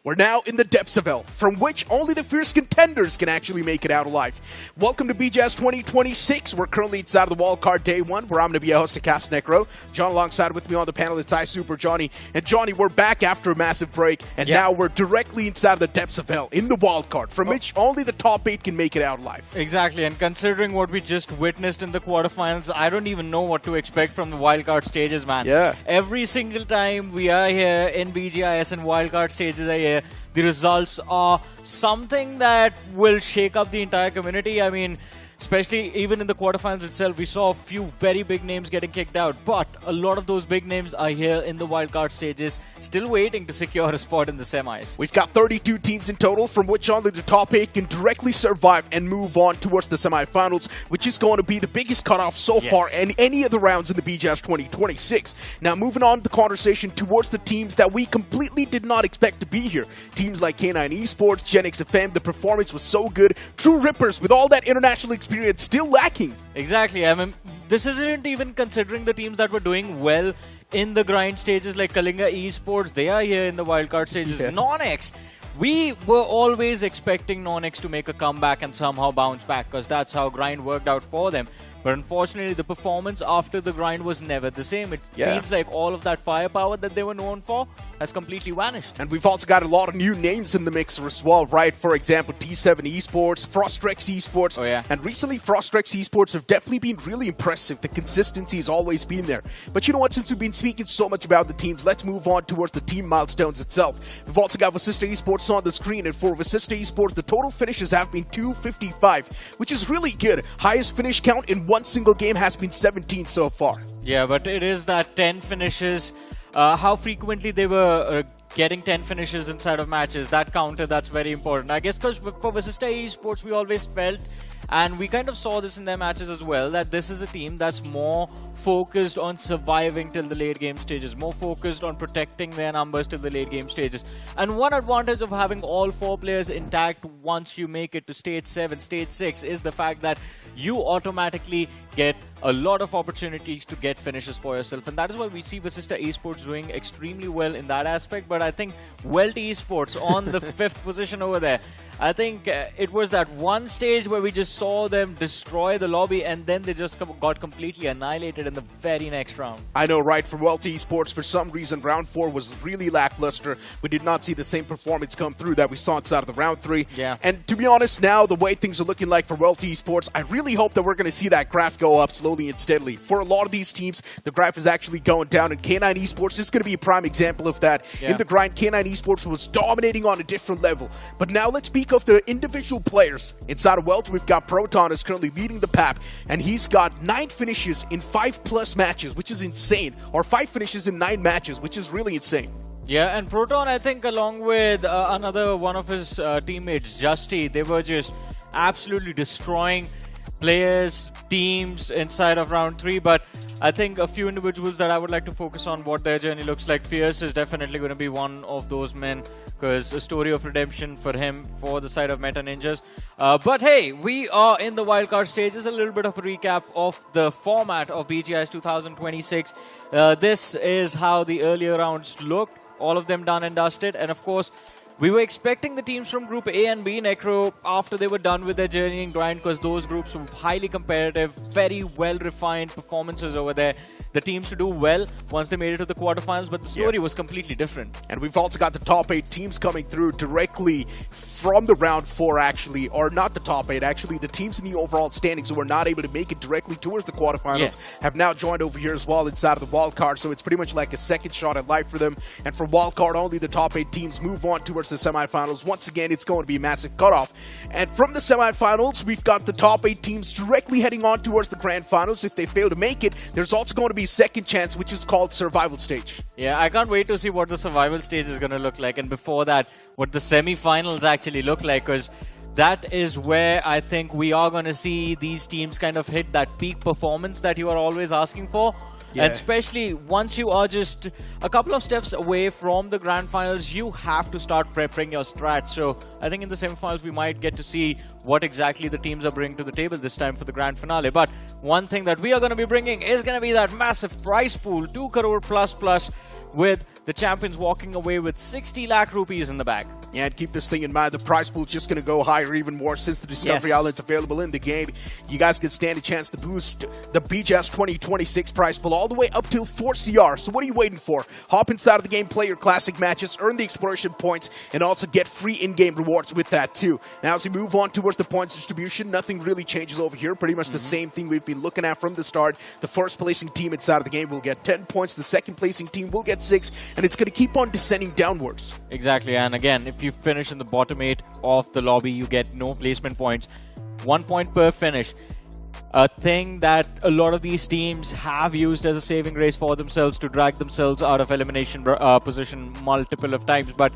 We're now in the depths of hell, from which only the fierce contenders can actually make it out alive. Welcome to BGIS 2026. We're currently inside of the Wildcard Day 1, where I'm going to be a host to Cast Necro. John alongside with me on the panel, it's I Super Johnny. And Johnny, we're back after a massive break, and now we're directly inside the depths of hell, in the Wildcard, from which only the top 8 can make it out alive. Exactly, and considering what we just witnessed in the quarterfinals, I don't even know what to expect from the Wildcard stages, man. Yeah. Every single time we are here in BGIS and Wildcard stages are here, the results are something that will shake up the entire community. I mean, especially even in the quarterfinals itself, we saw a few very big names getting kicked out, but a lot of those big names are here in the wildcard stages, still waiting to secure a spot in the semis. We've got 32 teams in total, from which only the top 8 can directly survive and move on towards the semifinals, which is going to be the biggest cutoff so far in any of the rounds in the BGS 2026. Now, moving on the conversation towards the teams that we completely did not expect to be here. Teams like K9 Esports, Gen X FM, the performance was so good. True Rippers, with all that international experience, still lacking. Exactly. I mean, this isn't even considering the teams that were doing well in the grind stages like Kalinga Esports. They are here in the wildcard stages. Yeah. Non-X, we were always expecting Non-X to make a comeback and somehow bounce back, because that's how grind worked out for them. But unfortunately, the performance after the grind was never the same. It feels like all of that firepower that they were known for has completely vanished. And we've also got a lot of new names in the mix as well, right? For example, T7 Esports, Frostrex Esports. Oh, yeah. And recently, Frostrex Esports have definitely been really impressive. The consistency has always been there. But you know what? Since we've been speaking so much about the teams, let's move on towards the team milestones itself. We've also got Vasista Esports on the screen. And for Vasista Esports, the total finishes have been 255, which is really good. Highest finish count in one single game has been 17 so far. Yeah, but it is that 10 finishes. How frequently they were getting 10 finishes inside of matches, that counter, that's very important. I guess because for Vasista Esports, we always felt, and we kind of saw this in their matches as well, that this is a team that's more focused on surviving till the late game stages, more focused on protecting their numbers till the late game stages. And one advantage of having all 4 players intact once you make it to stage 7, stage 6 is the fact that you automatically get a lot of opportunities to get finishes for yourself. And that is why we see Vasista Esports doing extremely well in that aspect. But I think Welt Esports on the 5th position over there, I think it was that one stage where we just saw them destroy the lobby, and then they just got completely annihilated in the very next round. I know, right? For Welt Esports, for some reason, round 4 was really lackluster. We did not see the same performance come through that we saw inside of the round 3. Yeah. And to be honest, now, the way things are looking like for Welt Esports, I really hope that we're going to see that graph go up slowly and steadily. For a lot of these teams, the graph is actually going down, and K9 Esports is going to be a prime example of that. Yeah. In the grind, K9 Esports was dominating on a different level. But now let's speak of the individual players. Inside of Welt, we've got Proton is currently leading the pack, and he's got 9 finishes in 5+ matches, which is insane. Or 5 finishes in 9 matches, which is really insane. Yeah, and Proton, I think, along with another one of his teammates, Justy, they were just absolutely destroying players, teams inside of round 3. But I think a few individuals that I would like to focus on what their journey looks like. Fierce is definitely going to be one of those men, because a story of redemption for him for the side of Meta Ninjas. But hey, we are in the wildcard stages. A little bit of a recap of the format of BGIS 2026. This is how the earlier rounds looked. All of them done and dusted. And of course, we were expecting the teams from Group A and B, Necro, after they were done with their journey and grind, because those groups were highly competitive, very well-refined performances over there. The teams to do well once they made it to the quarterfinals, but the story was completely different. And we've also got the top 8 teams coming through directly from the round 4, actually, or not the top 8, actually. The teams in the overall standings who were not able to make it directly towards the quarterfinals have now joined over here as well inside of the wildcard, so it's pretty much like a second shot at life for them. And for wildcard, only the top 8 teams move on towards the semifinals. Once again, it's going to be a massive cutoff. And from the semifinals, we've got the top 8 teams directly heading on towards the grand finals. If they fail to make it, there's also going to be a second chance, which is called survival stage. Yeah, I can't wait to see what the survival stage is going to look like, and before that, what the semi-finals actually look like, because that is where I think we are going to see these teams kind of hit that peak performance that you are always asking for. And especially once you are just a couple of steps away from the grand finals, you have to start preparing your strats. So I think in the semifinals, we might get to see what exactly the teams are bringing to the table this time for the grand finale. But one thing that we are going to be bringing is going to be that massive prize pool, 2 crore plus with the champions walking away with 60 lakh rupees in the bag. Yeah, and keep this thing in mind, the prize pool is just going to go higher even more since the Discovery Island's available in the game. You guys can stand a chance to boost the BGIS 2026 prize pool all the way up till 4 CR. So what are you waiting for? Hop inside of the game, play your classic matches, earn the exploration points, and also get free in-game rewards with that too. Now, as we move on towards the points distribution, nothing really changes over here. Pretty much the same thing we've been looking at from the start. The first placing team inside of the game will get 10 points. The second placing team will get 6, and it's going to keep on descending downwards. Exactly, and again, if you finish in the bottom 8 of the lobby, you get no placement points. 1 point per finish. A thing that a lot of these teams have used as a saving grace for themselves to drag themselves out of elimination position multiple of times. But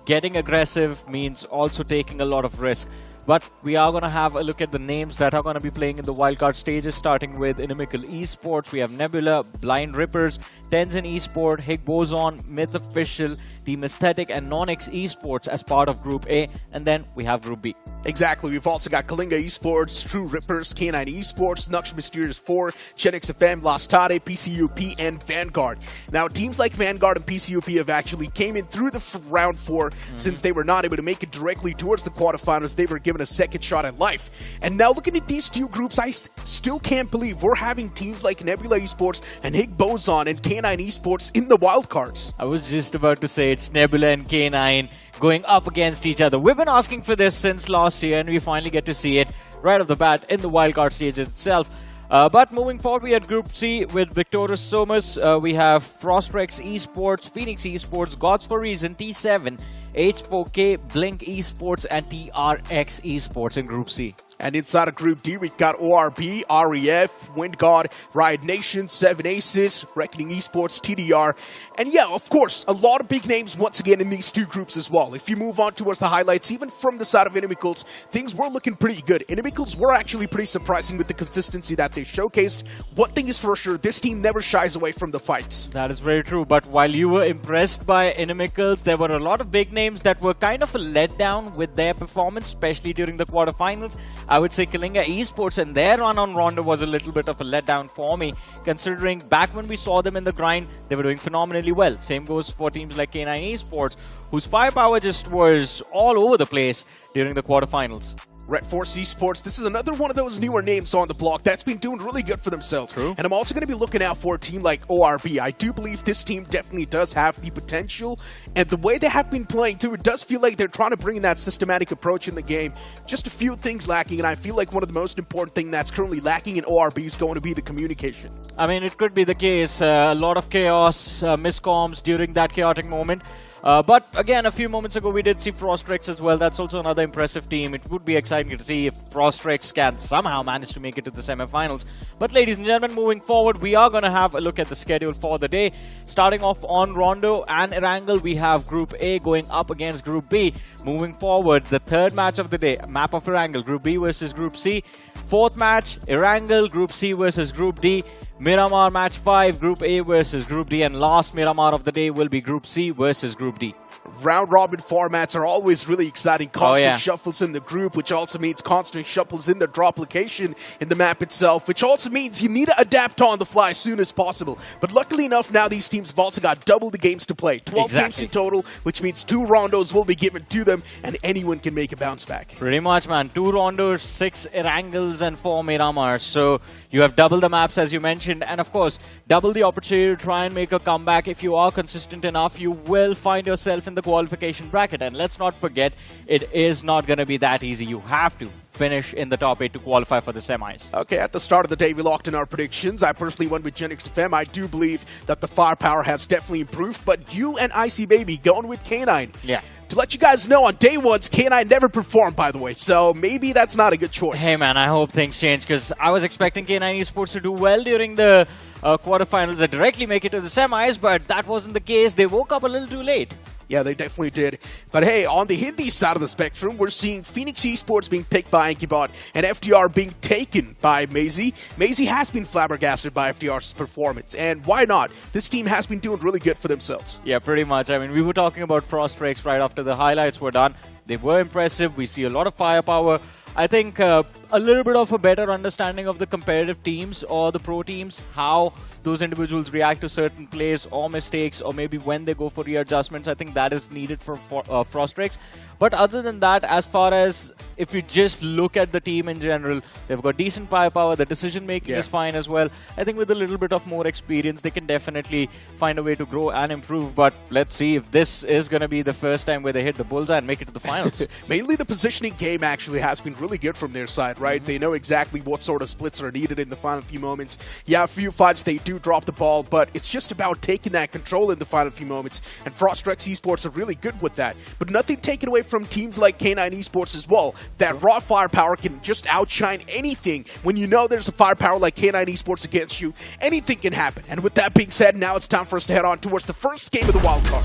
getting aggressive means also taking a lot of risk. But we are going to have a look at the names that are going to be playing in the wildcard stages, starting with Inimical Esports. We have Nebula, Blind Rippers, Tenzin Esport, Hig Boson, Myth Official, Team Aesthetic, and Nonix Esports as part of Group A. And then we have Group B. Exactly. We've also got Kalinga Esports, True Rippers, K9 Esports, Nux Mysterious 4, Chenix FM, Lastade, PCUP, and Vanguard. Now, teams like Vanguard and PCUP have actually came in through the round 4 since they were not able to make it directly towards the quarterfinals. They were given a second shot at life. And now looking at these two groups, I still can't believe we're having teams like Nebula Esports and Hig Boson and K9 Esports in the wildcards. I was just about to say it's Nebula and K9 going up against each other. We've been asking for this since last year, and we finally get to see it right off the bat in the wildcard stage itself. But moving forward, we had Group C with Victorious Somas. We have Frostrex Esports, Phoenix Esports, Gods for Reason, T7, H4K, Blink Esports, and TRX Esports in Group C. And inside of Group D, we've got ORB, REF, Windgod, Riot Nation, 7 Aces, Reckoning Esports, TDR. And yeah, of course, a lot of big names once again in these two groups as well. If you move on towards the highlights, even from the side of Inimicals, things were looking pretty good. Inimicals were actually pretty surprising with the consistency that they showcased. One thing is for sure, this team never shies away from the fights. That is very true, but while you were impressed by Inimicals, there were a lot of big names that were kind of a letdown with their performance, especially during the quarterfinals. I would say Kalinga Esports and their run on Rondo was a little bit of a letdown for me, considering back when we saw them in the grind, they were doing phenomenally well. Same goes for teams like K9 Esports, whose firepower just was all over the place during the quarterfinals. Red Force Esports, this is another one of those newer names on the block that's been doing really good for themselves. True. And I'm also going to be looking out for a team like ORB. I do believe this team definitely does have the potential. And the way they have been playing too, it does feel like they're trying to bring in that systematic approach in the game. Just a few things lacking, and I feel like one of the most important things that's currently lacking in ORB is going to be the communication. I mean, it could be the case. A lot of chaos, miscoms during that chaotic moment. But again, a few moments ago, we did see Frostrex as well. That's also another impressive team. It would be exciting to see if Frostrex can somehow manage to make it to the semifinals. But ladies and gentlemen, moving forward, we are going to have a look at the schedule for the day. Starting off on Rondo and Erangel, we have Group A going up against Group B. Moving forward, the third match of the day, map of Erangel, Group B versus Group C. Fourth match, Erangel, Group C versus Group D. Miramar match 5, Group A versus Group D, and last Miramar of the day will be Group C versus Group D. Round-robin formats are always really exciting. Constant shuffles in the group, which also means constant shuffles in the drop location in the map itself, which also means you need to adapt on the fly as soon as possible. But luckily enough, now these teams have also got double the games to play. 12 games in total, which means 2 Rondos will be given to them, and anyone can make a bounce back. Pretty much, man. 2 Rondos, 6 Erangels, and 4 Miramars. So you have double the maps, as you mentioned, and of course, double the opportunity to try and make a comeback. If you are consistent enough, you will find yourself in the qualification bracket. And let's not forget, it is not going to be that easy. You have to finish in the top 8 to qualify for the semis. Okay, at the start of the day, we locked in our predictions. I personally went with Genix FM. I do believe that the firepower has definitely improved, but you and Icy Baby going with K9. Yeah. To let you guys know, on day 1's K9 never performed, by the way, so maybe that's not a good choice. Hey man, I hope things change, because I was expecting K9 Esports to do well during the quarterfinals and directly make it to the semis, but that wasn't the case. They woke up a little too late. Yeah, they definitely did. But hey, on the Hindi side of the spectrum, we're seeing Phoenix Esports being picked by Ankibot and FDR being taken by Maisie. Maisie has been flabbergasted by FDR's performance, and why not? This team has been doing really good for themselves. Yeah, pretty much. I mean, we were talking about Frostrex right after the highlights were done. They were impressive. We see a lot of firepower. I think a little bit of a better understanding of the competitive teams or the pro teams, how those individuals react to certain plays or mistakes, or maybe when they go for readjustments. I think that is needed for Frostrix. But other than that, as far as if you just look at the team in general, they've got decent firepower. The decision making is fine as well. I think with a little bit of more experience, they can definitely find a way to grow and improve. But let's see if this is going to be the first time where they hit the bullseye and make it to the finals. Mainly the positioning game actually has been really good from their side, right? They know exactly what sort of splits are needed in the final few moments. Yeah, a few fights they do drop the ball, but it's just about taking that control in the final few moments. And Frostrix Esports are really good with that. But nothing taken away from teams like K9 Esports as well. That raw firepower can just outshine anything. When you know there's a firepower like K9 Esports against you, anything can happen. And with that being said, now it's time for us to head on towards the first game of the wildcard.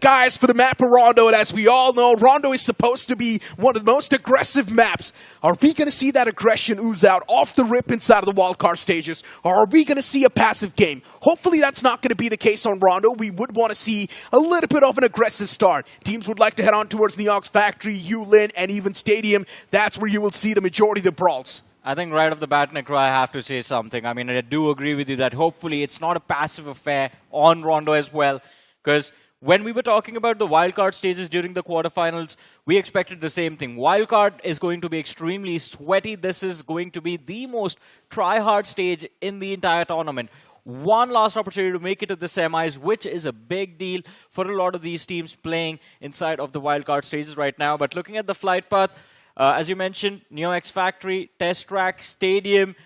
Guys, for the map of Rondo, and as we all know, Rondo is supposed to be one of the most aggressive maps. Are we going to see that aggression ooze out off the rip inside of the wildcard stages, or are we going to see a passive game? Hopefully that's not going to be the case on Rondo. We would want to see a little bit of an aggressive start. Teams would like to head on towards Neox Factory, Yulin, and even Stadium. That's where you will see the majority of the brawls. I think right off the bat, Necro, I have to say something. I mean, I do agree with you that hopefully it's not a passive affair on Rondo as well, because when we were talking about the wildcard stages during the quarterfinals, we expected the same thing. Wildcard is going to be extremely sweaty. This is going to be the most try-hard stage in the entire tournament. One last opportunity to make it to the semis, which is a big deal for a lot of these teams playing inside of the wildcard stages right now. But looking at the flight path, as you mentioned, NeoX Factory, Test Track, Stadium,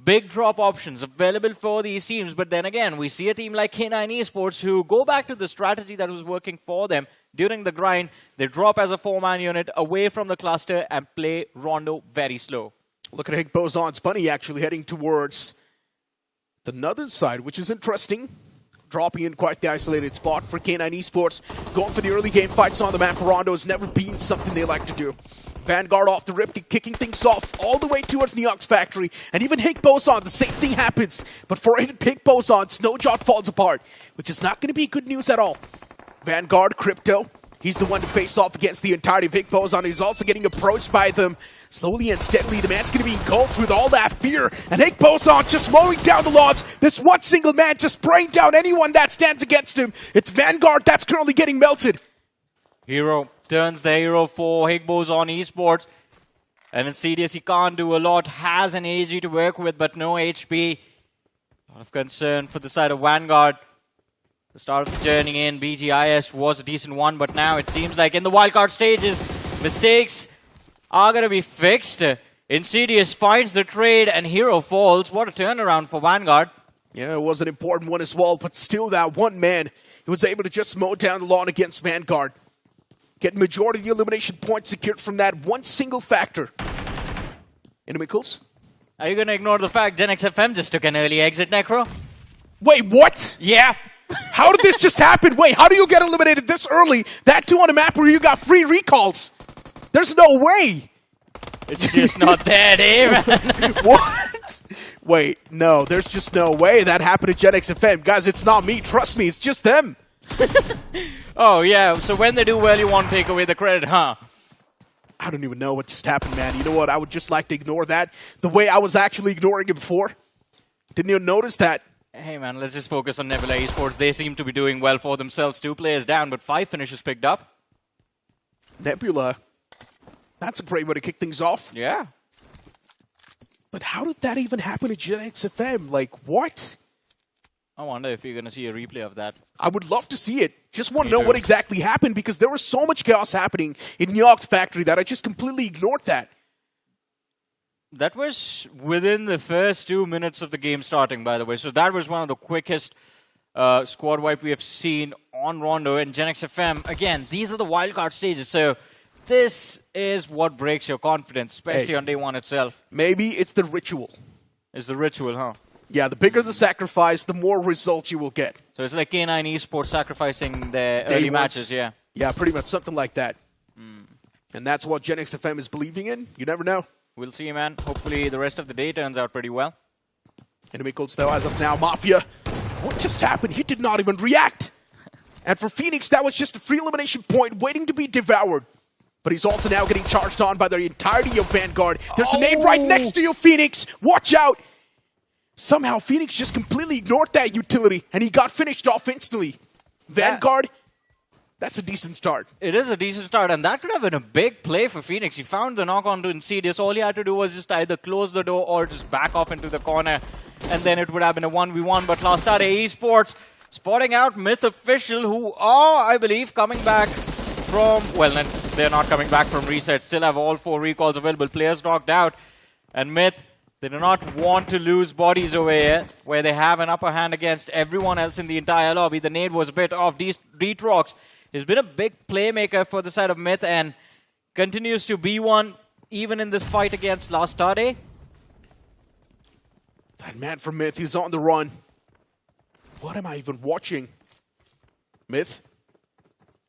big drop options available for these teams. But then again, we see a team like K9 Esports who go back to the strategy that was working for them during the grind. They drop as a 4-man unit away from the cluster and play Rondo very slow. Look at Hick Bozon's Bunny actually heading towards the northern side, which is interesting. Dropping in quite the isolated spot for K9 Esports. Going for the early game fights on the map. Rondo has never been something they like to do. Vanguard off the rip, kicking things off all the way towards Neox Factory. And even Hick Bozon, the same thing happens. But for Hick Bozon, Snowjot falls apart, which is not going to be good news at all. Vanguard, Crypto, he's the one to face off against the entirety of Hick Bozon. He's also getting approached by them slowly and steadily. The man's going to be engulfed with all that fear. And Hick Bozon just mowing down the lawns. This one single man just spraying down anyone that stands against him. It's Vanguard that's currently getting melted. Hero turns the hero for Hick Bozon Esports. And in CDS, he can't do a lot. Has an AG to work with, but no HP. A lot of concern for the side of Vanguard. The start of the journey in BGIS was a decent one, but now it seems like in the wildcard stages, mistakes are going to be fixed. Insidious finds the trade and Hero falls. What a turnaround for Vanguard. Yeah, it was an important one as well, but still that one man, he was able to just mow down the lawn against Vanguard. Get majority of the elimination points secured from that one single factor. Inimicals? Are you going to ignore the fact Gen XFM just took an early exit, Necro? Wait, what? Yeah. How did this just happen? Wait, how do you get eliminated this early? That too on a map where you got free recalls. There's no way. It's just not there, Dave. What? Wait, no, there's just no way that happened to Gen XFM. Guys, it's not me. Trust me, it's just them. Oh, yeah. So when they do well, you want to take away the credit, huh? I don't even know what just happened, man. You know what? I would just like to ignore that the way I was actually ignoring it before. Didn't even notice that. Hey, man, let's just focus on Nebula Esports. They seem to be doing well for themselves. 2 players down, but 5 finishes picked up. Nebula. That's a great way to kick things off. Yeah. But how did that even happen to Gen XFM? Like, what? I wonder if you're going to see a replay of that. I would love to see it. Just want to know what exactly happened, because there was so much chaos happening in Neox Factory that I just completely ignored that. That was within the first 2 minutes of the game starting, by the way. So that was one of the quickest squad wipe we have seen on Rondo and Gen XFM. Again, these are the wildcard stages, so this is what breaks your confidence, especially on day one itself. Maybe it's the ritual. It's the ritual, huh? Yeah, the bigger the sacrifice, the more results you will get. So it's like K9 Esports sacrificing their early matches, yeah. Yeah, pretty much something like that. And that's what Gen XFM is believing in. You never know. We'll see, man. Hopefully the rest of the day turns out pretty well. Enemy codes though as of now. Mafia, what just happened? He did not even react. And for Phoenix, that was just a free elimination point waiting to be devoured. But he's also now getting charged on by the entirety of Vanguard. There's a nade right next to you, Phoenix. Watch out. Somehow Phoenix just completely ignored that utility and he got finished off instantly. Vanguard, that's a decent start. It is a decent start, and that could have been a big play for Phoenix. He found the knock on to Insidious. All he had to do was just either close the door or just back off into the corner, and then it would have been a 1v1. But Lastade Esports spotting out Myth Official, who are, I believe, coming back from... Well, they're not coming back from reset. Still have all 4 recalls available. Players knocked out. And Myth, they do not want to lose bodies over here, where they have an upper hand against everyone else in the entire lobby. The nade was a bit off. Deetrox has been a big playmaker for the side of Myth and continues to be one even in this fight against Lastade. That man from Myth, he's on the run. What am I even watching? Myth.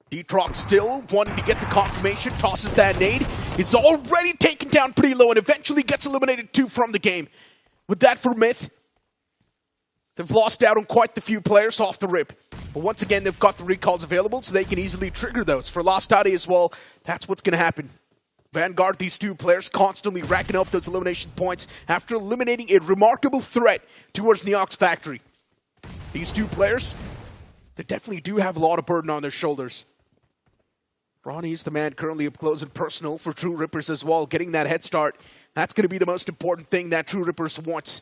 Deetrox still wanting to get the confirmation, tosses that nade. He's already taken down pretty low and eventually gets eliminated 2 from the game. With that for Myth, they've lost out on quite the few players off the rip. But once again, they've got the recalls available, so they can easily trigger those. For Lastade as well, that's what's going to happen. Vanguard, these 2 players constantly racking up those elimination points after eliminating a remarkable threat towards Neox Factory. These 2 players, they definitely do have a lot of burden on their shoulders. Ronnie's the man currently up close and personal for True Rippers as well, getting that head start. That's going to be the most important thing that True Rippers wants.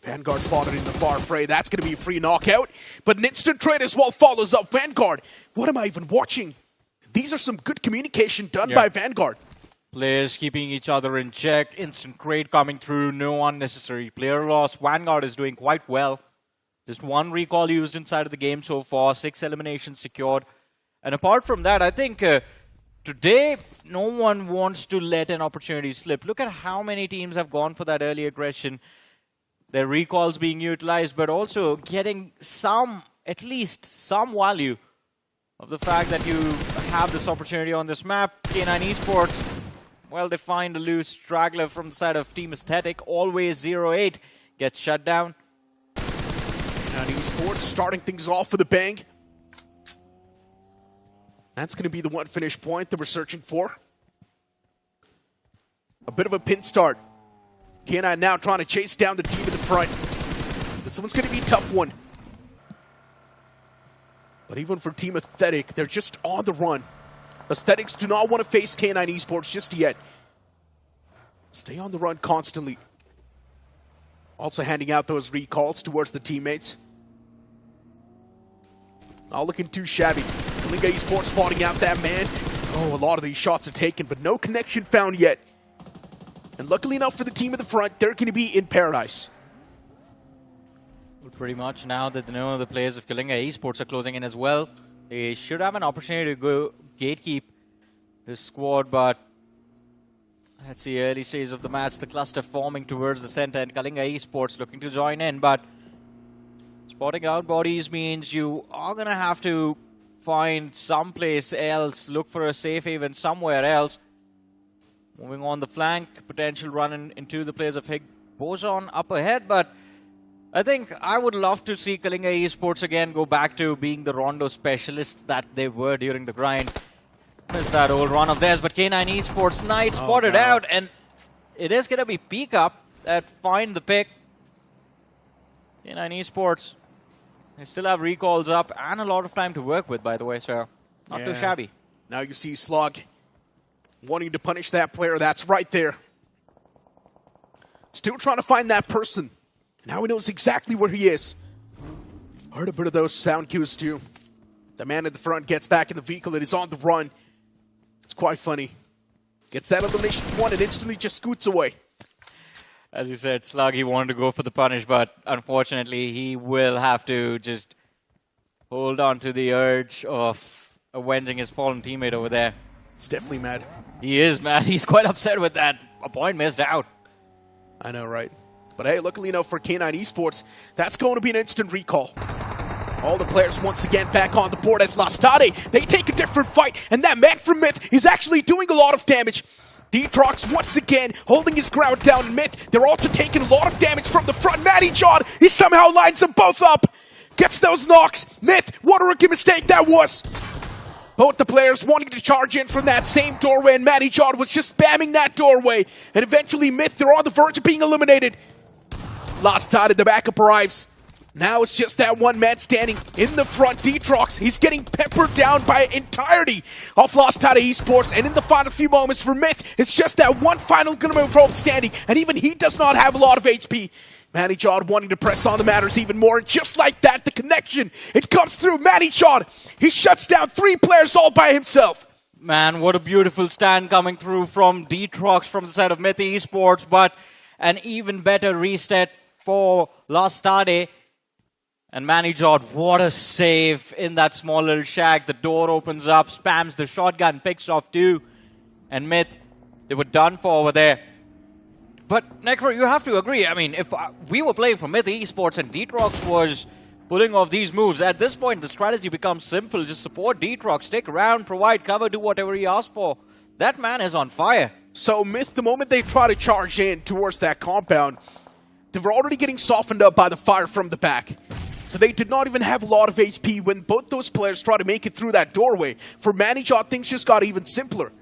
Vanguard spotted in the far fray. That's going to be a free knockout. But an instant trade as well follows up. Vanguard, what am I even watching? These are some good communication done by Vanguard. Players keeping each other in check. Instant trade coming through. No unnecessary player loss. Vanguard is doing quite well. Just 1 recall used inside of the game so far. 6 eliminations secured. And apart from that, I think today, no one wants to let an opportunity slip. Look at how many teams have gone for that early aggression. Their recalls being utilized, but also getting some, at least some value of the fact that you have this opportunity on this map. K9 Esports, well, they find a loose straggler from the side of Team Aesthetic. Always 0-8 gets shut down. K9 Esports starting things off with a bang. That's going to be the 1 finish point that we're searching for. A bit of a pin start. K9 now trying to chase down the team in the front. This one's going to be a tough one. But even for Team Aesthetic, they're just on the run. Aesthetics do not want to face K9 Esports just yet. Stay on the run constantly. Also handing out those recalls towards the teammates. Not looking too shabby. Kalinga Esports spotting out that man. Oh, a lot of these shots are taken, but no connection found yet. And luckily enough for the team at the front, they're going to be in paradise. Well, pretty much now that they know the players of Kalinga Esports are closing in as well, they should have an opportunity to go gatekeep this squad, but let's see, early stage of the match, the cluster forming towards the center, and Kalinga Esports looking to join in, but spotting out bodies means you are going to have to find someplace else, look for a safe haven somewhere else. Moving on the flank, potential run into the players of Hig Boson up ahead, but I think I would love to see Kalinga Esports again go back to being the Rondo specialists that they were during the grind. Missed that old run of theirs, but K9 Esports Knight spotted out, and it is going to be Peek Up that find the pick. K9 Esports, they still have recalls up and a lot of time to work with, by the way, so not too shabby. Now you see Slug wanting to punish that player that's right there. Still trying to find that person. Now he knows exactly where he is. Heard a bit of those sound cues too. The man at the front gets back in the vehicle and is on the run. It's quite funny. Gets that elimination point and instantly just scoots away. As you said, Slug, he wanted to go for the punish, but unfortunately he will have to just hold on to the urge of avenging his fallen teammate over there. It's definitely mad. He is mad. He's quite upset with that. A point missed out. I know, right? But hey, luckily enough for K9 Esports, that's going to be an instant recall. All the players once again back on the board as Lastade. They take a different fight, and that man from Myth is actually doing a lot of damage. Detrox once again holding his ground down mid. They're also taking a lot of damage from the front. Matty John, he somehow lines them both up. Gets those knocks. Myth, what a rookie mistake that was. Both the players wanting to charge in from that same doorway, and Matty John was just spamming that doorway. And eventually Myth, they're on the verge of being eliminated. Last Tide in the backup arrives. Now it's just that one man standing in the front. Detrox, he's getting peppered down by entirety of Lost Tide Esports. And in the final few moments for Myth, it's just that one final glimmer of hope standing. And even he does not have a lot of HP. Matty John wanting to press on the matters even more. And just like that, the connection, it comes through. Matty John, he shuts down 3 players all by himself. Man, what a beautiful stand coming through from Detrox from the side of Myth Esports. But an even better reset for Lost Tide. And Matty John, what a save in that small little shack. The door opens up, spams the shotgun, picks off 2. And Myth, they were done for over there. But, Necro, you have to agree. I mean, if we were playing for Myth Esports and Detrox was pulling off these moves, at this point the strategy becomes simple. Just support Detrox, stick around, provide cover, do whatever he asks for. That man is on fire. So Myth, the moment they try to charge in towards that compound, they were already getting softened up by the fire from the back. So they did not even have a lot of HP when both those players tried to make it through that doorway. For Matty John, things just got even simpler.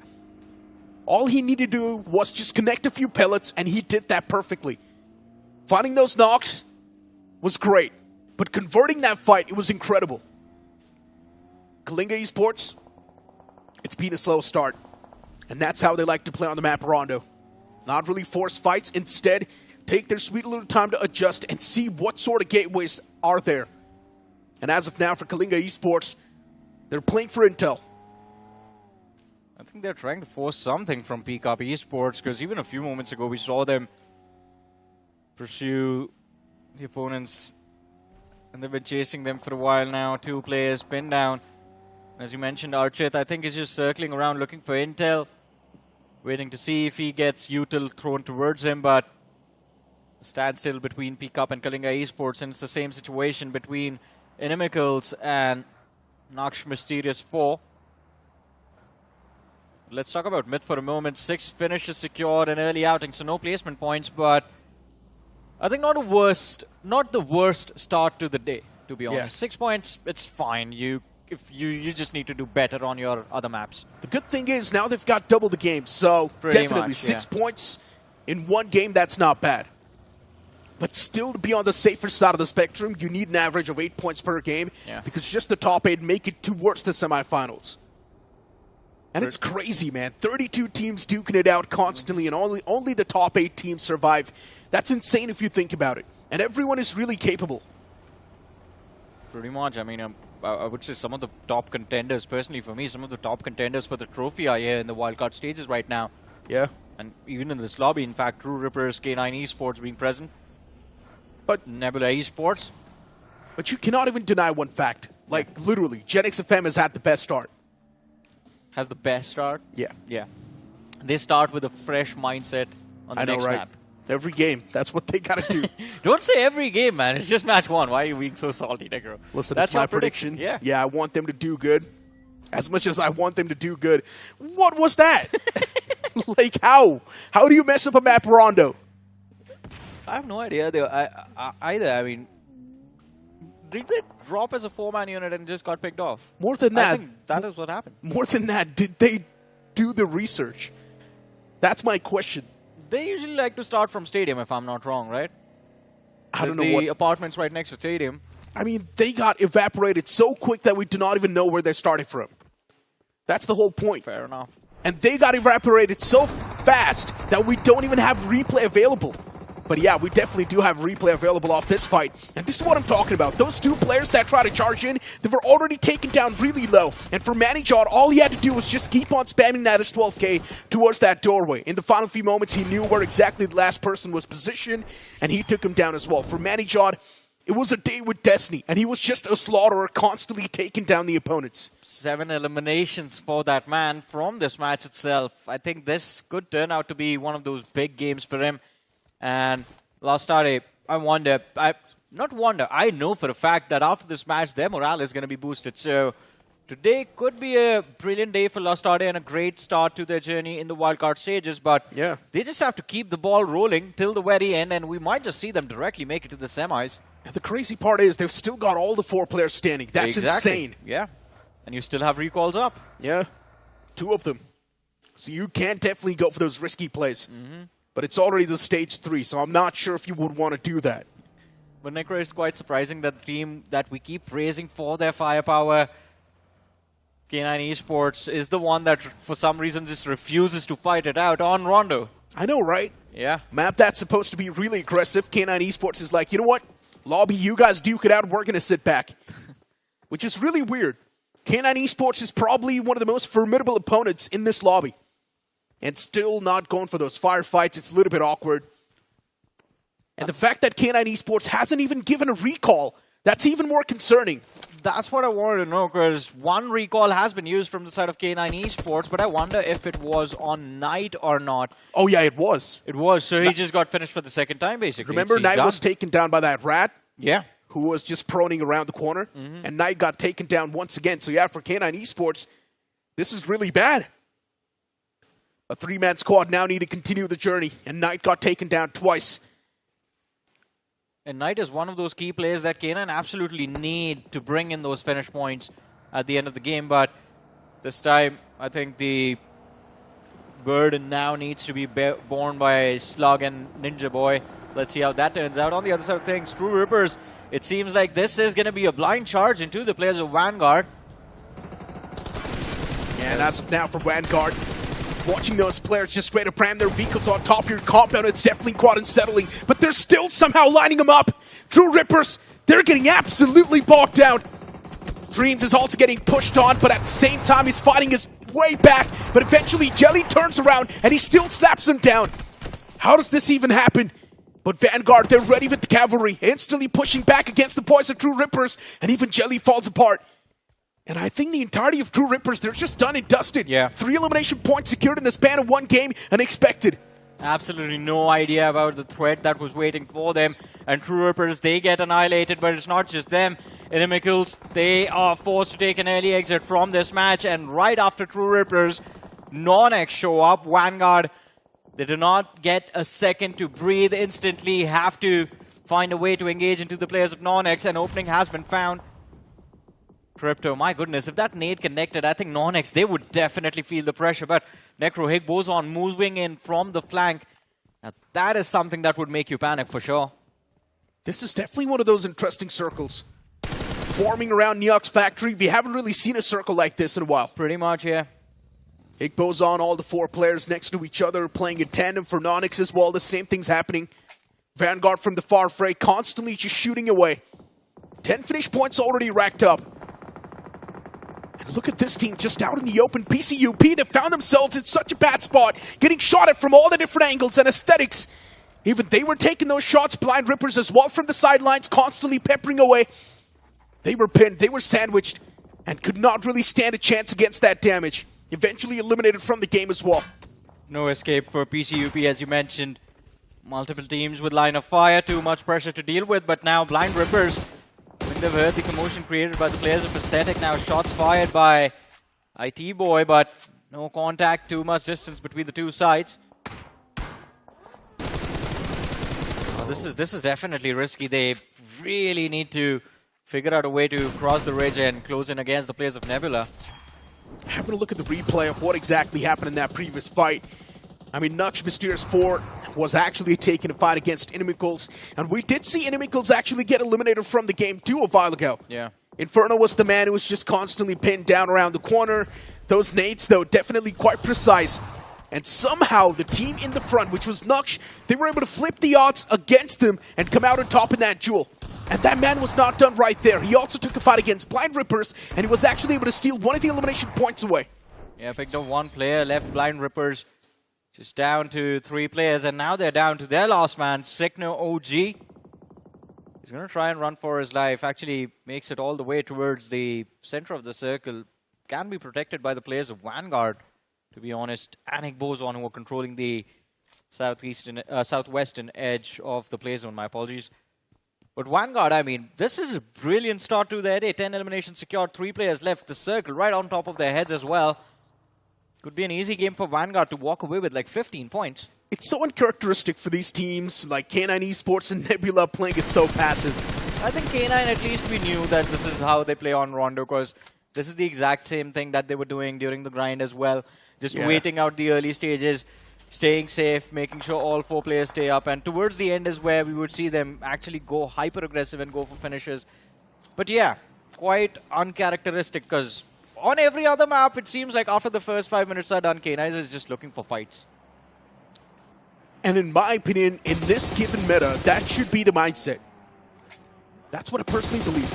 All he needed to do was just connect a few pellets, and he did that perfectly. Finding those knocks was great, but converting that fight, it was incredible. Kalinga Esports, it's been a slow start, and that's how they like to play on the map Rondo. Not really force fights, instead take their sweet little time to adjust and see what sort of gateways are there. And as of now, for Kalinga Esports, they're playing for intel. I think they're trying to force something from Peacock Esports, because even a few moments ago we saw them pursue the opponents, and they've been chasing them for a while now. 2 players pinned down. As you mentioned, Archit, I think, is just circling around looking for intel, waiting to see if he gets util thrown towards him, but standstill between Peacock and Kalinga Esports, and it's the same situation between Inimicals and Naksh Mysterious 4. Let's talk about Myth for a moment. 6 finishes secured, an early outing, so no placement points, but I think not the worst start to the day, to be honest. Yeah. 6 points, it's fine. You just need to do better on your other maps. The good thing is now they've got double the game, so Pretty definitely much, 6 points in one game, that's not bad. But still, to be on the safer side of the spectrum, you need an average of 8 points per game, because just the top 8 make it towards the semifinals. And it's crazy, man. 32 teams duking it out constantly, and only the top 8 teams survive. That's insane if you think about it. And everyone is really capable. Pretty much. I mean, I would say some of the top contenders, personally for me, some of the top contenders for the trophy are here in the wildcard stages right now. Yeah. And even in this lobby, in fact, True Rippers, K9 Esports being present. But Nebula Esports. But you cannot even deny one fact. Like, literally, Genix FM has had the best start. Has the best start? Yeah. Yeah. They start with a fresh mindset on the next map. Every game. That's what they gotta do. Don't say every game, man. It's just match 1. Why are you being so salty, Negro? Listen, that's my prediction. Yeah. Yeah, I want them to do good. As much as I want them to do good. What was that? Like, how? How do you mess up a map Rondo? I have no idea either. I mean, did they drop as a 4-man unit and just got picked off? More than that. I think that is what happened. More than that, did they do the research? That's my question. They usually like to start from Stadium, if I'm not wrong, right? I don't know what... The apartments right next to Stadium. I mean, they got evaporated so quick that we do not even know where they're starting from. That's the whole point. Fair enough. And they got evaporated so fast that we don't even have replay available. But yeah, we definitely do have replay available off this fight. And this is what I'm talking about. Those 2 players that try to charge in, they were already taken down really low. And for Matty John, all he had to do was just keep on spamming that as 12K towards that doorway. In the final few moments, he knew where exactly the last person was positioned, and he took him down as well. For Matty John, it was a day with destiny, and he was just a slaughterer, constantly taking down the opponents. 7 eliminations for that man from this match itself. I think this could turn out to be one of those big games for him. And Lost Tide, I know for a fact that after this match, their morale is going to be boosted. So Today could be a brilliant day for Lostade and a great start to their journey in the wildcard stages, but they just have to keep the ball rolling till the very end, and we might just see them directly make it to the semis. And the crazy part is they've still got all the 4 players standing. That's insane. Yeah, and you still have recalls up. Yeah, 2 of them. So you can definitely go for those risky plays. But it's already the stage 3, so I'm not sure if you would want to do that. But Necro, is quite surprising that the team that we keep praising for their firepower, K9 Esports, is the one that for some reason just refuses to fight it out on Rondo. I know, right? Yeah. Map that's supposed to be really aggressive. K9 Esports is like, you know what? Lobby, you guys duke it out. We're going to sit back. Which is really weird. K9 Esports is probably one of the most formidable opponents in this lobby. And still not going for those firefights. It's a little bit awkward. And the fact that K9 Esports hasn't even given a recall, that's even more concerning. That's what I wanted to know, because one recall has been used from the side of K9 Esports, but I wonder if it was on Knight or not. Oh yeah, it was. It was, so he just got finished for the second time, basically. Remember, Knight was taken down by that rat? Yeah. Who was just proning around the corner, and Knight got taken down once again. So yeah, for K9 Esports, this is really bad. A 3-man squad now need to continue the journey, and Knight got taken down twice. And Knight is one of those key players that K9 absolutely need to bring in those finish points at the end of the game. But this time, I think the burden now needs to be borne by Slug and Ninja Boy. Let's see how that turns out. On the other side of things, True Rippers, it seems like this is going to be a blind charge into the players of Vanguard. And that's now for Vanguard. Watching those players just straight up ram their vehicles on top of your compound, it's definitely quite unsettling. But they're still somehow lining them up. True Rippers, they're getting absolutely bogged down. Dreams is also getting pushed on, but at the same time, he's fighting his way back. But eventually, Jelly turns around, and he still slaps him down. How does this even happen? But Vanguard, they're ready with the cavalry, instantly pushing back against the boys of True Rippers, and even Jelly falls apart. And I think the entirety of True Rippers, they're just done and dusted. Yeah. 3 elimination points secured in the span of 1 game, unexpected. Absolutely no idea about the threat that was waiting for them. And True Rippers, they get annihilated, but it's not just them. Inimicals, they are forced to take an early exit from this match. And right after True Rippers, Nonex show up. Vanguard, they do not get a second to breathe, instantly have to find a way to engage into the players of Nonex. An opening has been found. Crypto, my goodness, if that nade connected, I think Nonex, they would definitely feel the pressure. But Necro Higboson moving in from the flank, now that is something that would make you panic for sure. This is definitely one of those interesting circles. Forming around Nyuk's factory, we haven't really seen a circle like this in a while. Pretty much, yeah. Higboson, all the 4 players next to each other, playing in tandem for Nonex as well. The same thing's happening. Vanguard from the far fray, constantly just shooting away. 10 finish points already racked up. Look at this team just out in the open. PCUP, they found themselves in such a bad spot, getting shot at from all the different angles and aesthetics. Even they were taking those shots, Blind Rippers as well from the sidelines, constantly peppering away. They were pinned, they were sandwiched, and could not really stand a chance against that damage. Eventually eliminated from the game as well. No escape for PCUP, as you mentioned. Multiple teams with line of fire, too much pressure to deal with, but now Blind Rippers, when they've heard the commotion created by the players of Aesthetic, now shots fired by IT Boy, but no contact, too much distance between the two sides. Oh, this is definitely risky. They really need to figure out a way to cross the ridge and close in against the players of Nebula. Having a look at the replay of what exactly happened in that previous fight. I mean, Nux Mysterious 4 was actually taking a fight against Inimicals, and we did see Inimicals actually get eliminated from the game too a while ago. Yeah. Inferno was the man who was just constantly pinned down around the corner. Those nades, though, definitely quite precise. And somehow, the team in the front, which was Nux, they were able to flip the odds against them and come out on top in that duel. And that man was not done right there. He also took a fight against Blind Rippers, and he was actually able to steal one of the elimination points away. Yeah, picked up 1 player, left Blind Rippers just down to 3 players, and now they're down to their last man, Signo OG. He's going to try and run for his life. Actually makes it all the way towards the center of the circle. Can be protected by the players of Vanguard, to be honest. And Higboson, who are controlling the southwestern edge of the play zone. My apologies. But Vanguard, I mean, this is a brilliant start to their day. 10 eliminations secured, 3 players left. The circle right on top of their heads as well. Could be an easy game for Vanguard to walk away with like 15 points. It's so uncharacteristic for these teams like K9 Esports and Nebula playing it so passive. I think K9, at least we knew that this is how they play on Rondo, because this is the exact same thing that they were doing during the grind as well. Just waiting out the early stages, staying safe, making sure all 4 players stay up. And towards the end is where we would see them actually go hyper-aggressive and go for finishes. But yeah, quite uncharacteristic, because on every other map, it seems like after the first 5 minutes are done, K9 is just looking for fights. And in my opinion, in this given meta, that should be the mindset. That's what I personally believe.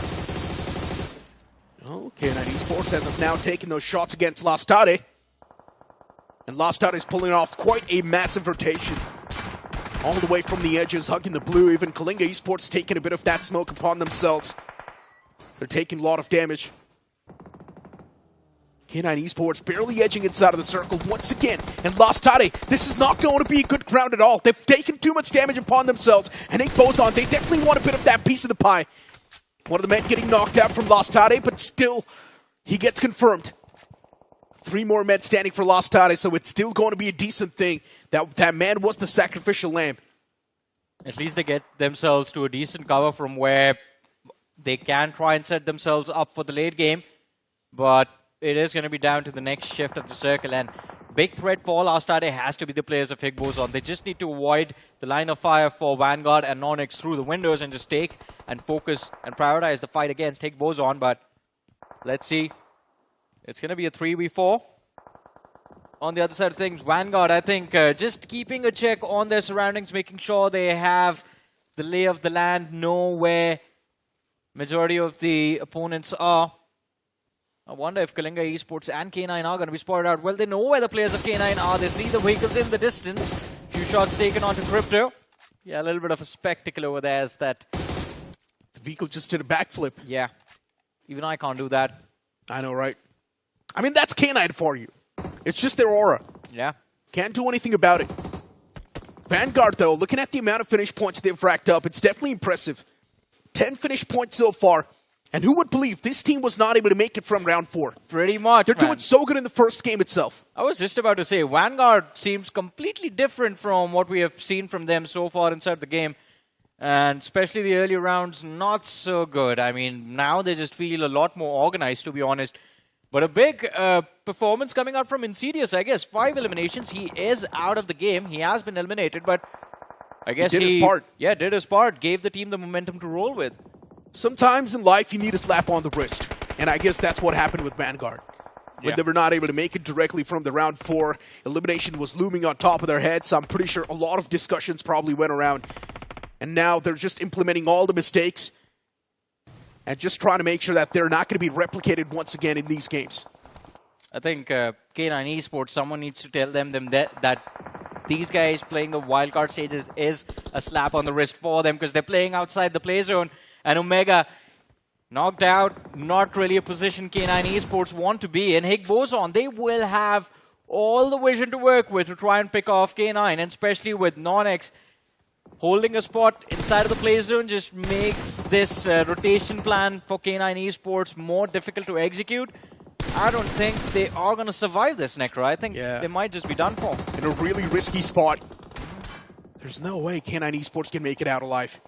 Okay, K9 Esports has now taken those shots against Lastade. And Lastade is pulling off quite a massive rotation. All the way from the edges, hugging the blue. Even Kalinga Esports taking a bit of that smoke upon themselves. They're taking a lot of damage. K9 Esports barely edging inside of the circle once again. And Lastade, this is not going to be a good ground at all. They've taken too much damage upon themselves. And Nick Bozon, they definitely want a bit of that piece of the pie. One of the men getting knocked out from Lastade, but still, he gets confirmed. 3 more men standing for Lastade, so it's still going to be a decent thing. That man was the sacrificial lamb. At least they get themselves to a decent cover from where they can try and set themselves up for the late game. But it is going to be down to the next shift of the circle. And big threat for Lastade has to be the players of Higbozon. They just need to avoid the line of fire for Vanguard and Nonix through the windows and just take and focus and prioritize the fight against Higbozon. But let's see. It's going to be a 3v4. On the other side of things, Vanguard, I think, just keeping a check on their surroundings, making sure they have the lay of the land, know where majority of the opponents are. I wonder if Kalinga Esports and K9 are going to be spotted out. Well, they know where the players of K9 are. They see the vehicles in the distance. Few shots taken onto Crypto. Yeah, a little bit of a spectacle over there as that. The vehicle just did a backflip. Yeah. Even I can't do that. I know, right? I mean, that's K9 for you. It's just their aura. Yeah. Can't do anything about it. Vanguard, though, looking at the amount of finish points they've racked up, it's definitely impressive. 10 finish points so far. And who would believe this team was not able to make it from round 4? Pretty much, They're doing so good in the first game itself. I was just about to say, Vanguard seems completely different from what we have seen from them so far inside the game. And especially the early rounds, not so good. I mean, now they just feel a lot more organized, to be honest. But a big performance coming out from Insidious, I guess. 5 eliminations. He is out of the game. He has been eliminated, but I guess he did his part. Yeah, did his part. Gave the team the momentum to roll with. Sometimes in life, you need a slap on the wrist. And I guess that's what happened with Vanguard. When they were not able to make it directly from the round 4, elimination was looming on top of their heads. I'm pretty sure a lot of discussions probably went around. And now they're just implementing all the mistakes and just trying to make sure that they're not going to be replicated once again in these games. I think K9 Esports, someone needs to tell them that these guys playing the wildcard stages is a slap on the wrist for them, because they're playing outside the play zone. And Omega knocked out, not really a position K9 Esports want to be in. Higbozon, they will have all the vision to work with to try and pick off K9, and especially with Nonix holding a spot inside of the play zone just makes this rotation plan for K9 Esports more difficult to execute. I don't think they are going to survive this, Necro. I think they might just be done for. In a really risky spot. There's no way K9 Esports can make it out alive.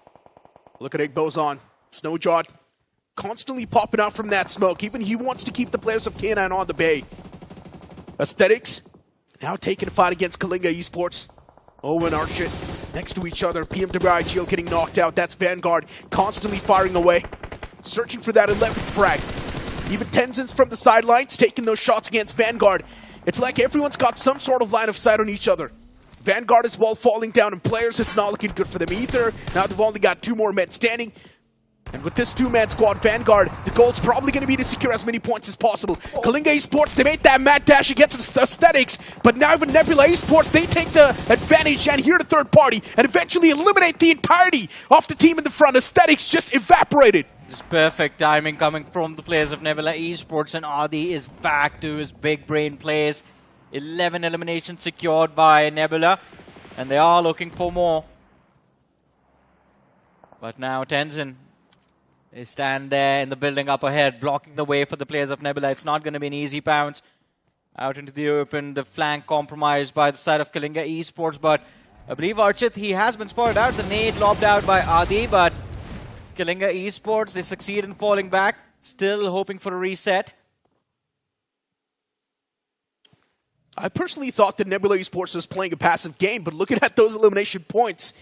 Look at Higbozon. Snowjawed constantly popping out from that smoke. Even he wants to keep the players of K9 on the bay. Aesthetics now taking a fight against Kalinga Esports. Owen Archit next to each other. BGMILIVE getting knocked out. That's Vanguard constantly firing away. Searching for that 11th frag. Even Tenzin's from the sidelines taking those shots against Vanguard. It's like everyone's got some sort of line of sight on each other. Vanguard is well falling down in players. It's not looking good for them either. Now they've only got 2 more men standing. And with this 2-man squad, Vanguard, the goal's probably going to be to secure as many points as possible. Kalinga Esports, they made that mad dash against Aesthetics, but now even Nebula Esports, they take the advantage and hear the third party and eventually eliminate the entirety of the team in the front. Aesthetics just evaporated. Just perfect timing coming from the players of Nebula Esports, and Adi is back to his big brain plays. 11 eliminations secured by Nebula, and they are looking for more. But now Tenzin, they stand there in the building up ahead, blocking the way for the players of Nebula. It's not going to be an easy bounce out into the open. The flank compromised by the side of Kalinga Esports, but I believe Archit, he has been spotted out. The nade lobbed out by Adi, but Kalinga Esports, they succeed in falling back. Still hoping for a reset. I personally thought that Nebula Esports was playing a passive game, but looking at those elimination points,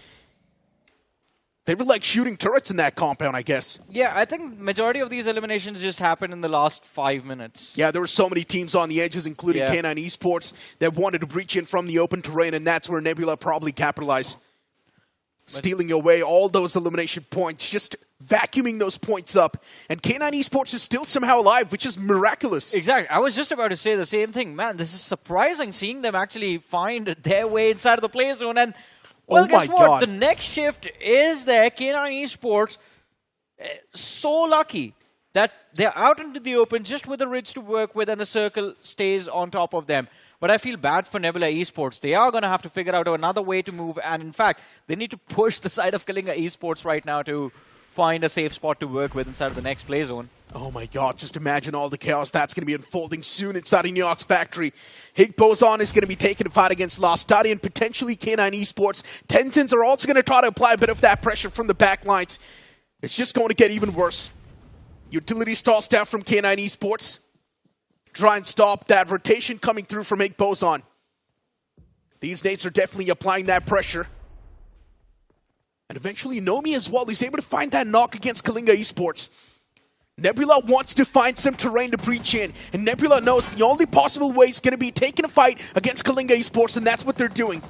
they were like shooting turrets in that compound, I guess. Yeah, I think majority of these eliminations just happened in the last 5 minutes. Yeah, there were so many teams on the edges, including K9 Esports, that wanted to breach in from the open terrain, and that's where Nebula probably capitalized. Stealing away all those elimination points, just vacuuming those points up. And K9 Esports is still somehow alive, which is miraculous. Exactly. I was just about to say the same thing. Man, this is surprising seeing them actually find their way inside of the play zone. And, well, guess what? God. The next shift is there. K9 Esports, so lucky that they're out into the open just with a ridge to work with and the circle stays on top of them. But I feel bad for Nebula Esports. They are going to have to figure out another way to move. And in fact, they need to push the side of Kalinga Esports right now to find a safe spot to work with inside of the next play zone. Oh my god, just imagine all the chaos that's going to be unfolding soon inside of Neox Factory. Higbozon is going to be taking a fight against Lostadi and potentially K9 Esports. Tenzins are also going to try to apply a bit of that pressure from the back lines. It's just going to get even worse. Utilities tossed down from K9 Esports. Try and stop that rotation coming through from Higbozon. These nades are definitely applying that pressure. And eventually Nomi as well is able to find that knock against Kalinga Esports. Nebula wants to find some terrain to breach in, and Nebula knows the only possible way is going to be taking a fight against Kalinga Esports, and that's what they're doing.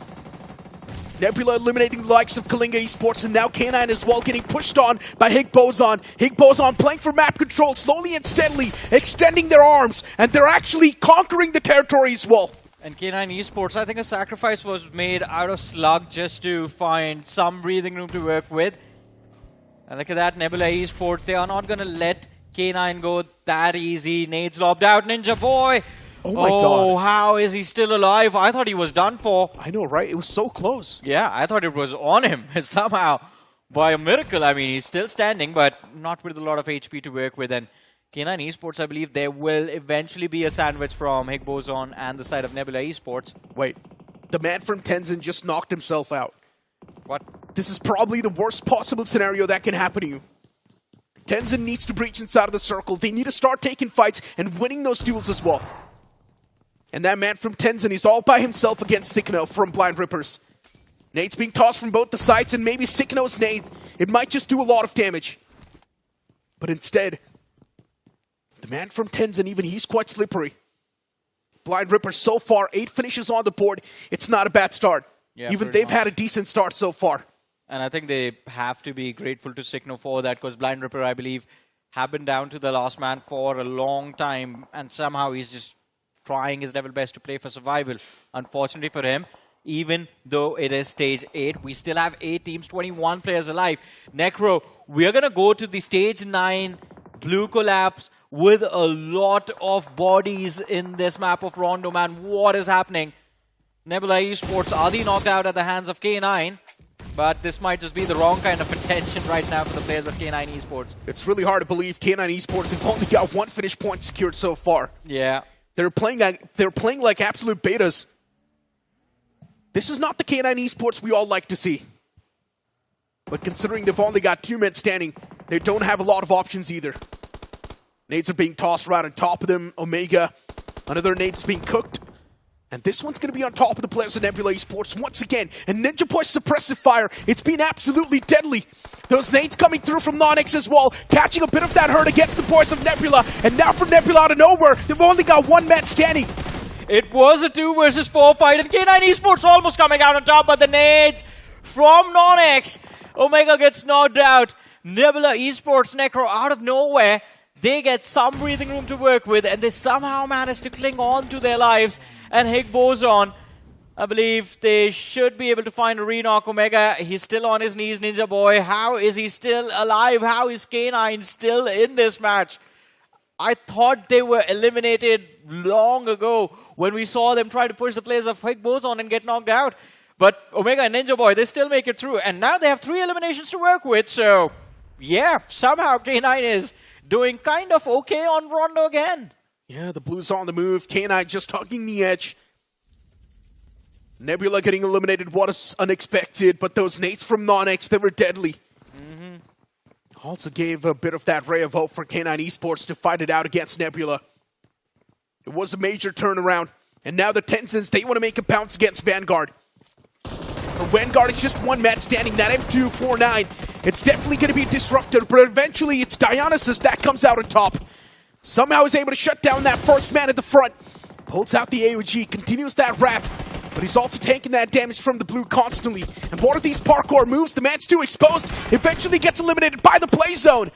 Nebula eliminating the likes of Kalinga Esports, and now K9 as well getting pushed on by Higbozon. Higbozon playing for map control, slowly and steadily extending their arms, and they're actually conquering the territory as well. And K9 Esports, I think a sacrifice was made out of Slug just to find some breathing room to work with. And look at that, Nebula Esports, they are not going to let K9 go that easy. Nades lobbed out, Ninja Boy. Oh my god. How is he still alive? I thought he was done for. I know, right? It was so close. Yeah, I thought it was on him somehow. By a miracle, I mean, he's still standing, but not with a lot of HP to work with. And K9 Esports, I believe there will eventually be a sandwich from Higbozon and the side of Nebula Esports. Wait, the man from Tenzin just knocked himself out. What? This is probably the worst possible scenario that can happen to you. Tenzin needs to breach inside of the circle. They need to start taking fights and winning those duels as well. And that man from Tenzin, he's all by himself against Sikno from Blind Rippers. Nade's being tossed from both the sides, and maybe Sikno's nade, it might just do a lot of damage. But instead, the man from Tenzin, even he's quite slippery. Blind Rippers so far, 8 finishes on the board. It's not a bad start. Yeah, even they've had a decent start so far. And I think they have to be grateful to Sikno for that, because Blind Ripper, I believe, have been down to the last man for a long time, and somehow he's just trying his level best to play for survival. Unfortunately for him, even though it is stage 8, we still have 8 teams, 21 players alive. Necro, we're going to go to the stage 9 blue collapse with a lot of bodies in this map of Rondo, man. What is happening? Nebula Esports, are they knocked out at the hands of K9? But this might just be the wrong kind of attention right now for the players of K9 Esports. It's really hard to believe K9 Esports have only got 1 finish point secured so far. Yeah. They're playing like absolute betas. This is not the K9 Esports we all like to see. But considering they've only got 2 men standing, they don't have a lot of options either. Nades are being tossed right on top of them. Omega, another nade's being cooked. And this one's going to be on top of the players of Nebula Esports once again. And Ninja Boy's suppressive fire, it's been absolutely deadly. Those nades coming through from Nonix as well, catching a bit of that hurt against the boys of Nebula. And now from Nebula out of nowhere, they've only got 1 man standing. It was a 2 versus 4 fight, and K9 Esports almost coming out on top, but the nades from Nonix. Omega gets knocked out. Nebula Esports, Necro out of nowhere. They get some breathing room to work with, and they somehow manage to cling on to their lives. And Higbozon, I believe they should be able to find a re-knock. Omega, he's still on his knees, Ninja Boy. How is he still alive? How is K9 still in this match? I thought they were eliminated long ago when we saw them try to push the players of Higbozon and get knocked out. But Omega and Ninja Boy, they still make it through. And now they have 3 eliminations to work with. So, yeah, somehow K9 is doing kind of okay on Rondo again. Yeah, the Blues on the move. K9 just hugging the edge. Nebula getting eliminated was unexpected, but those nades from Nonix, they were deadly. Also gave a bit of that ray of hope for K9 Esports to fight it out against Nebula. It was a major turnaround, and now the Tenzins, they want to make a bounce against Vanguard. For Vanguard, it's just one man standing, that M249. It's definitely going to be disrupted, but eventually it's Dionysus that comes out on top. Somehow is able to shut down that first man at the front. Pulls out the AOG, continues that wrap. But he's also taking that damage from the blue constantly. And one of these parkour moves, the man's too exposed, eventually gets eliminated by the play zone.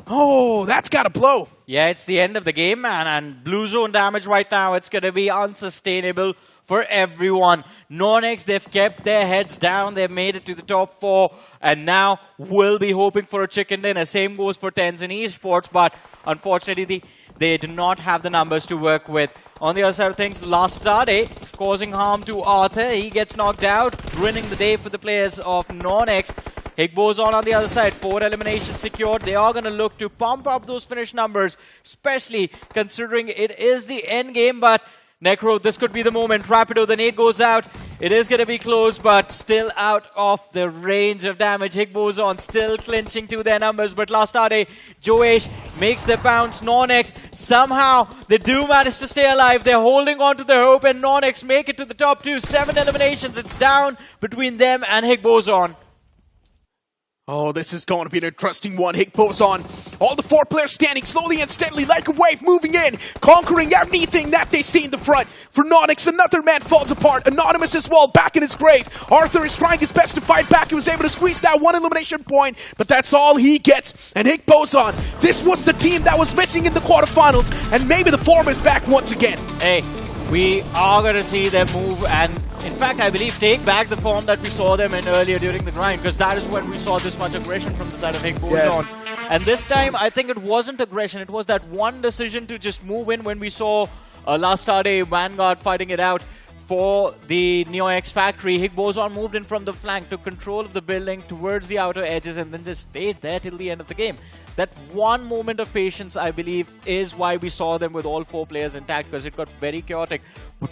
Oh, that's got to blow. Yeah, it's the end of the game, man. And blue zone damage right now, it's going to be unsustainable for everyone. Nonix, they've kept their heads down. They've made it to the top 4. And now we'll be hoping for a chicken dinner. Same goes for Tenzin Esports. But unfortunately, they do not have the numbers to work with. On the other side of things, last Stade causing harm to Arthur. He gets knocked out, ruining the day for the players of Nonix. Higbozon on the other side, 4 eliminations secured. They are going to look to pump up those finish numbers, especially considering it is the end game. But Necro, this could be the moment. Rapido, the nade goes out. It is going to be close, but still out of the range of damage. Higbozon still clinching to their numbers, but last Stade, Joesh makes the bounce. Nonix, somehow they do manage to stay alive. They're holding on to their hope, and Nonix make it to the top 2. 7 eliminations. It's down between them and Higbozon. Oh, this is going to be an interesting one. Higbozon, all the 4 players standing slowly and steadily like a wave, moving in, conquering everything that they see in the front. For Nonix, another man falls apart. Anonymous as well, back in his grave. Arthur is trying his best to fight back. He was able to squeeze that 1 elimination point, but that's all he gets. And Higbozon, this was the team that was missing in the quarterfinals, and maybe the form is back once again. Hey, we are going to see them move, and in fact, I believe take back the form that we saw them in earlier during the grind, because that is when we saw this much aggression from the side of Higbozon. Yeah. And this time, I think it wasn't aggression. It was that one decision to just move in when we saw last Stade Vanguard fighting it out for the NeoX factory. Higbozon moved in from the flank, took control of the building towards the outer edges, and then just stayed there till the end of the game. That one moment of patience, I believe, is why we saw them with all 4 players intact, because it got very chaotic. But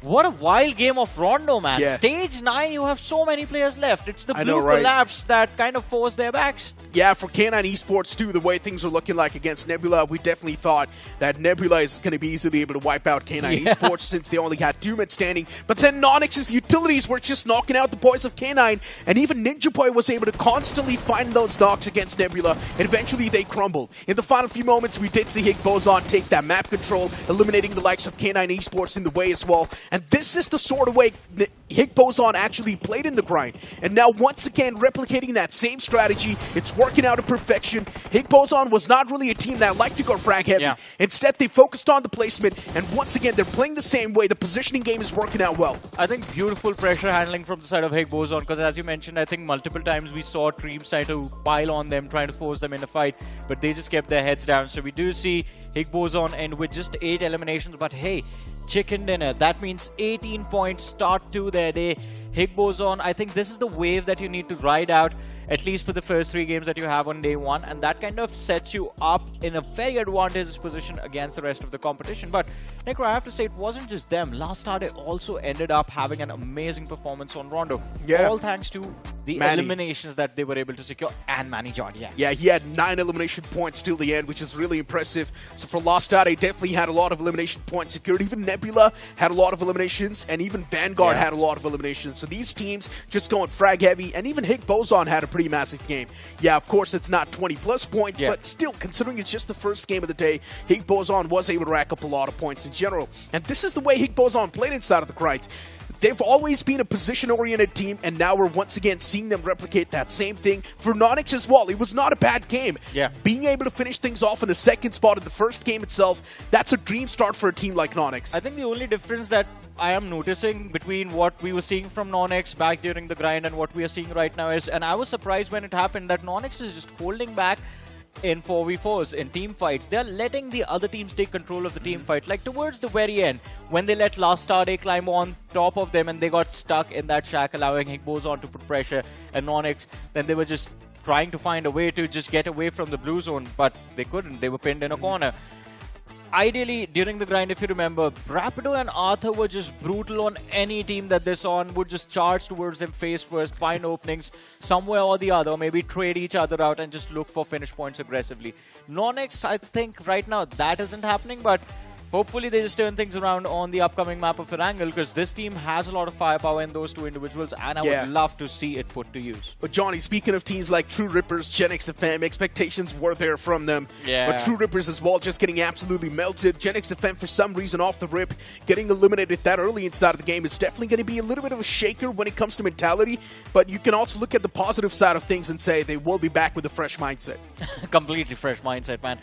what a wild game of Rondo, man. Yeah. Stage 9, you have so many players left. It's the blue collapse that kind of forced their backs. Yeah, for K9 Esports, too, the way things are looking like against Nebula, we definitely thought that Nebula is going to be easily able to wipe out K9 Esports since they only had 2 mid standing. But then Nonix's utilities were just knocking out the boys of K9, and even Ninja Boy was able to constantly find those knocks against Nebula, and eventually they crumbled. In the final few moments, we did see Higbozon take that map control, eliminating the likes of K9 Esports in the way as well. And this is the sort of way that Higbozon actually played in the grind. And now, once again, replicating that same strategy, it's working out to perfection. Higbozon was not really a team that liked to go frag heavy. Yeah. Instead, they focused on the placement, and once again, they're playing the same way. The positioning game is working out well. I think beautiful pressure handling from the side of Higbozon, because as you mentioned, I think multiple times we saw teams try to pile on them, trying to force them in a fight, but they just kept their heads down. So we do see Higbozon end with just 8 eliminations, but hey, chicken dinner. That means 18 points start to their day. Higbozon, I think this is the wave that you need to ride out, at least for the first 3 games that you have on day 1, and that kind of sets you up in a very advantageous position against the rest of the competition. But Necro, I have to say, it wasn't just them. Last Stade also ended up having an amazing performance on Rondo. Yeah. All thanks to the eliminations that they were able to secure, and Manny John, Yeah, he had 9 elimination points till the end, which is really impressive. So for Last Stade, definitely had a lot of elimination points secured. Even Nebula had a lot of eliminations, and even Vanguard had a lot of eliminations. So these teams just going frag heavy, and even Higbozon had a pretty massive game. Yeah, of course, it's not 20-plus points, but still, considering it's just the first game of the day, Higbozon was able to rack up a lot of points in general. And this is the way Higbozon played inside of the grind. They've always been a position-oriented team, and now we're once again seeing them replicate that same thing for Nonix as well. It was not a bad game. Yeah. Being able to finish things off in the second spot in the first game itself, that's a dream start for a team like Nonix. I think the only difference that I am noticing between what we were seeing from Nonix back during the grind and what we are seeing right now is, and I was surprised when it happened, that Nonix is just holding back in 4v4s, in team fights. They're letting the other teams take control of the team fight. Like towards the very end, when they let Last Star Day climb on top of them and they got stuck in that shack, allowing Higbos on to put pressure and Nonix, then they were just trying to find a way to just get away from the blue zone, but they couldn't. They were pinned in a corner. Ideally, during the grind, if you remember, Rapido and Arthur were just brutal on any team that they saw and would just charge towards them face first, find openings somewhere or the other, maybe trade each other out and just look for finish points aggressively. Nonix, I think right now that isn't happening, but hopefully they just turn things around on the upcoming map of Erangel, because this team has a lot of firepower in those two individuals, and I would love to see it put to use. But Johnny, speaking of teams like True Rippers, Gen X FM, expectations were there from them. Yeah. But True Rippers as well, just getting absolutely melted. Gen X FM, for some reason, off the rip, getting eliminated that early inside of the game is definitely going to be a little bit of a shaker when it comes to mentality. But you can also look at the positive side of things and say they will be back with a fresh mindset. Completely fresh mindset, man.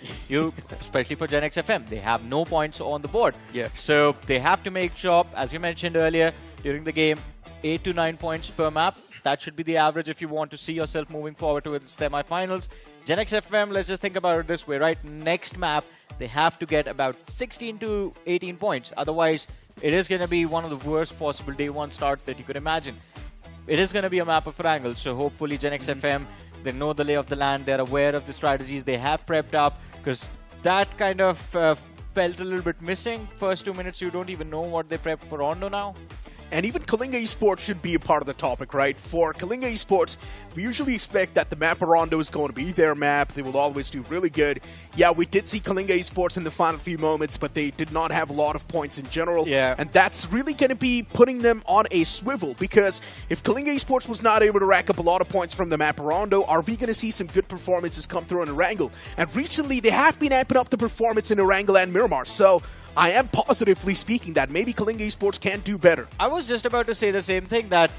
Especially for Gen X FM, they have no points on the board. Yeah. So they have to make sure, as you mentioned earlier during the game, 8 to 9 points per map. That should be the average if you want to see yourself moving forward to the semi-finals. Gen X FM, let's just think about it this way, right? Next map, they have to get about 16 to 18 points. Otherwise, it is going to be one of the worst possible day one starts that you could imagine. It is going to be a map of Erangel, so hopefully Gen X FM, they know the lay of the land, they're aware of the strategies, they have prepped up, because that kind of felt a little bit missing. First 2 minutes, you don't even know what they prepped for Rondo now. And even Kalinga Esports should be a part of the topic, right? For Kalinga Esports, we usually expect that the map of Rondo is going to be their map. They will always do really good. Yeah, we did see Kalinga Esports in the final few moments, but they did not have a lot of points in general. Yeah. And that's really going to be putting them on a swivel, because if Kalinga Esports was not able to rack up a lot of points from the map of Rondo, are we going to see some good performances come through in Erangel? And recently, they have been amping up the performance in Erangel and Miramar, so I am positively speaking that maybe Kalinga Esports can do better. I was just about to say the same thing, that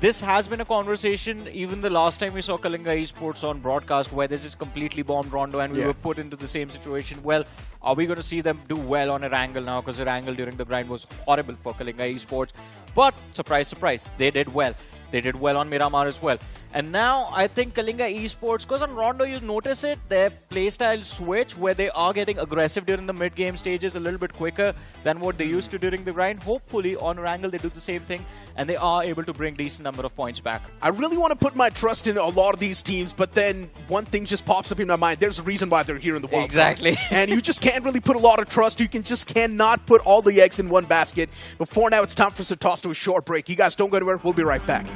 this has been a conversation even the last time we saw Kalinga Esports on broadcast, where they just completely bombed Rondo and we were put into the same situation. Well, are we going to see them do well on Erangel now? Because Erangel during the grind was horrible for Kalinga Esports. But surprise, surprise, they did well. They did well on Miramar as well. And now I think Kalinga Esports, because on Rondo you notice it, their playstyle switch where they are getting aggressive during the mid-game stages a little bit quicker than what they used to during the grind. Hopefully on Erangel they do the same thing and they are able to bring decent number of points back. I really want to put my trust in a lot of these teams, but then one thing just pops up in my mind. There's a reason why they're here in the Wildcard. Exactly. And you just can't really put a lot of trust. You just cannot put all the eggs in one basket. But for now, it's time for us to toss to a short break. You guys don't go anywhere. We'll be right back.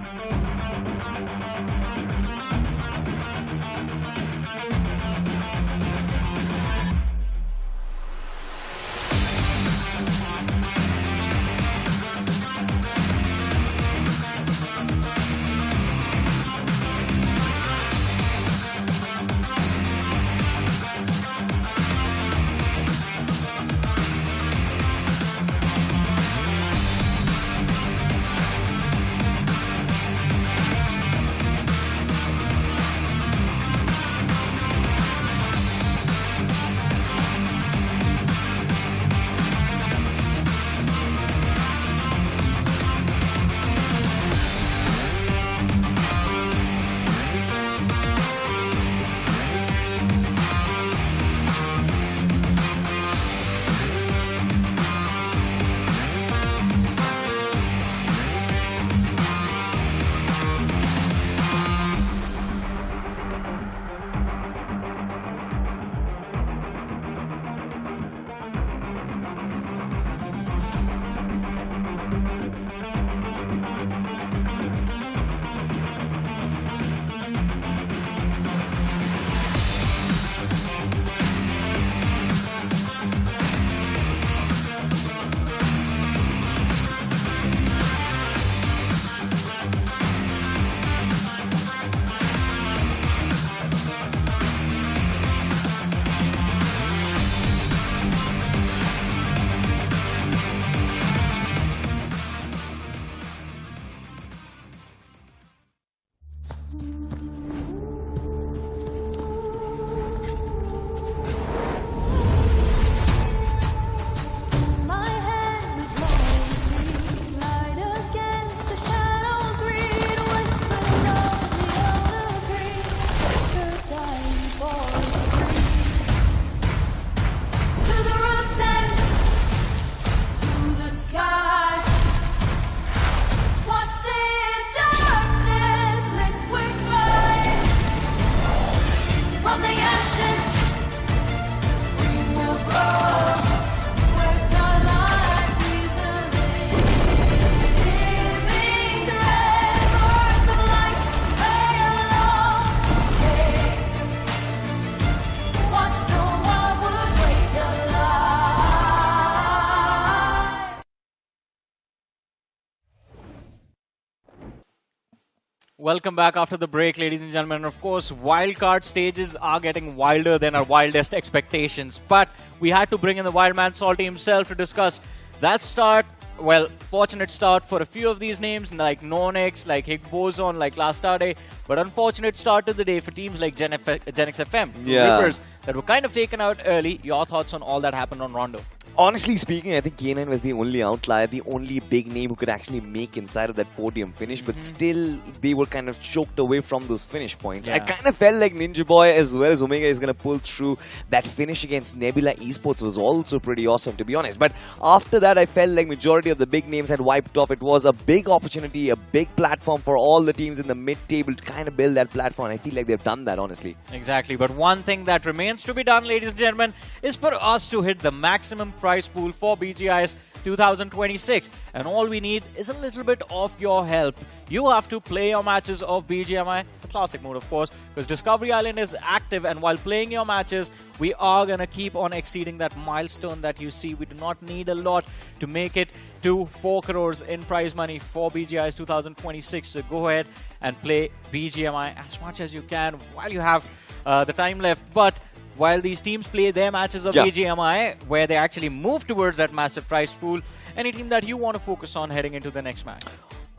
Welcome back after the break, ladies and gentlemen. Of course, wildcard stages are getting wilder than our wildest expectations. But we had to bring in the wild man Salty himself to discuss that start. Well, fortunate start for a few of these names like Nonix, like Higbozon, like Lastade. But unfortunate start to the day for teams like Genix FM, Rippers, that were kind of taken out early. Your thoughts on all that happened on Rondo? Honestly speaking, I think K9 was the only outlier, the only big name who could actually make inside of that podium finish, but still they were kind of choked away from those finish points. I kind of felt like Ninja Boy as well as Omega is going to pull through. That finish against Nebula Esports was also pretty awesome, to be honest. But after that, I felt like majority of the big names had wiped off. It was a big opportunity, a big platform for all the teams in the mid-table to kind of build that platform. I feel like they've done that, honestly. Exactly. But one thing that remains to be done, ladies and gentlemen, is for us to hit the maximum prize pool for BGIS 2026, and all we need is a little bit of your help. You have to play your matches of BGMI, the classic mode of course, because Discovery Island is active, and while playing your matches, we are going to keep on exceeding that milestone that you see. We do not need a lot to make it to 4 crores in prize money for BGIS 2026, so go ahead and play BGMI as much as you can while you have the time left. But while these teams play their matches of BGMI, where they actually move towards that massive prize pool, any team that you want to focus on heading into the next match?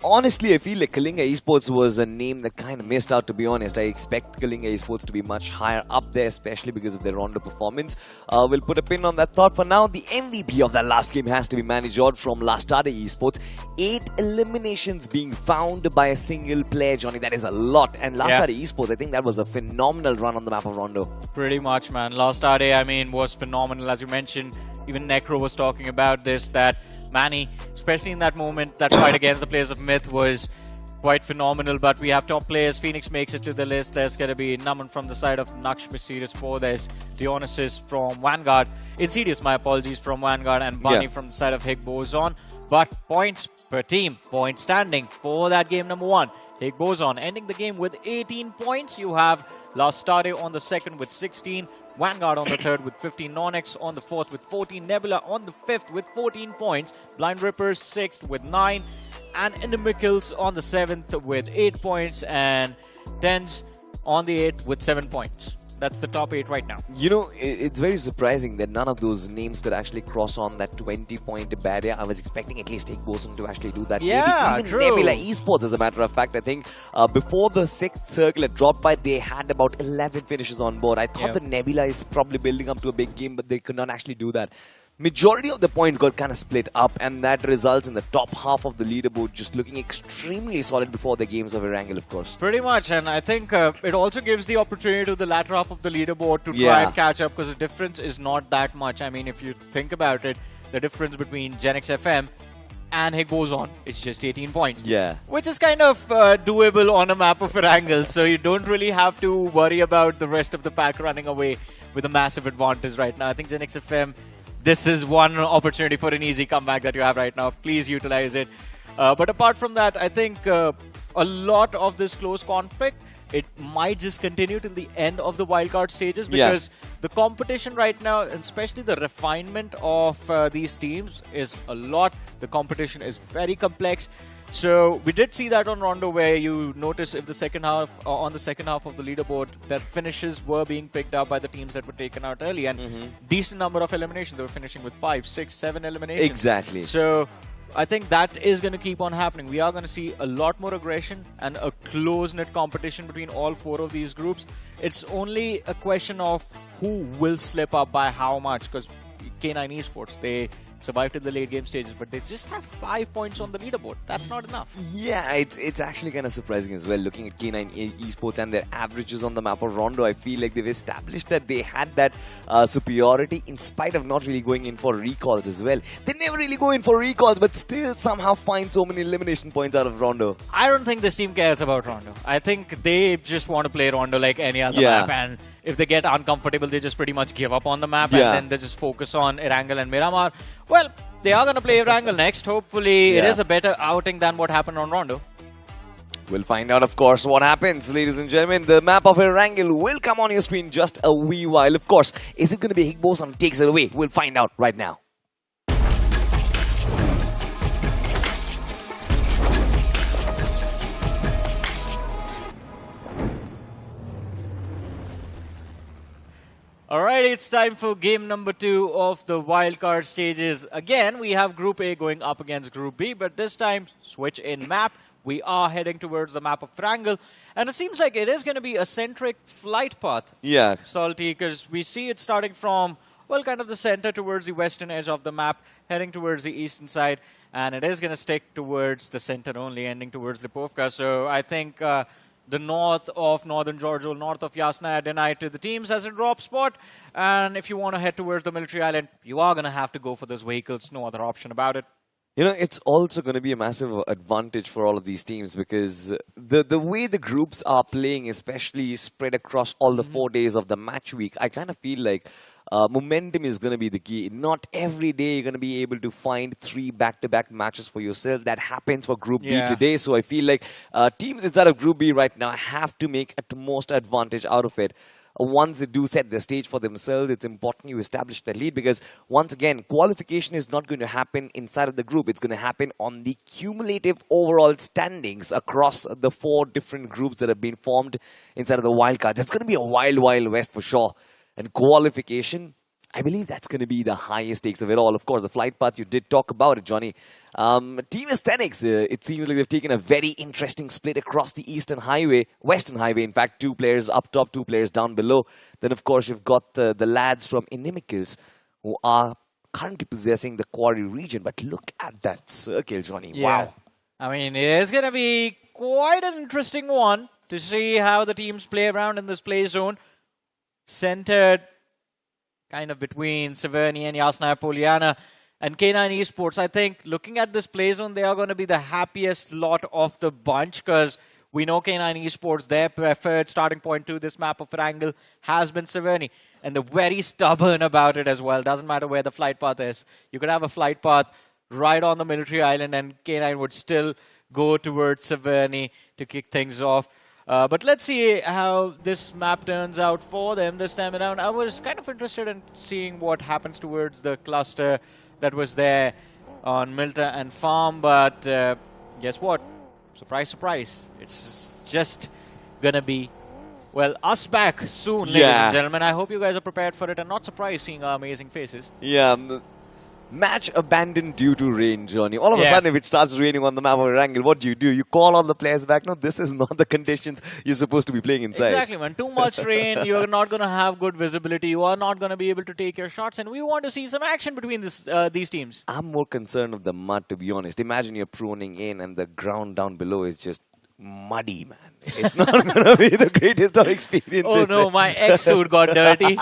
Honestly, I feel like Kalinga Esports was a name that kind of missed out, to be honest. I expect Kalinga Esports to be much higher up there, especially because of their Rondo performance. We'll put a pin on that thought for now. The MVP of that last game has to be Manijod from Lastade Esports. 8 eliminations being found by a single player, Johnny. That is a lot. And Lastade Esports, I think that was a phenomenal run on the map of Rondo. Pretty much, man. Lastade, I mean, was phenomenal. As you mentioned, even Necro was talking about this, that Manny, especially in that moment, that fight against the players of Myth was quite phenomenal. But we have top players. Phoenix makes it to the list. There's going to be Naman from the side of Naksh Mysterious 4. There's Dionysus from Vanguard. Insidious, my apologies, from Vanguard. And Bunny from the side of Higbozon. But points per team, point standing for that game number 1. Higbozon ending the game with 18 points. You have Lastade on the second with 16. Vanguard on the third with 15, Nonix on the fourth with 14, Nebula on the fifth with 14 points, Blind Rippers sixth with 9, and Inimicals on the seventh with 8 points, and Tens on the eighth with 7 points. That's the top 8 right now. You know, it's very surprising that none of those names could actually cross on that 20-point barrier. I was expecting at least Higbozon to actually do that. Yeah, maybe even Nebula Esports, as a matter of fact. I think before the 6th circle had dropped by, they had about 11 finishes on board. I thought that Nebula is probably building up to a big game, but they could not actually do that. Majority of the points got kind of split up, and that results in the top half of the leaderboard just looking extremely solid before the games of Erangel, of course. Pretty much, and I think it also gives the opportunity to the latter half of the leaderboard to try and catch up, because the difference is not that much. I mean, if you think about it, the difference between Genix FM and Higbozon is just 18 points. Which is kind of doable on a map of Erangel, so you don't really have to worry about the rest of the pack running away with a massive advantage right now. I think Genix FM, this is one opportunity for an easy comeback that you have right now. Please utilize it. But apart from that, I think a lot of this close conflict, it might just continue till the end of the wildcard stages, because the competition right now, and especially the refinement of these teams, is a lot. The competition is very complex. So we did see that on Rondo, where you notice if the second half, on the second half of the leaderboard, that finishes were being picked up by the teams that were taken out early, and decent number of eliminations. They were finishing with 5, 6, 7 eliminations. Exactly. So I think that is going to keep on happening. We are going to see a lot more aggression and a close-knit competition between all 4 of these groups. It's only a question of who will slip up by how much, because K9 Esports, they survived in the late game stages, but they just have 5 points on the leaderboard. That's not enough. Yeah, it's actually kind of surprising as well. Looking at K9 Esports and their averages on the map of Rondo, I feel like they've established that they had that superiority in spite of not really going in for recalls as well. They never really go in for recalls, but still somehow find so many elimination points out of Rondo. I don't think this team cares about Rondo. I think they just want to play Rondo like any other map, and if they get uncomfortable, they just pretty much give up on the map, and then they just focus on Erangel and Miramar. Well, they are going to play Erangel next. Hopefully, it is a better outing than what happened on Rondo. We'll find out, of course, what happens, ladies and gentlemen. The map of Erangel will come on your screen just a wee while. Of course, is it going to be Higbozon who takes it away? We'll find out right now. Alrighty, it's time for game number 2 of the wildcard stages. Again, we have Group A going up against Group B, but this time, switch in map. We are heading towards the map of Erangel, and it seems like it is going to be a centric flight path. Yeah. Salty, because we see it starting from, well, kind of the center towards the western edge of the map, heading towards the eastern side, and it is going to stick towards the center only, ending towards Lipovka. So I think the north of Northern Georgia, north of Yasna, denied to the teams as a drop spot. And if you want to head towards the military island, you are going to have to go for those vehicles. No other option about it. You know, it's also going to be a massive advantage for all of these teams because the way the groups are playing, especially spread across all the 4 days of the match week, I kind of feel like momentum is going to be the key. Not every day you're going to be able to find 3 back-to-back matches for yourself. That happens for Group B today. So I feel like teams inside of Group B right now have to make at the most advantage out of it. Once they do set the stage for themselves, it's important you establish the lead because, once again, qualification is not going to happen inside of the group. It's going to happen on the cumulative overall standings across the 4 different groups that have been formed inside of the wildcards. It's going to be a wild, wild west for sure. And qualification, I believe that's going to be the highest stakes of it all. Of course, the flight path, you did talk about it, Johnny. Team Aesthetics, it seems like they've taken a very interesting split across the Western Highway. In fact, 2 players up top, 2 players down below. Then, of course, you've got the lads from Inimicals who are currently possessing the quarry region. But look at that circle, Johnny. Yeah. Wow. I mean, it is going to be quite an interesting one to see how the teams play around in this play zone. Centered kind of between Severny and Yasna Poliana and K9 Esports. I think looking at this play zone, they are going to be the happiest lot of the bunch because we know K9 Esports, their preferred starting point to this map of Erangel has been Severny. And they're very stubborn about it as well. Doesn't matter where the flight path is. You could have a flight path right on the military island and K9 would still go towards Severny to kick things off. But let's see how this map turns out for them this time around. I was kind of interested in seeing what happens towards the cluster that was there on Milta and Farm. But guess what? Surprise, surprise. It's just going to be, well, us back soon, ladies and gentlemen. I hope you guys are prepared for it and not surprised seeing our amazing faces. Yeah. Match abandoned due to rain, Johnny. All of a sudden, if it starts raining on the map of Erangel, what do? You call all the players back? No, this is not the conditions you're supposed to be playing inside. Exactly, man. Too much rain, you're not going to have good visibility. You are not going to be able to take your shots. And we want to see some action between these teams. I'm more concerned of the mud, to be honest. Imagine you're proning in and the ground down below is just muddy, man. It's not going to be the greatest of experiences. Oh no, my X-suit got dirty.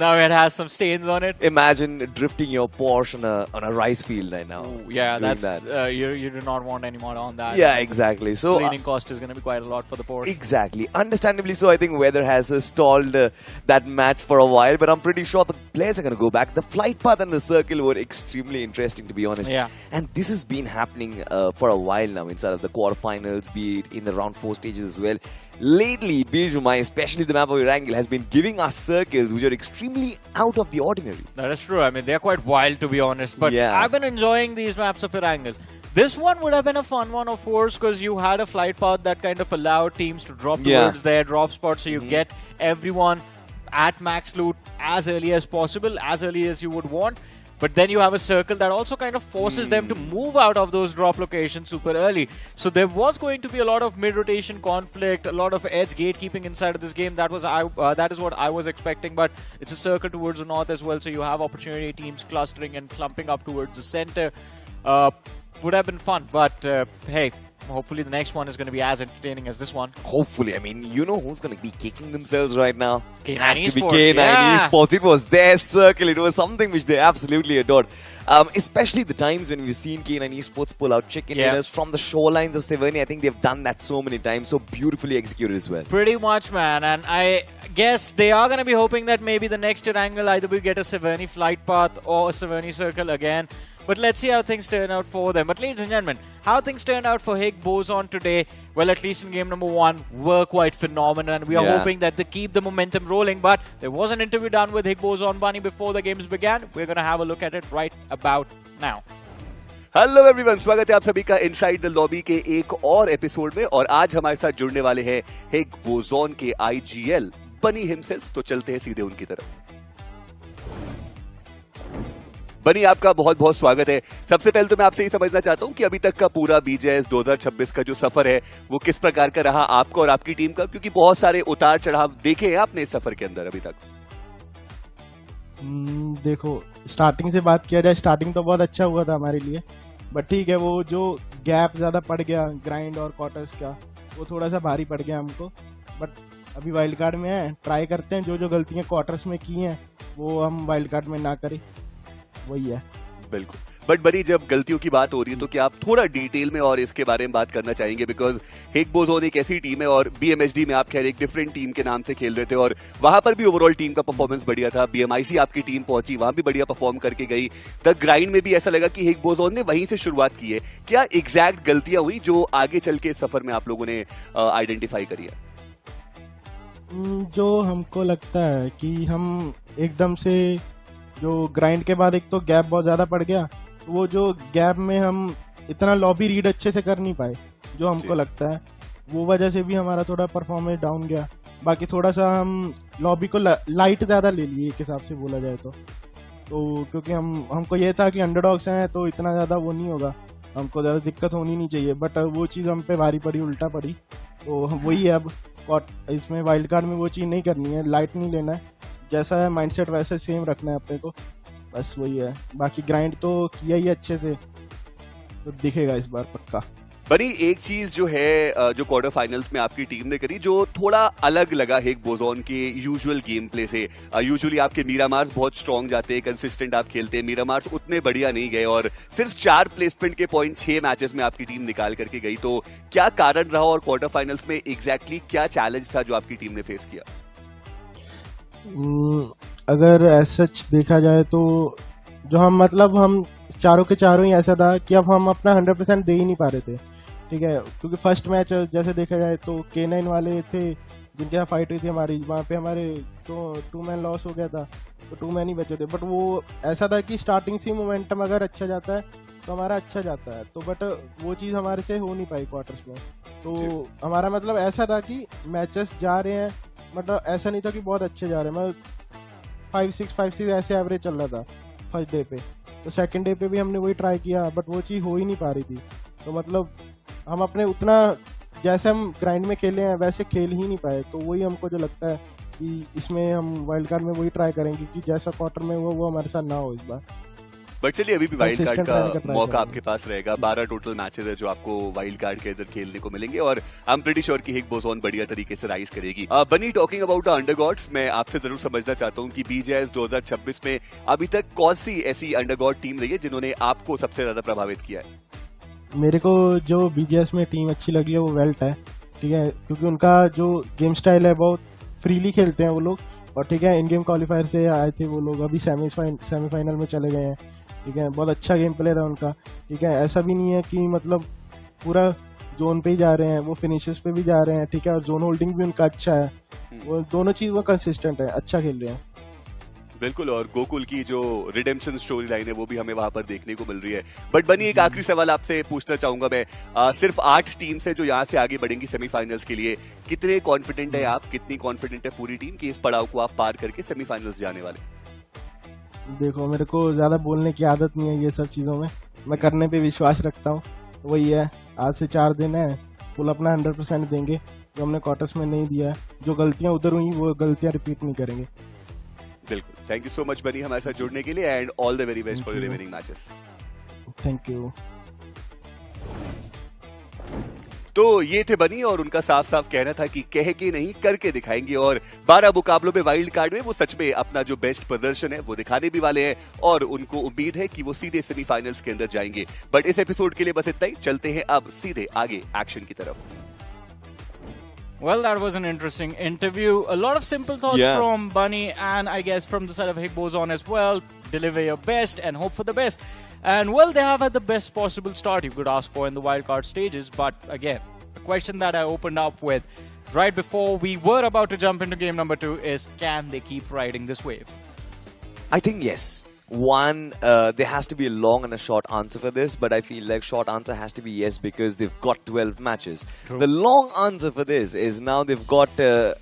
Now it has some stains on it. Imagine drifting your Porsche on a rice field right now. Ooh, yeah, that's you do not want any more on that. Yeah, exactly. So cleaning cost is going to be quite a lot for the Porsche. Exactly. Understandably so, I think weather has stalled that match for a while, but I'm pretty sure the players are going to go back. The flight path and the circle were extremely interesting, to be honest. Yeah. And this has been happening for a while now inside of the quarterfinals, be it in the round 4 stages as well. Lately, BGMI, especially the map of Erangel, has been giving us circles which are extremely out of the ordinary. That is true. I mean, they're quite wild, to be honest. But I've been enjoying these maps of Erangel. This one would have been a fun one, of course, because you had a flight path that kind of allowed teams to drop towards their drop spot. So you get everyone at max loot as early as possible, as early as you would want. But then you have a circle that also kind of forces them to move out of those drop locations super early. So there was going to be a lot of mid-rotation conflict, a lot of edge gatekeeping inside of this game. That is what I was expecting. But it's a circle towards the north as well. So you have opportunity teams clustering and clumping up towards the center. Would have been fun. But hey, hopefully the next one is going to be as entertaining as this one. Hopefully. I mean, you know who's going to be kicking themselves right now? K9 It has to be Esports, K9 Esports. It was their circle. It was something which they absolutely adored. Especially the times when we've seen K9 Esports pull out chicken winners from the shorelines of Severny. I think they've done that so many times. So beautifully executed as well. Pretty much, man. And I guess they are going to be hoping that maybe the next Erangel either we get a Severny flight path or a Severny circle again. But let's see how things turn out for them. But ladies and gentlemen, how things turned out for Higg Boson today, well, at least in game number 1, were quite phenomenal. And we are hoping that they keep the momentum rolling. But there was an interview done with Higg Boson Bunny before the games began. We're going to have a look at it right about now. Hello everyone, स्वागत है आप सभी का inside the lobby के एक और episode में। और आज हमारे साथ जुड़ने वाले हैं हिग बोजोन के IGL बनी हिमसेल्फ। तो चलते हैं सीधे उनकी तरफ। बनी, आपका बहुत बहुत स्वागत है। सबसे पहले तो मैं आपसे ये समझना चाहता हूँ कि अभी तक का पूरा BGIS 2026 का जो सफर है वो किस प्रकार का रहा आपका और आपकी टीम का, क्योंकि बहुत सारे उतार चढ़ाव देखे हैं आपने इस सफर के अंदर अभी तक। देखो, स्टार्टिंग से बात किया जाए, स्टार्टिंग तो बहुत अच्छा हुआ था हमारे लिए, बट ठीक है, वो जो गैप ज़्यादा पड़ गया ग्राइंड और क्वार्टर्स का, वो थोड़ा सा भारी पड़ गया हमको। बट अभी वाइल्ड कार्ड में है, ट्राई करते हैं जो जो गलतियाँ क्वार्टर्स में की हैं वो हम वाइल्ड कार्ड में ना करें, वही है। बिल्कुल। बट बनी, जब गलतियों की बात हो रही है तो क्या आप थोड़ा डिटेल में और इसके बारे में बात करना चाहेंगे? बिकॉज हिगबोजोन एक ऐसी टीम है और BMHD में आप खैर एक डिफरेंट टीम के नाम से खेल रहे थे और वहां पर भी ओवरऑल टीम का परफॉर्मेंस बढ़िया था। BMIC आपकी टीम पहुंची, वहां भी बढ़िया परफॉर्म करके गई। द ग्राइंड में भी ऐसा लगा कि हिगबोजोन ने वहीं से शुरुआत की है। क्या एग्जैक्ट गलतियां हुई जो आगे चल के सफर में आप लोगों ने आइडेंटिफाई करी है? जो हमको लगता है कि हम एकदम से जो ग्राइंड के बाद एक तो गैप बहुत ज़्यादा पड़ गया, वो जो गैप में हम इतना लॉबी रीड अच्छे से कर नहीं पाए, जो हमको लगता है वो वजह से भी हमारा थोड़ा परफॉर्मेंस डाउन गया। बाकी थोड़ा सा हम लॉबी को लाइट ज़्यादा ले लिए एक हिसाब से बोला जाए तो क्योंकि हमको ये था कि अंडरडॉग्स हैं तो इतना ज़्यादा वो नहीं होगा, हमको ज़्यादा दिक्कत होनी नहीं चाहिए, बट वो चीज़ हम पे भारी पड़ी, उल्टा पड़ी। तो वही है, अब इसमें वाइल्ड कार्ड में वो चीज़ नहीं करनी है, लाइट नहीं लेना है, जैसा है माइंडसेट वैसे सेम रखना है अपने को, बस वही है। बाकी ग्राइंड तो किया ही अच्छे से, तो दिखेगा इस बार पक्का। बनी, एक चीज जो है जो क्वार्टर फाइनल्स में आपकी टीम ने करी जो थोड़ा अलग लगा हिगबोजोन के यूजुअल गेम प्ले से। यूजुअली आपके मीरामार्स बहुत स्ट्रॉन्ग जाते हैं, कंसिस्टेंट आप खेलते हैं, मीरामार्स उतने बढ़िया नहीं गए और सिर्फ 4 प्लेसमेंट के पॉइंट 6 मैचेस में आपकी टीम निकाल करके गई। तो क्या कारण रहा और क्वार्टर फाइनल्स में एग्जैक्टली क्या चैलेंज था जो आपकी टीम ने फेस किया? अगर ऐसा देखा जाए तो जो हम चारों के चारों ही ऐसा था कि अब हम अपना 100% दे ही नहीं पा रहे थे, ठीक है, क्योंकि फर्स्ट मैच जैसे देखा जाए तो K9 वाले थे जिनके यहाँ फाइट हुई थी हमारी, वहाँ पे हमारे तो 2 मैन लॉस हो गया था, तो 2 मैन ही बचे थे। बट वो ऐसा था कि स्टार्टिंग से मोमेंटम अगर अच्छा जाता है तो हमारा अच्छा जाता है, तो बट वो चीज़ हमारे से हो नहीं पाई क्वार्टर्स में। तो हमारा ऐसा था कि मैचेस जा रहे हैं, ऐसा नहीं था कि बहुत अच्छे जा रहे हैं, 5-6 ऐसे एवरेज चल रहा था फर्स्ट डे पे। तो सेकंड डे पे भी हमने वही ट्राई किया, बट वो चीज़ हो ही नहीं पा रही थी। तो हम अपने उतना जैसे हम ग्राइंड में खेले हैं वैसे खेल ही नहीं पाए। तो वही हमको जो लगता है कि इसमें हम वाइल्ड कार्ड में वही ट्राई करेंगे कि जैसा क्वार्टर में वो हमारे साथ ना हो इस बार। बट चलिए, अभी भी वाइल्ड कार्ड का मौका आपके पास रहेगा। 12 टोटल मैचेस है जो आपको वाइल्ड कार्ड के अंदर खेलने को मिलेंगे और आई एम प्रीटी श्योर कि हिगबोजोन बढ़िया तरीके से राइज करेगी। बनी, टॉकिंग अबाउट अंडरगॉड्स, मैं आपसे जरूर समझना चाहता हूँ कि BGIS 2026 में अभी तक कौन सी ऐसी अंडरगॉड टीम रही है जिन्होंने आपको सबसे ज्यादा प्रभावित किया है? मेरे को जो BGS में टीम अच्छी लगी है वो वेल्ट है, ठीक है, क्योंकि उनका जो गेम स्टाइल है बहुत फ्रीली खेलते हैं वो लोग, और ठीक है, इन गेम क्वालिफायर से आए थे वो लोग, अभी सेमीफाइनल में चले गए हैं, ठीक है, बहुत अच्छा गेम प्ले था उनका, ठीक है, ऐसा भी नहीं है कि पूरा जोन पे ही जा रहे हैं, वो फिनिशेस पे भी जा रहे हैं, ठीक है, और जोन होल्डिंग भी उनका अच्छा है, वो दोनों चीज वो कंसिस्टेंट है, अच्छा खेल रहे हैं। बिल्कुल, और गोकुल की जो रिडेम्पशन स्टोरी लाइन है वो भी हमें वहां पर देखने को मिल रही है। बट बनी, एक आखिरी सवाल आपसे पूछना चाहूंगा मैं, सिर्फ 8 टीम से जो यहाँ से आगे बढ़ेंगी सेमीफाइनल्स के लिए, कितने कॉन्फिडेंट है आप, कितनी कॉन्फिडेंट है पूरी टीम कि इस पड़ाव को आप पार करके सेमीफाइनल्स जाने वाले? देखो, मेरे को ज्यादा बोलने की आदत नहीं है ये सब चीजों में, मैं करने पे विश्वास रखता हूँ, वही है, आज से 4 दिन है, फुल अपना 100% देंगे, जो हमने क्वार्टर्स में नहीं दिया है, जो गलतियां उधर हुई वो गलतियां रिपीट नहीं करेंगे। बिल्कुल, थैंक यू सो मच बनी हमारे साथ जुड़ने के लिए and all the very best for your remaining matches. Thank you. तो ये थे बनी और उनका साफ साफ कहना था कि कह के नहीं करके दिखाएंगे और 12 मुकाबलों में वाइल्ड कार्ड में वो सच में अपना जो बेस्ट प्रदर्शन है वो दिखाने भी वाले हैं और उनको उम्मीद है कि वो सीधे सेमीफाइनल्स के अंदर जाएंगे। बट इस एपिसोड के लिए बस इतना ही, चलते हैं अब सीधे आगे एक्शन की तरफ। Well, that was an interesting interview. A lot of simple thoughts from Bunny and I guess from the side of Higbozon as well. Deliver your best and hope for the best. And well, they have had the best possible start you could ask for in the wildcard stages. But again, the question that I opened up with right before we were about to jump into game number 2 is, can they keep riding this wave? I think yes. One, there has to be a long and a short answer for this, but I feel like short answer has to be yes because they've got 12 matches. True. The long answer for this is now they've got an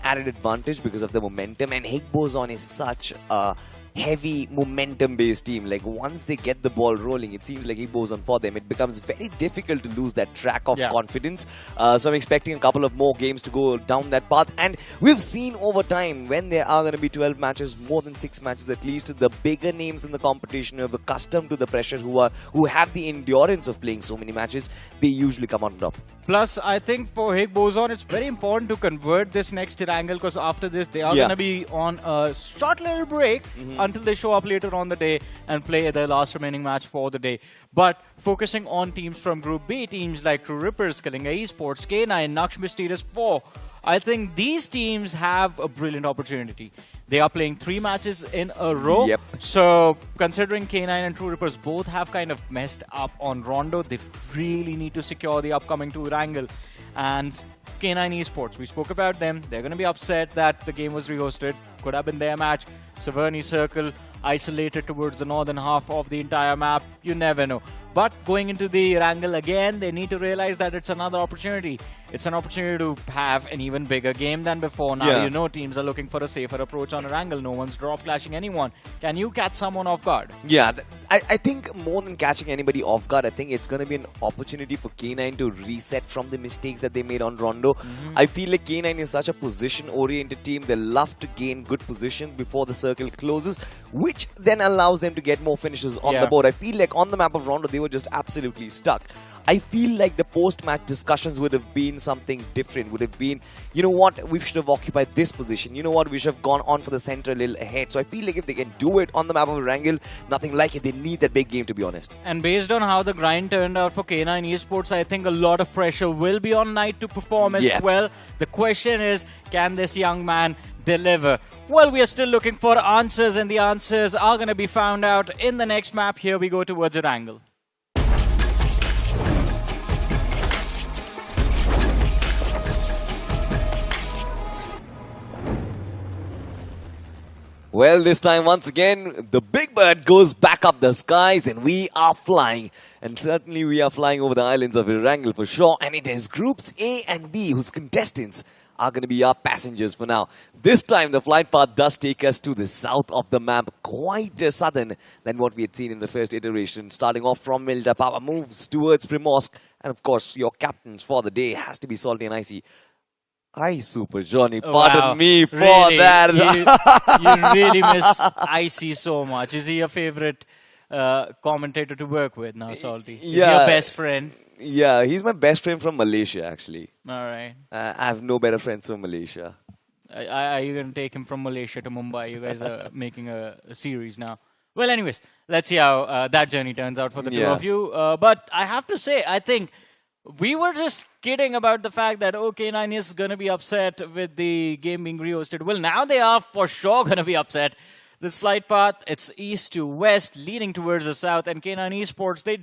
added advantage because of the momentum, and Higbozon is such a heavy momentum-based team. Like once they get the ball rolling, it seems like Higbozon for them, it becomes very difficult to lose that track of confidence. So I'm expecting a couple of more games to go down that path. And we've seen over time when there are going to be 12 matches, more than 6 matches at least, the bigger names in the competition who are accustomed to the pressure, who have the endurance of playing so many matches, they usually come on top. Plus, I think for Higbozon, it's very important to convert this next Erangel because after this, they are going to be on a short little break until they show up later on the day and play their last remaining match for the day. But focusing on teams from Group B, teams like True Rippers, Kalinga Esports, K9, Naksh Mysterious 4, I think these teams have a brilliant opportunity. They are playing 3 matches in a row. Yep. So, considering K9 and True Rippers both have kind of messed up on Rondo, they really need to secure the upcoming 2 Erangel. And K9 Esports, we spoke about them. They're going to be upset that the game was rehosted. Could have been their match. Severny Circle isolated towards the northern half of the entire map. You never know. But going into the Erangel again, they need to realize that it's another opportunity. It's an opportunity to have an even bigger game than before. Now you know teams are looking for a safer approach on Erangel. No one's drop clashing anyone. Can you catch someone off guard? Yeah, I think more than catching anybody off guard, I think it's going to be an opportunity for K9 to reset from the mistakes that they made on Rondo. I feel like K9 is such a position-oriented team. They love to gain good positions before the circle closes, which then allows them to get more finishes on the board. I feel like on the map of Rondo, they were just absolutely stuck. I feel like the post-match discussions would have been something different. Would have been, you know what, we should have occupied this position. You know what, we should have gone on for the center a little ahead. So I feel like if they can do it on the map of Erangel, nothing like it. They need that big game, to be honest. And based on how the grind turned out for K9 Esports, I think a lot of pressure will be on Knight to perform as well. The question is, can this young man deliver? Well, we are still looking for answers, and the answers are going to be found out in the next map. Here we go towards Erangel. Well, this time, once again, the big bird goes back up the skies and we are flying. And certainly we are flying over the islands of Erangel for sure. And it is Groups A and B whose contestants are going to be our passengers for now. This time, the flight path does take us to the south of the map, quite southern than what we had seen in the first iteration. Starting off from Milda, power moves towards Primorsk. And of course, your captains for the day has to be Salty and Icy. Hi, Super Johnny. Pardon me for that. You really miss Icy so much. Is he your favorite commentator to work with now, Salty? Is he your best friend? Yeah, he's my best friend from Malaysia, actually. All right. I have no better friends from Malaysia. Are you going to take him from Malaysia to Mumbai? You guys are making a series now. Well, anyways, let's see how that journey turns out for the two of you. But I have to say, I think we were just kidding about the fact that K9 is going to be upset with the game being rehosted. Well, now they are for sure going to be upset. This flight path, it's east to west, leading towards the south. And K9 Esports, they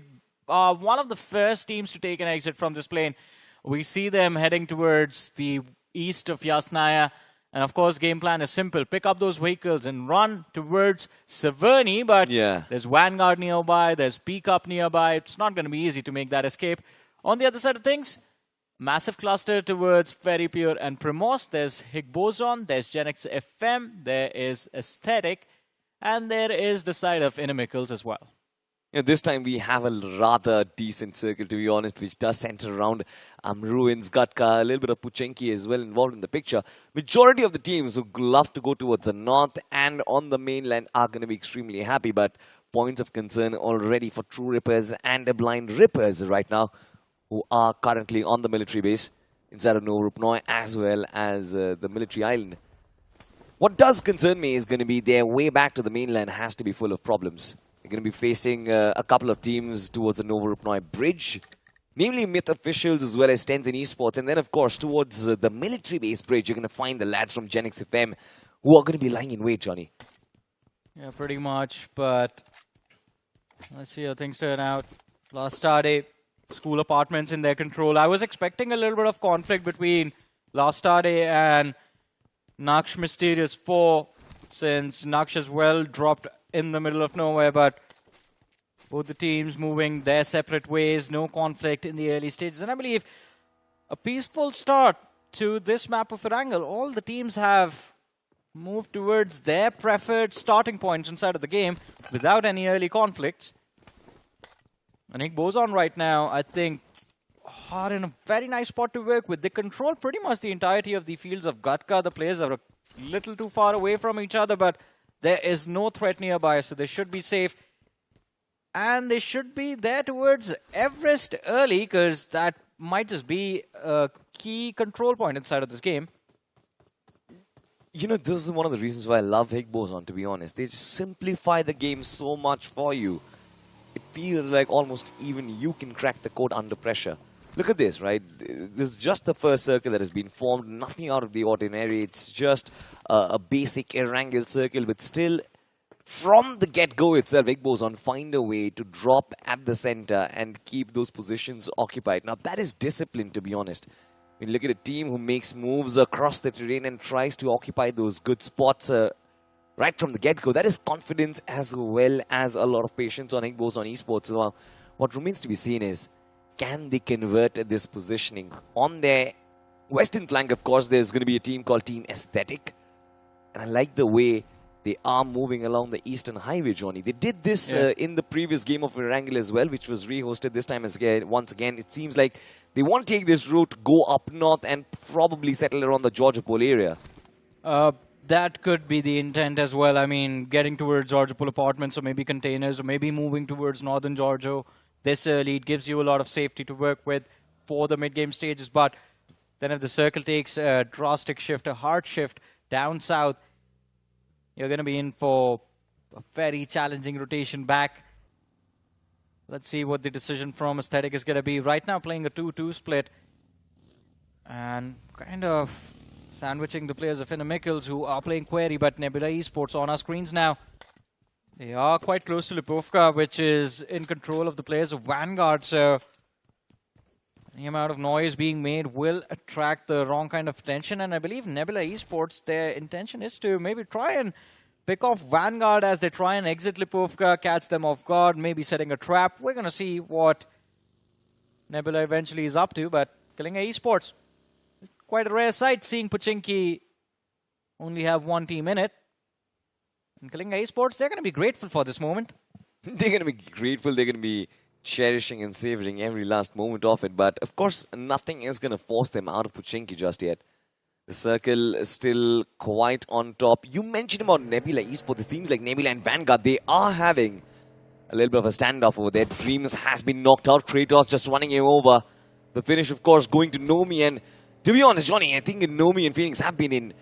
are one of the first teams to take an exit from this plane. We see them heading towards the east of Yasnaya. And of course, game plan is simple. Pick up those vehicles and run towards Severny. But there's Vanguard nearby, there's Peakup nearby. It's not going to be easy to make that escape. On the other side of things, massive cluster towards Ferry Pure and Primorsk. There's Higbozon, there's Genex FM, there is Aesthetic, and there is the side of Inimicals as well. Yeah, this time we have a rather decent circle, to be honest, which does center around Ruins, Gatka, a little bit of Puchenki as well involved in the picture. Majority of the teams who love to go towards the north and on the mainland are going to be extremely happy, but points of concern already for True Rippers and the Blind Rippers right now, who are currently on the military base inside of Novorupnoi as well as the military island. What does concern me is going to be their way back to the mainland has to be full of problems. They're going to be facing a couple of teams towards the Novorupnoi bridge, namely Myth officials as well as Tenzin Esports. And then, of course, towards the military base bridge, you're going to find the lads from Genex FM who are going to be lying in wait, Johnny. Yeah, pretty much. But let's see how things turn out. Last star day. School apartments in their control. I was expecting a little bit of conflict between Last Star Day and Naksh Mysterious 4, since Naksh as well dropped in the middle of nowhere, but both the teams moving their separate ways, no conflict in the early stages. And I believe a peaceful start to this map of Erangel. All the teams have moved towards their preferred starting points inside of the game without any early conflicts. And Boson right now, I think, are in a very nice spot to work with. They control pretty much the entirety of the fields of Gatka. The players are a little too far away from each other, but there is no threat nearby, so they should be safe. And they should be there towards Everest early, because that might just be a key control point inside of this game. You know, this is one of the reasons why I love Boson, to be honest. They just simplify the game so much for you. It feels like almost even you can crack the code under pressure. Look at this, right? This is just the first circle that has been formed. Nothing out of the ordinary. It's just a basic Erangel circle, but still, from the get-go itself, Boson find a way to drop at the center and keep those positions occupied. Now, that is discipline, to be honest. When you look at a team who makes moves across the terrain and tries to occupy those good spots right from the get-go, that is confidence as well as a lot of patience on Boson Esports. So, what remains to be seen is, can they convert this positioning? On their western flank, of course, there's going to be a team called Team Aesthetic. And I like the way they are moving along the Eastern Highway, Johnny. They did this in the previous game of Erangel as well, which was rehosted this time once again. It seems like they want to take this route, go up north, and probably settle around the Georgiopol area. That could be the intent as well. I mean, getting towards Georgiopol apartments, or maybe containers, or maybe moving towards northern Giorgio this early. It gives you a lot of safety to work with for the mid-game stages. But then if the circle takes a drastic shift, a hard shift down south, you're going to be in for a very challenging rotation back. Let's see what the decision from Aesthetic is going to be. Right now playing a 2-2 split and kind of sandwiching the players of Mikkels, who are playing Query, but Nebula Esports on our screens now. They are quite close to Lipovka, which is in control of the players of Vanguard, so any amount of noise being made will attract the wrong kind of attention. And I believe Nebula Esports, their intention is to maybe try and pick off Vanguard as they try and exit Lipovka, catch them off guard, maybe setting a trap. We're going to see what Nebula eventually is up to, but Kalinga Esports, quite a rare sight seeing Pochinki only have one team in it. And Kalinga Esports, they're going to be grateful for this moment. They're going to be grateful. They're going to be cherishing and savoring every last moment of it. But, of course, nothing is going to force them out of Pochinki just yet. The circle is still quite on top. You mentioned about Nebula Esports. It seems like Nebula and Vanguard, they are having a little bit of a standoff over there. Dreams has been knocked out. Kratos just running him over. The finish, of course, going to Nomi. And to be honest, Johnny, I think Nomi and Phoenix have been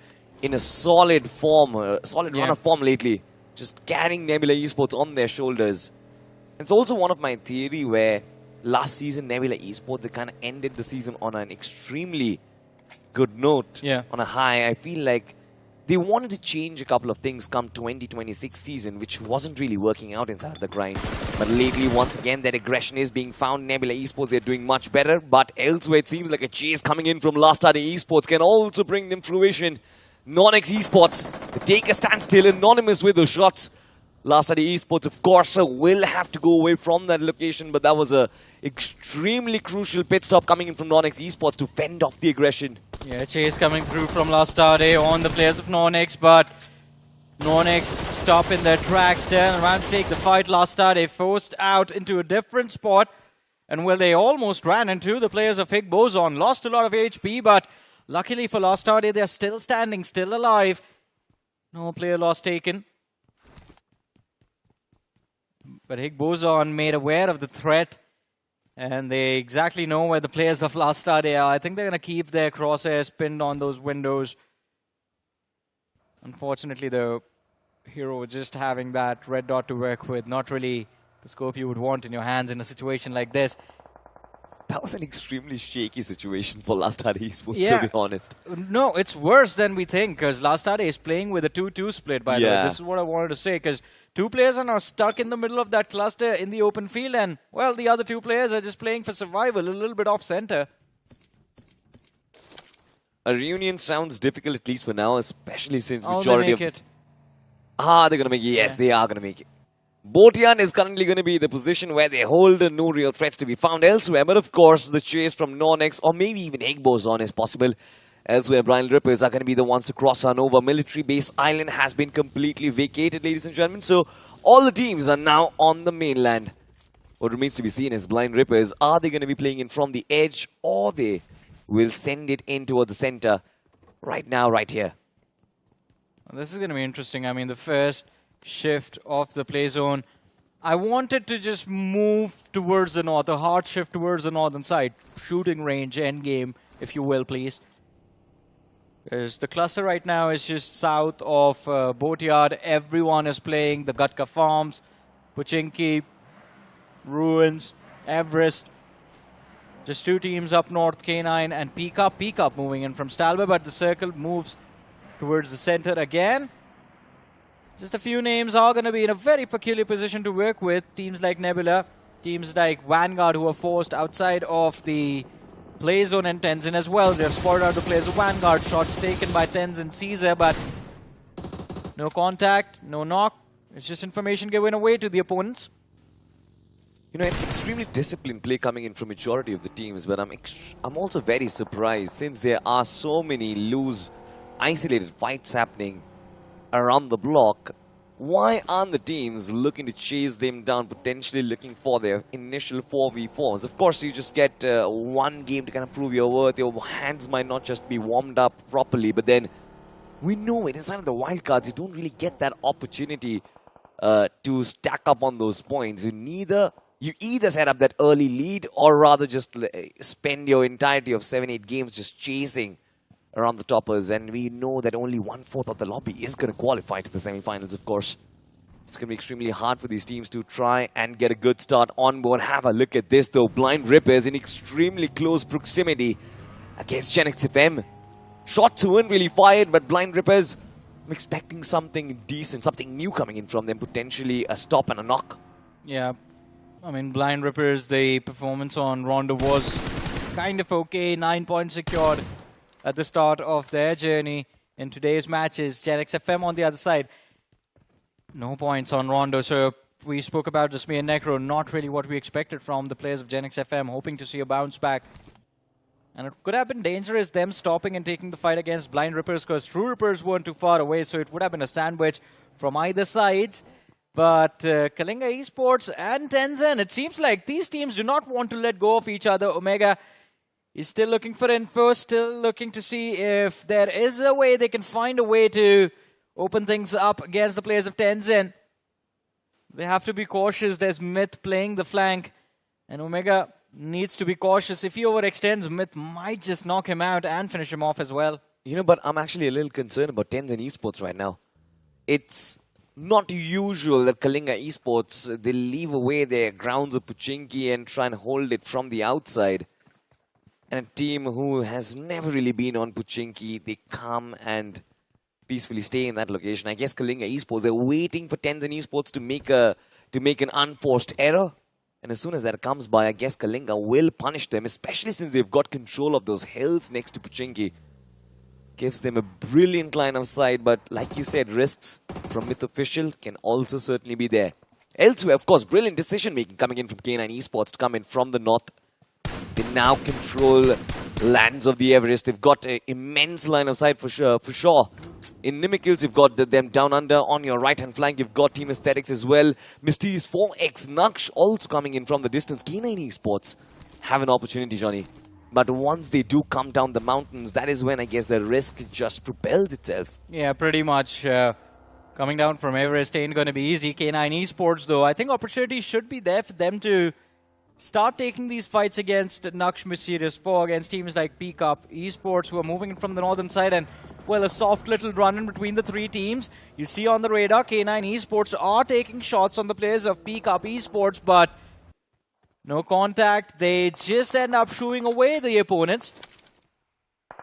in a solid form, a solid run of form lately. Just carrying Nebula Esports on their shoulders. It's also one of my theory where last season Nebula Esports, they kind of ended the season on an extremely good note, on a high. I feel like they wanted to change a couple of things come 2026 season, which wasn't really working out inside of the grind. But lately, once again, that aggression is being found. Nebula Esports, they're doing much better. But elsewhere, it seems like a chase coming in from Last Starday Esports can also bring them fruition. Nonex Esports, they take a standstill, anonymous with those shots. Last Starday Esports, of course, will have to go away from that location, but that was a extremely crucial pit stop coming in from Nonex Esports to fend off the aggression. Yeah, chase coming through from Last Starday on the players of Nonex, but Nonex stop in their tracks, turn around to take the fight. Last Starday forced out into a different spot, and well, they almost ran into the players of Boson. Lost a lot of HP, but luckily for Last Starday, they're still standing, still alive. No player loss taken. But Boson made aware of the threat, and they exactly know where the players of Last Starday are. I think they're going to keep their crosshairs pinned on those windows. Unfortunately, the hero just having that red dot to work with, not really the scope you would want in your hands in a situation like this. That was an extremely shaky situation for Last Starday Esports, to be honest. No, it's worse than we think, because Last Starday is playing with a 2-2 split, by the way. This is what I wanted to say, because two players are now stuck in the middle of that cluster in the open field, and, well, the other two players are just playing for survival, a little bit off-center. A reunion sounds difficult, at least for now, especially since majority of... Are they going to make it? Yes, they are going to make it. Botian is currently going to be the position where they hold no real threats to be found elsewhere. But of course, the chase from Nornex or maybe even Egbozon is possible. Elsewhere, Blind Rippers are going to be the ones to cross on over. Military base island has been completely vacated, ladies and gentlemen. So all the teams are now on the mainland. What remains to be seen is Blind Rippers. Are they going to be playing in from the edge, or they will send it in towards the center right now, right here? Well, this is going to be interesting. I mean, the first shift of the play zone, I wanted to just move towards the north, a hard shift towards the northern side. Shooting range, end game, if you will, please. Because the cluster right now is just south of Boatyard. Everyone is playing the Gutka Farms, Pochinki, Ruins, Everest. Just two teams up north, K9 and Peakup. Peakup moving in from Stalber, but the circle moves towards the center again. Just a few names are going to be in a very peculiar position to work with. Teams like Nebula, teams like Vanguard, who are forced outside of the play zone, and Tenzin as well. They're spotted out the players of Vanguard. Shots taken by Tenzin Caesar, but no contact, no knock. It's just information given away to the opponents. You know, it's extremely disciplined play coming in from majority of the teams, but I'm also very surprised since there are so many loose, isolated fights happening around the block. Why aren't the teams looking to chase them down, potentially looking for their initial 4v4s? Of course, you just get one game to kind of prove your worth. Your hands might not just be warmed up properly, but then we know it. Inside of the wildcards, you don't really get that opportunity to stack up on those points. You either set up that early lead or rather just spend your entirety of 7-8 games just chasing around the toppers, and we know that only 1/4 of the lobby is going to qualify to the semi-finals, of course. It's going to be extremely hard for these teams to try and get a good start on board. Have a look at this, though. Blind Rippers in extremely close proximity against Genix FM. Shots weren't really fired, but Blind Rippers, I'm expecting something decent, something new coming in from them, potentially a stop and a knock. Yeah, I mean, Blind Rippers, the performance on Rondo was kind of okay. 9 points secured at the start of their journey in today's matches. Genix FM on the other side, no points on Rondo. So we spoke about Jasmine and Necro, not really what we expected from the players of Genix FM, hoping to see a bounce back. And it could have been dangerous, them stopping and taking the fight against Blind Rippers, because True Rippers weren't too far away, so it would have been a sandwich from either sides. But Kalinga Esports and Tenzin, it seems like these teams do not want to let go of each other. Omega is still looking for info, still looking to see if there is a way they can find a way to open things up against the players of Tenzin. They have to be cautious. There's Myth playing the flank, and Omega needs to be cautious. If he overextends, Myth might just knock him out and finish him off as well. You know, but I'm actually a little concerned about Tenzin Esports right now. It's not usual that Kalinga Esports, they leave away their grounds of Pochinki and try and hold it from the outside. And a team who has never really been on Pochinki, they come and peacefully stay in that location. I guess Kalinga Esports, they're waiting for Tenzin Esports to make an unforced error. And as soon as that comes by, I guess Kalinga will punish them, especially since they've got control of those hills next to Pochinki. Gives them a brilliant line of sight, but like you said, risks from Myth Official can also certainly be there. Elsewhere, of course, brilliant decision making coming in from K9 Esports to come in from the north. They now control lands of the Everest. They've got an immense line of sight for sure. In Nimikils, you've got them down under on your right-hand flank. You've got Team Aesthetics as well. Mysterious 4X Naksh also coming in from the distance. K9 Esports have an opportunity, Johnny. But once they do come down the mountains, that is when I guess the risk just propels itself. Yeah, pretty much. Coming down from Everest ain't going to be easy. K9 Esports, though, I think opportunity should be there for them to start taking these fights against Naksh Mysterious 4, against teams like Peakup Esports, who are moving in from the northern side. And, well, a soft little run in between the three teams. You see on the radar, K9 Esports are taking shots on the players of Peakup Esports, but no contact. They just end up shooing away the opponents.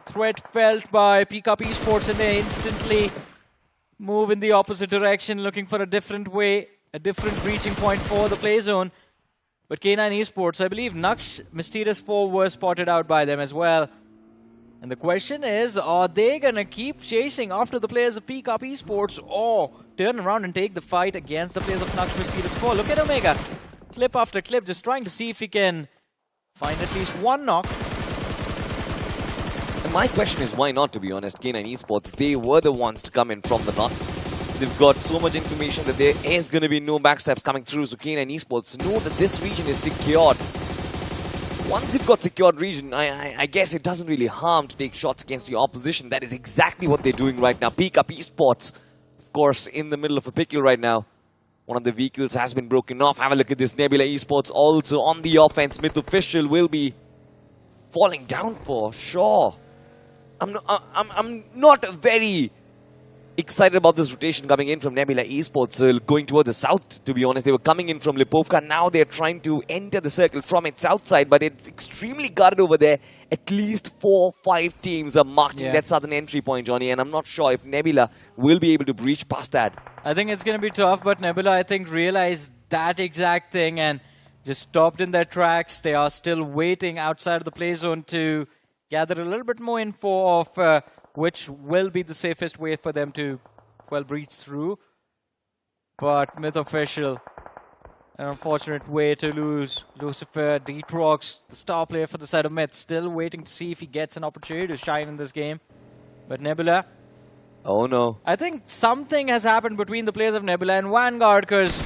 Threat felt by Peakup Esports, and they instantly move in the opposite direction, looking for a different way, a different reaching point for the play zone. But K9 Esports, I believe Naksh Mysterious 4 were spotted out by them as well. And the question is, are they going to keep chasing after the players of Peakup Esports, or turn around and take the fight against the players of Nux Mysterious 4. Look at Omega. Clip after clip, just trying to see if he can find at least one knock. And my question is, why not, to be honest? K9 Esports, they were the ones to come in from the north. They've got so much information that there is going to be no backstabs coming through. So K9 Esports know that this region is secured. Once you've got secured region, I guess it doesn't really harm to take shots against your opposition. That is exactly what they're doing right now. Peek up Esports, of course, in the middle of a pickle right now. One of the vehicles has been broken off. Have a look at this. Nebula Esports also on the offense. Myth Official will be falling down for sure. I'm not very excited about this rotation coming in from Nebula Esports, going towards the south, to be honest. They were coming in from Lipovka. Now they're trying to enter the circle from its outside, but it's extremely guarded over there. At least 4-5 teams are marking that southern entry point, Johnny, and I'm not sure if Nebula will be able to breach past that. I think it's going to be tough, but Nebula, I think, realized that exact thing and just stopped in their tracks. They are still waiting outside of the play zone to gather a little bit more info of which will be the safest way for them to, well, breach through. But Myth Official, an unfortunate way to lose. Lucifer, Detrox, the star player for the side of Myth, still waiting to see if he gets an opportunity to shine in this game. But Nebula, oh no. I think something has happened between the players of Nebula and Vanguard, because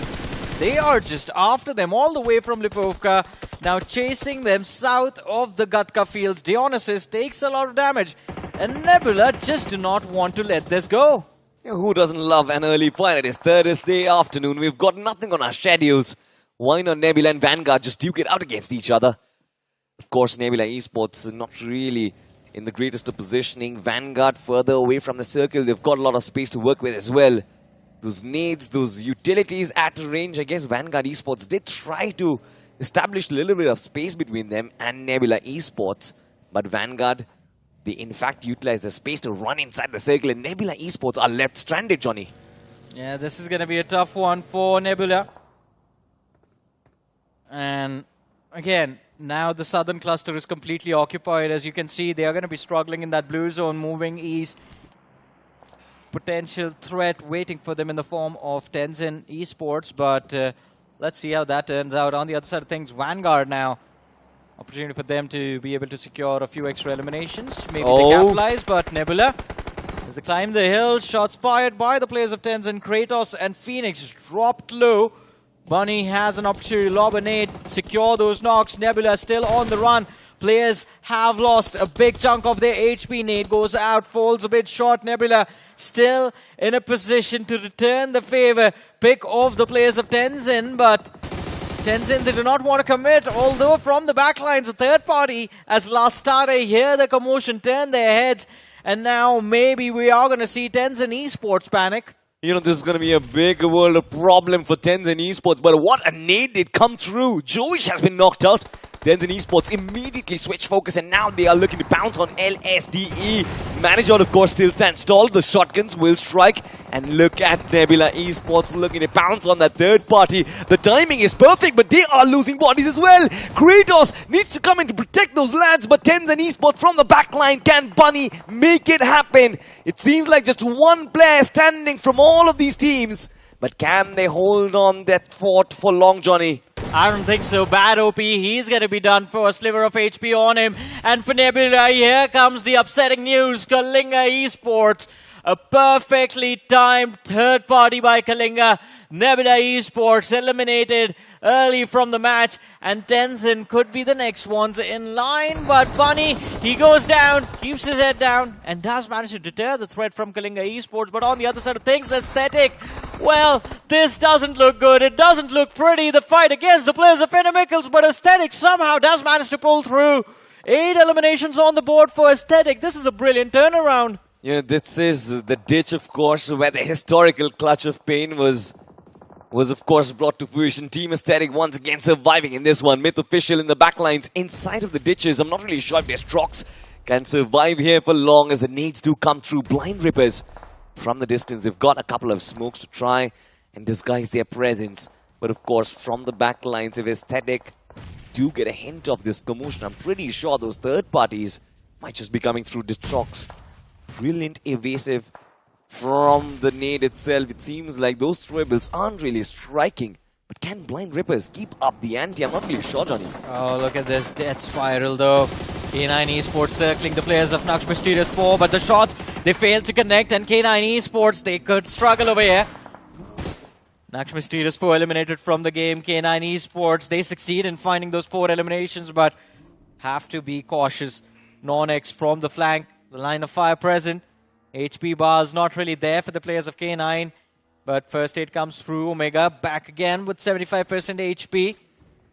they are just after them all the way from Lipovka, now chasing them south of the Gatka fields. Dionysus takes a lot of damage, and Nebula just do not want to let this go. Yeah, who doesn't love an early fight? It is Thursday afternoon. We've got nothing on our schedules. Why not Nebula and Vanguard just duke it out against each other? Of course, Nebula Esports is not really in the greatest of positioning. Vanguard further away from the circle. They've got a lot of space to work with as well. Those nades, those utilities at range. I guess Vanguard Esports did try to establish a little bit of space between them and Nebula Esports. But Vanguard, they in fact utilize the space to run inside the circle. And Nebula Esports are left stranded, Johnny. Yeah, this is going to be a tough one for Nebula. And again, now the southern cluster is completely occupied. As you can see, they are going to be struggling in that blue zone, moving east. Potential threat waiting for them in the form of Tenzin Esports, but let's see how that turns out. On the other side of things, Vanguard now. Opportunity for them to be able to secure a few extra eliminations. Maybe they capitalize, but Nebula, as they climb the hill, shots fired by the players of Tenzin. Kratos and Phoenix dropped low. Bunny has an opportunity to lob a nade, secure those knocks. Nebula still on the run. Players have lost a big chunk of their HP. Nade goes out, falls a bit short. Nebula still in a position to return the favor. Pick off the players of Tenzin, but Tenzin, they do not want to commit. Although from the backlines, a third party, as last starter, hear the commotion, turn their heads. And now maybe we are going to see Tenzin Esports panic. You know, this is going to be a big world of problem for Tenzin Esports. But what a nade did come through. Jovish has been knocked out. Tenzin Esports immediately switch focus, and now they are looking to bounce on LSDE. Manager, of course, still stands tall. The shotguns will strike. And look at Nebula Esports looking to bounce on that third party. The timing is perfect, but they are losing bodies as well. Kratos needs to come in to protect those lads, but Tenzin Esports from the backline. Can Bunny make it happen? It seems like just one player standing from all of these teams. But can they hold on that fort for long, Johnny? I don't think so. Bad OP. He's going to be done for a sliver of HP on him. And for Nebula, here comes the upsetting news. Kalinga Esports. A perfectly timed third party by Kalinga. Nebula Esports eliminated early from the match. And Tenzin could be the next ones in line. But Bunny, he goes down, keeps his head down, and does manage to deter the threat from Kalinga Esports. But on the other side of things, Aesthetic, well, this doesn't look good. It doesn't look pretty. The fight against the players of Mickles, but Aesthetic somehow does manage to pull through. 8 eliminations on the board for Aesthetic. This is a brilliant turnaround. You know, this is the ditch, of course, where the historical clutch of pain was of course brought to fruition. Team Aesthetic once again surviving in this one. Myth Official in the backlines inside of the ditches. I'm not really sure if Destrox can survive here for long, as the nades do come through. Blind Rippers from the distance. They've got a couple of smokes to try and disguise their presence. But of course, from the backlines, if Aesthetic do get a hint of this commotion, I'm pretty sure those third parties might just be coming through Destrox. Brilliant evasive from the nade itself. It seems like those throwables aren't really striking. But can Blind Rippers keep up the ante? I'm not really sure, Johnny. Oh, look at this death spiral though. K9 Esports circling the players of Nux Mysterious 4, but the shots, they failed to connect, and K9 Esports, they could struggle over here. Nux Mysterious 4 eliminated from the game. K9 Esports, they succeed in finding those 4 eliminations, but have to be cautious. Non-X from the flank, the line of fire present. HP bars not really there for the players of K9. But first aid comes through. Omega back again with 75% HP.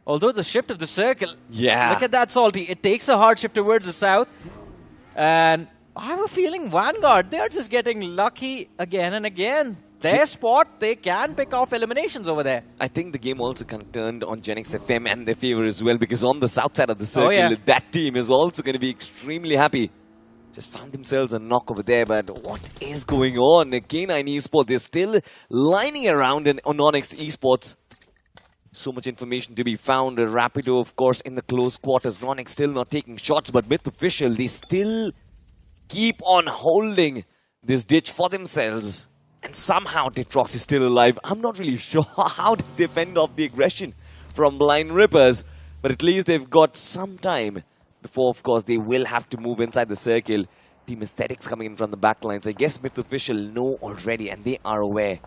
Although the shift of the circle. Yeah. Look at that, Salty. It takes a hard shift towards the south. And I have a feeling Vanguard, they are just getting lucky again and again. Their spot, they can pick off eliminations over there. I think the game also kind of turned on Genix FM and their favor as well, because on the south side of the circle, that team is also going to be extremely happy. Just found themselves a knock over there, but what is going on? K9 Esports, they're still lining around on Onyx Esports. So much information to be found. Rapido, of course, in the close quarters. Onyx still not taking shots, but Myth Official, they still keep on holding this ditch for themselves. And somehow Tetrox is still alive. I'm not really sure how to defend off the aggression from Blind Rippers, but at least they've got some time before, of course, they will have to move inside the circle. Team Aesthetics coming in from the back lines. I guess Myth Official know already, and they are aware.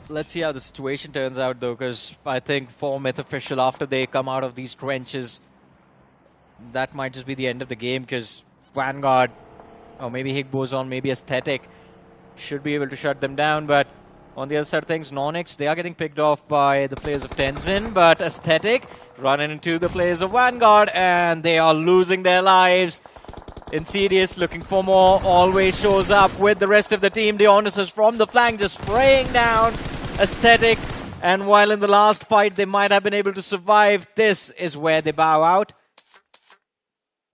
Let's see how the situation turns out, though, because I think for Myth Official, after they come out of these trenches, that might just be the end of the game, because Vanguard, or maybe Higboson, maybe Aesthetic, should be able to shut them down. But on the other side of things, Nonix, they are getting picked off by the players of Tenzin, but Aesthetic running into the players of Vanguard, and they are losing their lives. Insidious looking for more, always shows up with the rest of the team. Dionysus from the flank just spraying down Aesthetic, and while in the last fight they might have been able to survive, this is where they bow out.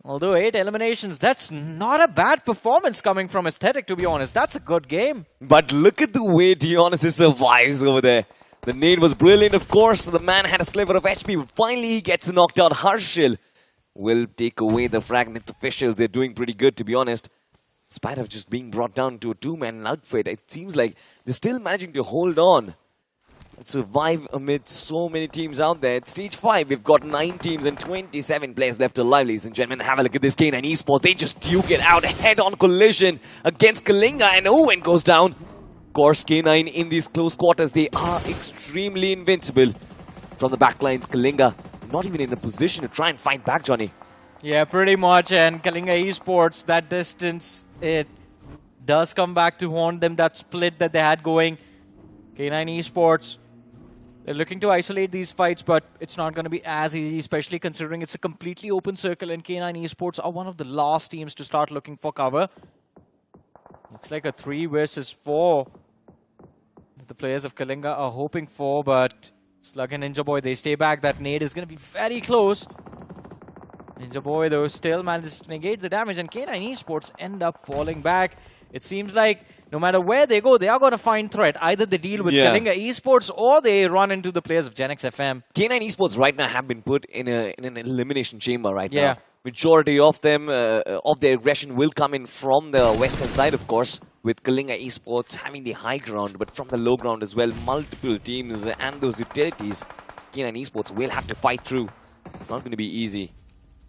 Although 8 eliminations, that's not a bad performance coming from Aesthetic, to be honest. That's a good game. But look at the way Dionysus survives over there. The nade was brilliant, of course. The man had a sliver of HP, but finally he gets knocked out. Harshil will take away the fragment. Officials, they're doing pretty good, to be honest. In spite of just being brought down to a 2-man outfit, it seems like they're still managing to hold on and survive amid so many teams out there. At stage 5, we've got 9 teams and 27 players left alive, ladies and gentlemen. Have a look at this K9 Esports. They just duke it out, head-on collision against Kalinga, and Owen goes down. Of course, K9 in these close quarters, they are extremely invincible. From the backlines, Kalinga not even in a position to try and fight back, Johnny. Yeah, pretty much. And Kalinga Esports, that distance, it does come back to haunt them. That split that they had going. K9 Esports, they're looking to isolate these fights, but it's not going to be as easy, especially considering it's a completely open circle, and K9 Esports are one of the last teams to start looking for cover. Looks like a 3 versus 4 that the players of Kalinga are hoping for, but Slug and Ninja Boy, they stay back. That nade is going to be very close. Ninja Boy, though, still manages to negate the damage, and K9 Esports end up falling back. It seems like no matter where they go, they are going to find threat. Either they deal with Kalinga Esports or they run into the players of Genix FM. K9 Esports right now have been put in an elimination chamber right now. Majority of them, of their aggression will come in from the western side, of course, with Kalinga Esports having the high ground, but from the low ground as well, multiple teams and those utilities, K9 Esports will have to fight through. It's not going to be easy.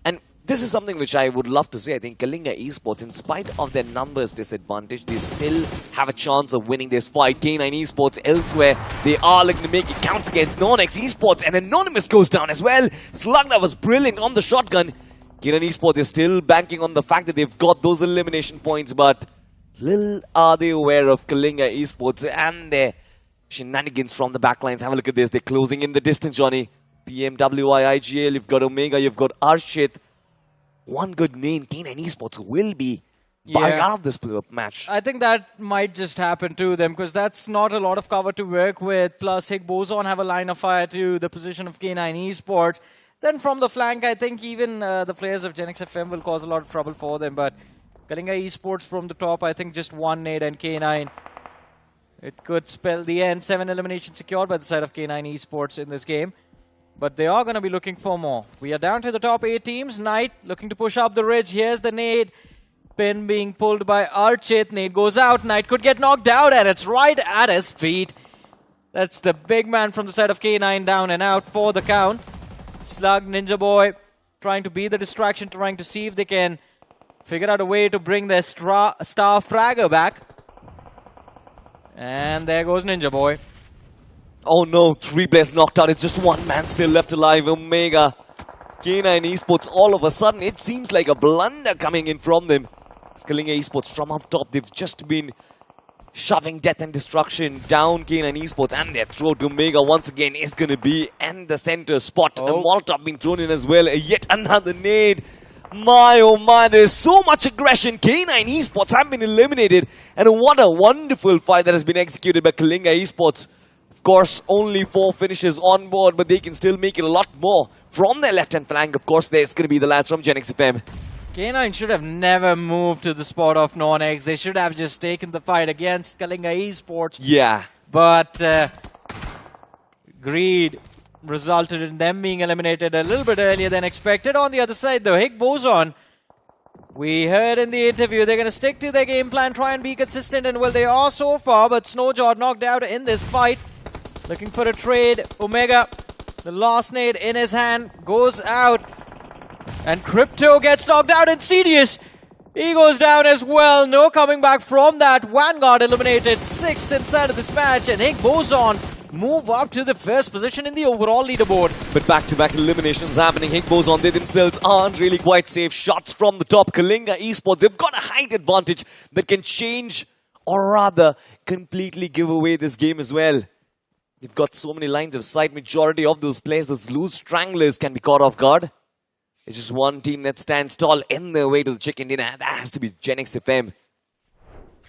And this is something which I would love to say. I think Kalinga Esports, in spite of their numbers disadvantage, they still have a chance of winning this fight. K9 Esports elsewhere, they are looking to make it count against Non-X Esports, and Anonymous goes down as well. Slug, that was brilliant on the shotgun. K9 Esports is still banking on the fact that they've got those elimination points, but little are they aware of Kalinga Esports and their shenanigans from the backlines. Have a look at this. They're closing in the distance, Johnny. PMWI, IGL, you've got Omega, you've got Arshit. One good name, K9 Esports will be buying out of this match. I think that might just happen to them, because that's not a lot of cover to work with. Plus, Higboson have a line of fire to the position of K9 Esports. Then from the flank, I think even the players of Genix FM will cause a lot of trouble for them. But Kalinga Esports from the top, I think just one nade, and K9, it could spell the end. 7 eliminations secured by the side of K9 Esports in this game. But they are going to be looking for more. We are down to the top 8 teams. Knight looking to push up the ridge. Here's the nade. pin being pulled by Archit. Nate goes out. Knight could get knocked out, and it's right at his feet. That's the big man from the side of K9 down and out for the count. Slug, Ninja Boy trying to be the distraction, trying to see if they can figure out a way to bring their star fragger back. And there goes Ninja Boy. Oh no, 3 players knocked out. It's just one man still left alive. Omega. K9 Esports, all of a sudden, it seems like a blunder coming in from them. Kalinga Esports from up top, they've just been shoving death and destruction down K9 Esports, and their throw to Omega once again is going to be in the center spot. A Molotov being thrown in as well. Yet another nade. My oh my, there's so much aggression. K9 Esports have been eliminated, and what a wonderful fight that has been executed by Kalinga Esports. Of course, only 4 finishes on board, but they can still make it a lot more. From their left-hand flank, of course, there's going to be the lads from Genix FM. K9 should have never moved to the spot of non-X. They should have just taken the fight against Kalinga Esports. Yeah. But greed resulted in them being eliminated a little bit earlier than expected. On the other side, though, Hick Boson, we heard in the interview they're going to stick to their game plan, try and be consistent, and well, they are so far, but Snowjaw knocked out in this fight. Looking for a trade. Omega, the last nade in his hand, goes out. And Crypto gets knocked out. Insidious, he goes down as well. No coming back from that. Vanguard eliminated 6th inside of this match. And Hick Boson move up to the first position in the overall leaderboard. But back-to-back eliminations happening. Hick Boson, they themselves aren't really quite safe. Shots from the top. Kalinga Esports, they've got a height advantage that can change, or rather, completely give away this game as well. They've got so many lines of sight. Majority of those players, those loose stranglers, can be caught off guard. It's just one team that stands tall in their way to the chicken dinner. That has to be Genix FM.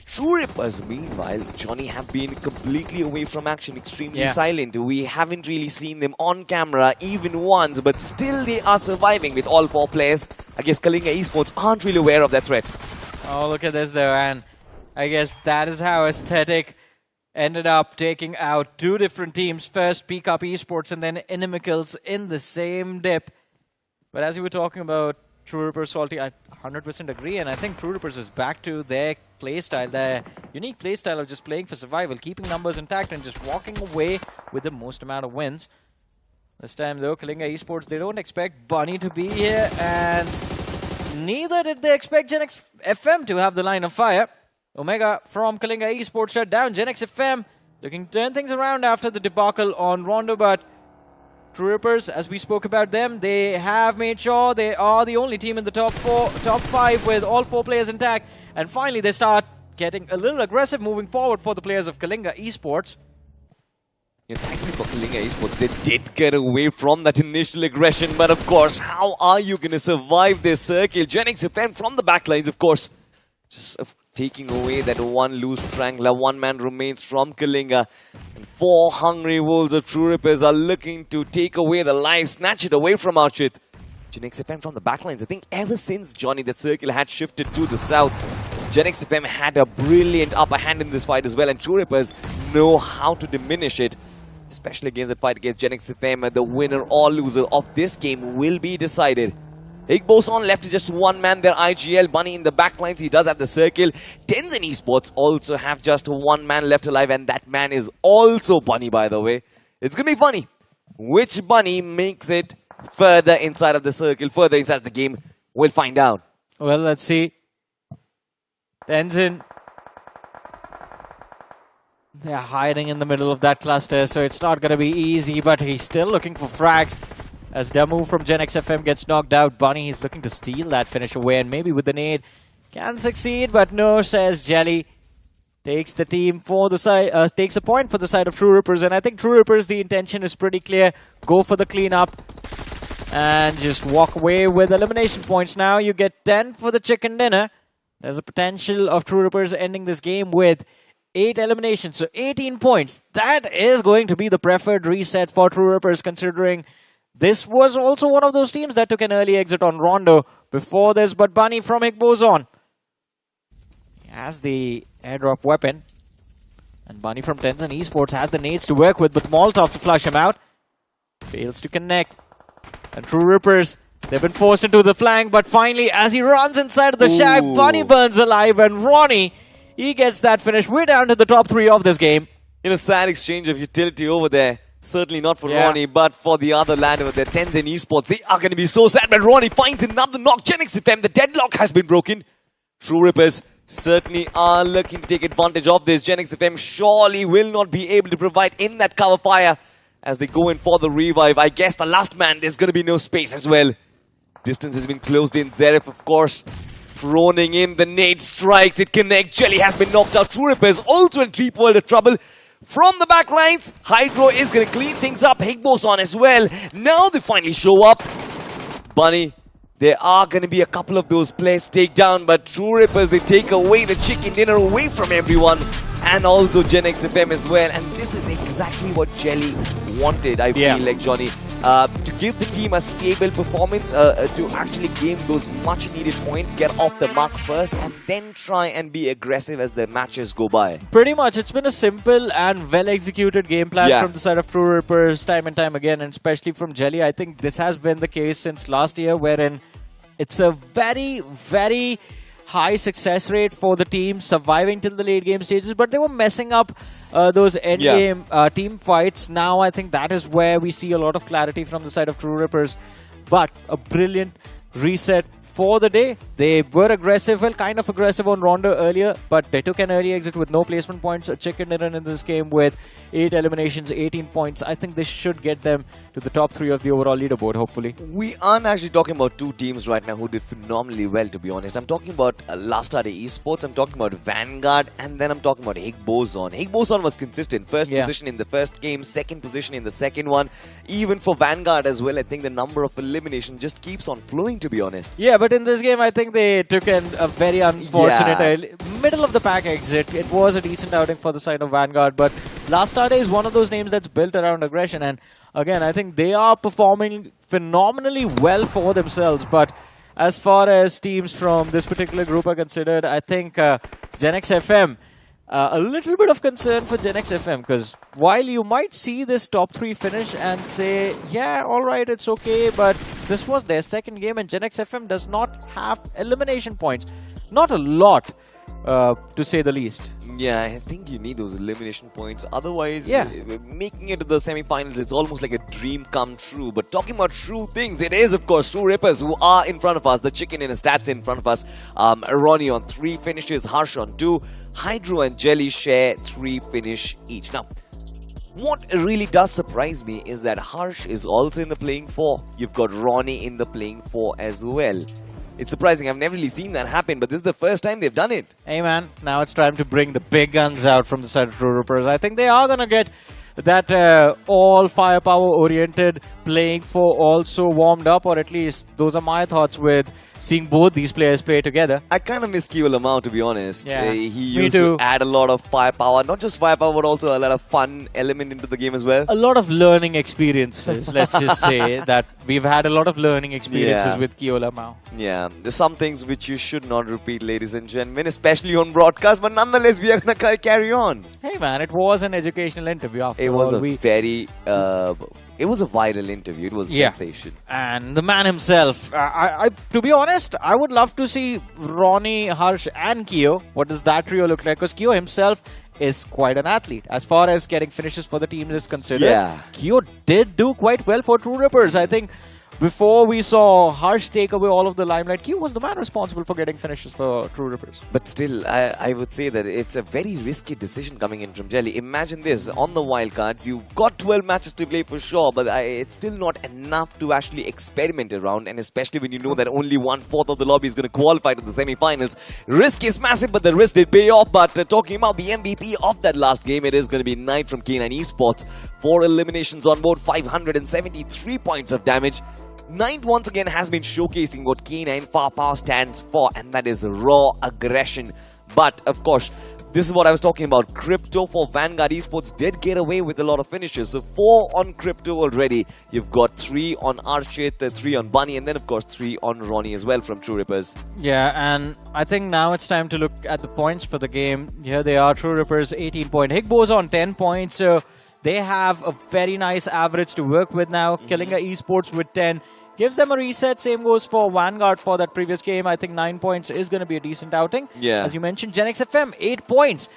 True Rippers, meanwhile, Johnny, have been completely away from action, extremely silent. We haven't really seen them on camera even once, but still they are surviving with all 4 players. I guess Kalinga Esports aren't really aware of that threat. Oh, look at this though, and I guess that is how Aesthetic ended up taking out 2 different teams. First, Peak Up Esports, and then Inimicals in the same dip. But as you were talking about True Rippers, Salty, I 100% agree, and I think True Rippers is back to their playstyle, their unique playstyle of just playing for survival, keeping numbers intact, and just walking away with the most amount of wins. This time, though, Kalinga Esports, they don't expect Bunny to be here, and neither did they expect Genix FM to have the line of fire. Omega from Kalinga Esports shut down. Genix FM looking to turn things around after the debacle on Rondo, but True Rippers, as we spoke about them, they have made sure they are the only team in the top 5 with all 4 players intact. And finally, they start getting a little aggressive moving forward for the players of Kalinga Esports. Yeah, thankfully for Kalinga Esports, they did get away from that initial aggression. But of course, how are you going to survive this circle? Genix FM from the backlines, of course, just taking away that one loose strangler. 1 man remains from Kalinga. And 4 hungry wolves of True Rippers are looking to take away the life, snatch it away from Archit. Genix FM from the backlines. I think ever since Johnny, that circle had shifted to the south, Genix FM had a brilliant upper hand in this fight as well. And True Rippers know how to diminish it, especially against that fight against Genix FM. The winner or loser of this game will be decided. Hick Boson left to just 1 man there. IGL, Bunny in the backlines. He does have the circle. Tenzin Esports also have just 1 man left alive, and that man is also Bunny, by the way. It's going to be funny. Which Bunny makes it further inside of the circle, further inside of the game? We'll find out. Well, let's see. Tenzin, they're hiding in the middle of that cluster, so it's not going to be easy, but he's still looking for frags. As Damu from Genix FM gets knocked out, Bunny, he's looking to steal that finish away, and maybe with the nade can succeed, but no, says Jelly. Takes the team for the side, takes a point for the side of True Rippers, and I think True Rippers, the intention is pretty clear. Go for the cleanup and just walk away with elimination points. Now you get 10 for the chicken dinner. There's a potential of True Rippers ending this game with 8 eliminations, so 18 points. That is going to be the preferred reset for True Rippers, considering this was also one of those teams that took an early exit on Rondo before this. But Bunny from Hick Boson has the airdrop weapon. And Bunny from Tenzin Esports has the nades to work with, but Molotov to flush him out. Fails to connect. And True Rippers, They've been forced into the flank, but finally, as he runs inside of the shack, Bunny burns alive, and Ronnie, he gets that finish. We're down to the top 3 of this game. In a sad exchange of utility over there. Certainly not for Ronnie, but for the other lad over there, Tenzin Esports. They are going to be so sad, but Ronnie finds another knock. Genix FM, the deadlock has been broken. True Rippers certainly are looking to take advantage of this. Genix FM surely will not be able to provide in that cover fire as they go in for the revive. I guess the last man, there's going to be no space as well. Distance has been closed in. Zeref, of course, proning in. The nade strikes. It connects. Jelly has been knocked out. True Rippers also in deep world of trouble. From the back lines, Hydro is going to clean things up. Higbo's on as well. Now they finally show up. Bunny, there are going to be a couple of those players take down, but True Rippers, they take away the chicken dinner away from everyone. And also Genix FM as well. And this is exactly what Jelly wanted, I feel like, Johnny. To give the team a stable performance, to actually gain those much needed points, get off the mark first, and then try and be aggressive as the matches go by. Pretty much, it's been a simple and well-executed game plan from the side of True Rippers time and time again, and especially from Jelly. I think this has been the case since last year, wherein it's a very, very high success rate for the team surviving till the late game stages, but they were messing up those end game team fights. Now I think that is where we see a lot of clarity from the side of True Rippers, but a brilliant reset for the day. They were aggressive, well, kind of aggressive on Rondo earlier, but they took an early exit with no placement points. A chicken dinner in this game with 8 eliminations, 18 points. I think this should get them to the top 3 of the overall leaderboard, hopefully. We aren't actually talking about 2 teams right now who did phenomenally well, to be honest. I'm talking about Last Esports, I'm talking about Vanguard, and then I'm talking about Higbozon. Higbozon was consistent. First position in the first game, second position in the second one. Even for Vanguard as well, I think the number of elimination just keeps on flowing, to be honest. Yeah, but in this game, I think they took a very unfortunate middle of the pack exit. It was a decent outing for the side of Vanguard, but Last is one of those names that's built around aggression, and again, I think they are performing phenomenally well for themselves. But as far as teams from this particular group are considered, I think Genix FM, a little bit of concern for Genix FM, because while you might see this top 3 finish and say, yeah, alright, it's okay, but this was their second game and Genix FM does not have elimination points. Not a lot, to say the least. Yeah, I think you need those elimination points. Otherwise, making it to the semi-finals, it's almost like a dream come true. But talking about true things, it is, of course, True Rippers who are in front of us. The chicken in his stats in front of us. Ronnie on 3 finishes, Harsh on 2. Hydro and Jelly share 3 finish each. Now, what really does surprise me is that Harsh is also in the playing 4. You've got Ronnie in the playing 4 as well. It's surprising. I've never really seen that happen, but this is the first time they've done it. Hey man, now it's time to bring the big guns out from the side of True Rippers. I think they are going to get that all firepower oriented playing for also warmed up, or at least those are my thoughts with seeing both these players play together. I kind of miss Kyo Lamau, to be honest. Yeah, he used to add a lot of firepower, not just firepower, but also a lot of fun element into the game as well. A lot of learning experiences, let's just say that we've had a lot of learning experiences with Kyo Lamau. Yeah, there's some things which you should not repeat, ladies and gentlemen, especially on broadcast, but nonetheless, we are going to carry on. Hey man, it was an educational interview after all. It was a very... it was a viral interview. It was a sensation. And the man himself, to be honest, I would love to see Ronnie, Harsh and Kyo. What does that trio look like? Because Kyo himself is quite an athlete. As far as getting finishes for the team is considered, Kyo did do quite well for True Rippers. I think before we saw Harsh take away all of the limelight, Kyo was the man responsible for getting finishes for True Rippers. But still, I would say that it's a very risky decision coming in from Jelly. Imagine this, on the wildcards, you've got 12 matches to play for sure, but it's still not enough to actually experiment around, and especially when you know that only 1/4 of the lobby is going to qualify to the semi-finals. Risk is massive, but the risk did pay off. But talking about the MVP of that last game, it is going to be Knight from K9 Esports. 4 eliminations on board, 573 points of damage. Knight once again has been showcasing what K9 Firepower stands for, and that is raw aggression. But of course, this is what I was talking about. Crypto for Vanguard Esports did get away with a lot of finishes. So 4 on Crypto already. You've got 3 on Archit, 3 on Bunny, and then of course 3 on Ronnie as well from True Rippers. Yeah, and I think now it's time to look at the points for the game. Here they are, True Rippers 18 points. Higbo's on 10 points. So they have a very nice average to work with now. Killinga Esports with 10. gives them a reset. Same goes for Vanguard for that previous game. I think 9 points is going to be a decent outing. Yeah. As you mentioned, Gen X FM, 8 points.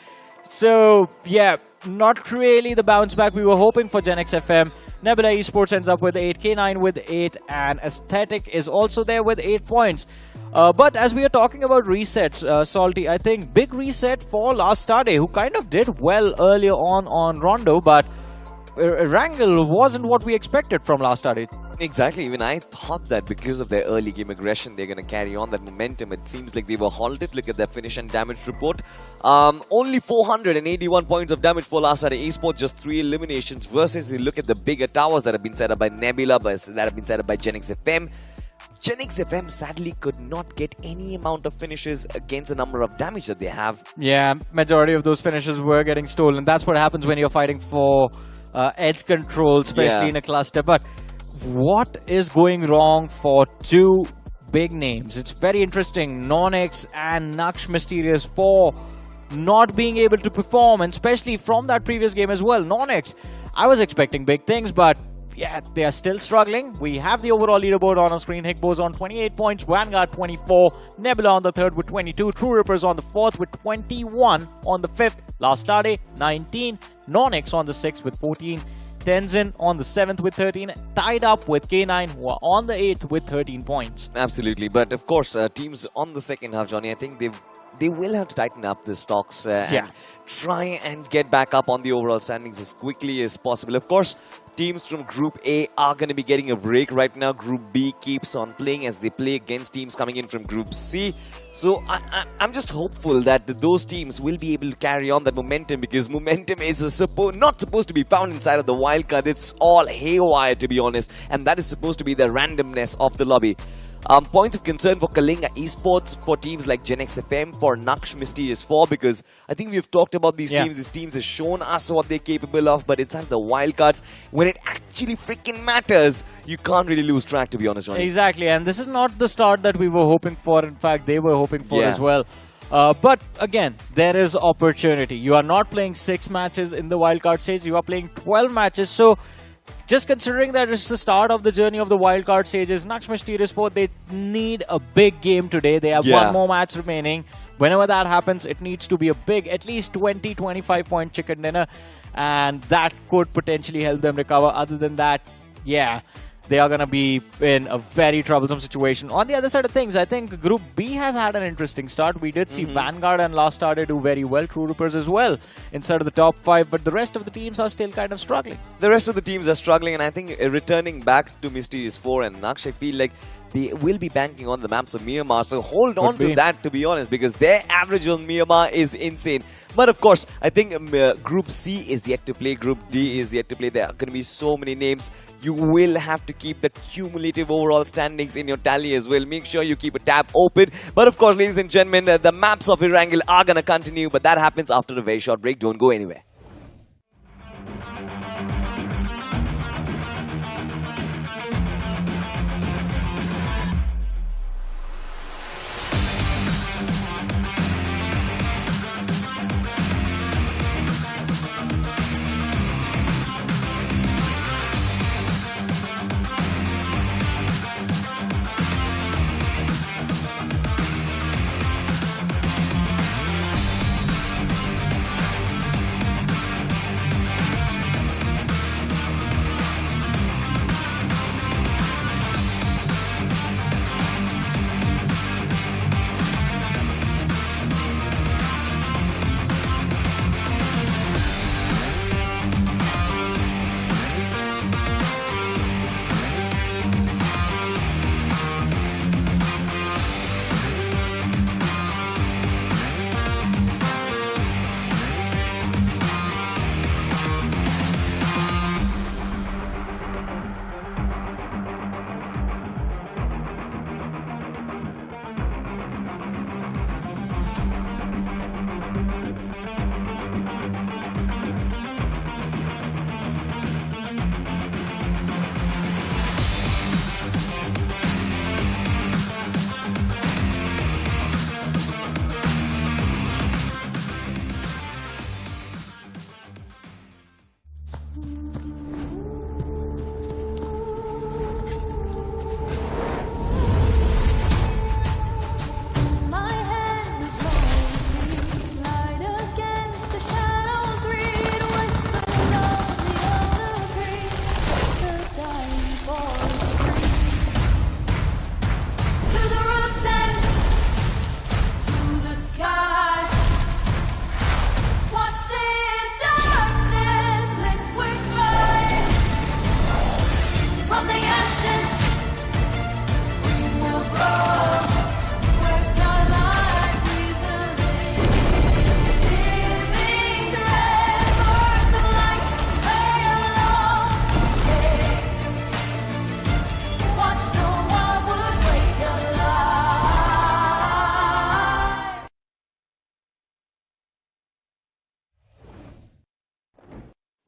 So, yeah, not really the bounce back we were hoping for Gen X FM. Nebula Esports ends up with 8, K9 with 8, and Aesthetic is also there with 8 points. But as we are talking about resets, Salty, I think big reset for Last Starday, who kind of did well earlier on Rondo, but Erangel wasn't what we expected from Last Starday. Exactly. Even I thought that because of their early game aggression, they're going to carry on that momentum. It seems like they were halted. Look at their finish and damage report. Only 481 points of damage for Last Starday Esports, just 3 eliminations versus you look at the bigger towers that have been set up by Nebula, that have been set up by Gen X FM. Gen X FM sadly could not get any amount of finishes against the number of damage that they have. Yeah, majority of those finishes were getting stolen. That's what happens when you're fighting for edge control, especially in a cluster. But what is going wrong for 2 big names? It's very interesting. Nonix and Naksh Mysterious for not being able to perform, and especially from that previous game as well. Nonix, I was expecting big things, but yeah, they are still struggling. We have the overall leaderboard on our screen. Higbos on 28 points, Vanguard 24, Nebula on the 3rd with 22, True Rippers on the 4th with 21, on the 5th, Last Starday 19, Nonix on the 6th with 14, Tenzin on the 7th with 13, tied up with K9 who are on the 8th with 13 points. Absolutely, but of course, teams on the second half, Johnny, I think they will have to tighten up the stocks and try and get back up on the overall standings as quickly as possible. Of course, teams from Group A are going to be getting a break right now. Group B keeps on playing as they play against teams coming in from Group C. So I'm just hopeful that those teams will be able to carry on that momentum, because momentum is not supposed to be found inside of the wildcard. It's all haywire, to be honest, and that is supposed to be the randomness of the lobby. Points of concern for Kalinga Esports, for teams like Gen X FM, for Naksh Mysterious 4, because I think we've talked about these teams. These teams have shown us what they're capable of, but inside the wildcards, when it actually freaking matters, you can't really lose track, to be honest, Johnny. Exactly, and this is not the start that we were hoping for. In fact, they were hoping for as well. But again, there is opportunity. You are not playing 6 matches in the wildcard stage, you are playing 12 matches. So just considering that it's the start of the journey of the wildcard stages, Naksh Mysterious 4, they need a big game today. They have 1 more match remaining. Whenever that happens, it needs to be a big, at least 20-25 point chicken dinner, and that could potentially help them recover. Other than that, yeah, they are going to be in a very troublesome situation. On the other side of things, I think Group B has had an interesting start. We did see Vanguard and Last Starday do very well, True Rippers as well, inside of the top 5, but the rest of the teams are still kind of struggling. The rest of the teams are struggling, and I think returning back to Mysterious 4 and Naksh, I feel like they will be banking on the maps of Miramar, so hold on to that, to be honest, because their average on Miramar is insane. But of course, I think Group C is yet to play, Group D is yet to play. There are going to be so many names. You will have to keep the cumulative overall standings in your tally as well. Make sure you keep a tab open. But of course, ladies and gentlemen, the maps of Erangel are going to continue, but that happens after a very short break. Don't go anywhere.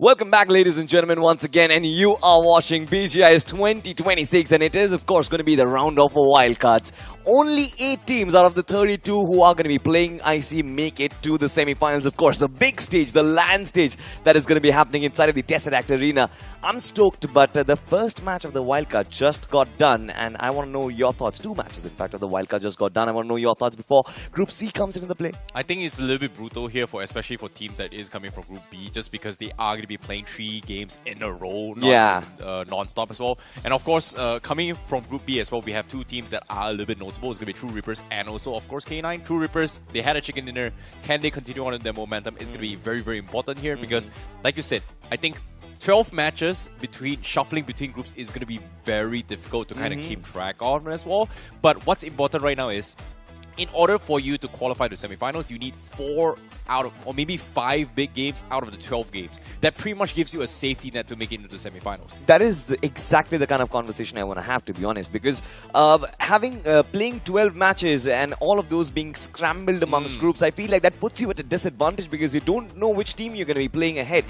Welcome back, ladies and gentlemen, once again, and you are watching BGIS 2026, and it is, of course, going to be the round of wildcards. Only 8 teams out of the 32 who are going to be playing IC make it to the semi-finals. Of course, the big stage, the LAN stage that is going to be happening inside of the Tested Act Arena. I'm stoked, but the first match of the wildcard just got done, and I want to know your thoughts. 2 matches, in fact, of the wildcard just got done. I want to know your thoughts before Group C comes into the play. I think it's a little bit brutal here, especially for teams that is coming from Group B, just because they are going to be playing 3 games in a row, non-stop as well. And of course, coming from Group B as well, we have 2 teams that are a little bit notable. It's going to be True Rippers and also, of course, K9. True Rippers, they had a chicken dinner. Can they continue on in their momentum? It's going to be very, very important here because, like you said, I think 12 matches shuffling between groups is going to be very difficult to kind of keep track of as well. But what's important right now is, in order for you to qualify to semifinals, you need 4 out of, or maybe 5 big games out of the 12 games. That pretty much gives you a safety net to make it into the semifinals. That is exactly the kind of conversation I want to have, to be honest, because playing 12 matches and all of those being scrambled amongst groups, I feel like that puts you at a disadvantage because you don't know which team you're going to be playing ahead.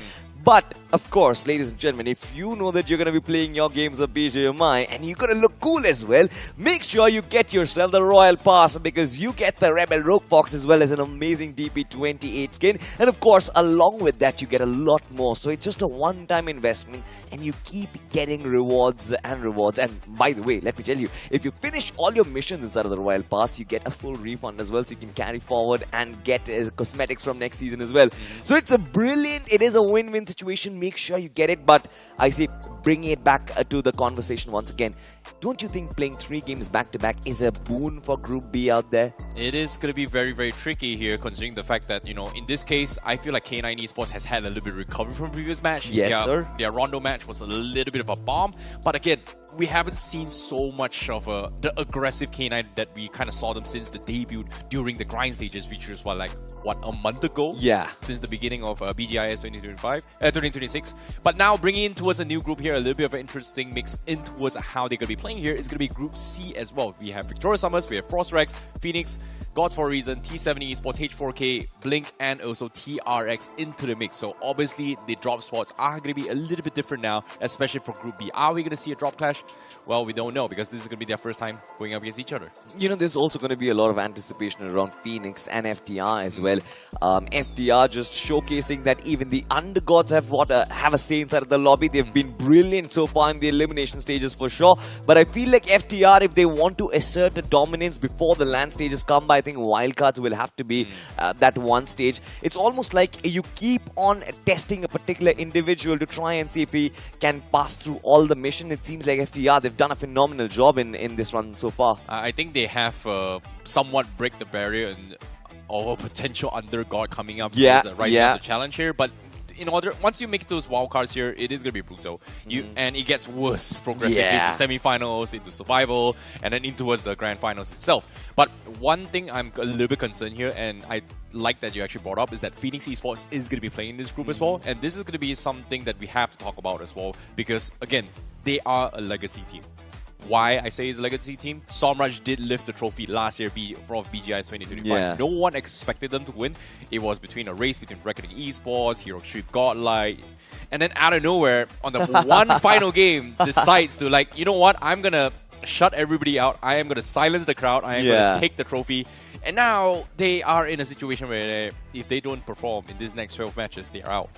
But, of course, ladies and gentlemen, if you know that you're going to be playing your games of BGMI and you're going to look cool as well, make sure you get yourself the Royal Pass because you get the Rebel Rogue Fox as well as an amazing DP28 skin. And, of course, along with that, you get a lot more. So it's just a one-time investment and you keep getting rewards and rewards. And, by the way, let me tell you, if you finish all your missions inside of the Royal Pass, you get a full refund as well. So you can carry forward and get cosmetics from next season as well. So it's it is a win-win situation. Make sure you get it, but I say bringing it back to the conversation once again, don't you think playing 3 games back to back is a boon for Group B out there? It is going to be very, very tricky here, considering the fact that, you know, in this case, I feel like K9 Esports has had a little bit of recovery from previous match. Yes, sir. Their Rondo match was a little bit of a bomb, but again, we haven't seen so much of the aggressive K9 that we kind of saw them since the debut during the grind stages, which was a month ago? Yeah. Since the beginning of BGIS 2026. But now bringing in towards a new group here, a little bit of an interesting mix in towards how they're going to be playing here. It's going to be Group C as well. We have Victoria Summers, we have Frost Rex, Phoenix, Gods for a Reason, T70 Esports, H4K, Blink, and also TRX into the mix. So obviously the drop spots are going to be a little bit different now, especially for Group B. Are we going to see a drop clash? Well, we don't know because this is going to be their first time going up against each other. You know, there's also going to be a lot of anticipation around Phoenix and FTR as well. FTR just showcasing that even the undergods have a say inside of the lobby. They've been brilliant so far in the elimination stages for sure. But I feel like FTR, if they want to assert a dominance before the LAN stages come by, I think wildcards will have to be that one stage. It's almost like you keep on testing a particular individual to try and see if he can pass through all the mission. It seems like FTR, they've done a phenomenal job in this run so far. I think they have somewhat break the barrier of a potential undergod coming up. Right now the challenge here, but once you make those wildcards here, it is going to be brutal. And it gets worse progressing into semi-finals, into survival, and then into towards the grand finals itself. But one thing I'm a little bit concerned here, and I like that you actually brought up, is that Phoenix Esports is going to be playing in this group as well. And this is going to be something that we have to talk about as well, because again, they are a legacy team. Why I say it's a legacy team? Somraj did lift the trophy last year for BGIS 2025. No one expected them to win. It was between a race between Reckoning Esports, Hero Street Godlight, and then out of nowhere, on the one final game, decides to you know what? I'm gonna shut everybody out. I am gonna silence the crowd. I am gonna take the trophy. And now they are in a situation where if they don't perform in these next 12 matches, they are out.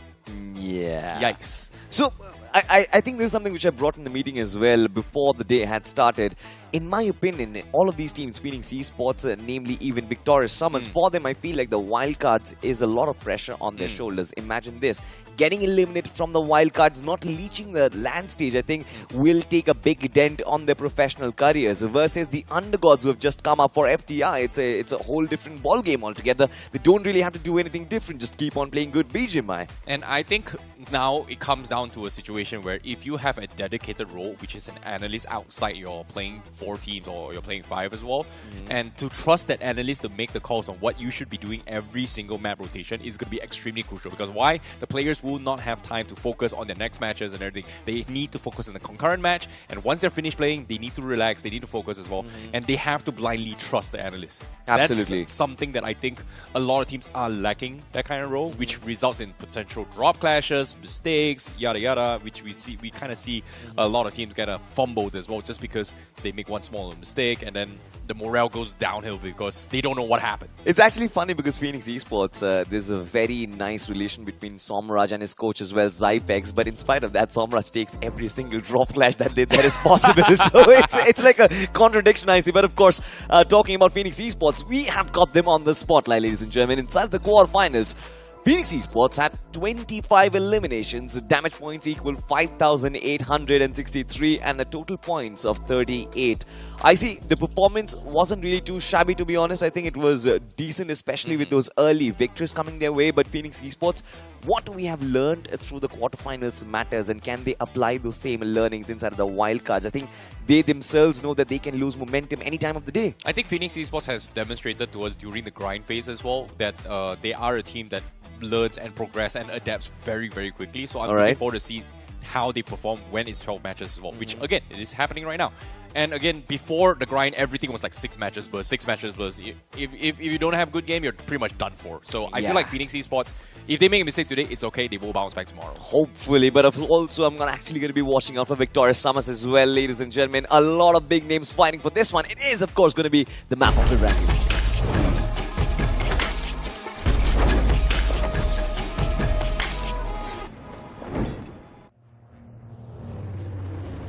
Yikes. So I think there's something which I brought in the meeting as well before the day had started. In my opinion, all of these teams, Phoenix Esports, namely even Victoria Summers, for them I feel like the wildcards is a lot of pressure on their shoulders. Imagine this, getting eliminated from the wildcards, not reaching the LAN stage, I think will take a big dent on their professional careers versus the undergods who have just come up for FTI. It's a whole different ball game altogether. They don't really have to do anything different, just keep on playing good BGMI. And I think now it comes down to a situation situation where if you have a dedicated role, which is an analyst outside your playing 4 teams or you're playing 5 as well, and to trust that analyst to make the calls on what you should be doing every single map rotation is going to be extremely crucial. Because why? The players will not have time to focus on their next matches and everything. They need to focus on the concurrent match, and once they're finished playing, they need to relax, they need to focus as well, and they have to blindly trust the analyst. Absolutely. That's something that I think a lot of teams are lacking, that kind of role, which results in potential drop clashes, mistakes, yada yada, which we kind of see a lot of teams get fumbled as well, just because they make one small mistake and then the morale goes downhill because they don't know what happened. It's actually funny because Phoenix Esports, there's a very nice relation between Somraj and his coach as well, Zypex, but in spite of that, Somraj takes every single drop clash that is possible. So it's like a contradiction, I see. But of course, talking about Phoenix Esports, we have got them on the spotlight, ladies and gentlemen. Inside the quarterfinals, Phoenix Esports had 25 eliminations, damage points equal 5,863 and a total points of 38. I see the performance wasn't really too shabby, to be honest. I think it was decent, especially with those early victories coming their way. But Phoenix Esports, what we have learned through the quarterfinals matters, and can they apply those same learnings inside of the wildcards? I think they themselves know that they can lose momentum any time of the day. I think Phoenix Esports has demonstrated to us during the grind phase as well that they are a team that learns and progresses and adapts very, very quickly. So I'm looking forward to see how they perform when it's 12 matches as well, which again, it is happening right now. And again, before the grind, everything was like 6 matches burst, 6 matches burst. If you don't have a good game, you're pretty much done for. So I feel like Phoenix Esports, if they make a mistake today, it's okay. They will bounce back tomorrow. Hopefully. But also, I'm actually going to be watching out for Victoria Summers as well, ladies and gentlemen. A lot of big names fighting for this one. It is, of course, going to be the map of Erangel.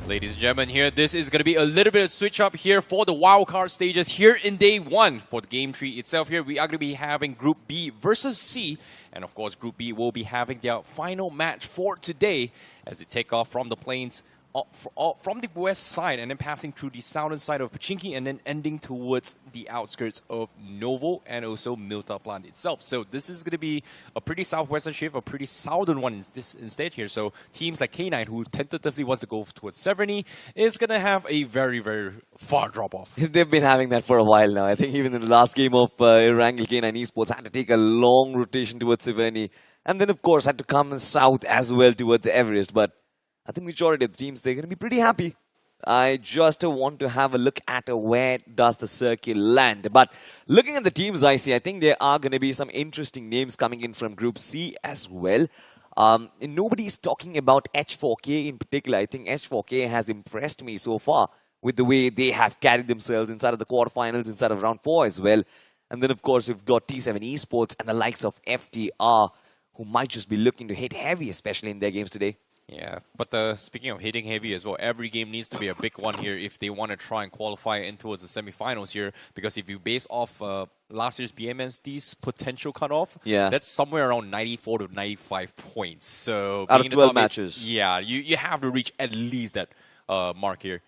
Ladies and gentlemen, here, this is going to be a little bit of switch up here for the wildcard stages here in day 1 for the game tree itself. Here, we are going to be having Group B versus C. And of course, Group B will be having their final match for today as they take off from the plains from the west side and then passing through the southern side of Pachinki and then ending towards the outskirts of Novo and also Milta plant itself. So this is going to be a pretty southwestern shift, a pretty southern one instead here. So teams like K9, who tentatively wants to go towards Severny, is going to have a very, very far drop-off. They've been having that for a while now. I think even in the last game of Erangel, K9 Esports had to take a long rotation towards Severny. And then, of course, had to come south as well towards Everest. But I think majority of the teams, they're going to be pretty happy. I just want to have a look at where does the circle land. But looking at the teams I see, I think there are going to be some interesting names coming in from Group C as well. And nobody's talking about H4K in particular. I think H4K has impressed me so far with the way they have carried themselves inside of the quarterfinals, inside of round 4 as well. And then, of course, we've got T7 Esports and the likes of FTR, who might just be looking to hit heavy, especially in their games today. Yeah, but speaking of hitting heavy as well, every game needs to be a big one here if they want to try and qualify in towards the semifinals here. Because if you base off last year's BMSD's potential cutoff, that's somewhere around 94 to 95 points. So out of 12 matches. Yeah, you have to reach at least that mark here.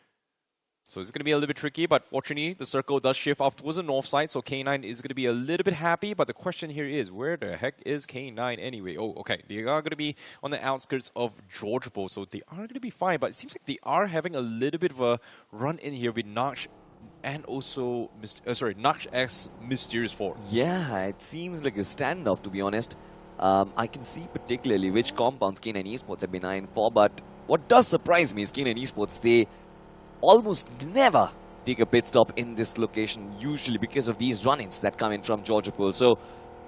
So it's going to be a little bit tricky, but fortunately, the circle does shift off towards the north side, so K9 is going to be a little bit happy, but the question here is, where the heck is K9 anyway? Oh, okay, they are going to be on the outskirts of Georgebo, so they are going to be fine, but it seems like they are having a little bit of a run in here with Naksh and also, Naksh X Mysterious 4. Yeah, it seems like a standoff, to be honest. I can see particularly which compounds K9 Esports have been eyeing for, but what does surprise me is K9 Esports, they almost never take a pit stop in this location, usually because of these run-ins that come in from Georgepol. So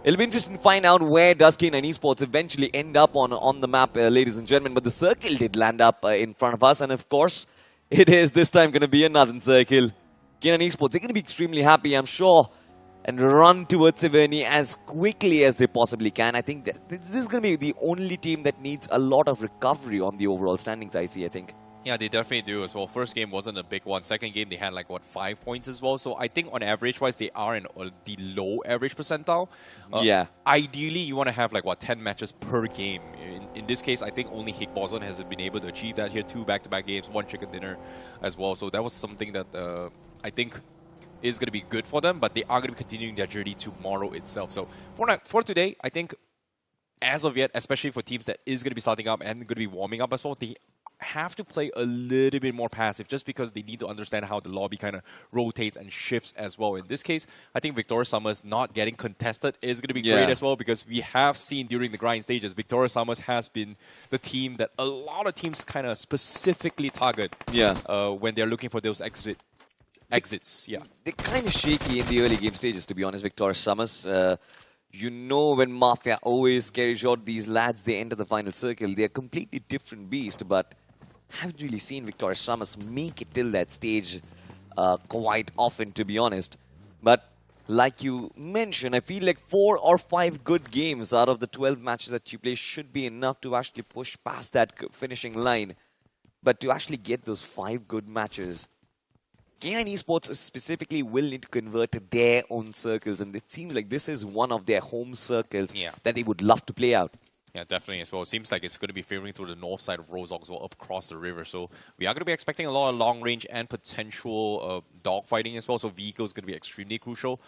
it'll be interesting to find out where does K9 Esports eventually end up on the map, ladies and gentlemen. But the circle did land up in front of us, and of course, it is this time going to be another circle. K9 Esports, they're going to be extremely happy, I'm sure, and run towards Severny as quickly as they possibly can. I think that this is going to be the only team that needs a lot of recovery on the overall standings, I see, I think. Yeah, they definitely do as well. First game wasn't a big one. Second game, they had like, what, 5 points as well. So I think on average-wise, they are in the low average percentile. Ideally, you want to have like, what, 10 matches per game. In this case, I think only Hikbozon has been able to achieve that here. 2 back-to-back games, 1 chicken dinner as well. So that was something that I think is going to be good for them. But they are going to be continuing their journey tomorrow itself. So for today, I think as of yet, especially for teams that is going to be starting up and going to be warming up as well, they have to play a little bit more passive just because they need to understand how the lobby kind of rotates and shifts as well. In this case, I think Victoria Summers not getting contested is going to be great as well, because we have seen during the grind stages, Victoria Summers has been the team that a lot of teams kind of specifically target when they're looking for those exits. They're kind of shaky in the early game stages, to be honest, Victoria Summers. You know, when Mafia always carries out these lads, they enter the final circle. They're a completely different beast, but haven't really seen Victoria Summers make it till that stage quite often, to be honest. But like you mentioned, I feel like 4 or 5 good games out of the 12 matches that you play should be enough to actually push past that finishing line. But to actually get those 5 good matches, K9 Esports specifically will need to convert to their own circles, and it seems like this is one of their home circles that they would love to play out. Yeah, definitely as well. It seems like it's going to be favoring through the north side of Rozok as well, up across the river. So we are going to be expecting a lot of long range and potential dogfighting as well. So vehicles going to be extremely crucial.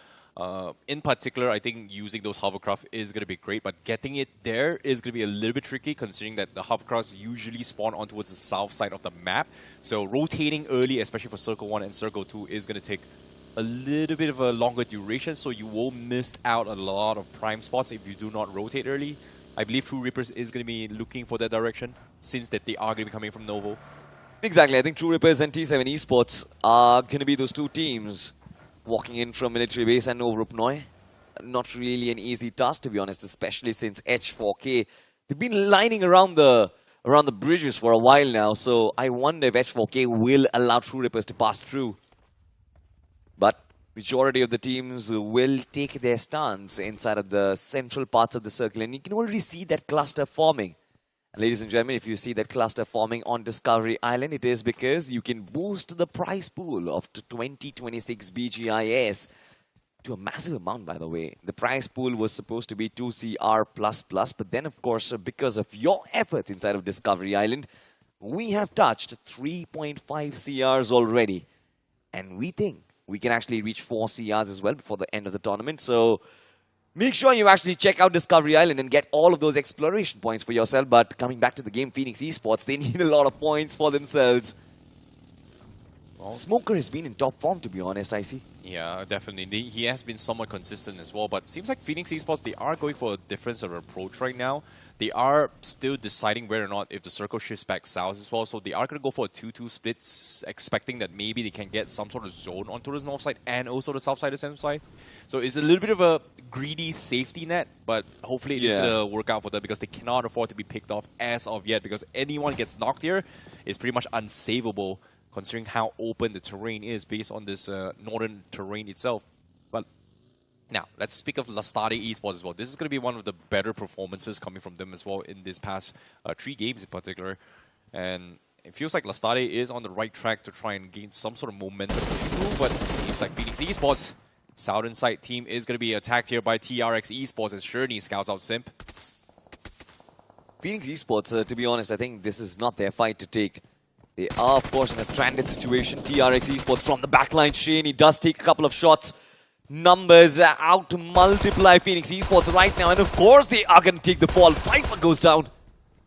In particular, I think using those hovercraft is going to be great, but getting it there is going to be a little bit tricky, considering that the hovercrafts usually spawn on towards the south side of the map. So rotating early, especially for Circle 1 and Circle 2, is going to take a little bit of a longer duration, so you will miss out a lot of prime spots if you do not rotate early. I believe True Rippers is going to be looking for that direction, since that they are going to be coming from Novo. Exactly, I think True Rippers and T7 Esports are going to be those two teams walking in from military base and Novo Rupnoi. Not really an easy task, to be honest, especially since H4K, they've been lining around the bridges for a while now, so I wonder if H4K will allow True Rippers to pass through. But majority of the teams will take their stance inside of the central parts of the circle, and you can already see that cluster forming. And ladies and gentlemen, if you see that cluster forming on Discovery Island, it is because you can boost the prize pool of 2026 BGIS to a massive amount, by the way. The prize pool was supposed to be 2CR++, but then, of course, because of your efforts inside of Discovery Island, we have touched 3.5 CRs already. And we think we can actually reach 4 CRs as well before the end of the tournament. So make sure you actually check out Discovery Island and get all of those exploration points for yourself. But coming back to the game, Phoenix Esports, they need a lot of points for themselves. Well, Smoker has been in top form, to be honest, I see. Yeah, definitely. He has been somewhat consistent as well, but it seems like Phoenix Esports, they are going for a difference of approach right now. They are still deciding whether or not if the circle shifts back south as well, so they are going to go for a 2-2 splits, expecting that maybe they can get some sort of zone onto the north side and also the south side and center side. So it's a little bit of a greedy safety net, but hopefully it is going to work out for them, because they cannot afford to be picked off as of yet, because anyone gets knocked here is pretty much unsavable, considering how open the terrain is based on this northern terrain itself. But now, let's speak of Lastade Esports as well. This is going to be one of the better performances coming from them as well in this past 3 games in particular. And it feels like Lastade is on the right track to try and gain some sort of momentum, but it seems like Phoenix Esports, southern side team, is going to be attacked here by TRX Esports as Sherney scouts out Simp. Phoenix Esports, to be honest, I think this is not their fight to take. They are, of course, in a stranded situation. TRX Esports from the backline. Shane, he does take a couple of shots. Numbers out to multiply Phoenix Esports right now. And of course, they are going to take the fall. Viper goes down.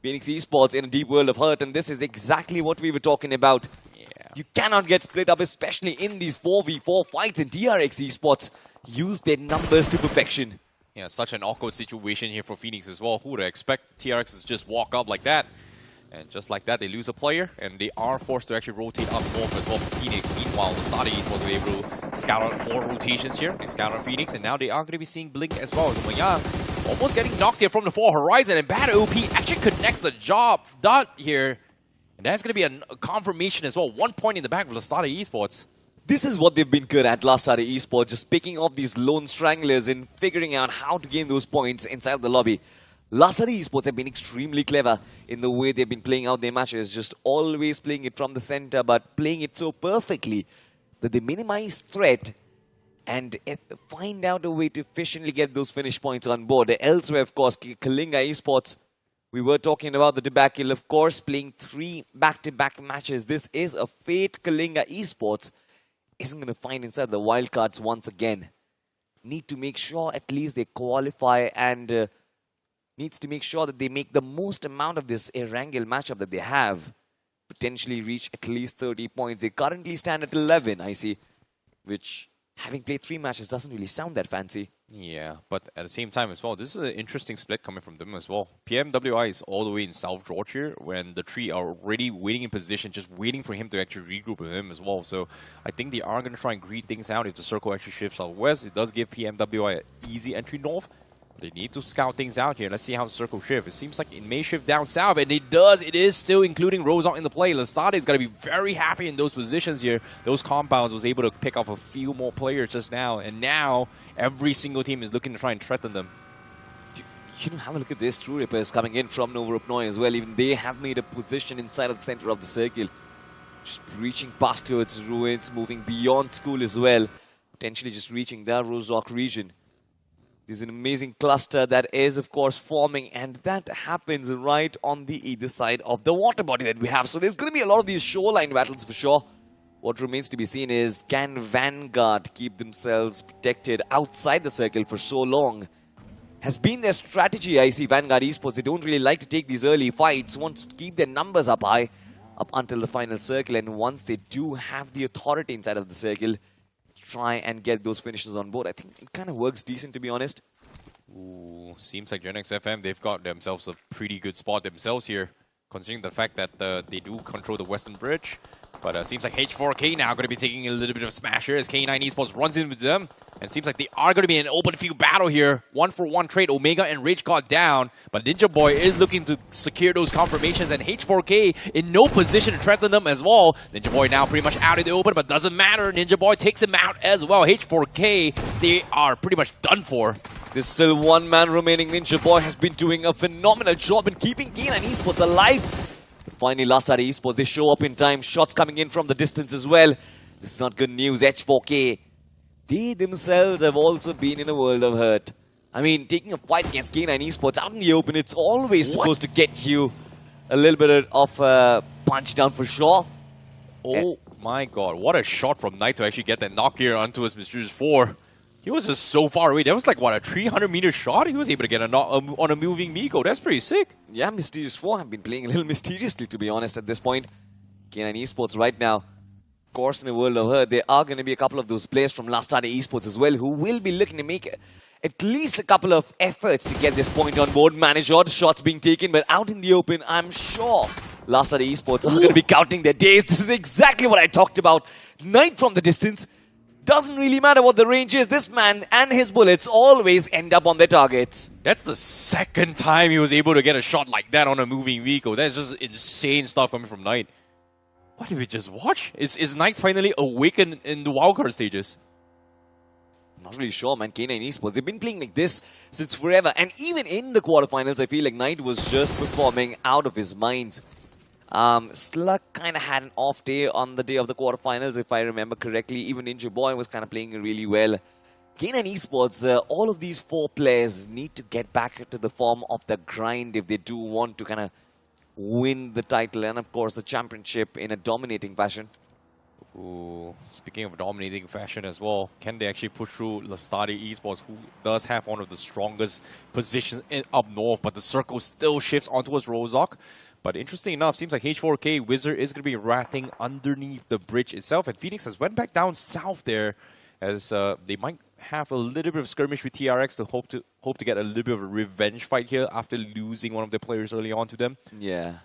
Phoenix Esports in a deep world of hurt. And this is exactly what we were talking about. Yeah. You cannot get split up, especially in these 4v4 fights. And TRX Esports use their numbers to perfection. Yeah, such an awkward situation here for Phoenix as well. Who would expect TRX to just walk up like that? And just like that, they lose a player, and they are forced to actually rotate up north as well for Phoenix. Meanwhile, the Lastade Esports were able to scout out more rotations here. They scout out Phoenix, and now they are going to be seeing Blink as well. So Maya almost getting knocked here from the 4 horizon, and bad OP actually connects the job done here. And that's going to be a confirmation as well. 1 point in the back for Lastade Esports. This is what they've been good at, Lastade Esports, just picking off these lone stranglers and figuring out how to gain those points inside the lobby. Lastade Esports have been extremely clever in the way they've been playing out their matches, just always playing it from the center, but playing it so perfectly that they minimize threat and find out a way to efficiently get those finish points on board. Elsewhere, of course, Kalinga Esports, we were talking about the debacle, of course, playing 3 back-to-back matches. This is a fate Kalinga Esports isn't going to find inside the wildcards once again. Need to make sure at least they qualify and needs to make sure that they make the most amount of this Erangel matchup that they have. Potentially reach at least 30 points. They currently stand at 11, I see. Which, having played 3 matches, doesn't really sound that fancy. Yeah, but at the same time as well, this is an interesting split coming from them as well. PMWI is all the way in South Georgia when the 3 are already waiting in position, just waiting for him to actually regroup with him as well. So I think they are going to try and greed things out if the circle actually shifts southwest. It does give PMWI an easy entry north. They need to scout things out here. Let's see how the circle shifts. It seems like it may shift down south, and it does. It is still including Rozok in the play. Lestade is going to be very happy in those positions here. Those compounds was able to pick off a few more players just now, and now every single team is looking to try and threaten them. You know, have a look at this. True Rippers coming in from Novorupnoi as well. Even they have made a position inside of the center of the circle. Just reaching past towards ruins, moving beyond school as well. Potentially just reaching that Rozok region. There's an amazing cluster that is, of course, forming, and that happens right on the either side of the water body that we have. So there's going to be a lot of these shoreline battles for sure. What remains to be seen is, can Vanguard keep themselves protected outside the circle for so long? Has been their strategy, I see, Vanguard Esports. They don't really like to take these early fights, want to keep their numbers up high, up until the final circle. And once they do have the authority inside of the circle, try and get those finishes on board. I think it kind of works decent, to be honest. Ooh, seems like Gen X FM, they've got themselves a pretty good spot themselves here, considering the fact that they do control the western bridge. But seems like H4K now going to be taking a little bit of a smash here as K9 Esports runs in with them. And seems like they are going to be in an open field battle here. 1-for-1 trade. Omega and Rage got down. But Ninja Boy is looking to secure those confirmations. And H4K in no position to threaten them as well. Ninja Boy now pretty much out in the open, but doesn't matter. Ninja Boy takes him out as well. H4K, they are pretty much done for. There's still one man remaining. Ninja Boy has been doing a phenomenal job in keeping K9 Esports alive. Finally, last at Esports, they show up in time. Shots coming in from the distance as well. This is not good news. H4K, they themselves have also been in a world of hurt. I mean, taking a fight against K9 Esports out in the open, it's always supposed to get you a little bit of a punch down for sure. Oh my god, what a shot from Knight to actually get that knock here onto his Mysterious 4. He was just so far away. That was like, what, a 300-meter shot? He was able to get a knock on a moving Miko. That's pretty sick. Yeah, Mysterious 4 have been playing a little mysteriously, to be honest, at this point. K9 Esports right now, of course, in a world of hurt, there are going to be a couple of those players from Last Starter Esports as well who will be looking to make at least a couple of efforts to get this point on board. Manage all the shots being taken, but out in the open, I'm sure Last Starter Esports are going to be counting their days. This is exactly what I talked about. Knight from the distance. Doesn't really matter what the range is. This man and his bullets always end up on their targets. That's the second time he was able to get a shot like that on a moving vehicle. That's just insane stuff coming from Knight. What did we just watch? Is Knight finally awakened in the wildcard stages? I'm not really sure, man. K9 Esports, they've been playing like this since forever. And even in the quarterfinals, I feel like Knight was just performing out of his mind. Slug kind of had an off day on the day of the quarterfinals, if I remember correctly. Even Ninja Boy was kind of playing really well. K9 Esports, all of these 4 players need to get back to the form of the grind if they do want to kind of win the title and, of course, the championship in a dominating fashion. Ooh, speaking of dominating fashion as well, can they actually push through Lestade Esports, who does have one of the strongest positions up north, but the circle still shifts onto his Rozok. But interesting enough, seems like H4K Wizard is going to be ratting underneath the bridge itself. And Phoenix has went back down south there, as they might have a little bit of skirmish with TRX to hope to get a little bit of a revenge fight here after losing one of their players early on to them. Yeah.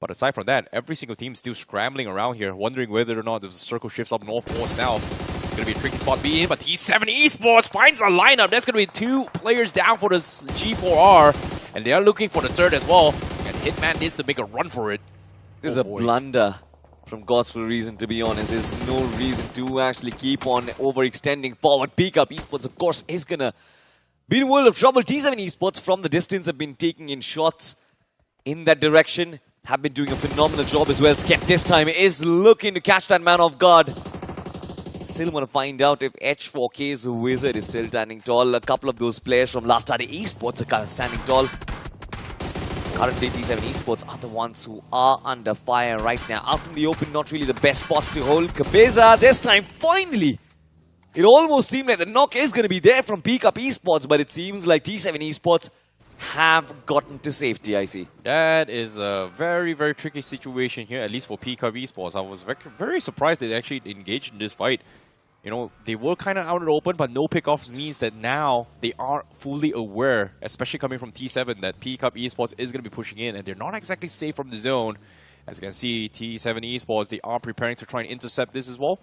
But aside from that, every single team is still scrambling around here, wondering whether or not the circle shifts up north or south. It's going to be a tricky spot to be in, but T7 Esports finds a lineup. That's going to be 2 players down for this G4R, and they are looking for the third as well. And Hitman needs to make a run for it. This is a blunder from God's for a reason, to be honest. There's no reason to actually keep on overextending forward. Peak Up Esports, of course, is going to be in a world of trouble. T7 Esports from the distance have been taking in shots in that direction. Have been doing a phenomenal job as well. Skep this time is looking to catch that man off guard. Still want to find out if H4K's Wizard is still standing tall. A couple of those players from Last Starter Esports are kind of standing tall. Currently, T7 Esports are the ones who are under fire right now. Out in the open, not really the best spots to hold. Cabeza, this time, finally! It almost seemed like the knock is going to be there from Peak Up Esports, but it seems like T7 Esports have gotten to safety, I see. That is a very, very tricky situation here, at least for P-Cup Esports. I was very surprised they actually engaged in this fight. You know, they were kind of out in the open, but no pickoffs means that now they are fully aware, especially coming from T7, that P-Cup Esports is going to be pushing in, and they're not exactly safe from the zone. As you can see, T7 Esports, they are preparing to try and intercept this as well.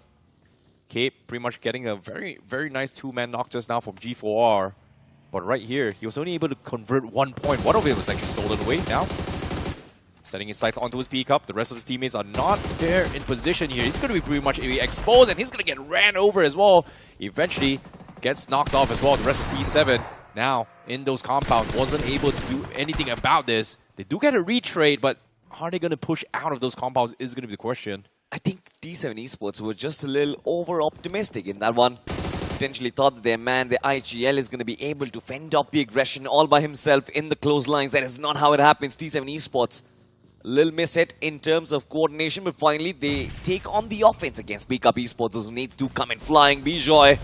Cape pretty much getting a very, very nice two-man knock just now from G4R. But right here, he was only able to convert 1 point. One of it was actually stolen away now. Setting his sights onto his P-Cup. The rest of his teammates are not there in position here. He's going to be pretty much exposed, and he's going to get ran over as well. Eventually gets knocked off as well. The rest of T7 now in those compounds wasn't able to do anything about this. They do get a retrade, but are they going to push out of those compounds is going to be the question. I think T7 Esports were just a little over-optimistic in that one. Potentially thought that their man, the IGL, is going to be able to fend off the aggression all by himself in the close lines. That is not how it happens. T7 Esports, a little miss-hit in terms of coordination, but finally they take on the offense against P-Cup Esports. Those nades do come in flying. Bijoy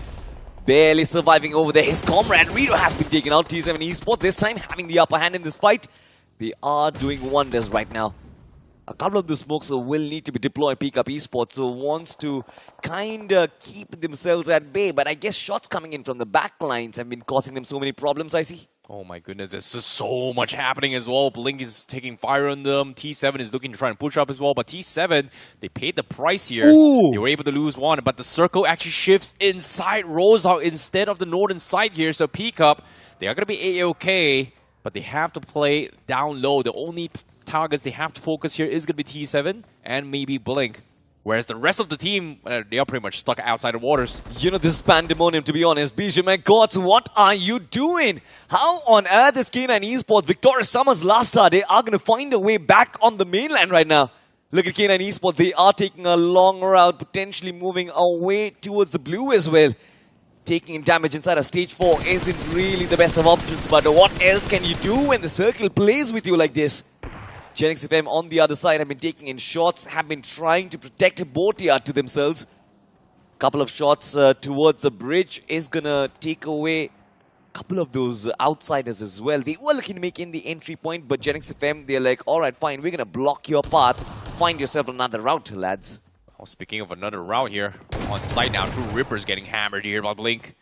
barely surviving over there. His comrade Rito has been taken out. T7 Esports this time having the upper hand in this fight. They are doing wonders right now. A couple of the smokes will need to be deployed. P-Cup Esports so wants to kind of keep themselves at bay. But I guess shots coming in from the back lines have been causing them so many problems, I see. Oh my goodness, there's just so much happening as well. Blink is taking fire on them. T7 is looking to try and push up as well. But T7, they paid the price here. Ooh. They were able to lose one. But the circle actually shifts inside Rozhok instead of the northern side here. So P-Cup, they are going to be A-OK. But they have to play down low. The only targets they have to focus here is going to be T7 and maybe Blink. Whereas the rest of the team, they are pretty much stuck outside the waters. You know, this is pandemonium, to be honest. BGMI gods, what are you doing? How on earth is K9 Esports, Victorious Summers last star, they are going to find a way back on the mainland right now. Look at K9 Esports, they are taking a long route, potentially moving away towards the blue as well. Taking damage inside of stage 4 isn't really the best of options, but what else can you do when the circle plays with you like this? Genix FM on the other side have been taking in shots, have been trying to protect Botiart to themselves. Couple of shots towards the bridge is gonna take away a couple of those outsiders as well. They were looking to make in the entry point, but Genix FM, they're like, alright, fine, we're gonna block your path. Find yourself another route, lads. Oh, speaking of another route here, on site now, True Ripper's getting hammered here by Blink.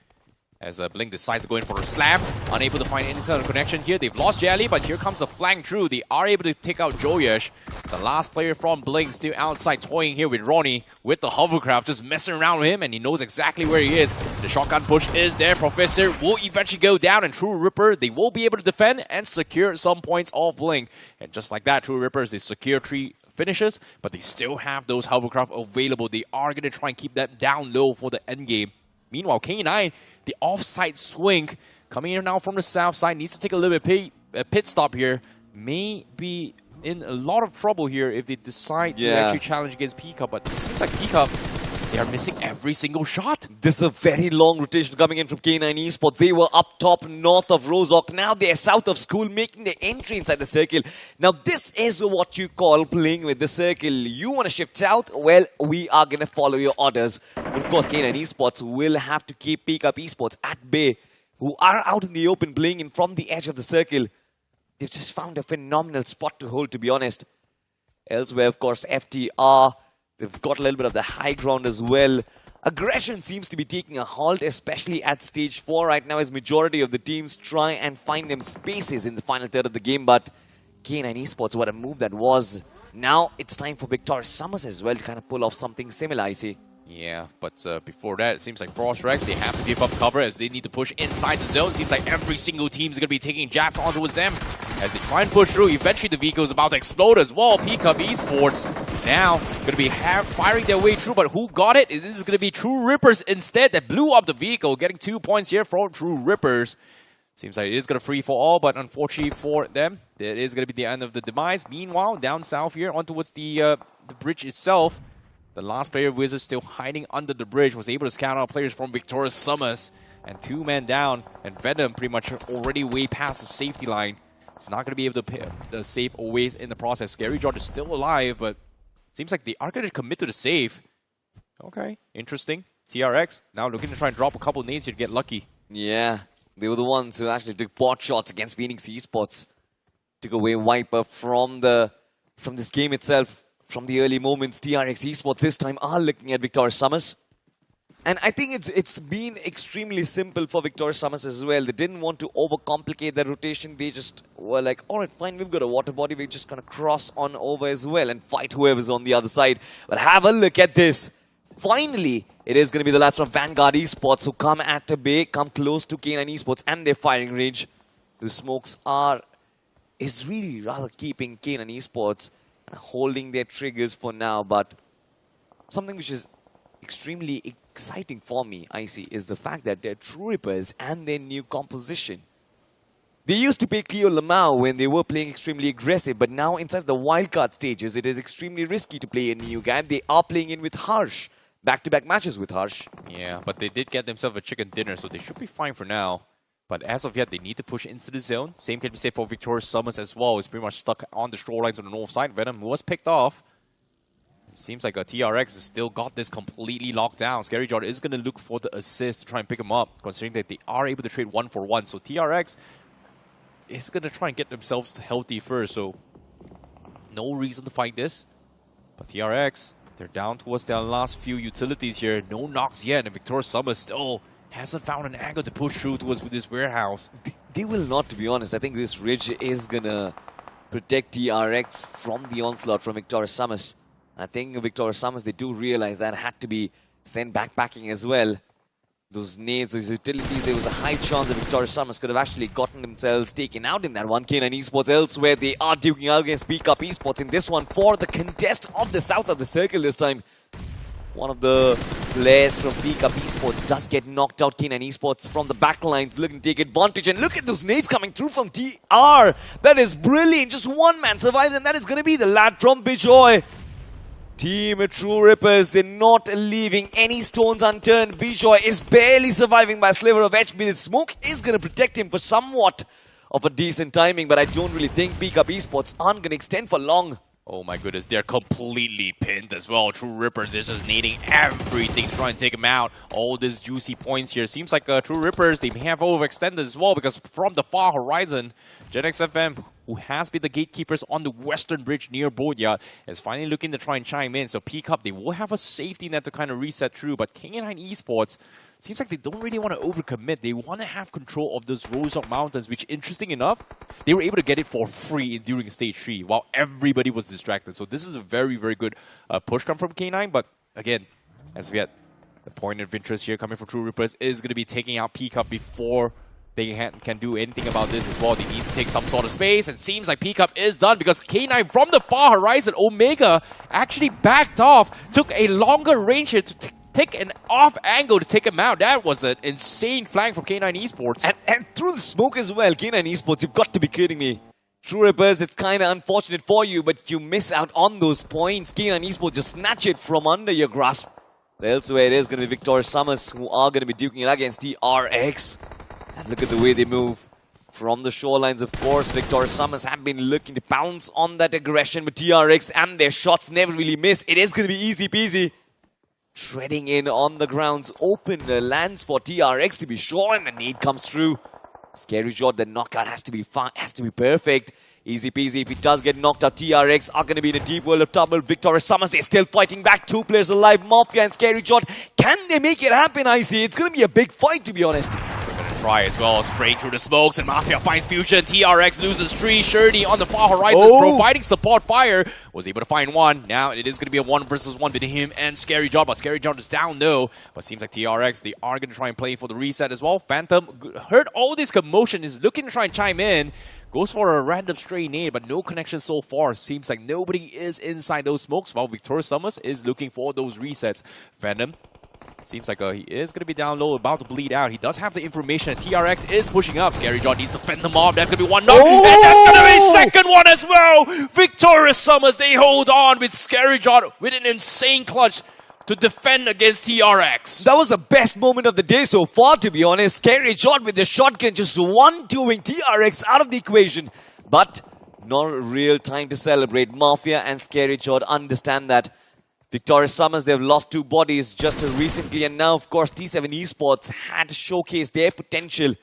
As Blink decides to go in for a slam. Unable to find any sort of connection here. They've lost Jelly, but here comes the flank through. They are able to take out Joyesh. The last player from Blink still outside toying here with Ronnie. With the hovercraft just messing around with him, and he knows exactly where he is. The shotgun push is there. Professor will eventually go down, and True Ripper, they will be able to defend and secure some points off Blink. And just like that, True Rippers, they secure 3 finishes, but they still have those hovercraft available. They are going to try and keep that down low for the end game. Meanwhile, K9, the offside swing coming in now from the south side, needs to take a little bit pit stop here. May be in a lot of trouble here if they decide to actually challenge against P-Cup, but it seems like P-Cup, they are missing every single shot. This is a very long rotation coming in from K9 Esports. They were up top north of Rozhok. Now they're south of school, making their entry inside the circle. Now this is what you call playing with the circle. You want to shift south? Well, we are going to follow your orders. But of course, K9 Esports will have to keep P-Cup Esports at bay, who are out in the open playing in from the edge of the circle. They've just found a phenomenal spot to hold, to be honest. Elsewhere, of course, FTR, they've got a little bit of the high ground as well. Aggression seems to be taking a halt, especially at stage 4 right now, as majority of the teams try and find them spaces in the final third of the game. But K9 Esports, what a move that was. Now it's time for Victorious Summers as well to kind of pull off something similar, I see. Yeah, but before that, it seems like Frost Rex, they have to give up cover as they need to push inside the zone. Seems like every single team is going to be taking jabs onto them as they try and push through. Eventually, the vehicle is about to explode as well. P-Cup Esports now going to be firing their way through, but who got it? This is going to be True Rippers instead that blew up the vehicle, getting 2 points here from True Rippers. Seems like it is going to free for all, but unfortunately for them, that is going to be the end of the demise. Meanwhile, down south here, on towards the bridge itself, the last player, Wizard, still hiding under the bridge, was able to scout out players from Victorious Summers. And 2 men down, and Venom pretty much already way past the safety line. It's not going to be able to save always in the process. Scary George is still alive, but seems like they are going to commit to the save. Okay, interesting. TRX now looking to try and drop a couple nades here to get lucky. Yeah, They were the ones who actually took pot shots against Phoenix Esports. Took away Viper from this game itself. From the early moments, TRX Esports this time are looking at Victorious Summers. And I think it's been extremely simple for Victorious Summers as well. They didn't want to overcomplicate their rotation. They just were like, alright, fine, we've got a water body. We're just going to cross on over as well and fight whoever's on the other side. But have a look at this. Finally, it is going to be the lads from Vanguard Esports who come at a bay, come close to K9 Esports and their firing range. The smokes is really rather keeping K9 Esports holding their triggers for now. But something which is extremely exciting for me, I see, is the fact that their True Rippers and their new composition. They used to play Cleo Lamau when they were playing extremely aggressive, but now inside the wildcard stages, it is extremely risky to play a new guy. They are playing in with Harsh. Back-to-back matches with Harsh. Yeah, but they did get themselves a chicken dinner, so they should be fine for now. But as of yet, they need to push into the zone. Same can be said for Victorious Summers as well. It's pretty much stuck on the shorelines on the north side. Venom was picked off. It seems like a TRX has still got this completely locked down. Scary Jordan is going to look for the assist to try and pick him up, considering that they are able to trade 1-for-1. So TRX is going to try and get themselves healthy first. So no reason to fight this. But TRX, they're down towards their last few utilities here. No knocks yet, and Victorious Summers still hasn't found an angle to push through towards this warehouse. They will not, to be honest. I think this ridge is going to protect TRX from the onslaught from Victorious Summers. I think Victorious Summers, they do realize that had to be sent backpacking as well. Those nades, those utilities, there was a high chance that Victorious Summers could have actually gotten themselves taken out in that one. K9 Esports elsewhere, they are duking out against Pickup Esports in this one for the contest of the south of the circle this time. One of the players from Pickup Esports does get knocked out. K9 Esports from the backlines looking to take advantage. And look at those nades coming through from TR. That is brilliant. Just one man survives, and that is going to be the lad from BGOI. Team True Rippers, they're not leaving any stones unturned. BGOI is barely surviving by a sliver of HP. The smoke is going to protect him for somewhat of a decent timing, but I don't really think Pickup Esports aren't going to extend for long. Oh my goodness, they're completely pinned as well. True Rippers is just needing everything to try and take them out. All these juicy points here. Seems like True Rippers, they may have overextended as well, because from the far horizon, GenXFM, who has been the gatekeepers on the western bridge near Bodyard, is finally looking to try and chime in. So P-Cup, they will have a safety net to kind of reset through, but K9 Esports, seems like they don't really want to overcommit. They want to have control of those Roserock Mountains, which, interesting enough, they were able to get it for free during Stage 3, while everybody was distracted. So this is a very, very good push come from K9, but again, as we had, the point of interest here coming from True Rippers is going to be taking out P-Cup before they can do anything about this as well. They need to take some sort of space, and seems like P-Cup is done because K9 from the far horizon, Omega actually backed off, took a longer range here to take an off angle to take him out. That was an insane flank from K9 Esports. And through the smoke as well, K9 Esports, you've got to be kidding me. True Rippers, it's kind of unfortunate for you, but you miss out on those points. K9 Esports just snatch it from under your grasp. Elsewhere, it is going to be Victorious Summers who are going to be duking it against TRX. And look at the way they move from the shorelines, of course. Victorious Summers have been looking to pounce on that aggression, but TRX and their shots never really miss. It is going to be easy peasy. Treading in on the grounds, open lands for TRX to be sure, and the nade comes through. Scary shot, the knockout has to be fine, has to be perfect. Easy peasy. If he does get knocked out, TRX are going to be in a deep world of trouble. Victorious Summers, they're still fighting back. 2 players alive, Mafia and Scary Shot. Can they make it happen, I see? It's going to be a big fight, to be honest. Try as well, spraying through the smokes, and Mafia finds Fusion. TRX loses 3. Shirley on the far horizon, providing support fire. Was able to find one. Now it is going to be a 1-versus-1 between him and Scary John, but Scary John is down though. But seems like TRX, they are going to try and play for the reset as well. Phantom heard all this commotion, is looking to try and chime in. Goes for a random stray nade, but no connection so far. Seems like nobody is inside those smokes, while Victorious Summers is looking for those resets. Phantom, seems like he is going to be down low, about to bleed out. He does have the information. TRX is pushing up. Scary John needs to fend them off. That's going to be one knock. And that's going to be second one as well. Victorious Summers, they hold on with Scary John with an insane clutch to defend against TRX. That was the best moment of the day so far, to be honest. Scary John with the shotgun just 1-2ing TRX out of the equation. But not a real time to celebrate. Mafia and Scary John understand that. Victorious Summers, they've lost 2 bodies just recently, and now, of course, T7 Esports had showcased their potential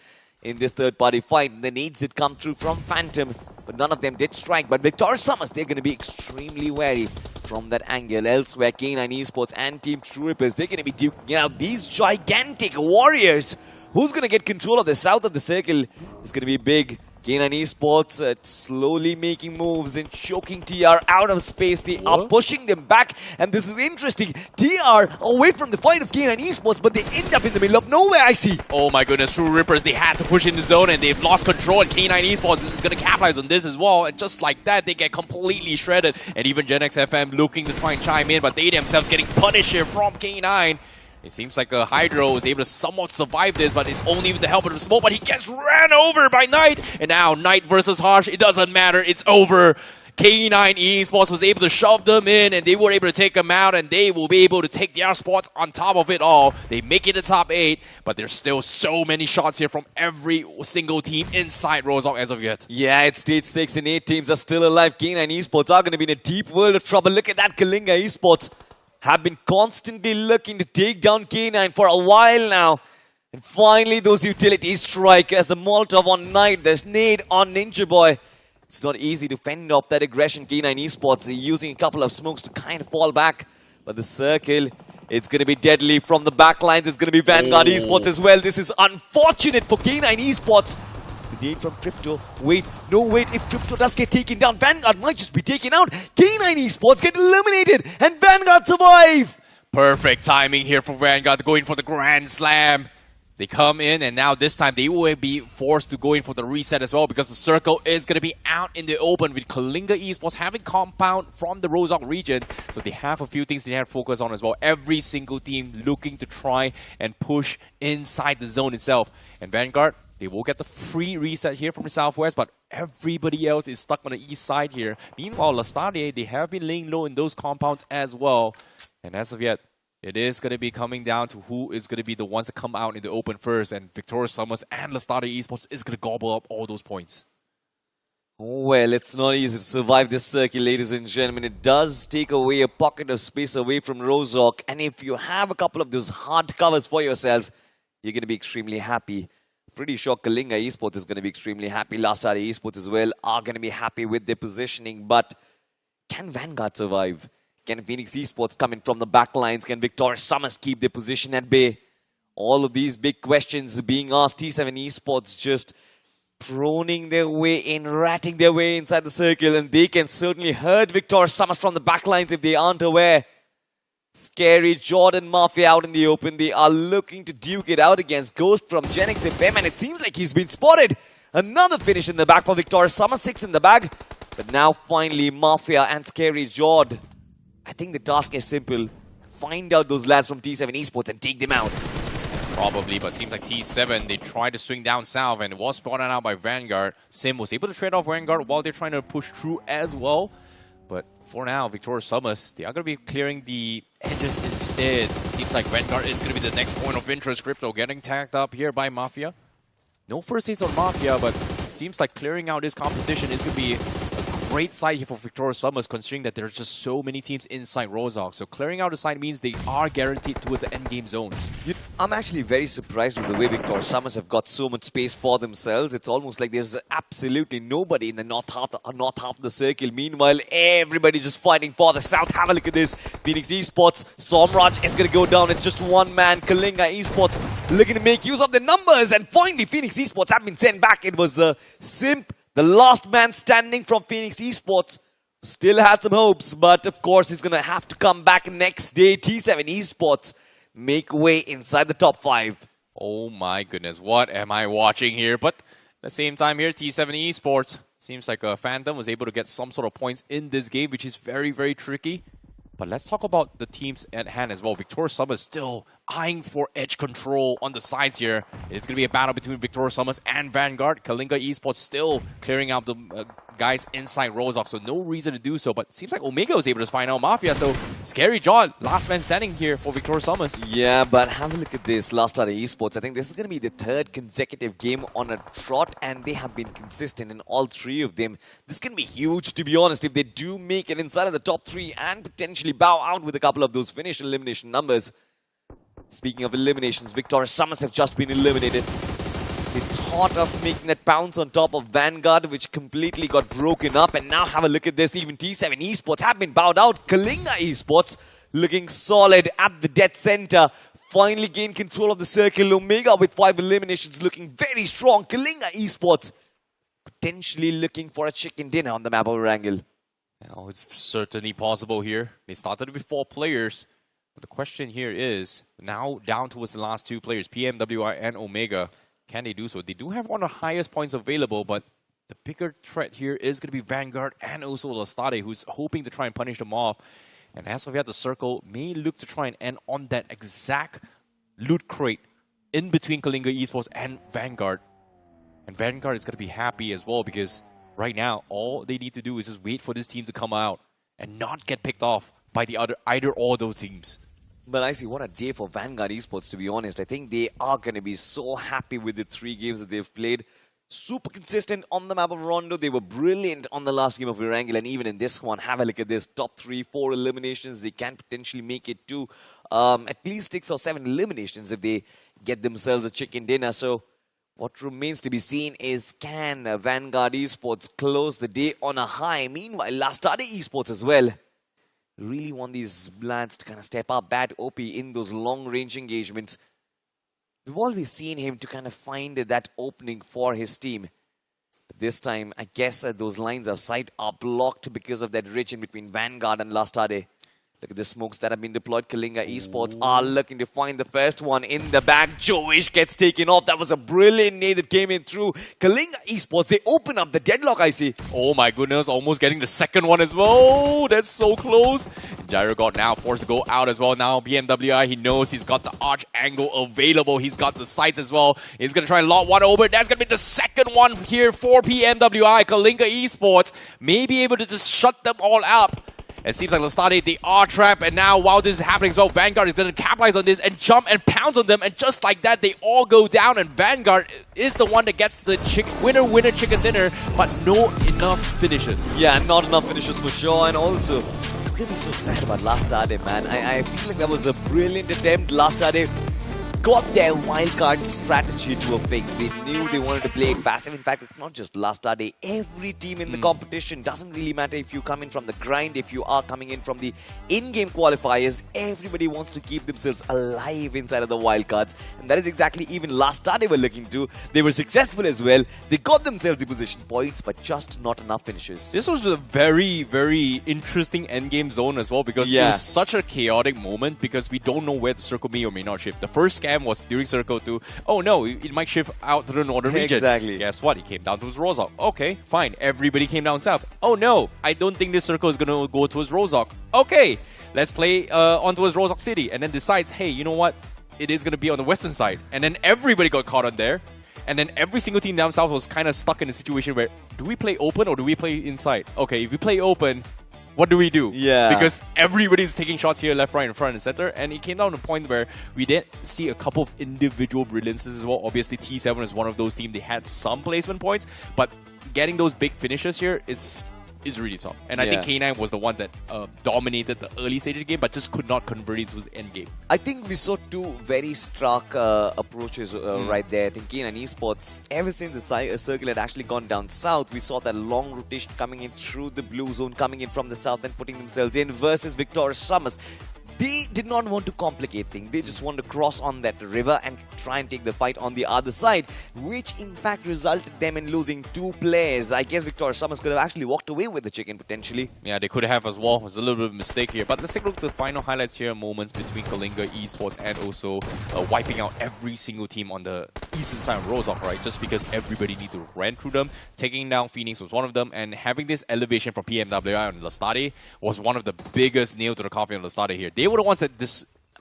in this third-party fight. The needs did come through from Phantom, but none of them did strike. But Victor Summers, they're going to be extremely wary from that angle. Elsewhere, K9 Esports and Team True Rippers, they're going to be duking out these gigantic warriors. Who's going to get control of the south of the circle is going to be big. K9 Esports slowly making moves and choking TR out of space. They are pushing them back, and this is interesting. TR away from the fight of K9 Esports, but they end up in the middle of nowhere, I see. Oh my goodness, True Rippers, they had to push in the zone and they've lost control, and K9 Esports is going to capitalize on this as well. And just like that, they get completely shredded. And even GenX FM looking to try and chime in, but they themselves getting punished here from K9. It seems like Hydro is able to somewhat survive this, but it's only with the help of the smoke, but he gets ran over by Knight. And now Knight versus Harsh, it doesn't matter, it's over. K9 Esports was able to shove them in, and they were able to take them out, and they will be able to take their spots on top of it all. They make it a top 8, but there's still so many shots here from every single team inside Rozhok as of yet. Yeah, it's stage 6 and 8 teams are still alive. K9 Esports are going to be in a deep world of trouble. Look at that, Kalinga Esports have been constantly looking to take down K9 for a while now. And finally, those utilities strike as the Molotov on Knight, there's Nade on Ninja Boy. It's not easy to fend off that aggression. K9 Esports are using a couple of smokes to kind of fall back. But the circle, it's going to be deadly from the backlines. It's going to be Vanguard Esports as well. This is unfortunate for K9 Esports. The nade from Crypto. Wait, if Crypto does get taken down, Vanguard might just be taken out. K9 Esports get eliminated, and Vanguard survive. Perfect timing here for Vanguard going for the Grand Slam. They come in, and now this time they will be forced to go in for the reset as well, because the circle is going to be out in the open with Kalinga Esports having compound from the Rozhok region. So they have a few things they have to focus on as well. Every single team looking to try and push inside the zone itself. And Vanguard, they will get the free reset here from the southwest, but everybody else is stuck on the east side here. Meanwhile, Lestadier, they have been laying low in those compounds as well. And as of yet, it is going to be coming down to who is going to be the ones that come out in the open first. And Victoria Summers and Lestadier Esports is going to gobble up all those points. Well, it's not easy to survive this circuit, ladies and gentlemen. It does take away a pocket of space away from Rozhok. And if you have a couple of those hard covers for yourself, you're going to be extremely happy. Pretty sure Kalinga Esports is going to be extremely happy. Lestadier Esports as well are going to be happy with their positioning. But can Vanguard survive? Can Phoenix Esports come in from the back lines? Can Victoria Summers keep their position at bay? All of these big questions being asked. T7 Esports just proning their way in, ratting their way inside the circle. And they can certainly hurt Victoria Summers from the back lines if they aren't aware. Scary Jordan Mafia out in the open. They are looking to duke it out against Ghost from GenX FM. And it seems like he's been spotted. Another finish in the back for Victoria Summers. 6 in the bag. But now finally Mafia and Scary Jord. I think the task is simple. Find out those lads from T7 Esports and take them out. Probably, but seems like T7, they tried to swing down south and it was spotted out by Vanguard. Sim was able to trade off Vanguard while they're trying to push through as well. But for now, Victoria Summers, they are going to be clearing the edges instead. Seems like Vanguard is going to be the next point of interest. Crypto getting tagged up here by Mafia. No first hits on Mafia, but it seems like clearing out this competition is going to be a great side here for Victoria Summers, considering that there's just so many teams inside Rozhok. So clearing out the side means they are guaranteed towards the endgame zones. I'm actually very surprised with the way Victoria Summers have got so much space for themselves. It's almost like there's absolutely nobody in the north half of the circle. Meanwhile, everybody just fighting for the south. Have a look at this. Phoenix Esports, Somraj is going to go down. It's just one man. Kalinga Esports looking to make use of the numbers. And finally, Phoenix Esports have been sent back. It was the Simp, the last man standing from Phoenix Esports. Still had some hopes, but of course he's going to have to come back next day. T7 Esports make way inside the top 5. Oh my goodness, what am I watching here? But at the same time here, T7 Esports, seems like Phantom was able to get some sort of points in this game, which is very, very tricky. But let's talk about the teams at hand as well. Victoria Summers still eyeing for edge control on the sides here. It's going to be a battle between Victoria Summers and Vanguard. Kalinga Esports still clearing out the guys inside Rozhok, so no reason to do so. But it seems like Omega was able to find out Mafia, so Scary John, last man standing here for Victoria Summers. Yeah, but have a look at this. Lestadier Esports, I think this is going to be the 3rd consecutive game on a trot, and they have been consistent in all 3 of them. This can be huge, to be honest, if they do make it inside of the top 3 and potentially bow out with a couple of those finish elimination numbers. Speaking of eliminations, Victoria Summers have just been eliminated. They thought of making that pounce on top of Vanguard, which completely got broken up. And now have a look at this. Even T7 Esports have been bowed out. Kalinga Esports looking solid at the dead center. Finally gained control of the circle. Omega with 5 eliminations looking very strong. Kalinga Esports potentially looking for a chicken dinner on the map of Erangel. Now, it's certainly possible here. They started with 4 players. But the question here is, now down towards the last 2 players, PMWI and Omega. Can they do so? They do have one of the highest points available, but the bigger threat here is going to be Vanguard and also Lastade, who's hoping to try and punish them off. And as of yet, the circle may look to try and end on that exact loot crate in between Kalinga Esports and Vanguard. And Vanguard is going to be happy as well, because right now, all they need to do is just wait for this team to come out and not get picked off by the either or those teams. But I see, what a day for Vanguard Esports, to be honest. I think they are going to be so happy with the 3 games that they've played. Super consistent on the map of Rondo. They were brilliant on the last game of Erangel, and even in this one, have a look at this. Top 3, 4 eliminations. They can potentially make it to at least 6 or 7 eliminations if they get themselves a chicken dinner. So what remains to be seen is, can Vanguard Esports close the day on a high? Meanwhile, Lastade Esports as well really want these lads to kind of step up. Bad OP in those long-range engagements. We've always seen him to kind of find that opening for his team. But this time, I guess those lines of sight are blocked because of that ridge in between Vanguard and Lastade. Look at the smokes that have been deployed. Kalinga Esports are looking to find the first one in the back. Joish gets taken off. That was a brilliant nade that came in through. Kalinga Esports, they open up the deadlock, I see. Oh my goodness, almost getting the second one as well. Oh, that's so close. Gyro got now forced to go out as well. Now BMWI, he knows he's got the arch angle available. He's got the sights as well. He's going to try and lock one over. That's going to be the second one here for PMWI. Kalinga Esports may be able to just shut them all up. It seems like Lastade, they are trapped, and now while this is happening as well, Vanguard is going to capitalize on this and jump and pounce on them, and just like that, they all go down, and Vanguard is the one that gets the winner chicken dinner, but no enough finishes. Yeah, not enough finishes for sure, and also, I'm going to be so sad about Lastade, man. I feel like that was a brilliant attempt. Lastade got their wildcard strategy to a fix. They knew they wanted to play it passive. In fact, it's not just Lastade. Every team in the competition, doesn't really matter if you come in from the grind, if you are coming in from the in-game qualifiers, everybody wants to keep themselves alive inside of the wildcards. And that is exactly even Lastade were looking to. They were successful as well. They got themselves the position points, but just not enough finishes. This was a very, very interesting endgame zone as well, because it was such a chaotic moment, because we don't know where the circle may or may not shift. The first scam was during Circle 2. Oh no, it might shift out to the northern region. Exactly. Guess what? It came down towards Rozhok. Okay, fine. Everybody came down south. Oh no, I don't think this circle is going to go towards Rozhok. Okay, let's play on towards Rozhok City. And then decides, hey, you know what? It is going to be on the western side. And then everybody got caught on there. And then every single team down south was kind of stuck in a situation where, do we play open or do we play inside? Okay, if we play open, what do we do? Yeah. Because everybody's taking shots here, left, right, in front, and center. And it came down to a point where we did see a couple of individual brilliances as well. Obviously, T7 is one of those teams. They had some placement points, but getting those big finishes here is really tough. And I think K9 was the one that dominated the early stage of the game, but just could not convert into the end game. I think we saw 2 very stark approaches right there. I think K9 Esports, ever since the circle had actually gone down south, we saw that long rotation coming in through the blue zone, coming in from the south and putting themselves in, versus Victoria Summers. They did not want to complicate things. They just wanted to cross on that river and try and take the fight on the other side, which in fact resulted them in losing 2 players. I guess Victoria Summers could have actually walked away with the chicken potentially. Yeah, they could have as well. It was a little bit of a mistake here. But let's take a look at the final highlights here. Moments between Kalinga Esports and also wiping out every single team on the eastern side of Rozhok, right? Just because everybody needed to run through them. Taking down Phoenix was one of them. And having this elevation from PMWI on Lastade was one of the biggest nail to the coffin on Lastade here. They were the ones that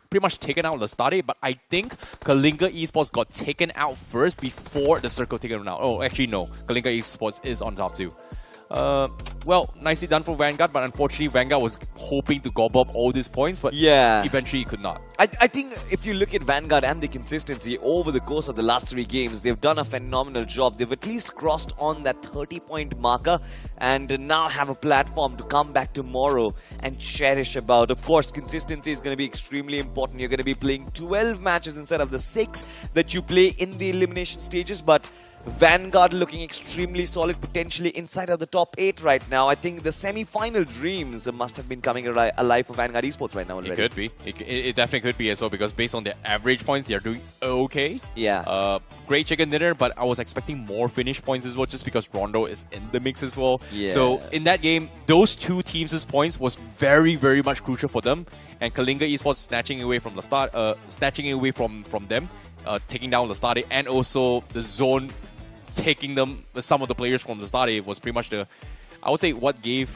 pretty much taken out Lastade, but I think Kalinga Esports got taken out first before the circle taken out. Oh, actually no. Kalinga Esports is on top too. Well, nicely done for Vanguard, but unfortunately Vanguard was hoping to gobble up all these points, but eventually could not. I think if you look at Vanguard and the consistency over the course of the last 3 games, they've done a phenomenal job. They've at least crossed on that 30-point marker and now have a platform to come back tomorrow and cherish about. Of course, consistency is going to be extremely important. You're going to be playing 12 matches instead of the 6 that you play in the elimination stages, but Vanguard looking extremely solid, potentially inside of the top 8 right now. I think the semi-final dreams must have been coming alive for Vanguard Esports right now already. It could be. It definitely could be as well, because based on their average points, they're doing okay. Yeah. Great chicken dinner, but I was expecting more finish points as well, just because Rondo is in the mix as well. Yeah. So in that game, those 2 teams' points was very, very much crucial for them. And Kalinga Esports snatching away from the start, snatching away from them, taking down the start, and also the zone taking them, some of the players from the start was pretty much I would say, what gave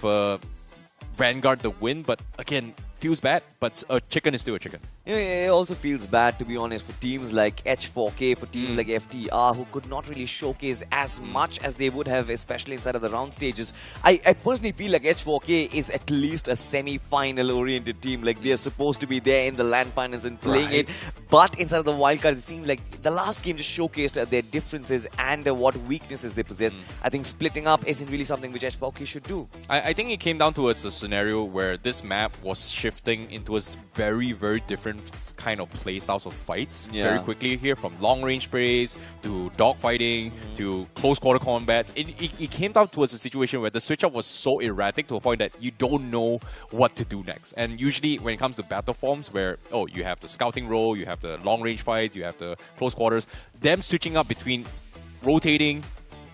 Vanguard the win. But again, feels bad, but a chicken is still a chicken. It also feels bad, to be honest, for teams like H4K, for teams like FTR, who could not really showcase as much as they would have, especially inside of the round stages. I personally feel like H4K is at least a semi-final oriented team. Like, they are supposed to be there in the LAN finals and playing it. But inside of the wildcard, it seemed like the last game just showcased their differences and what weaknesses they possess. I think splitting up isn't really something which H4K should do. I think it came down to a scenario where this map was shifting into a very, very different kind of play styles of fights very quickly here, from long range sprays to dogfighting to close quarter combats. It came down towards a situation where the switch up was so erratic to a point that you don't know what to do next. And usually when it comes to battle forms where, you have the scouting role, you have the long range fights, you have the close quarters, them switching up between rotating,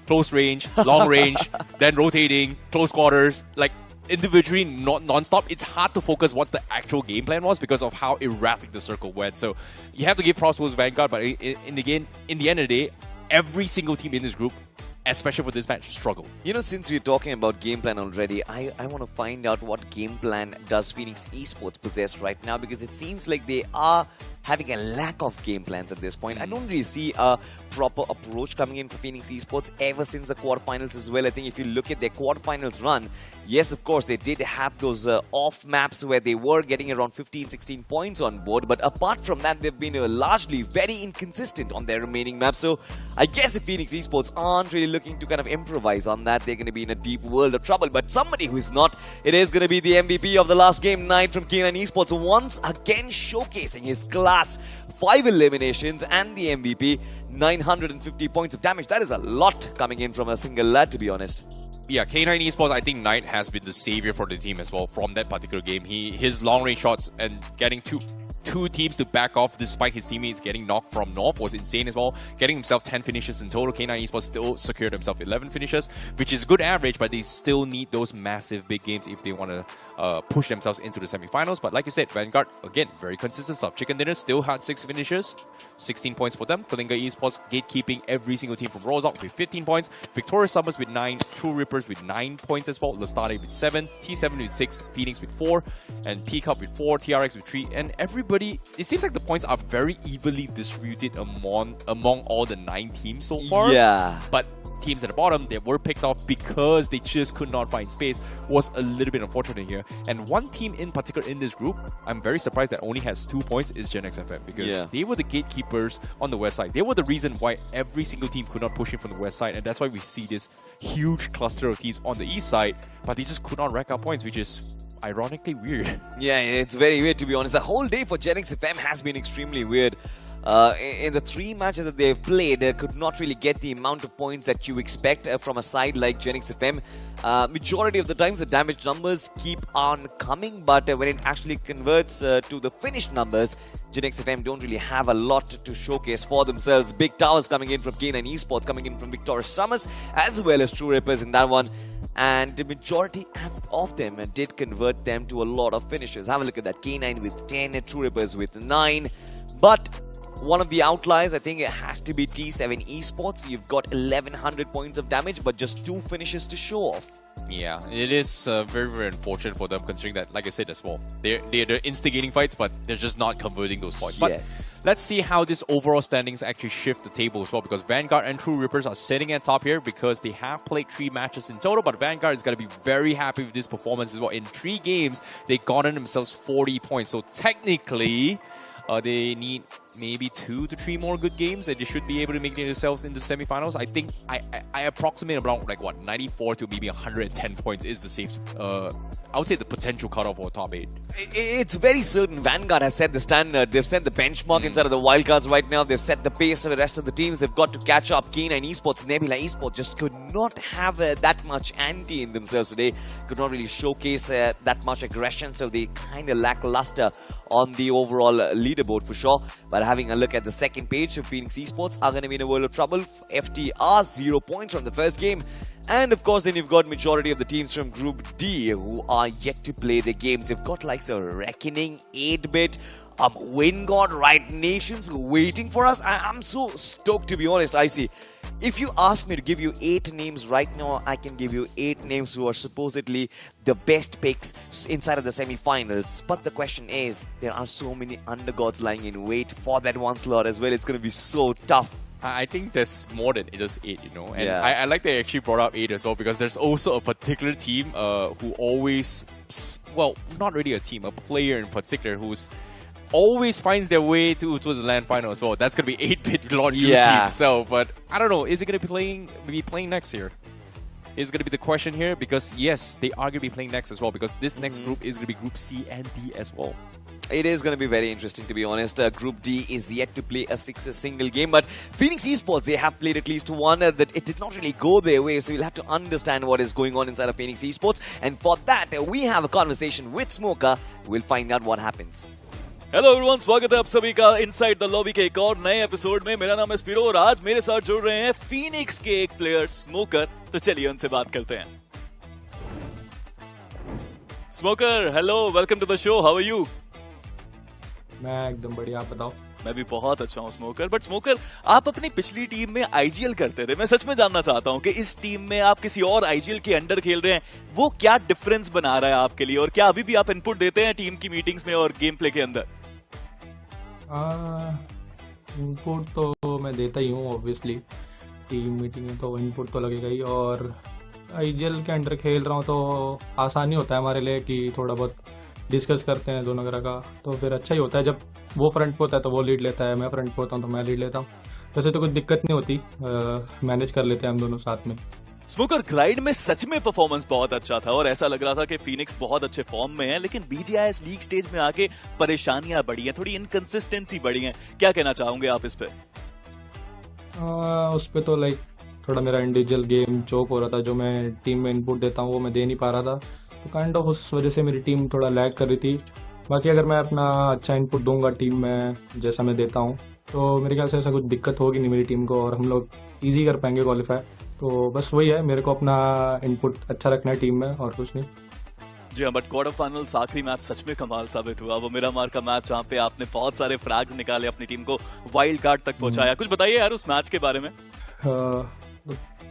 close range, long range, then rotating, close quarters, like individually, non-stop, it's hard to focus what's the actual game plan was because of how erratic the circle went. So you have to give props to Vanguard, but in the end of the day, every single team in this group, especially for this match, struggle. You know, since we're talking about game plan already, I want to find out what game plan does Phoenix Esports possess right now, because it seems like they are having a lack of game plans at this point. I don't really see a proper approach coming in for Phoenix Esports ever since the quarterfinals as well. I think if you look at their quarterfinals run, yes, of course, they did have those off maps where they were getting around 15-16 points on board, but apart from that, they've been largely very inconsistent on their remaining maps. So I guess if Phoenix Esports aren't really looking to kind of improvise on that, they're going to be in a deep world of trouble. But somebody who is not, it is going to be the MVP of the last game, Knight from K9 Esports, once again showcasing his class 5 eliminations and the MVP, 950 points of damage. That is a lot coming in from a single lad, to be honest. Yeah, K9 Esports, I think Knight has been the savior for the team as well from that particular game. His long range shots and getting two teams to back off despite his teammates getting knocked from North was insane as well. Getting himself 10 finishes in total. K9 Esports still secured himself 11 finishes, which is good average, but they still need those massive big games if they want to push themselves into the semifinals. But like you said, Vanguard, again, very consistent stuff. Chicken Dinner still had 6 finishes, 16 points for them. Kalinga Esports gatekeeping every single team from Rozok with 15 points. Victorious Summers with 9, True Rippers with 9 points as well. Lestade with 7, T7 with 6, Phoenix with 4, and P-Cup with 4, TRX with 3, and everybody, it seems like the points are very evenly distributed among all the 9 teams so far. Yeah. But teams at the bottom that were picked off because they just could not find space was a little bit unfortunate here. And one team in particular in this group, I'm very surprised that only has 2 points, is Gen XFM, because they were the gatekeepers on the west side. They were the reason why every single team could not push in from the west side, and that's why we see this huge cluster of teams on the east side, but they just could not rack up points, which is ironically weird. Yeah, it's very weird, to be honest. The whole day for Gen XFM has been extremely weird. In the 3 matches that they've played, could not really get the amount of points that you expect from a side like Gen XFM. Majority of the times the damage numbers keep on coming, but when it actually converts to the finished numbers, Gen XFM don't really have a lot to showcase for themselves. Big towers coming in from K9 Esports, coming in from Victorious Summers, as well as True Rippers in that one. And the majority of them did convert them to a lot of finishes. Have a look at that. K9 with 10, True Rippers with 9. But one of the outliers, I think it has to be T7 Esports. You've got 1100 points of damage, but just 2 finishes to show off. Yeah, it is very, very unfortunate for them, considering that, like I said as well, they're instigating fights, but they're just not converting those points. Yes. But let's see how this overall standings actually shift the table as well, because Vanguard and True Rippers are sitting at top here because they have played 3 matches in total, but Vanguard is going to be very happy with this performance as well. In 3 games, they gotten themselves 40 points. So technically, they need maybe 2 to 3 more good games and they should be able to make themselves into semifinals. I think I approximate around like what, 94 to maybe 110 points is the safe, I would say the potential cutoff for top 8. It's very certain Vanguard has set the standard. They've set the benchmark inside of the wildcards right now. They've set the pace for the rest of the teams. They've got to catch up. K9 Esports, Nebula Esports just could not have that much ante in themselves today. Could not really showcase that much aggression, so they kind of lackluster on the overall leaderboard for sure. But having a look at the second page, Phoenix Esports are going to be in a world of trouble. FTR 0 points from the first game. And of course, then you've got majority of the teams from Group D who are yet to play the games. You've got like Reckoning, 8-Bit, Wingod, Right Nations waiting for us. I'm so stoked, to be honest. I see. If you ask me to give you 8 names right now, I can give you 8 names who are supposedly the best picks inside of the semi-finals. But the question is, there are so many undergods lying in wait for that one slot as well. It's going to be so tough. I think there's more than just 8, you know. And yeah. I like they actually brought up 8 as well, because there's also a particular team who always, well, not really a team, a player in particular who's always finds their way towards the LAN final as well. That's going to be 8-Bit Lord UC himself. But I don't know, is he going to be playing next year? Is going to be the question here, because yes, they are going to be playing next as well, because this next group is going to be Group C and D as well. It is going to be very interesting, to be honest. Group D is yet to play a single game, but Phoenix Esports, they have played at least one that it did not really go their way, so you'll have to understand what is going on inside of Phoenix Esports. And for that, we have a conversation with Smoker. We'll find out what happens. Hello everyone, स्वागत है आप सभी का inside the lobby के एक और नए episode में। मेरा नाम है स्पिरो और आज मेरे साथ जुड़ रहे हैं फीनिक्स के एक प्लेयर स्मोकर। तो चलिए उनसे बात करते हैं। Smoker, hello, welcome to the show. How are you? मैं एकदम बढ़िया, आप बताओ। मैं भी बहुत अच्छा हूँ स्मोकर। बट स्मोकर, आप अपनी पिछली टीम में आईजीएल करते थे। मैं सच में जानना चाहता हूँ कि इस टीम में आप किसी और आईजीएल के अंडर खेल रहे हैं, वो क्या डिफरेंस बना रहा है आपके लिए, और क्या अभी भी आप इनपुट देते हैं टीम की मीटिंग्स में और गेम प्ले के अंदर? इनपुट तो मैं देता ही हूँ, ऑब्वियसली टीम मीटिंग में तो इनपुट तो लगेगा ही। और आईजीएल के अंडर खेल रहा हूँ तो आसानी होता है हमारे लिए कि थोड़ा बहुत डिस्कस करते हैं जोन वगैरह का, तो फिर अच्छा ही होता है। जब वो फ्रंट पे होता है तो वो लीड लेता है, मैं फ्रंट पे होता हूँ तो मैं लीड लेता हूँ। वैसे तो कुछ दिक्कत नहीं होती, मैनेज कर लेते हैं हम दोनों साथ में। स्मोकर, ग्लाइड में सच में परफॉर्मेंस बहुत अच्छा था और ऐसा लग रहा था कि फीनिक्स बहुत अच्छे फॉर्म में है, लेकिन बीजीआईएस लीग स्टेज में आके परेशानियां बढ़ी हैं, थोड़ी इनकंसिस्टेंसी बढ़ी है। क्या कहना चाहोगे आप इस पे? उस पे तो लाइक थोड़ा मेरा इंडिविजुअल गेम चोक हो रहा था, जो मैं टीम में इनपुट देता हूँ वो मैं दे नहीं पा रहा था, तो काइंड ऑफ उस वजह से मेरी टीम थोड़ा लैग कर रही थी। बाकी अगर मैं अपना अच्छा इनपुट दूंगा टीम में जैसा मैं देता हूँ, तो मेरे ख्याल से ऐसा कुछ दिक्कत होगी नहीं मेरी टीम को और हम लोग ईजी कर पाएंगे क्वालिफाई। तो बस वही है, मेरे को अपना इनपुट अच्छा रखना है टीम में और कुछ नहीं। जी हाँ, बट क्वार्टर फाइनल्स आखिरी मैच सच में कमाल साबित हुआ। वो मिरामार का मैच जहाँ पे आपने बहुत सारे फ्रैग्स निकाले, अपनी टीम को वाइल्ड कार्ड तक पहुंचाया। कुछ बताइए यार उस मैच के बारे में।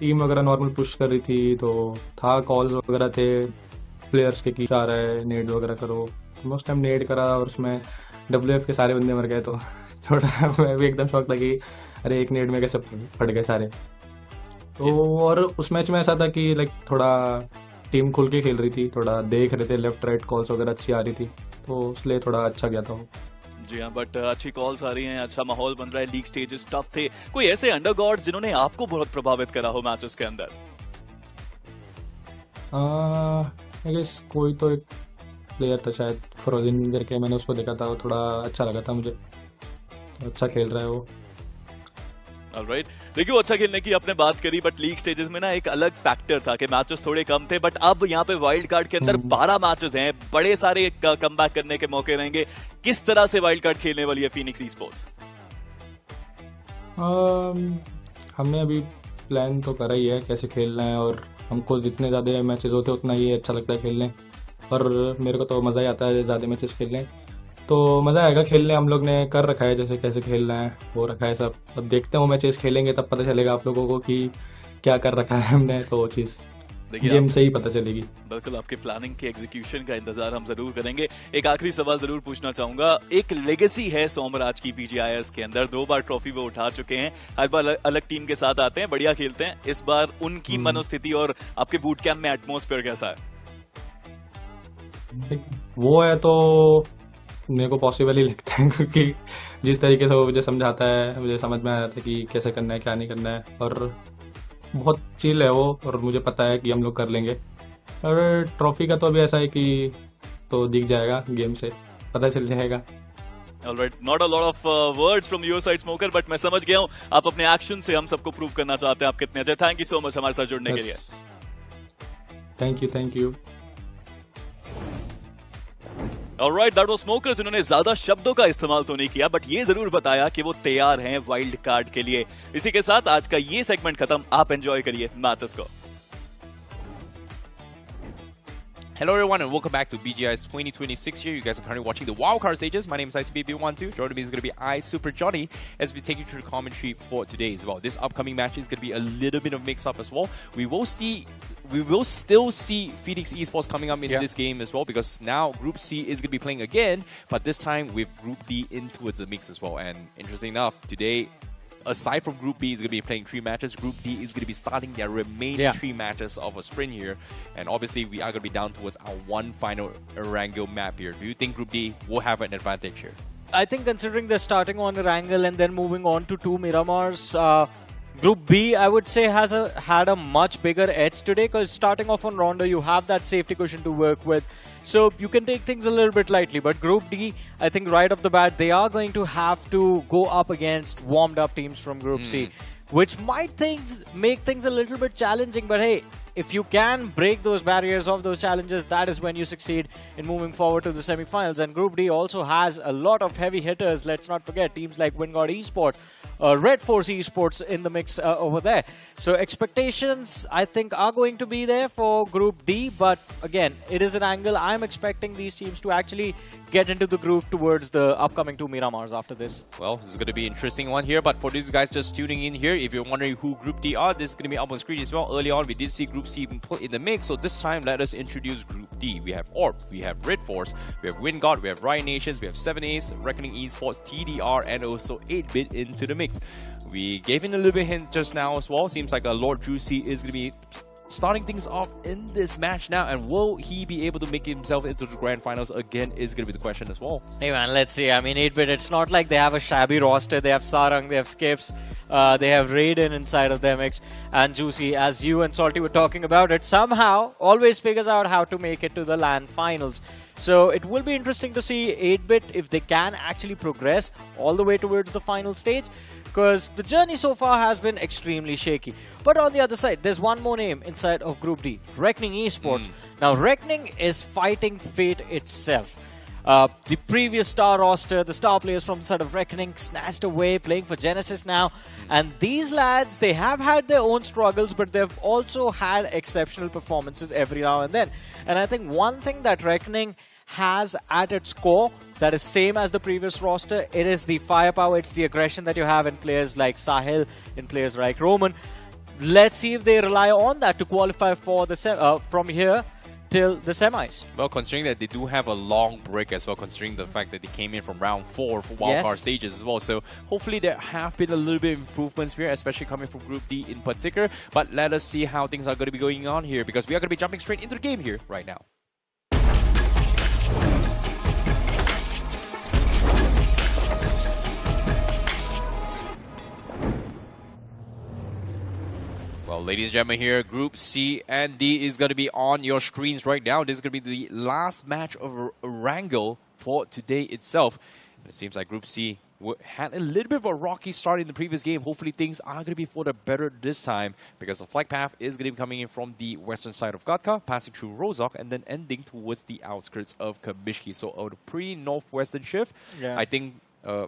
टीम वगैरह नॉर्मल पुश कर रही थी, तो था कॉल्स वगैरह थे प्लेयर्स के, आ रहा है नेड वगैरह करो, तो मोस्ट टाइम नेड करा और उसमें WF के सारे बंदे मर गए, तो थोड़ा मैं भी एकदम शौक लगी, अरे एक नेड में कैसे फट गए सारे। तो और उस मैच में ऐसा था कि लाइक थोड़ा टीम खुल के खेल रही थी, थोड़ा देख रहे थे, लेफ्ट राइट कॉल्स वगैरह अच्छी आ रही थी, तो इसलिए थोड़ा अच्छा गया था वो। जी हाँ, बट अच्छी कॉल्स आ रही हैं, अच्छा माहौल बन रहा है, लीग स्टेजेस टफ थे। कोई ऐसे अंडरगॉड्स जिन्होंने आपको बहुत प्रभावित करा हो मैचेस के अंदर? आई गेस कोई तो एक प्लेयर था शायद फ्रोजन करके, मैंने उसको देखा था, वो थोड़ा अच्छा लगा था मुझे, तो अच्छा खेल रहा है वो। ऑलराइट, देखिए वो अच्छा खेलने की आपने बात करी, बट लीग स्टेजेस में ना एक अलग फैक्टर था कि मैचेस थोड़े कम थे, बट अब यहाँ पे वाइल्ड कार्ड के अंदर 12 मैचेस हैं, बड़े सारे कमबैक करने के मौके रहेंगे। किस तरह से वाइल्ड कार्ड खेलने वाली है फीनिक्स ईस्पोर्ट्स? हमने अभी प्लान तो करा ही है कैसे खेलना है, और हमको जितने ज़्यादा मैचेस होते हैं उतना ही अच्छा लगता है खेलने, और मेरे को तो मज़ा ही आता है ज़्यादा मैचेस खेलने, तो मज़ा आएगा खेलने। हम लोग ने कर रखा है जैसे कैसे खेलना है, वो रखा है सब। अब देखते हैं वो मैचेस खेलेंगे तब पता चलेगा आप लोगों को कि क्या कर रखा है हमने, तो वो चीज़। गेम से ही पता चलेगी। बिल्कुल, आपके प्लानिंग के एग्जीक्यूशन का इंतजार हम जरूर करेंगे। एक आखिरी सवाल जरूर पूछना चाहूंगा, एक लेगेसी है सोमराज की BGIS के अंदर, 2 बार ट्रॉफी वो उठा चुके हैं, हर बार अलग टीम के साथ आते हैं, बढ़िया खेलते हैं। इस बार उनकी मनोस्थिति और आपके बूट कैंप में एटमॉस्फेयर कैसा है? वो है तो मेरे को पॉसिबल ही लगता है, क्योंकि जिस तरीके से वो मुझे समझाता है मुझे समझ में आ जाता है कि कैसे करना है क्या नहीं करना है, और बहुत चिल है वो, और मुझे पता है कि हम लोग कर लेंगे। और ट्रॉफी का तो अभी ऐसा है कि तो दिख जाएगा, गेम से पता चल जाएगा। Alright, not a lot of words from your side, Smoker, but मैं समझ गया हूँ आप अपने एक्शन से हम सबको प्रूव करना चाहते हैं आप कितने अच्छे। थैंक यू सो मच हमारे साथ जुड़ने के लिए। Thank you. Alright, that was Smoker, जिन्होंने ज्यादा शब्दों का इस्तेमाल तो नहीं किया, बट ये जरूर बताया कि वो तैयार हैं वाइल्ड कार्ड के लिए। इसी के साथ आज का ये सेगमेंट खत्म, आप एंजॉय करिए मैचेस को। Hello everyone and welcome back to BGIS 2026 here. You guys are currently watching the Wildcard stages. My name is ICBB12. Joining me is going to be I Super Johnny as we take you through the commentary for today as well. This upcoming match is going to be a little bit of mix-up as well. We will still see Phoenix Esports coming up in this game as well, because now Group C is going to be playing again, but this time with Group D in towards the mix as well. And interesting enough, today, aside from Group B is going to be playing 3 matches, Group D is going to be starting their remaining 3 matches of a sprint here. And obviously, we are going to be down towards our one final Erangel map here. Do you think Group D will have an advantage here? I think considering they're starting on Erangel and then moving on to 2 Miramars, Group B, I would say, had a much bigger edge today, because starting off on Rondo, you have that safety cushion to work with. So you can take things a little bit lightly. But Group D, I think right off the bat, they are going to have to go up against warmed up teams from Group C, which might make things a little bit challenging. But hey, if you can break those barriers of those challenges, that is when you succeed in moving forward to the semi-finals. And Group D also has a lot of heavy hitters. Let's not forget teams like Wildcard Esports, Red Force Esports in the mix over there. So expectations, I think, are going to be there for Group D. But again, it is an angle. I'm expecting these teams to actually get into the groove towards the upcoming 2 Miramars after this. Well, this is going to be an interesting one here. But for these guys just tuning in here, if you're wondering who Group D are, this is going to be up on screen as well. Early on, we did see Group C in the mix. So this time, let us introduce Group D. We have Orb, we have Red Force, we have Wildcard, we have Riot Nations, we have 7A's, Reckoning Esports, TDR, and also 8-Bit into the mix. We gave in a little bit hint just now as well. Seems like a Lord Juicy is going to be starting things off in this match now, and will he be able to make himself into the grand finals again is going to be the question as well. Hey man, let's see. I mean, 8-Bit, it's not like they have a shabby roster. They have Sarang, they have Skips, they have Raiden inside of their mix, and Juicy, as you and Salty were talking about it, somehow always figures out how to make it to the LAN finals. So it will be interesting to see 8-Bit if they can actually progress all the way towards the final stage, because the journey so far has been extremely shaky. But on the other side, there's one more name inside of Group D, Reckoning Esports. Now, Reckoning is fighting fate itself. The previous star roster, the star players from the side of Reckoning snatched away, playing for Genesis now. And these lads, they have had their own struggles, but they've also had exceptional performances every now and then. And I think one thing that Reckoning has at its core that is same as the previous roster, it is the firepower, it's the aggression that you have in players like Sahil, in players like Roman. Let's see if they rely on that to qualify for the from here till the semis. Well, considering that they do have a long break as well, considering the fact that they came in from round 4 for wildcard stages as well. So hopefully there have been a little bit of improvements here, especially coming from Group D in particular. But let us see how things are going to be going on here, because we are going to be jumping straight into the game here right now. Well, ladies and gentlemen, here, Group C and D is going to be on your screens right now. This is going to be the last match of Erangel for today itself. And it seems like Group C had a little bit of a rocky start in the previous game. Hopefully, things are going to be for the better this time, because the flight path is going to be coming in from the western side of Gatka, passing through Rozok, and then ending towards the outskirts of Kamishki. So, a pretty northwestern shift. I think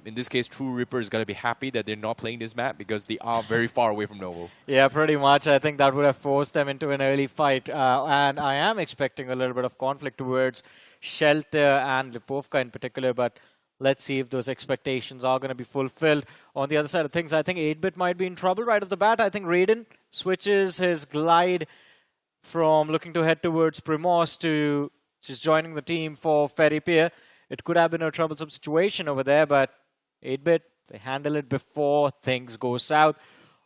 in this case, True Ripper is going to be happy that they're not playing this map, because they are very far away from Novo. Yeah, pretty much. I think that would have forced them into an early fight. And I am expecting a little bit of conflict towards Shelter and Lipovka in particular. But let's see if those expectations are going to be fulfilled. On the other side of things, I think 8-Bit might be in trouble right off the bat. I think Raiden switches his glide from looking to head towards Primos to just joining the team for Ferry Pier. It could have been a troublesome situation over there, but 8-bit, they handle it before things go south.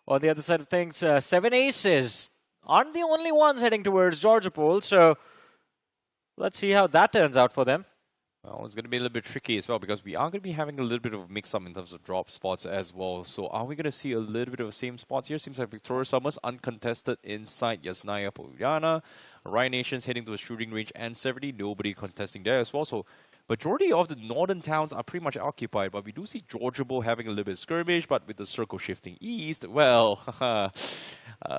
On the other side of things, 7 Aces aren't the only ones heading towards Georgopol, so let's see how that turns out for them. Well, it's going to be a little bit tricky as well because we are going to be having a little bit of a mix-up in terms of drop spots as well. So are we going to see a little bit of the same spots here? Seems like Victoria Summers uncontested inside Yasnaya Polyana. Ryan Nations heading to a shooting range and 70. Nobody contesting there as well. So majority of the northern towns are pretty much occupied, but we do see Georgopol having a little bit of skirmish, but with the circle shifting east, well,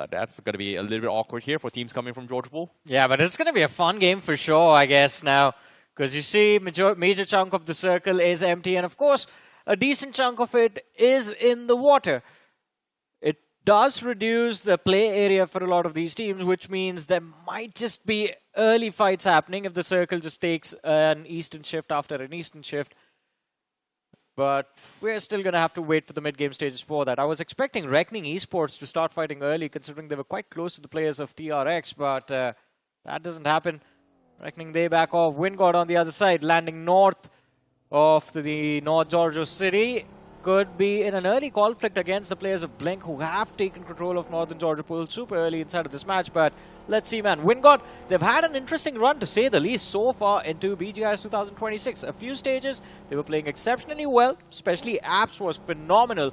that's going to be a little bit awkward here for teams coming from Georgopol. Yeah, but it's going to be a fun game for sure, I guess, now. Because you see, major chunk of the circle is empty, and of course, a decent chunk of it is in the water. It does reduce the play area for a lot of these teams, which means there might just be early fights happening if the circle just takes an eastern shift after an eastern shift. But we're still going to have to wait for the mid-game stages for that. I was expecting Reckoning Esports to start fighting early, considering they were quite close to the players of TRX, but that doesn't happen. Reckoning they back off. Wingod on the other side, landing north of the North Giorgio city. Could be in an early conflict against the players of Blink, who have taken control of Northern Georgopol super early inside of this match. But let's see, man. Wingod, they've had an interesting run, to say the least, so far into BGIS 2026. A few stages, they were playing exceptionally well. Especially Apps was phenomenal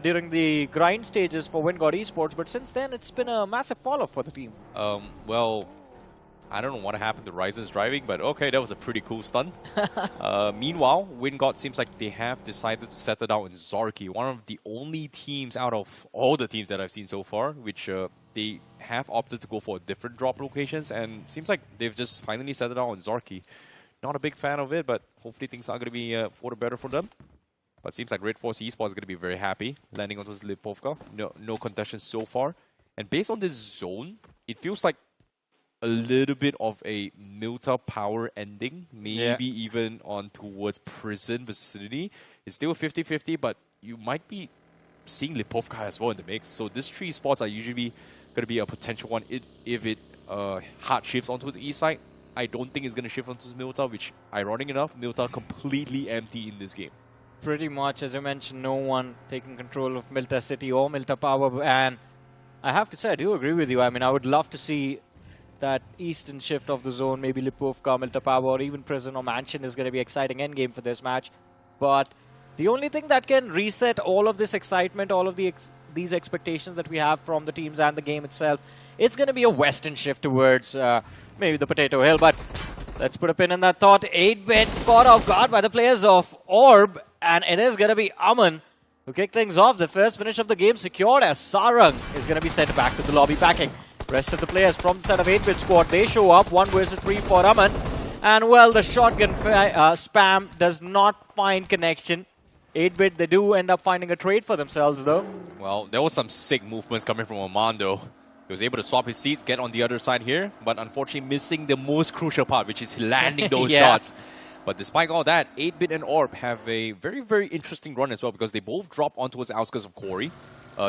during the grind stages for Wingod Esports. But since then, it's been a massive fall-off for the team. Well, I don't know what happened to Ryzen's driving, but okay, that was a pretty cool stunt. Meanwhile, Wingod seems like they have decided to settle down in Zorki, one of the only teams out of all the teams that I've seen so far, which they have opted to go for different drop locations, and seems like they've just finally settled down on Zorki. Not a big fan of it, but hopefully things are going to be for the better for them. But seems like Red Force Esports is going to be very happy, landing onto Lipovka. No contention so far. And based on this zone, it feels like a little bit of a Milta power ending, maybe even on towards prison vicinity. It's still 50-50, but you might be seeing Lipovka as well in the mix. So these 3 spots are usually going to be a potential one if it hard shifts onto the east side. I don't think it's going to shift onto Milta, which, ironic enough, Milta completely empty in this game. Pretty much, as I mentioned, no one taking control of Milta City or Milta Power. And I have to say, I do agree with you. I mean, I would love to see that eastern shift of the zone, maybe Lipovka, Milta Power, or even Prison or Mansion is going to be exciting endgame for this match. But the only thing that can reset all of this excitement, all of these expectations that we have from the teams and the game itself, it's going to be a western shift towards maybe the Potato Hill. But let's put a pin in that thought. 8-bit caught off guard by the players of Orb, and it is going to be Aman who kick things off. The first finish of the game secured as Sarang is going to be sent back to the lobby packing. Rest of the players from the set of 8-bit squad, they show up. 1 versus 3 for Aman. And well, the shotgun spam does not find connection. 8-bit, they do end up finding a trade for themselves, though. Well, there was some sick movements coming from Armando. He was able to swap his seats, get on the other side here, but unfortunately missing the most crucial part, which is landing those shots. But despite all that, 8-bit and Orb have a very, very interesting run as well, because they both drop onto the outskirts of Quarry.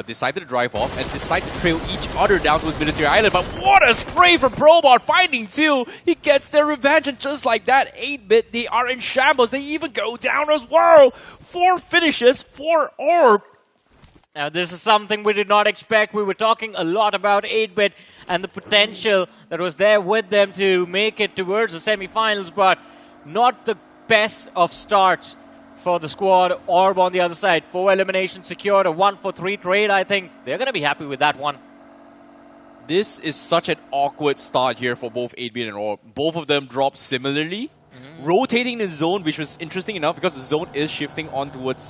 Decided to drive off and decide to trail each other down to his military island. But what a spray from Probot, finding 2. He gets their revenge, and just like that, 8-bit, they are in shambles. They even go down as well. 4 finishes for Orb. Now, this is something we did not expect. We were talking a lot about 8-bit and the potential that was there with them to make it towards the semi-finals, but not the best of starts for the squad. Orb on the other side, 4 eliminations secured, a 1-for-3 trade. I think they're going to be happy with that one. This is such an awkward start here for both 8-bit and Orb. Both of them dropped similarly, rotating the zone, which was interesting enough because the zone is shifting on towards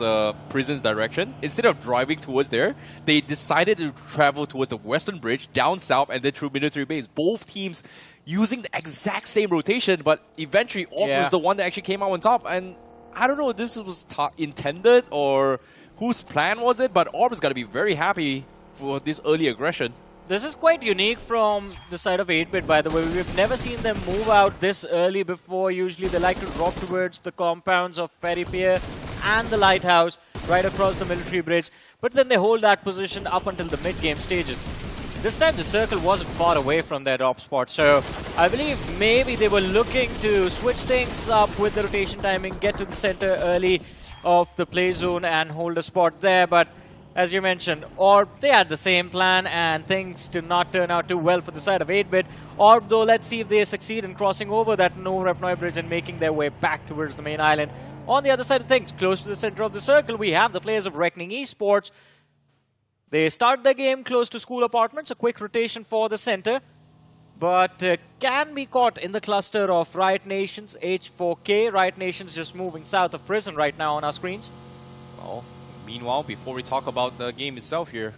Prison's direction. Instead of driving towards there, they decided to travel towards the western bridge, down south, and then through military base. Both teams using the exact same rotation, but eventually Orb was the one that actually came out on top. And I don't know if this was intended or whose plan was it, but Orb is going to be very happy for this early aggression. This is quite unique from the side of 8-bit, by the way. We've never seen them move out this early before. Usually they like to drop towards the compounds of Ferry Pier and the lighthouse right across the military bridge. But then they hold that position up until the mid-game stages. This time the circle wasn't far away from their drop spot, so I believe maybe they were looking to switch things up with the rotation timing, get to the center early of the play zone and hold a spot there, but as you mentioned, or they had the same plan and things did not turn out too well for the side of 8-bit, or though let's see if they succeed in crossing over that no-rep bridge and making their way back towards the main island. On the other side of things, close to the center of the circle, we have the players of Reckoning Esports. They start the game close to school apartments, a quick rotation for the center, but can be caught in the cluster of Riot Nations, H4K. Riot Nations just moving south of prison right now on our screens. Well, meanwhile, before we talk about the game itself here,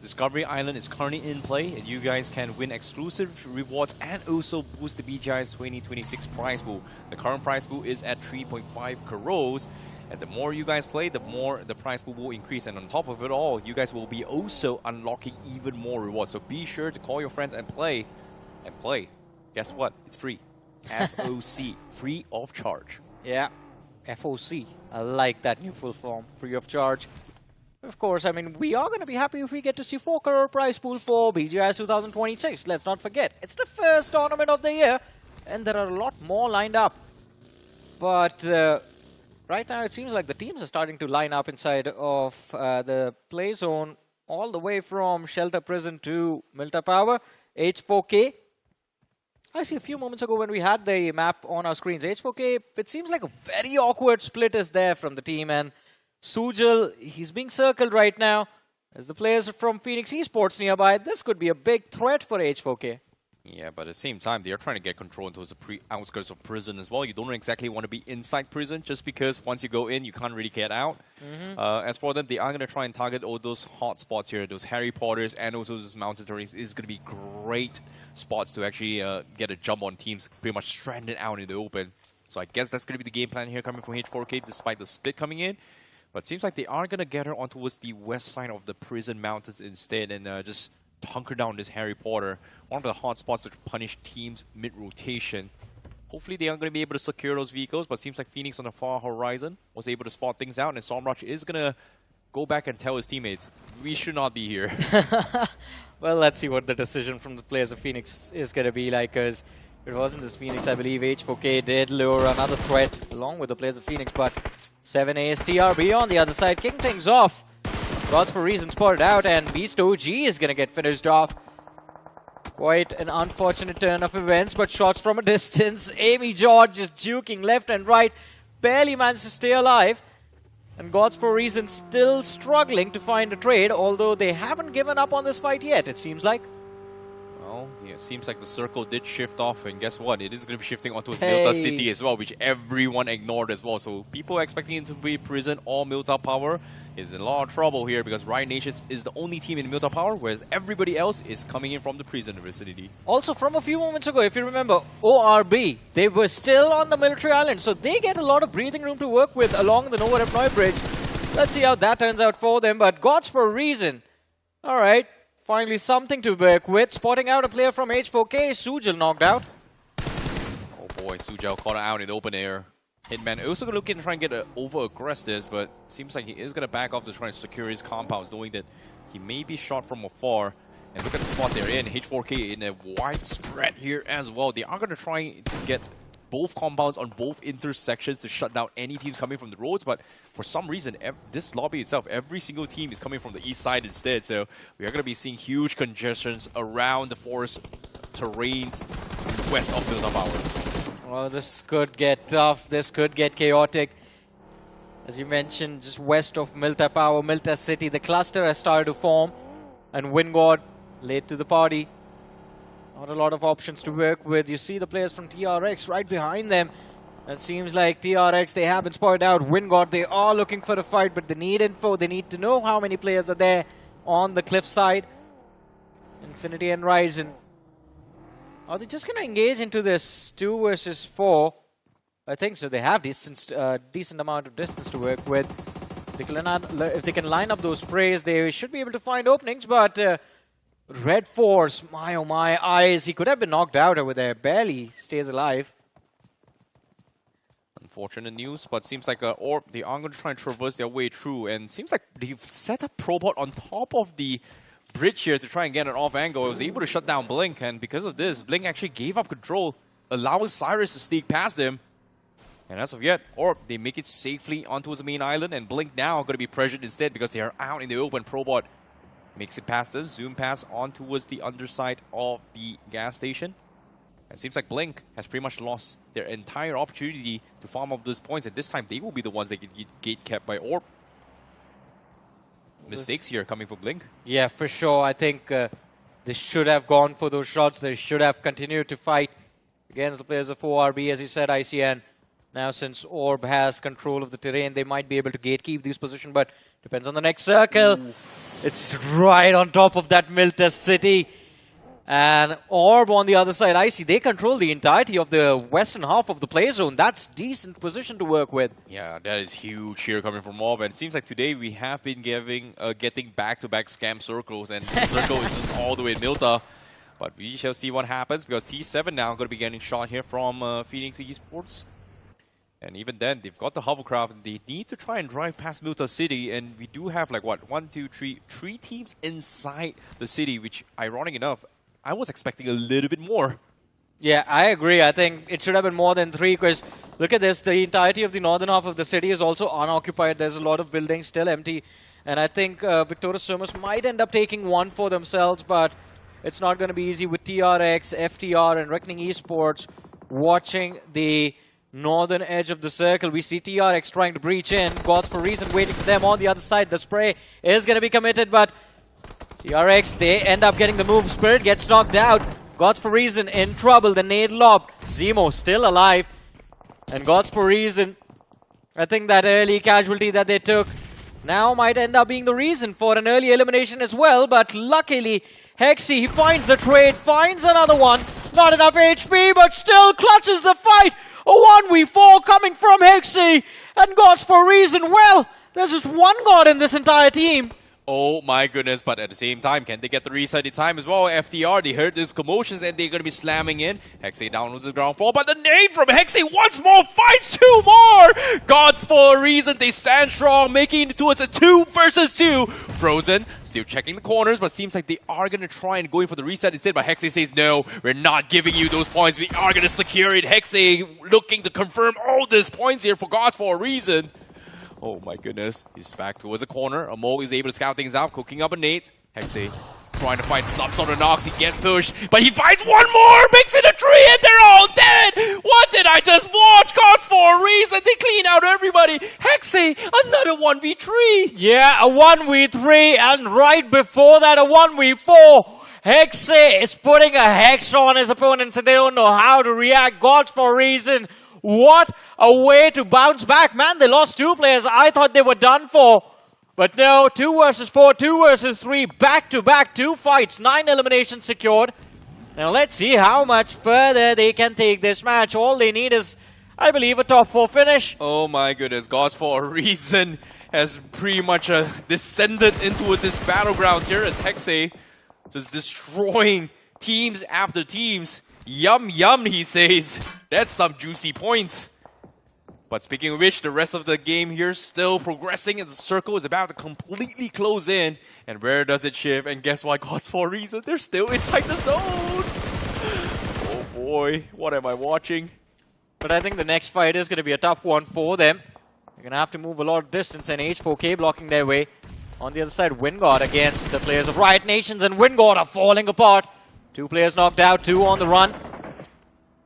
Discovery Island is currently in play, and you guys can win exclusive rewards and also boost the BGIS 2026 prize pool. The current prize pool is at 3.5 crores. And the more you guys play, the more the prize pool will increase. And on top of it all, you guys will be also unlocking even more rewards. So be sure to call your friends and play. And play. Guess what? It's free. FOC. Free of charge. Yeah. FOC. I like that new full form. Free of charge. Of course, I mean, we are going to be happy if we get to see 4 crore prize pool for BGIS 2026. Let's not forget. It's the first tournament of the year. And there are a lot more lined up. But right now, it seems like the teams are starting to line up inside of the play zone, all the way from Shelter Prison to Milta Power. H4K. I see a few moments ago when we had the map on our screens. H4K, it seems like a very awkward split is there from the team. And Sujal, he's being circled right now. As the players from Phoenix Esports nearby, this could be a big threat for H4K. Yeah, but at the same time, they are trying to get control into the outskirts of prison as well. You don't exactly want to be inside prison just because once you go in, you can't really get out. As for them, they are going to try and target all those hot spots here, those Harry Potters and also those mountain terrains. Is going to be great spots to actually get a jump on teams pretty much stranded out in the open. So I guess that's going to be the game plan here coming from H4K despite the split coming in. But it seems like they are going to get her on towards the west side of the prison mountains instead and just hunker down this Harry Potter, one of the hot spots to punish teams mid-rotation. Hopefully they are going to be able to secure those vehicles, but seems like Phoenix on the far horizon was able to spot things out, and Somrush is going to go back and tell his teammates, we should not be here. Well, let's see what the decision from the players of Phoenix is going to be like, because it wasn't just Phoenix, I believe H4K did lure another threat along with the players of Phoenix, but 7 ASTRB on the other side, kicking things off. Gods for Reason spotted out, and Beast OG is going to get finished off. Quite an unfortunate turn of events, but shots from a distance. Amy George just juking left and right. Barely managed to stay alive. And Gods for Reason still struggling to find a trade, although they haven't given up on this fight yet, it seems like. Well, yeah, it seems like the circle did shift off, and guess what? It is going to be shifting onto Milta City as well, which everyone ignored as well. So people expecting it to be prison or Milta Power is in a lot of trouble here because Riot Nations is the only team in Milta Power, whereas everybody else is coming in from the prison vicinity. Also, from a few moments ago, if you remember, ORB, they were still on the military island, so they get a lot of breathing room to work with along the Nova Repnoy Bridge. Let's see how that turns out for them, but Gods for a Reason. All right, finally something to work with. Spotting out a player from H4K, Sujal knocked out. Oh boy, Sujal caught out in the open air. Hitman also going to look in and try and get over-aggressive, but seems like he is going to back off to try and secure his compounds, knowing that he may be shot from afar. And look at the spot they're in. H4K in a wide spread here as well. They are going to try to get both compounds on both intersections to shut down any teams coming from the roads, but for some reason, this lobby itself, every single team is coming from the east side instead, so we are going to be seeing huge congestions around the forest terrains west of Milta Power. Well, this could get tough. This could get chaotic. As you mentioned, just west of Milta Power, Milta City, the cluster has started to form. And Wingard late to the party. Not a lot of options to work with. You see the players from TRX right behind them. It seems like TRX, they have been spotted out. Wingard, they are looking for a fight, but they need info. They need to know how many players are there on the cliffside. Infinity and Ryzen. Are they just going to engage into this 2 versus 4? I think so. They have decent amount of distance to work with. If they can line up those sprays, they should be able to find openings. But Red Force, my oh my eyes, he could have been knocked out over there. Barely stays alive. Unfortunate news, but seems like or they are going to try and traverse their way through, and seems like they've set a probot on top of the bridge here to try and get an off angle. It was able to shut down Blink, and because of this, Blink actually gave up control, allowing Cyrus to sneak past him. And as of yet, Orb, they make it safely onto his main island, and Blink now going to be pressured instead because they are out in the open. Probot makes it past them, zoom pass on towards the underside of the gas station. It seems like Blink has pretty much lost their entire opportunity to farm up those points, and this time they will be the ones that get gate kept by Orb. Mistakes here coming from Blink. Yeah, for sure. I think they should have gone for those shots. They should have continued to fight against the players of ORB, as you said, ICN. Now, since Orb has control of the terrain, they might be able to gatekeep this position, but depends on the next circle. Oof. It's right on top of that Miltest city. And Orb on the other side, I see they control the entirety of the western half of the play zone. That's decent position to work with. Yeah, that is huge here coming from Orb. And it seems like today we have been getting back-to-back scam circles, and the circle is just all the way in Milta. But we shall see what happens, because T7 now going to be getting shot here from Phoenix Esports. And even then, they've got the hovercraft, and they need to try and drive past Milta City. And we do have like, what, 1, 2, 3, 3 teams inside the city, which, ironic enough, I was expecting a little bit more. Yeah, I agree. I think it should have been more than 3, because look at this. The entirety of the northern half of the city is also unoccupied. There's a lot of buildings still empty. And I think Victoria Summers might end up taking one for themselves, but it's not going to be easy with TRX, FTR, and Reckoning Esports watching the northern edge of the circle. We see TRX trying to breach in. Gods for Reason waiting for them on the other side. The spray is going to be committed, but TRX, they end up getting the move. Spirit gets knocked out. Gods for Reason in trouble. The nade lobbed. Zemo still alive. And Gods for Reason, I think that early casualty that they took now might end up being the reason for an early elimination as well. But luckily, Hexy, he finds the trade, finds another one. Not enough HP, but still clutches the fight. A 1v4 coming from Hexy. And Gods for Reason, well, there's just one God in this entire team. Oh my goodness, but at the same time, can they get the reset in time as well? FTR, they heard these commotions and they're going to be slamming in. Hexy down to the ground floor, but the nade from Hexy once more fights 2 more! Gods for a Reason, they stand strong, making it towards a 2 versus 2. Frozen, still checking the corners, but seems like they are going to try and go in for the reset instead, but Hexy says, no, we're not giving you those points, we are going to secure it. Hexy looking to confirm all these points here for Gods for a Reason. Oh my goodness, he's back towards the corner. Amo is able to scout things out, cooking up a nade. Hexy trying to find subs on the knocks, he gets pushed, but he finds one more, makes it a 3, and they're all dead! What did I just watch? Gods for a Reason, they clean out everybody. Hexy, another 1v3. Yeah, a 1v3, and right before that, a 1v4. Hexy is putting a hex on his opponents, and they don't know how to react. Gods for a Reason. What a way to bounce back. Man, they lost 2 players. I thought they were done for. But no, 2 versus 4, 2 versus 3. Back-to-back 2 fights. 9 eliminations secured. Now let's see how much further they can take this match. All they need is, I believe, a top 4 finish. Oh my goodness. Gods for a Reason has pretty much descended into this battleground here as Hexy just destroying teams after teams. Yum, yum, he says. That's some juicy points. But speaking of which, the rest of the game here still progressing as the circle is about to completely close in. And where does it shift? And guess what? Gods for a Reason, they're still inside the zone. Oh boy, what am I watching? But I think the next fight is going to be a tough one for them. They're going to have to move a lot of distance, and H4K blocking their way. On the other side, Wingard against the players of Riot Nations, and Wingard are falling apart. 2 players knocked out, 2 on the run.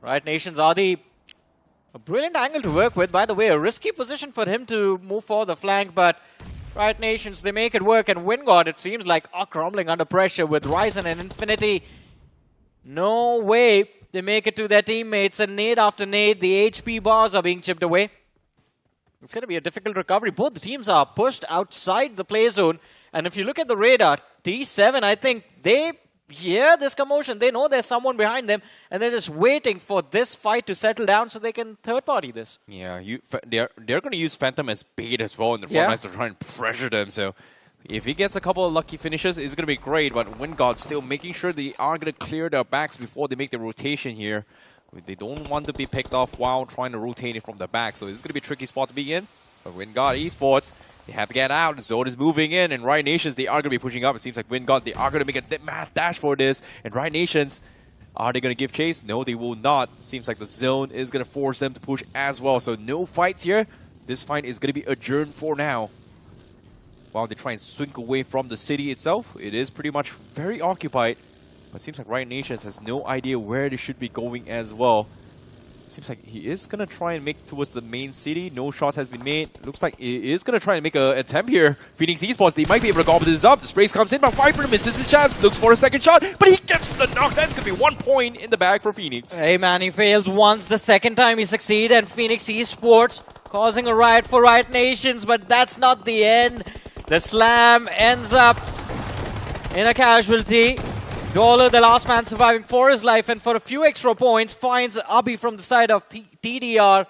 Riot Nations are a brilliant angle to work with. By the way, a risky position for him to move for the flank, but Riot Nations, they make it work. And Wingard, it seems like, are crumbling under pressure with Ryzen and Infinity. No way they make it to their teammates, and nade after nade, the HP bars are being chipped away. It's going to be a difficult recovery. Both the teams are pushed outside the play zone. And if you look at the radar, T7, I think they hear this commotion. They know there's someone behind them, and they're just waiting for this fight to settle down so they can third-party this. Yeah, they're going to use Phantom as bait as well in the front lines to try and pressure them. So if he gets a couple of lucky finishes, it's going to be great. But Wingard still making sure they are going to clear their backs before they make the rotation here. They don't want to be picked off while trying to rotate it from the back. So it's going to be a tricky spot to be in. But Wingard Esports They have to get out. The zone is moving in, and Riot Nations, they are going to be pushing up. It seems like WinGod, they are going to make a mad dash for this. And Riot Nations, are they going to give chase? No, they will not. Seems like the zone is going to force them to push as well. So no fights here. This fight is going to be adjourned for now. While they try and swing away from the city itself, it is pretty much very occupied. But it seems like Riot Nations has no idea where they should be going as well. Seems like he is going to try and make towards the main city. No shots has been made. Looks like he is going to try and make an attempt here. Phoenix Esports, they might be able to gobble this up. The sprays comes in, but Viper misses his chance. Looks for a second shot, but he gets the knock. That's going to be 1 point in the bag for Phoenix. Hey man, he fails once. The second time he succeeds, and Phoenix Esports causing a riot for Riot Nations, but that's not the end. The slam ends up in a casualty. Dollar, the last man surviving for his life, and for a few extra points, finds Abhi from the side of TDR.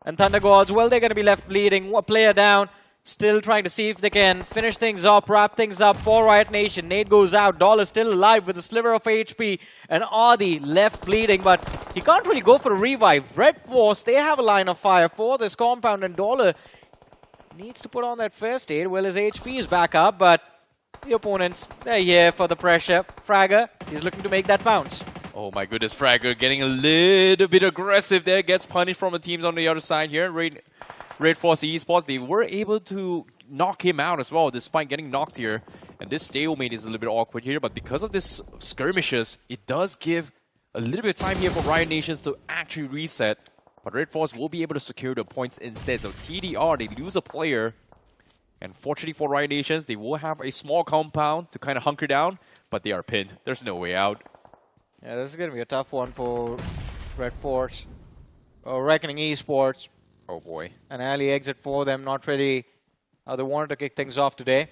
And Thunder Gods, well, they're going to be left bleeding. One player down, still trying to see if they can finish things up, wrap things up for Riot Nation. Nade goes out, Dollar still alive with a sliver of HP, and Adi left bleeding, but he can't really go for a revive. Red Force, they have a line of fire for this compound, and Dollar needs to put on that first aid. Well, his HP is back up, but the opponents, they're here for the pressure. Fragger, he's looking to make that bounce. Oh my goodness, Fragger getting a little bit aggressive there. Gets punished from the teams on the other side here. Red Force Esports, they were able to knock him out as well, despite getting knocked here. And this stalemate is a little bit awkward here, but because of this skirmishes, it does give a little bit of time here for Riot Nations to actually reset. But Red Force will be able to secure the points instead. So TDR, they lose a player. And fortunately for Riot Nations, they will have a small compound to kind of hunker down, but they are pinned. There's no way out. Yeah, this is going to be a tough one for Red Force. Reckoning Esports. Oh boy. An early exit for them, not really how they wanted to kick things off today.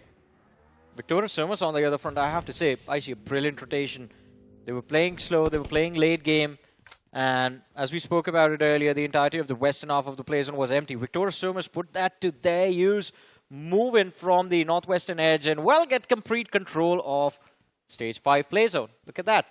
Victoria Summers on the other front, I have to say, I see a brilliant rotation. They were playing slow, they were playing late game. And as we spoke about it earlier, the entirety of the western half of the play zone was empty. Victoria Summers put that to their use. Move in from the northwestern edge and well get complete control of stage 5 play zone. Look at that.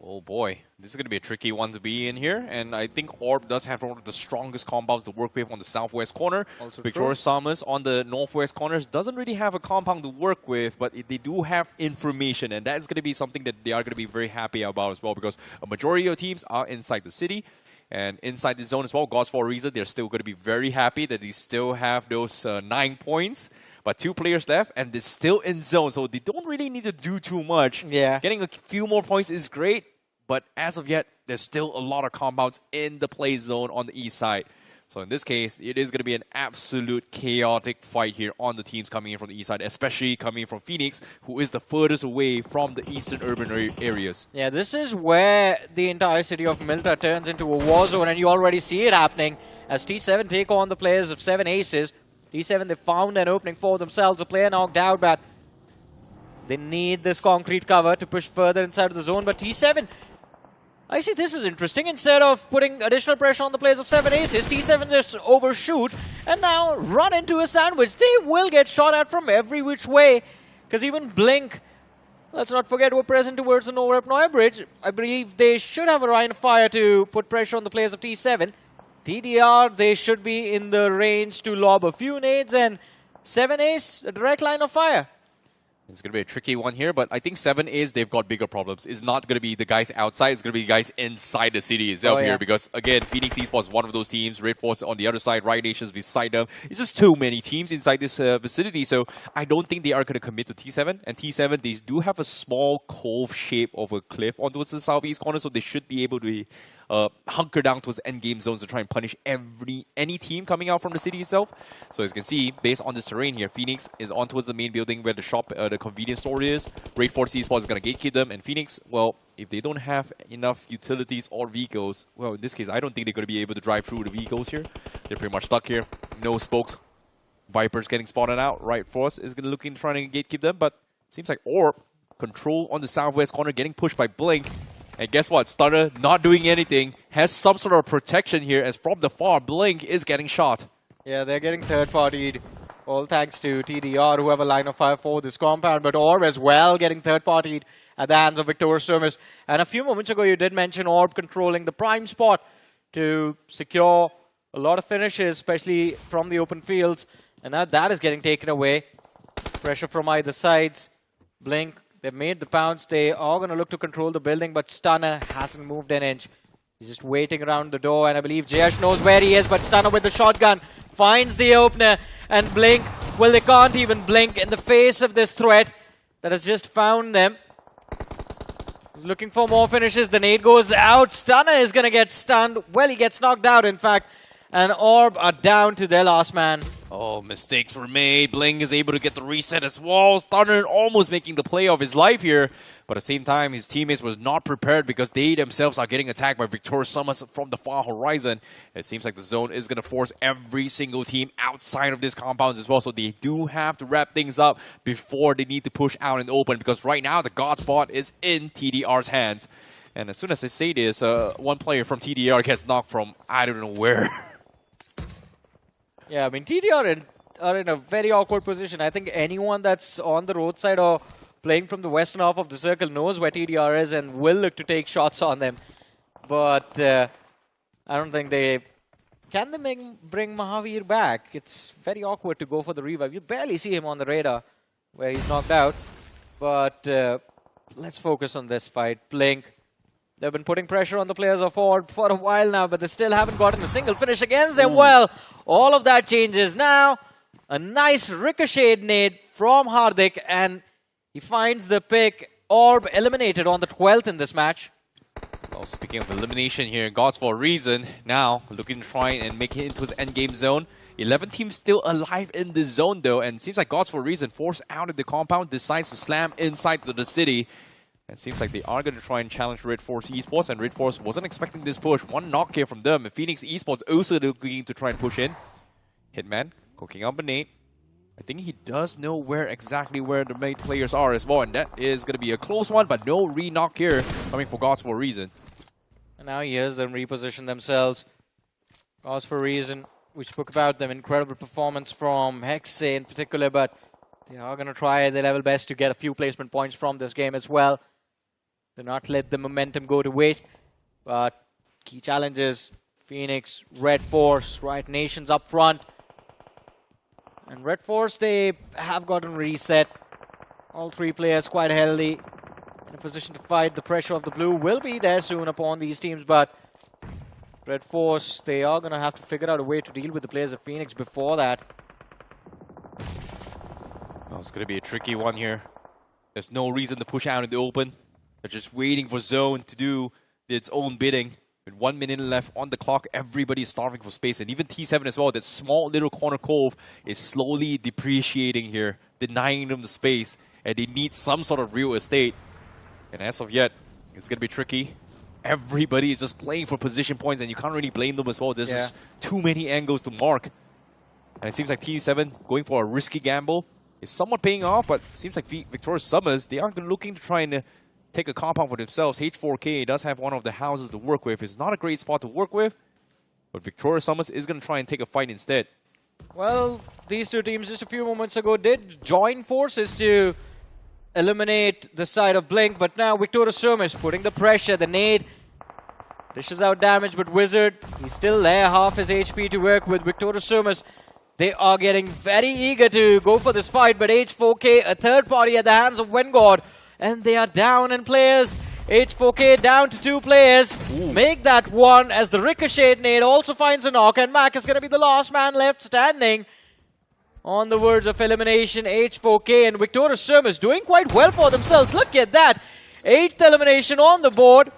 Oh boy, this is going to be a tricky one to be in here, and I think Orb does have one of the strongest compounds to work with on the southwest corner. Victoria Summers on the northwest corners doesn't really have a compound to work with, but they do have information, and that's going to be something that they are going to be very happy about as well, because a majority of teams are inside the city. And inside the zone as well, Gods for a reason, they're still going to be very happy that they still have those 9 points. But 2 players left, and they're still in zone, so they don't really need to do too much. Yeah. Getting a few more points is great, but as of yet, there's still a lot of compounds in the play zone on the east side. So in this case, it is going to be an absolute chaotic fight here on the teams coming in from the east side, especially coming from Phoenix, who is the furthest away from the eastern urban areas. Yeah, this is where the entire city of Milta turns into a war zone, and you already see it happening as T7 take on the players of 7 Aces. T7, they found an opening for themselves, a player knocked out, but they need this concrete cover to push further inside of the zone. But T7, I see this is interesting. Instead of putting additional pressure on the players of 7 Aces, T7 just overshoot and now run into a sandwich. They will get shot at from every which way, because even Blink, let's not forget, we're present towards the Nova Pnoy Bridge. I believe they should have a line of fire to put pressure on the players of T7. TDR, they should be in the range to lob a few nades, and 7 Ace, a direct line of fire. It's going to be a tricky one here, but I think 7 is they've got bigger problems. It's not going to be the guys outside, it's going to be the guys inside the city itself here, because again, Phoenix Esports is one of those teams, Red Force on the other side, Riot Nations beside them. It's just too many teams inside this vicinity, so I don't think they are going to commit to T7. And T7, they do have a small cove shape of a cliff onto the southeast corner, so they should be able to hunker down towards the endgame zones to try and punish any team coming out from the city itself. So as you can see, based on this terrain here, Phoenix is on towards the main building where the shop, the convenience store is. Red Force Esports is going to gatekeep them, and Phoenix, well, if they don't have enough utilities or vehicles, well, in this case, I don't think they're going to be able to drive through the vehicles here. They're pretty much stuck here. No spokes. Vipers getting spotted out. Red Force is going to look in trying to gatekeep them, but seems like Orb control on the southwest corner, getting pushed by Blink. And guess what? Stunner not doing anything, has some sort of protection here, as from the far, Blink is getting shot. Yeah, they're getting third-partied, all thanks to TDR, who have a line of fire for this compound, but Orb as well getting third-partied at the hands of Victoria Summers. And a few moments ago, you did mention Orb controlling the prime spot to secure a lot of finishes, especially from the open fields. And now that is getting taken away. Pressure from either sides. Blink, they've made the pounce. They are going to look to control the building, but Stunner hasn't moved an inch. He's just waiting around the door, and I believe Jayesh knows where he is, but Stunner with the shotgun finds the opener. And Blink, well, they can't even blink in the face of this threat that has just found them. He's looking for more finishes. The nade goes out. Stunner is going to get stunned. Well, he gets knocked out, in fact. And Orb are down to their last man. Oh, mistakes were made. Bling is able to get the reset as well. Stunner almost making the play of his life here. But at the same time, his teammates was not prepared because they themselves are getting attacked by Victorious Summers from the far horizon. It seems like the zone is going to force every single team outside of this compound as well. So they do have to wrap things up before they need to push out and open. Because right now, the God spot is in TDR's hands. And as soon as I say this, one player from TDR gets knocked from I don't know where. Yeah, I mean, TDR are in a very awkward position. I think anyone that's on the roadside or playing from the western half of the circle knows where TDR is and will look to take shots on them. But I don't think they... Can they bring Mahavir back? It's very awkward to go for the revive. You barely see him on the radar where he's knocked out. But let's focus on this fight. Blink. They've been putting pressure on the players of Orb for a while now, but they still haven't gotten a single finish against them. Well, all of that changes now. A nice ricocheted nade from Hardik, and he finds the pick. Orb eliminated on the 12th in this match. Well, speaking of elimination here, Gods for a reason. Now, looking to try and make it into his endgame zone. 11 teams still alive in this zone, though, and seems like Gods for a reason, forced out of the compound, decides to slam inside to the city. It seems like they are going to try and challenge Red Force Esports, and Red Force wasn't expecting this push. One knock here from them, and Phoenix Esports also looking to try and push in. Hitman cooking up a nade. I think he does know exactly where the main players are as well, and that is going to be a close one, but no re-knock here coming for Gods for a reason. And now here's them reposition themselves. Gods for a reason. We spoke about them. Incredible performance from Hexe in particular, but they are going to try their level best to get a few placement points from this game as well. Do not let the momentum go to waste. But key challenges, Phoenix, Red Force, Riot Nations up front. And Red Force, they have gotten reset. All three players quite healthy. In a position to fight. The pressure of the blue will be there soon upon these teams. But Red Force, they are going to have to figure out a way to deal with the players of Phoenix before that. Oh, it's going to be a tricky one here. There's no reason to push out in the open. They're just waiting for Zone to do its own bidding. With 1 minute left on the clock, everybody's starving for space. And even T7 as well, that small little corner cove is slowly depreciating here, denying them the space. And they need some sort of real estate. And as of yet, it's going to be tricky. Everybody is just playing for position points, and you can't really blame them as well. There's just too many angles to mark. And it seems like T7 going for a risky gamble is somewhat paying off, but it seems like Victorious Summers, they are looking to try and take a compound for themselves. H4K does have one of the houses to work with. It's not a great spot to work with, but Victorious Summers is going to try and take a fight instead. Well, these two teams just a few moments ago did join forces to eliminate the side of Blink, but now Victorious Summers putting the pressure. The nade dishes out damage, but Wizard, he's still there, half his HP to work with. Victorious Summers, they are getting very eager to go for this fight, but H4K, a third party at the hands of Wingard, and they are down in players. H4K down to 2 players. Ooh. Make that one as the ricochet nade also finds a knock, and Mac is going to be the last man left standing. On the verge of elimination, H4K and Victorious Summers doing quite well for themselves. Look at that. 8th elimination on the board.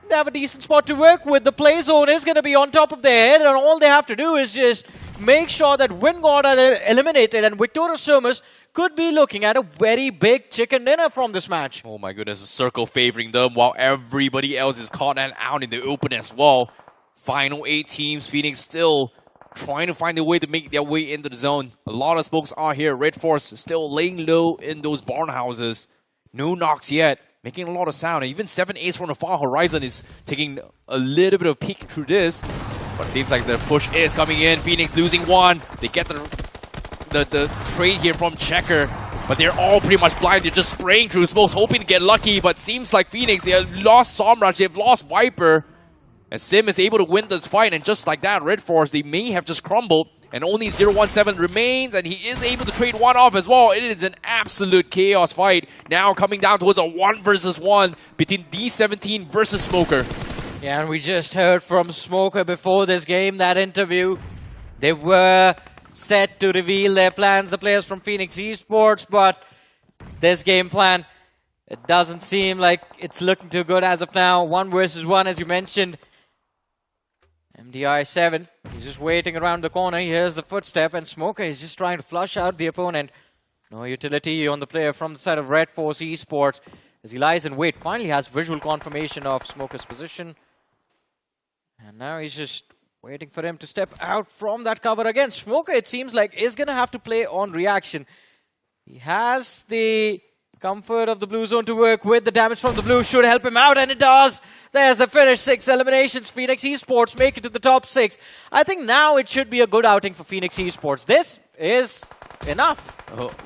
They have a decent spot to work with. The play zone is going to be on top of their head, and all they have to do is just make sure that Wingard are eliminated, and Victorious Summers could be looking at a very big chicken dinner from this match. Oh my goodness, a circle favoring them while everybody else is caught and out in the open as well. Final 8 teams, Phoenix still trying to find a way to make their way into the zone. A lot of smokes are here. Red Force still laying low in those barn houses. No knocks yet, making a lot of sound. And even 7 Ace from the far horizon is taking a little bit of peek through this. But it seems like the push is coming in. Phoenix losing 1. They get the trade here from Checker. But they're all pretty much blind. They're just spraying through smokes, hoping to get lucky. But seems like Phoenix, they have lost Somraj, they've lost Viper. And Sim is able to win this fight, and just like that, Red Force, they may have just crumbled. And only 0-1-7 remains, and he is able to trade one off as well. It is an absolute chaos fight. Now coming down towards a 1 versus 1 between D17 versus Smoker. Yeah, and we just heard from Smoker before this game, that interview. They were set to reveal their plans, the players from Phoenix Esports, but this game plan, it doesn't seem like it's looking too good as of now. 1 versus 1, as you mentioned. MDI 7, he's just waiting around the corner. Here's the footstep, and Smoker is just trying to flush out the opponent. No utility on the player from the side of Red Force Esports as he lies in wait. Finally has visual confirmation of Smoker's position. And now he's just waiting for him to step out from that cover again. Smoker, it seems like, is going to have to play on reaction. He has the comfort of the blue zone to work with. The damage from the blue should help him out, and it does. There's the finish. 6 eliminations. Phoenix Esports make it to the top 6. I think now it should be a good outing for Phoenix Esports. This is enough.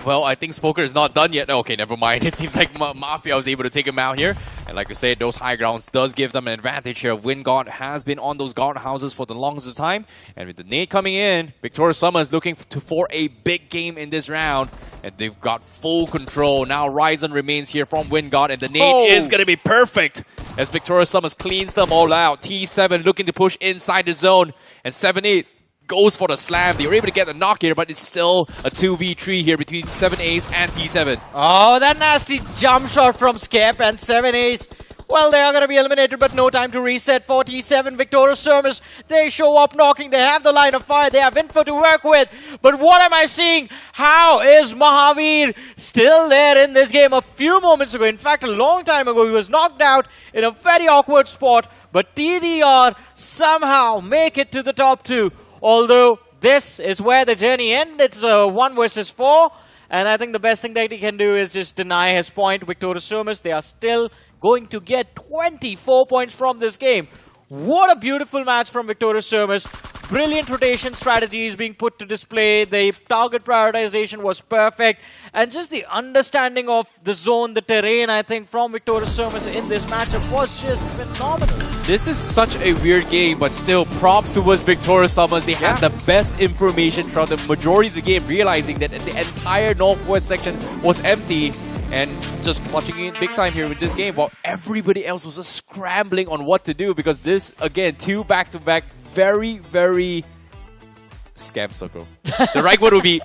Well, I think Smoker is not done yet. Okay, never mind. It seems like Mafia was able to take him out here. And like I said, those high grounds does give them an advantage here. Wingard has been on those guard houses for the longest of time. And with the nade coming in, Victoria Summer is looking for a big game in this round. And they've got full control. Now Ryzen remains here from Wingard. And the nade is going to be perfect as Victoria Summers cleans them all out. T7 looking to push inside the zone. And 7-8 goes for the slam. They were able to get the knock here, but it's still a 2v3 here between 7-Ace and T7. Oh, that nasty jump shot from Skep and 7-Ace. Well, they are going to be eliminated, but no time to reset for T7. Victoria Service, they show up knocking. They have the line of fire. They have info to work with. But what am I seeing? How is Mahavir still there in this game? A few moments ago, in fact, a long time ago, he was knocked out in a very awkward spot. But TDR somehow make it to the top 2. Although this is where the journey ends. It's 1 versus 4. And I think the best thing that he can do is just deny his point. Victoria Service, they are still going to get 24 points from this game. What a beautiful match from Victoria Service. Brilliant rotation strategies being put to display. The target prioritization was perfect. And just the understanding of the zone, the terrain, I think, from Victoria Service in this matchup was just phenomenal. This is such a weird game, but still props towards Victoria Summers. They had the best information from the majority of the game, realizing that the entire northwest section was empty and just clutching in big time here with this game, while everybody else was just scrambling on what to do, because this, again, 2 back-to-back, very, very scam circle. The right word would be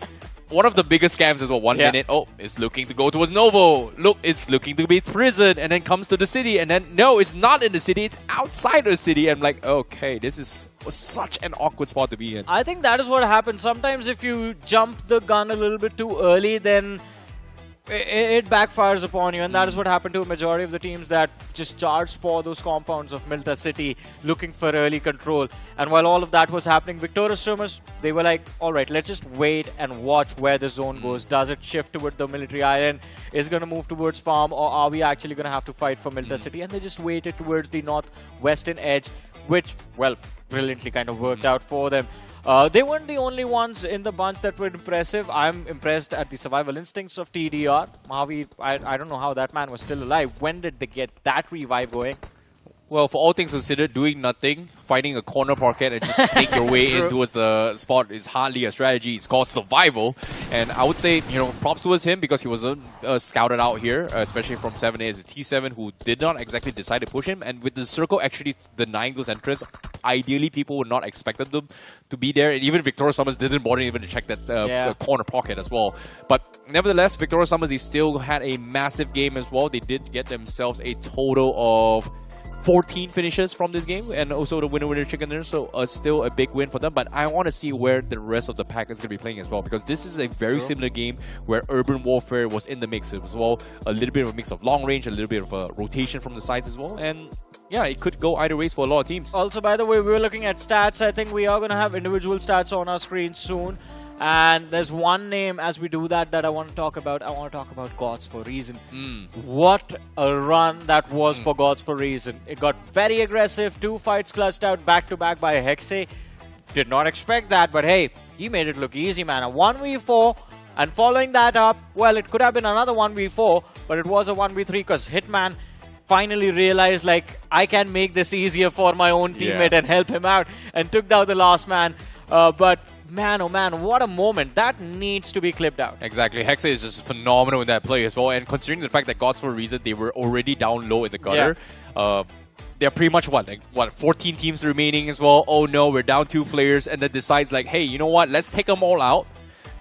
one of the biggest scams as well. 1 minute, oh, it's looking to go towards Novo. Look, it's looking to be prison, and then comes to the city, and then no, it's not in the city, it's outside of the city. I'm like, okay, this is such an awkward spot to be in. I think that is what happens. Sometimes if you jump the gun a little bit too early, then it backfires upon you, and that is what happened to a majority of the teams that just charged for those compounds of Milta City, looking for early control. And while all of that was happening, Victoria Summers, they were like, alright, let's just wait and watch where the zone goes. Does it shift toward the military island? Is it going to move towards farm, or are we actually going to have to fight for Milta City? And they just waited towards the northwestern edge, which, well, brilliantly kind of worked out for them. They weren't the only ones in the bunch that were impressive. I'm impressed at the survival instincts of TDR. Mahavir, I don't know how that man was still alive. When did they get that revive going? Well, for all things considered, doing nothing, finding a corner pocket and just sneak your way in towards the spot is hardly a strategy. It's called survival. And I would say, you know, props towards him because he was scouted out here, especially from 7A as a T7 who did not exactly decide to push him. And with the circle actually denying those entrants, ideally people would not expect them to be there. And even Victoria Summers didn't bother even to check that corner pocket as well. But nevertheless, Victoria Summers, they still had a massive game as well. They did get themselves a total of 14 finishes from this game, and also the winner chicken dinner, so still a big win for them. But I want to see where the rest of the pack is going to be playing as well, because this is a very similar game where urban warfare was in the mix as well. A little bit of a mix of long range, a little bit of a rotation from the sides as well, and yeah, it could go either ways for a lot of teams. Also, by the way, we were looking at stats. I think we are going to have individual stats on our screen soon. And there's one name as we do that I want to talk about. I want to talk about Gods for Reason. What a run that was for Gods for Reason. It got very aggressive. 2 fights clutched out back-to-back by Hexe. Did not expect that, but hey, he made it look easy, man. A 1v4, and following that up, well, it could have been another 1v4, but it was a 1v3 because Hitman finally realized, like, I can make this easier for my own teammate and help him out, and took down the last man. But man, oh man, what a moment. That needs to be clipped out. Exactly. Hexe is just phenomenal in that play as well. And considering the fact that Gods for a Reason, they were already down low in the gutter. They're pretty much, 14 teams remaining as well. Oh no, we're down 2 players. And then decides like, hey, you know what? Let's take them all out.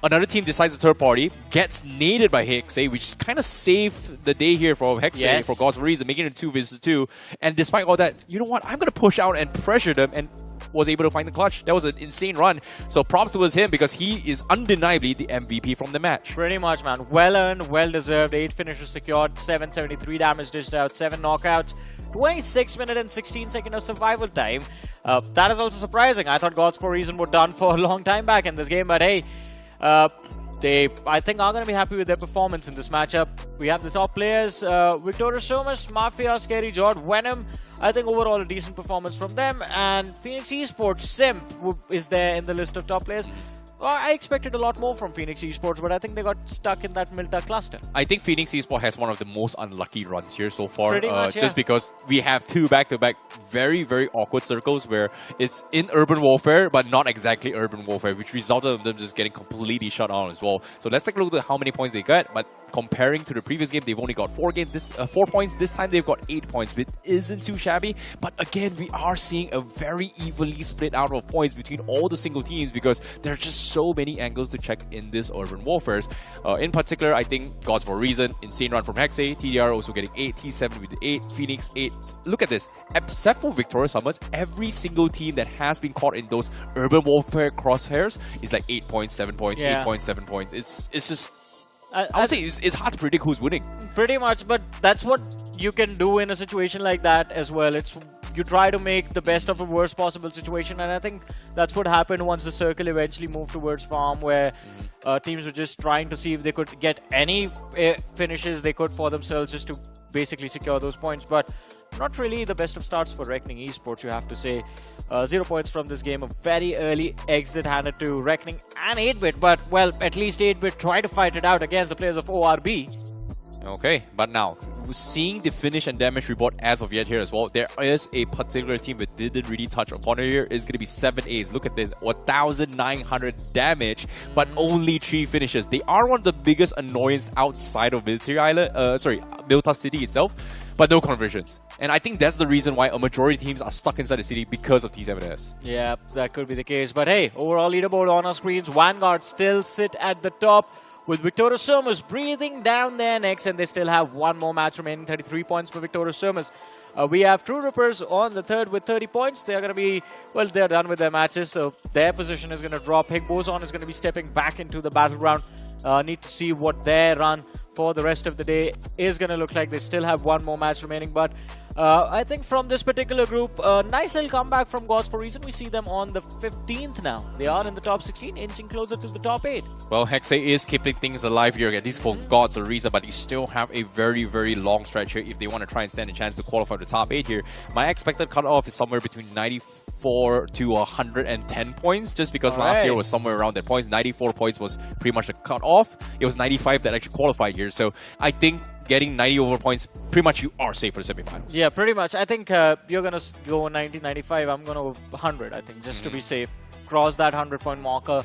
Another team decides a third party, gets naded by Hexe, which kind of saved the day here for Hexe, for Gods for a Reason, making it 2 vs 2. And despite all that, you know what? I'm going to push out and pressure them, and was able to find the clutch. That was an insane run. So props towards him because he is undeniably the MVP from the match. Pretty much, man. Well earned, well deserved. 8 finishes secured, 773 damage dished out, 7 knockouts, 26 minute and 16 second of survival time. That is also surprising. I thought Gods for a Reason were done for a long time back in this game, but hey, they, I think, are going to be happy with their performance in this matchup. We have the top players, Victoria Somas, Mafia, Scary Jord, Venom. I think overall a decent performance from them. And Phoenix Esports, Simp is there in the list of top players. Well, I expected a lot more from Phoenix Esports, but I think they got stuck in that Milta cluster. I think Phoenix Esports has one of the most unlucky runs here so far. Pretty much, just because we have 2 back-to-back very, very awkward circles where it's in urban warfare, but not exactly urban warfare, which resulted in them just getting completely shut down as well. So let's take a look at how many points they got. But comparing to the previous game, they've only got 4 points. This time they've got 8 points, which isn't too shabby. But again, we are seeing a very evenly split out of points between all the single teams because there are just so many angles to check in this urban warfare. In particular, I think Gods for a Reason, insane run from Hexe, TDR also getting 8, T7 with 8, Phoenix 8. Look at this. Except for Victoria Summers, every single team that has been caught in those urban warfare crosshairs is like 8 points, 7 points, 8 points, 7 points. It's just... I would say it's hard to predict who's winning. Pretty much, but that's what you can do in a situation like that as well. It's you try to make the best of a worst possible situation, and I think that's what happened once the circle eventually moved towards farm, where teams were just trying to see if they could get any finishes they could for themselves just to basically secure those points. But not really the best of starts for Reckoning Esports, you have to say. 0 points from this game. A very early exit handed to Reckoning and 8-Bit, but, well, at least 8-Bit tried to fight it out against the players of ORB. Okay, but now, seeing the finish and damage report as of yet here as well, there is a particular team that didn't really touch upon it here. It's going to be 7 A's. Look at this, 1,900 damage, but only 3 finishes. They are one of the biggest annoyance outside of Milta City itself, but no conversions. And I think that's the reason why a majority of teams are stuck inside the city because of T7S. Yeah, that could be the case. But hey, overall leaderboard on our screens, Vanguard still sit at the top, with Victoria Somas breathing down their necks, and they still have 1 more match remaining. 33 points for Victoria Somas. We have True Rippers on the 3rd with 30 points. They're going to be, well, they're done with their matches, so their position is going to drop. Higbozon is going to be stepping back into the battleground. Need to see what their run for the rest of the day is going to look like. They still have 1 more match remaining, but I think from this particular group, a nice little comeback from Gods for a Reason. We see them on the 15th now. They are in the top 16, inching closer to the top 8. Well, Hexe is keeping things alive here, at least for Gods for a Reason, but they still have a very, very long stretch here if they want to try and stand a chance to qualify for the top 8 here. My expected cutoff is somewhere between 94 to 110 points, just because last year was somewhere around that points. 94 points was pretty much the cutoff. It was 95 that actually qualified here, so I think getting 90 over points, pretty much you are safe for the semifinals. Yeah, pretty much. I think you're going to go 90, 95. I'm going to 100, I think, just to be safe. Cross that 100-point marker.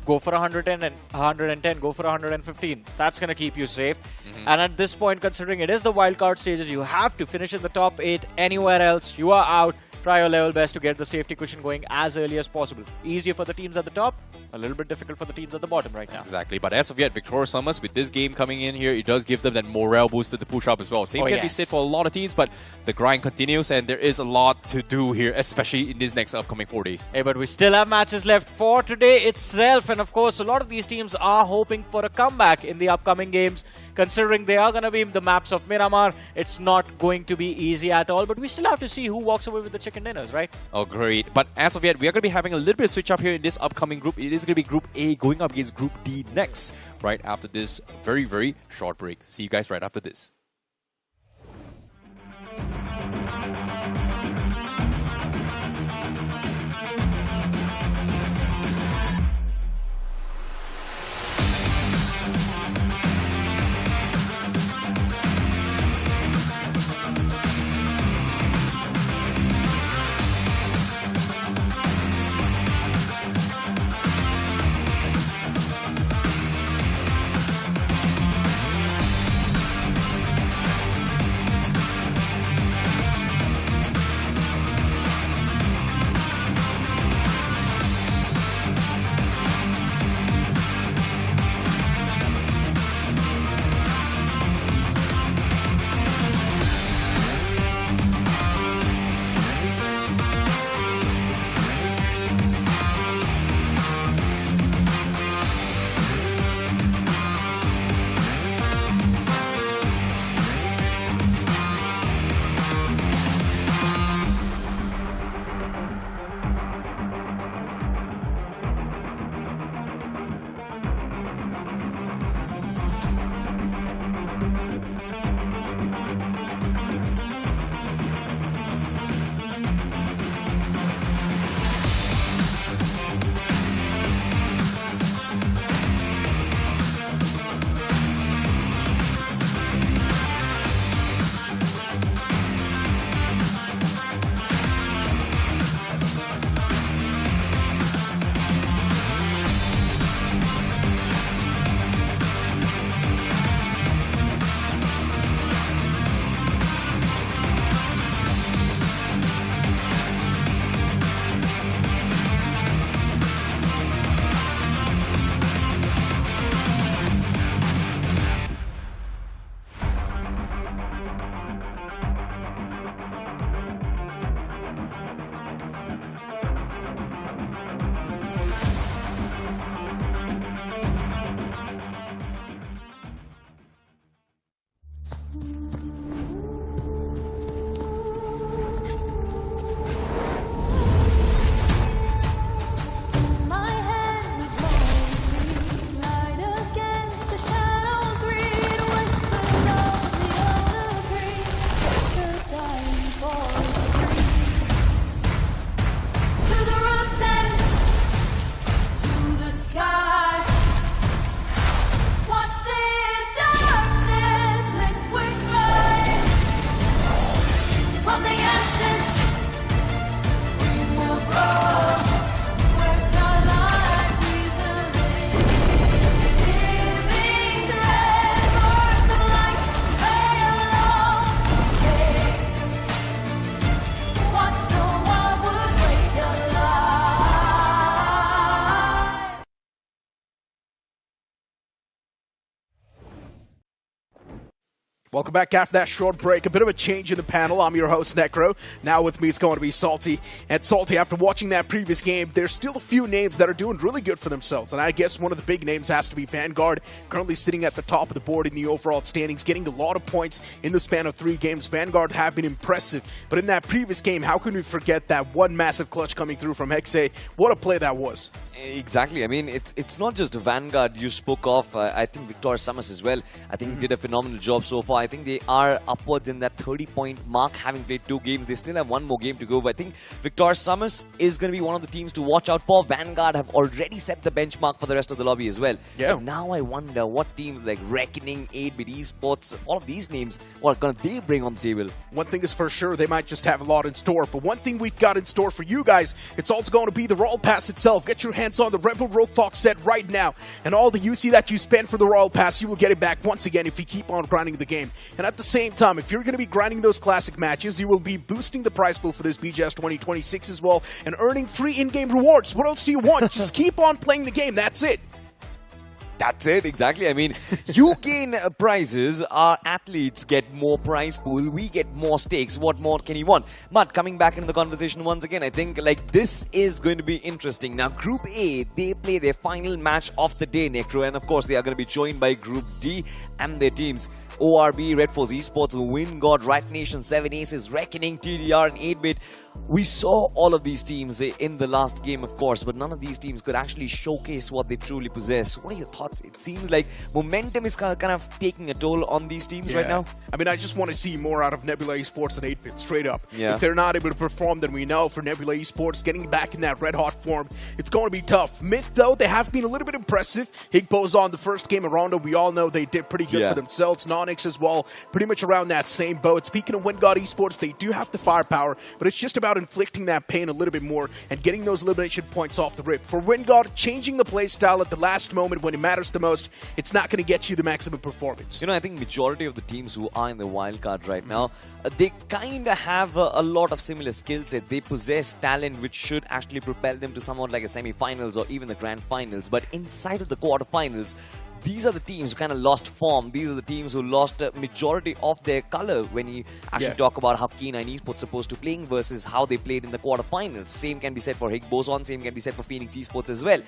Go for 110 and 110. Go for 115. That's going to keep you safe. And at this point, considering it is the wildcard stages, you have to finish in the top 8. Anywhere else, you are out. Try your level best to get the safety cushion going as early as possible. Easier for the teams at the top, a little bit difficult for the teams at the bottom right now. Exactly, but as of yet, Victoria Summers, with this game coming in here, it does give them that morale boost to push up as well. Same can be said for a lot of teams, but the grind continues and there is a lot to do here, especially in these next upcoming 4 days. Hey, but we still have matches left for today itself, and of course, a lot of these teams are hoping for a comeback in the upcoming games. Considering they are going to be the maps of Miramar, it's not going to be easy at all. But we still have to see who walks away with the chicken dinners, right? Oh, great. But as of yet, we are going to be having a little bit of switch up here in this upcoming group. It is going to be Group A going up against Group D next, right after this very, very short break. See you guys right after this. Welcome back after that short break. A bit of a change in the panel. I'm your host, Necro. Now with me is going to be Salty. And Salty, after watching that previous game, there's still a few names that are doing really good for themselves. And I guess one of the big names has to be Vanguard, currently sitting at the top of the board in the overall standings, getting a lot of points in the span of 3 games. Vanguard have been impressive. But in that previous game, how can we forget that one massive clutch coming through from Hexe? What a play that was. Exactly. I mean, it's not just Vanguard you spoke of. I think Victor Summers as well. I think did a phenomenal job so far. I think they are upwards in that 30-point mark, having played 2 games. They still have 1 more game to go. But I think Victor Summers is going to be one of the teams to watch out for. Vanguard have already set the benchmark for the rest of the lobby as well. Yeah. But now I wonder what teams like Reckoning, 8-Bit Esports, all of these names, what going to they bring on the table? One thing is for sure, they might just have a lot in store. But one thing we've got in store for you guys, it's also going to be the Royal Pass itself. Get your hands on the Rebel Rogue Fox set right now. And all the UC that you spend for the Royal Pass, you will get it back once again if you keep on grinding the game. And at the same time, if you're going to be grinding those classic matches, you will be boosting the prize pool for this BGS 2026 as well and earning free in-game rewards. What else do you want? Just keep on playing the game. That's it. That's it, exactly. I mean, you gain prizes, our athletes get more prize pool, we get more stakes. What more can you want? But coming back into the conversation once again, I think like this is going to be interesting. Now, Group A, they play their final match of the day, Necro, and of course they are going to be joined by Group D and their teams. ORB, Red Force Esports, Wingod, Right Nation, 7 Aces, Reckoning, TDR, and 8-Bit. We saw all of these teams in the last game, of course, but none of these teams could actually showcase what they truly possess. What are your thoughts? It seems like momentum is kind of taking a toll on these teams right now. I mean, I just want to see more out of Nebula Esports and 8-Bit, straight up. Yeah. If they're not able to perform, then we know for Nebula Esports, getting back in that red-hot form, it's going to be tough. Myth, though, they have been a little bit impressive. Higbo's on the first game of Rondo. We all know they did pretty good for themselves. Nonix as well, pretty much around that same boat. Speaking of Wingod Esports, they do have the firepower, but it's just about inflicting that pain a little bit more and getting those elimination points off the rip. For Wingod, changing the play style at the last moment when it matters the most, it's not going to get you the maximum performance. You know, I think majority of the teams who are in the wildcard right now, they kind of have a lot of similar skill sets. They possess talent which should actually propel them to somewhat like a semi-finals or even the grand finals. But inside of the quarterfinals, these are the teams who kind of lost form. These are the teams who lost a majority of their color when you actually talk about how K9 Esports supposed to playing versus how they played in the quarterfinals. Same can be said for Higboson, same can be said for Phoenix Esports as well.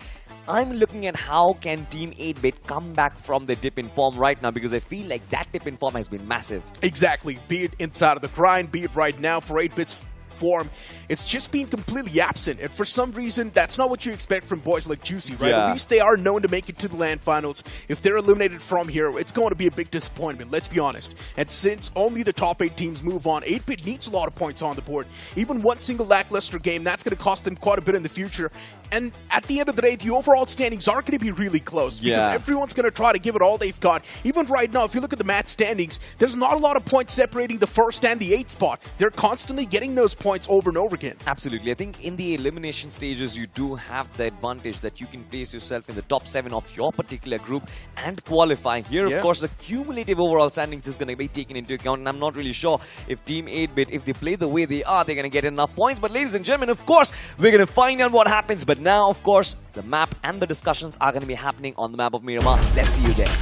I'm looking at how can Team 8-Bit come back from the dip in form right now, because I feel like that dip in form has been massive. Exactly. Be it inside of the grind, be it right now for 8-Bit's form, it's just been completely absent, and for some reason that's not what you expect from boys like Juicy, right? At least they are known to make it to the LAN finals. If they're eliminated from here, it's going to be a big disappointment, let's be honest. And since only the top 8 teams move on, 8-Bit needs a lot of points on the board. Even one single lackluster game, that's going to cost them quite a bit in the future. And at the end of the day, the overall standings are going to be really close, because everyone's going to try to give it all they've got. Even right now, if you look at the match standings, there's not a lot of points separating the 1st and the 8th spot. They're constantly getting those points over and over again. Absolutely. I think in the elimination stages, you do have the advantage that you can place yourself in the top 7 of your particular group and qualify. Here, of course, the cumulative overall standings is going to be taken into account, and I'm not really sure if Team 8-Bit, if they play the way they are, they're going to get enough points. But ladies and gentlemen, of course, we're going to find out what happens. But now, of course, the map and the discussions are going to be happening on the map of Miramar. Let's see you there.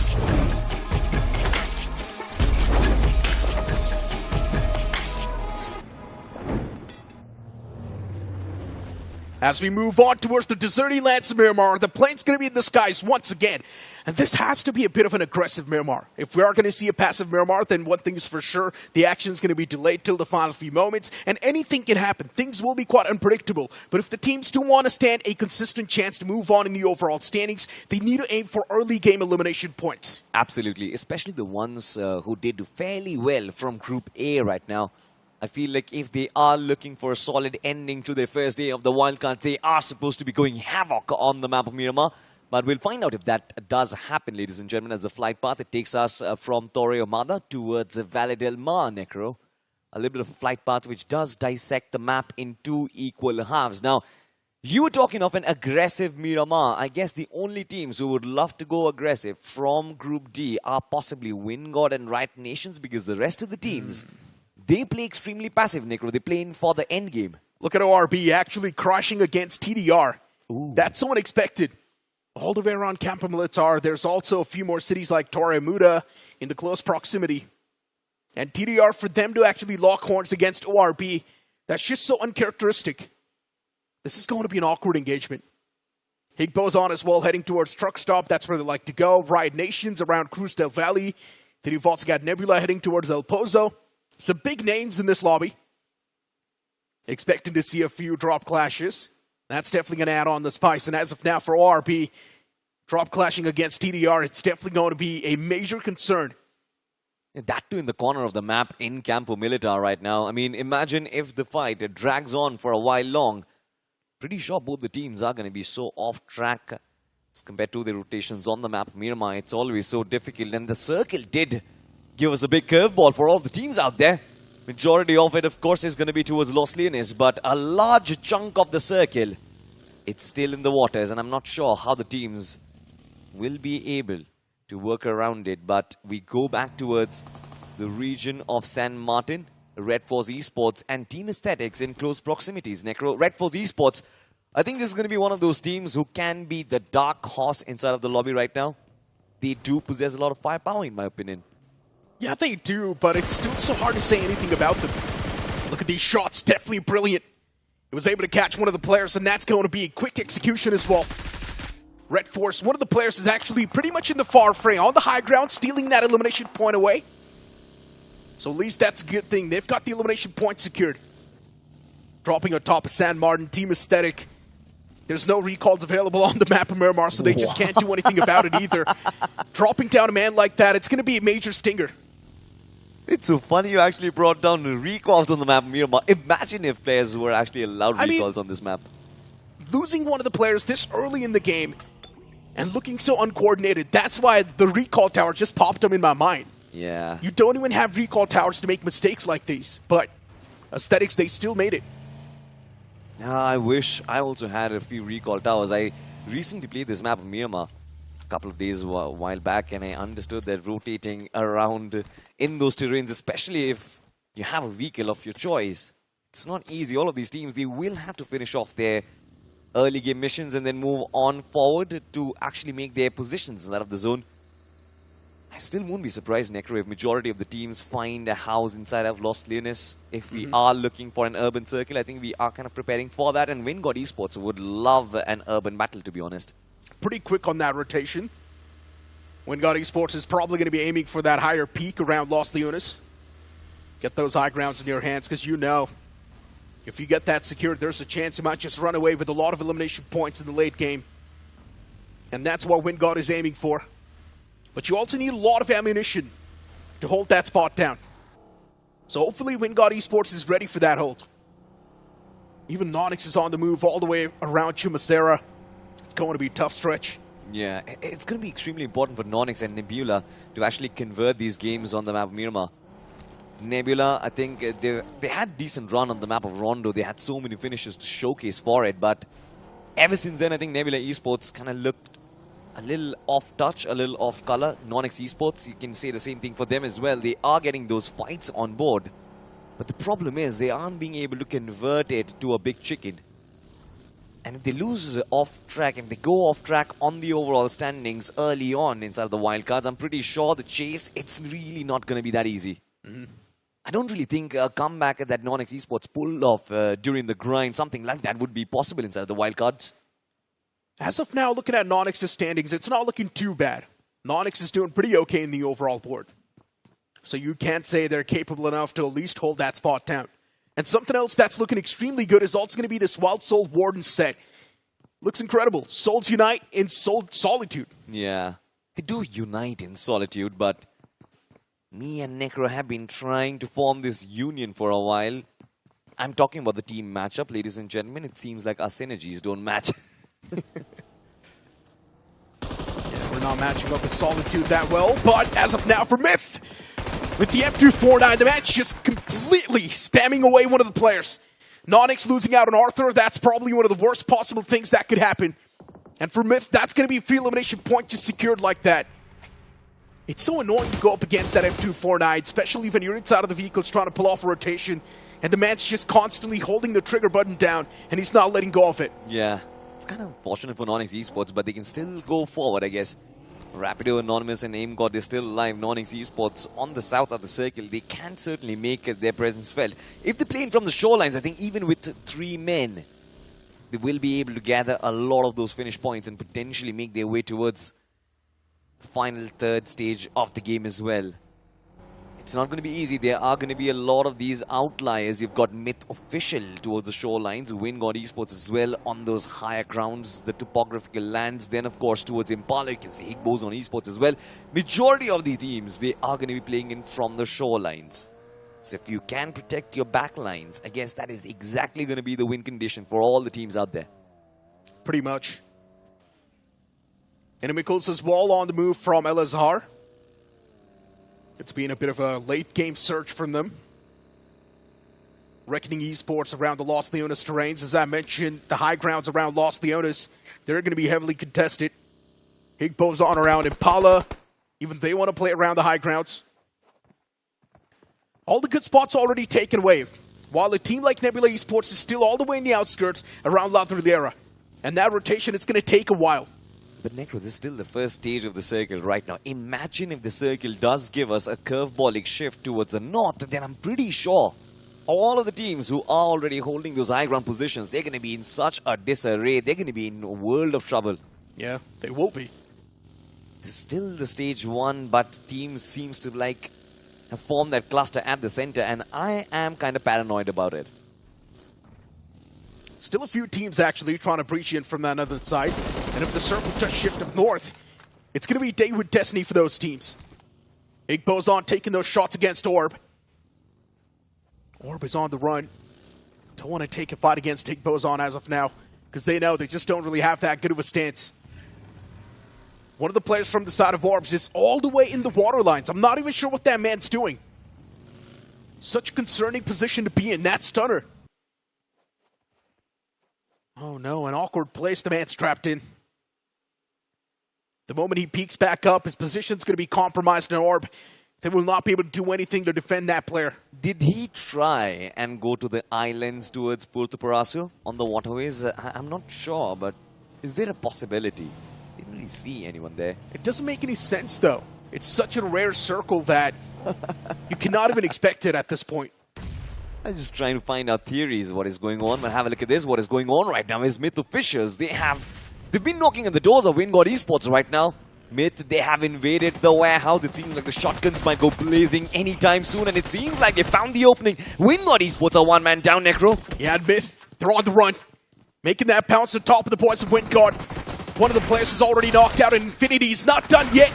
As we move on towards the deserty lands of Miramar, the plane's going to be in the skies once again. And this has to be a bit of an aggressive Miramar. If we are going to see a passive Miramar, then one thing is for sure, the action is going to be delayed till the final few moments, and anything can happen. Things will be quite unpredictable. But if the teams do want to stand a consistent chance to move on in the overall standings, they need to aim for early game elimination points. Absolutely, especially the ones who did fairly well from Group A right now. I feel like if they are looking for a solid ending to their first day of the wildcard, they are supposed to be going havoc on the map of Miramar. But we'll find out if that does happen, ladies and gentlemen, as the flight path, it takes us from Torre Armada towards Valle del Mar, Necro. A little bit of a flight path which does dissect the map in 2 equal halves. Now, you were talking of an aggressive Miramar. I guess the only teams who would love to go aggressive from Group D are possibly Wingod and Right Nations, because the rest of the teams... they play extremely passive, Necro. They play in for the end game. Look at ORB actually crashing against TDR. Ooh. That's so unexpected. All the way around Campo Militar, there's also a few more cities like Torre Muda in the close proximity. And TDR, for them to actually lock horns against ORB, that's just so uncharacteristic. This is going to be an awkward engagement. Higbo's on as well, heading towards Truck Stop. That's where they like to go. Riot Nations around Cruz del Valle. Then you've also got Nebula heading towards El Pozo. Some big names in this lobby. Expecting to see a few drop clashes. That's definitely going to add on the spice. And as of now for ORB, drop clashing against TDR, it's definitely going to be a major concern. That too in the corner of the map in Campo Militar right now. I mean, imagine if the fight drags on for a while long. Pretty sure both the teams are going to be so off track as compared to the rotations on the map of Miramar. It's always so difficult. And the circle did give us a big curveball for all the teams out there. Majority of it, of course, is going to be towards Los Leones. But a large chunk of the circle, it's still in the waters. And I'm not sure how the teams will be able to work around it. But we go back towards the region of San Martin. Red Force Esports and Team Aesthetics in close proximities. Necro, Red Force Esports, I think this is going to be one of those teams who can be the dark horse inside of the lobby right now. They do possess a lot of firepower, in my opinion. Yeah, they do, but it's still so hard to say anything about them. Look at these shots, definitely brilliant. It was able to catch one of the players, and that's going to be a quick execution as well. Red Force, one of the players is actually pretty much in the far frame, on the high ground, stealing that elimination point away. So at least that's a good thing. They've got the elimination point secured. Dropping on top of San Martin, Team Aesthetic. There's no recalls available on the map of Miramar, so they just can't do anything about it either. Dropping down a man like that, it's going to be a major stinger. It's so funny you actually brought down the recalls on the map of Miramar. Imagine if players were actually allowed recalls on this map. Losing one of the players this early in the game and looking so uncoordinated, that's why the recall tower just popped up in my mind. Yeah. You don't even have recall towers to make mistakes like these, but Aesthetics, they still made it. I wish I also had a few recall towers. I recently played this map of Miramar a couple of days a while back, and I understood that rotating around in those terrains, especially if you have a vehicle of your choice, it's not easy. All of these teams, they will have to finish off their early game missions and then move on forward to actually make their positions out of the zone. I still won't be surprised, Necro, if majority of the teams find a house inside of Los Leones. If we are looking for an urban circle, I think we are kind of preparing for that. And Wingod Esports would love an urban battle, to be honest. Pretty quick on that rotation. Wingod Esports is probably going to be aiming for that higher peak around Los Leones. Get those high grounds in your hands, because you know, if you get that secured, there's a chance you might just run away with a lot of elimination points in the late game. And that's what Wingod is aiming for. But you also need a lot of ammunition to hold that spot down. So hopefully Wingod Esports is ready for that hold. Even Nonyx is on the move all the way around Chumacera. It's going to be a tough stretch. Yeah, it's going to be extremely important for Nonyx and Nebula to actually convert these games on the map of Miramar. Nebula, I think they had decent run on the map of Rondo. They had so many finishes to showcase for it. But ever since then, I think Nebula Esports kind of looked a little off touch, a little off color. Nonyx Esports, you can say the same thing for them as well. They are getting those fights on board. But the problem is they aren't being able to convert it to a big chicken. And if they lose off track, if they go off track on the overall standings early on inside of the wildcards, I'm pretty sure the chase, it's really not going to be that easy. I don't really think a comeback that Nonyx Esports pulled off during the grind, something like that would be possible inside the wildcards. As of now, looking at Nonyx's standings, it's not looking too bad. Nonyx is doing pretty okay in the overall board. So you can't say they're capable enough to at least hold that spot down. And something else that's looking extremely good is also going to be this Wild Soul Warden set. Looks incredible. Souls unite in solitude. Yeah, they do unite in solitude, but me and Necro have been trying to form this union for a while. I'm talking about the team matchup, ladies and gentlemen. It seems like our synergies don't match. Yeah, we're not matching up with Solitude that well, but as of now for Myth, with the M249, the match just completely spamming away one of the players. Nonyx losing out on Arthur, that's probably one of the worst possible things that could happen. And for Myth, that's going to be a free elimination point just secured like that. It's so annoying to go up against that M249, especially when you're inside of the vehicles trying to pull off a rotation, and the man's just constantly holding the trigger button down, and he's not letting go of it. Yeah. It's kind of unfortunate for Nonyx Esports, but they can still go forward, I guess. Rapido, Anonymous and Aim God, they're still alive. Nonix Esports on the south of the circle. They can certainly make their presence felt. If they play in from the shorelines, I think even with 3 men, they will be able to gather a lot of those finish points and potentially make their way towards the final 3rd stage of the game as well. It's not going to be easy. There are going to be a lot of these outliers. You've got Myth Official towards the shorelines, Wingod Esports as well on those higher grounds, the topographical lands. Then, of course, towards Impala, you can see Higbos on Esports as well. Majority of the teams, they are going to be playing in from the shorelines. So if you can protect your backlines, I guess that is exactly going to be the win condition for all the teams out there. Pretty much. Enemicals' wall on the move from El Azhar. It's been a bit of a late game surge from them. Reckoning Esports around the Los Leones terrains. As I mentioned, the high grounds around Los Leones, they're going to be heavily contested. Higbo's on around Impala. Even they want to play around the high grounds. All the good spots already taken away. While a team like Nebula Esports is still all the way in the outskirts around La Trilera. And that rotation, it's going to take a while. But Necro, this is still the first stage of the circle right now. Imagine if the circle does give us a curveballic shift towards the north, then I'm pretty sure all of the teams who are already holding those high ground positions, they're going to be in such a disarray. They're going to be in a world of trouble. Yeah, they will be. This is still the stage 1, but teams seems to have formed that cluster at the center, and I am kind of paranoid about it. Still a few teams actually trying to breach in from that other side. And if the circle does shift up north, it's going to be day with destiny for those teams. Igbo's on taking those shots against Orb. Orb is on the run. Don't want to take a fight against Igbo's on as of now, because they know they just don't really have that good of a stance. One of the players from the side of Orbs is all the way in the water lines. I'm not even sure what that man's doing. Such a concerning position to be in, that stunner. Oh no, an awkward place the man's trapped in. The moment he peeks back up, his position's going to be compromised in Orb. They will not be able to do anything to defend that player. Did he try and go to the islands towards Puerto Paraíso on the waterways? I'm not sure, but is there a possibility? Didn't really see anyone there. It doesn't make any sense, though. It's such a rare circle that you cannot even expect it at this point. I'm just trying to find out theories, what is going on. But have a look at this. What is going on right now is Myth officials. They've been knocking on the doors of Wingod Esports right now. Myth, they have invaded the warehouse. It seems like the shotguns might go blazing anytime soon, and it seems like they found the opening. Wingod Esports are 1-man down, Necro. Yeah, and Myth, they're on the run. Making that pounce on top of the boys of Wingod. One of the players is already knocked out, and Infinity is not done yet.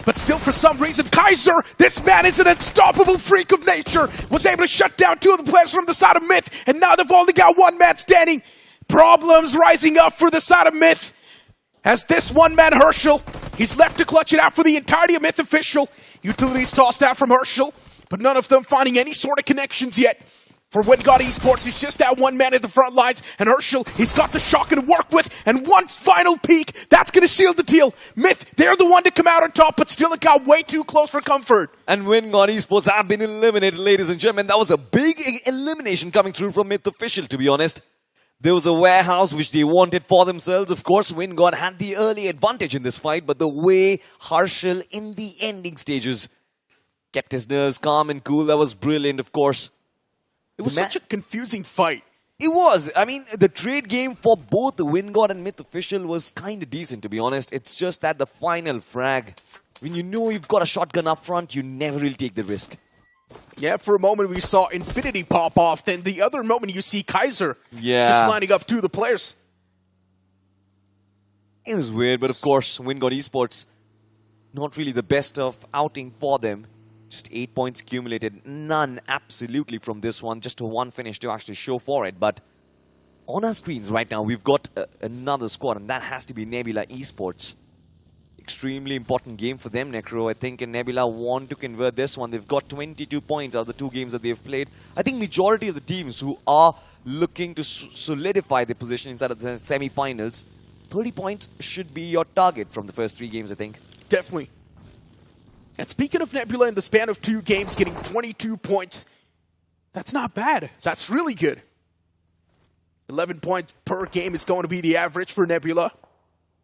But still, for some reason, Kaiser, this man is an unstoppable freak of nature, was able to shut down 2 of the players from the side of Myth, and now they've only got 1 man standing. Problems rising up for the side of Myth. As this 1-man Herschel, he's left to clutch it out for the entirety of Myth official. Utilities tossed out from Herschel, but none of them finding any sort of connections yet. For Wingod Esports, it's just that 1 man at the front lines, and Herschel, he's got the shotgun to work with, and one final peek, that's going to seal the deal. Myth, they're the one to come out on top, but still it got way too close for comfort. And Wingod Esports have been eliminated, ladies and gentlemen. That was a big elimination coming through from Myth official, to be honest. There was a warehouse which they wanted for themselves. Of course, Wingod had the early advantage in this fight, but the way Herschel in the ending stages kept his nerves calm and cool, that was brilliant, of course. It was such a confusing fight. It was. I mean, the trade game for both the Wingod and Myth official was kind of decent, to be honest. It's just that the final frag, when you know you've got a shotgun up front, you never really take the risk. Yeah, for a moment we saw Infinity pop off. Then the other moment you see Kaiser just lining up 2 of the players. It was weird, but of course, Wingod Esports, not really the best of outing for them. Just 8 points accumulated. None absolutely from this one. Just a 1 finish to actually show for it. But on our screens right now, we've got another squad, and that has to be Nebula Esports. Extremely important game for them, Necro. I think Nebula want to convert this one. They've got 22 points out of the 2 games that they've played. I think majority of the teams who are looking to solidify their position inside of the semi-finals, 30 points should be your target from the first 3 games, I think. Definitely. And speaking of Nebula, in the span of 2 games, getting 22 points, that's not bad. That's really good. 11 points per game is going to be the average for Nebula,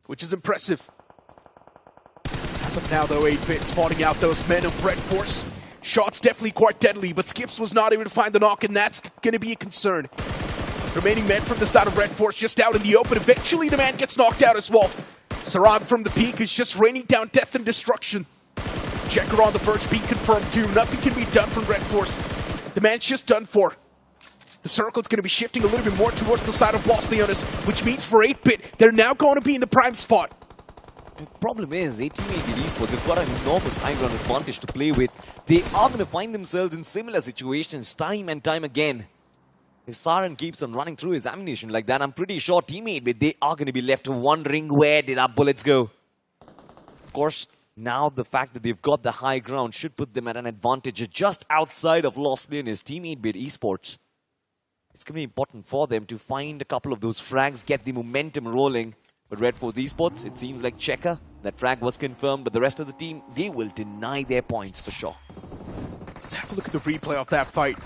which is impressive. As of now, though, 8-Bit spotting out those men of Red Force. Shots definitely quite deadly, but Skips was not able to find the knock, and that's going to be a concern. Remaining men from the side of Red Force just out in the open. Eventually, the man gets knocked out as well. Sarab from the peak is just raining down death and destruction. Checker on the verge, being confirmed too. Nothing can be done from Red Force. The man's just done for. The circle's going to be shifting a little bit more towards the side of Los Leones, which means for 8-Bit, they're now going to be in the prime spot. The problem is, Team 8-Bit Esports, they've got an enormous high ground advantage to play with. They are going to find themselves in similar situations time and time again. If Saran keeps on running through his ammunition like that, I'm pretty sure Team 8-Bit, they are going to be left wondering where did our bullets go. Of course, now the fact that they've got the high ground should put them at an advantage just outside of Los Leones. Team 8-Bit Esports, it's going to be important for them to find a couple of those frags, get the momentum rolling. But Red Force Esports, it seems like Checker, that frag was confirmed, but the rest of the team, they will deny their points for sure. Let's have a look at the replay of that fight.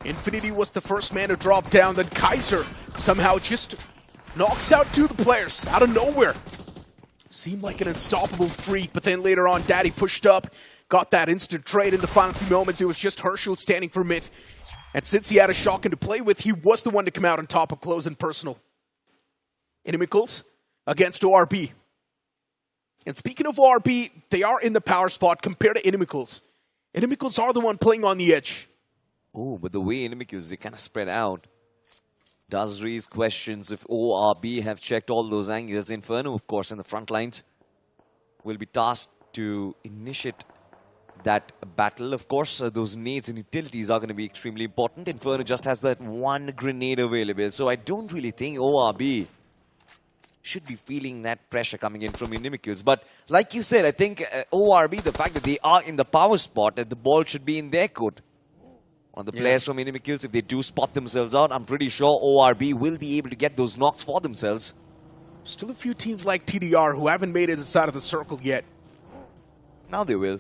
Infinity was the first man to drop down, then Kaiser somehow just knocks out two of the players out of nowhere. Seemed like an unstoppable freak, but then later on, Daddy pushed up, got that instant trade in the final few moments. It was just Herschel standing for Myth. And since he had a shotgun to play with, he was the one to come out on top of close and personal. Inimicals against ORB. And speaking of ORB, they are in the power spot compared to Inimicals. Inimicals are the one playing on the edge. Oh, but the way Inimicals, they kind of spread out, does raise questions if ORB have checked all those angles. Inferno, of course, in the front lines, will be tasked to initiate that battle. Of course, those nades and utilities are going to be extremely important. Inferno just has that one grenade available, so I don't really think ORB should be feeling that pressure coming in from Inimicals. But like you said, I think ORB, the fact that they are in the power spot, that the ball should be in their court. On the players from Inimicals, if they do spot themselves out, I'm pretty sure ORB will be able to get those knocks for themselves. Still a few teams like TDR who haven't made it inside of the circle yet. Now they will.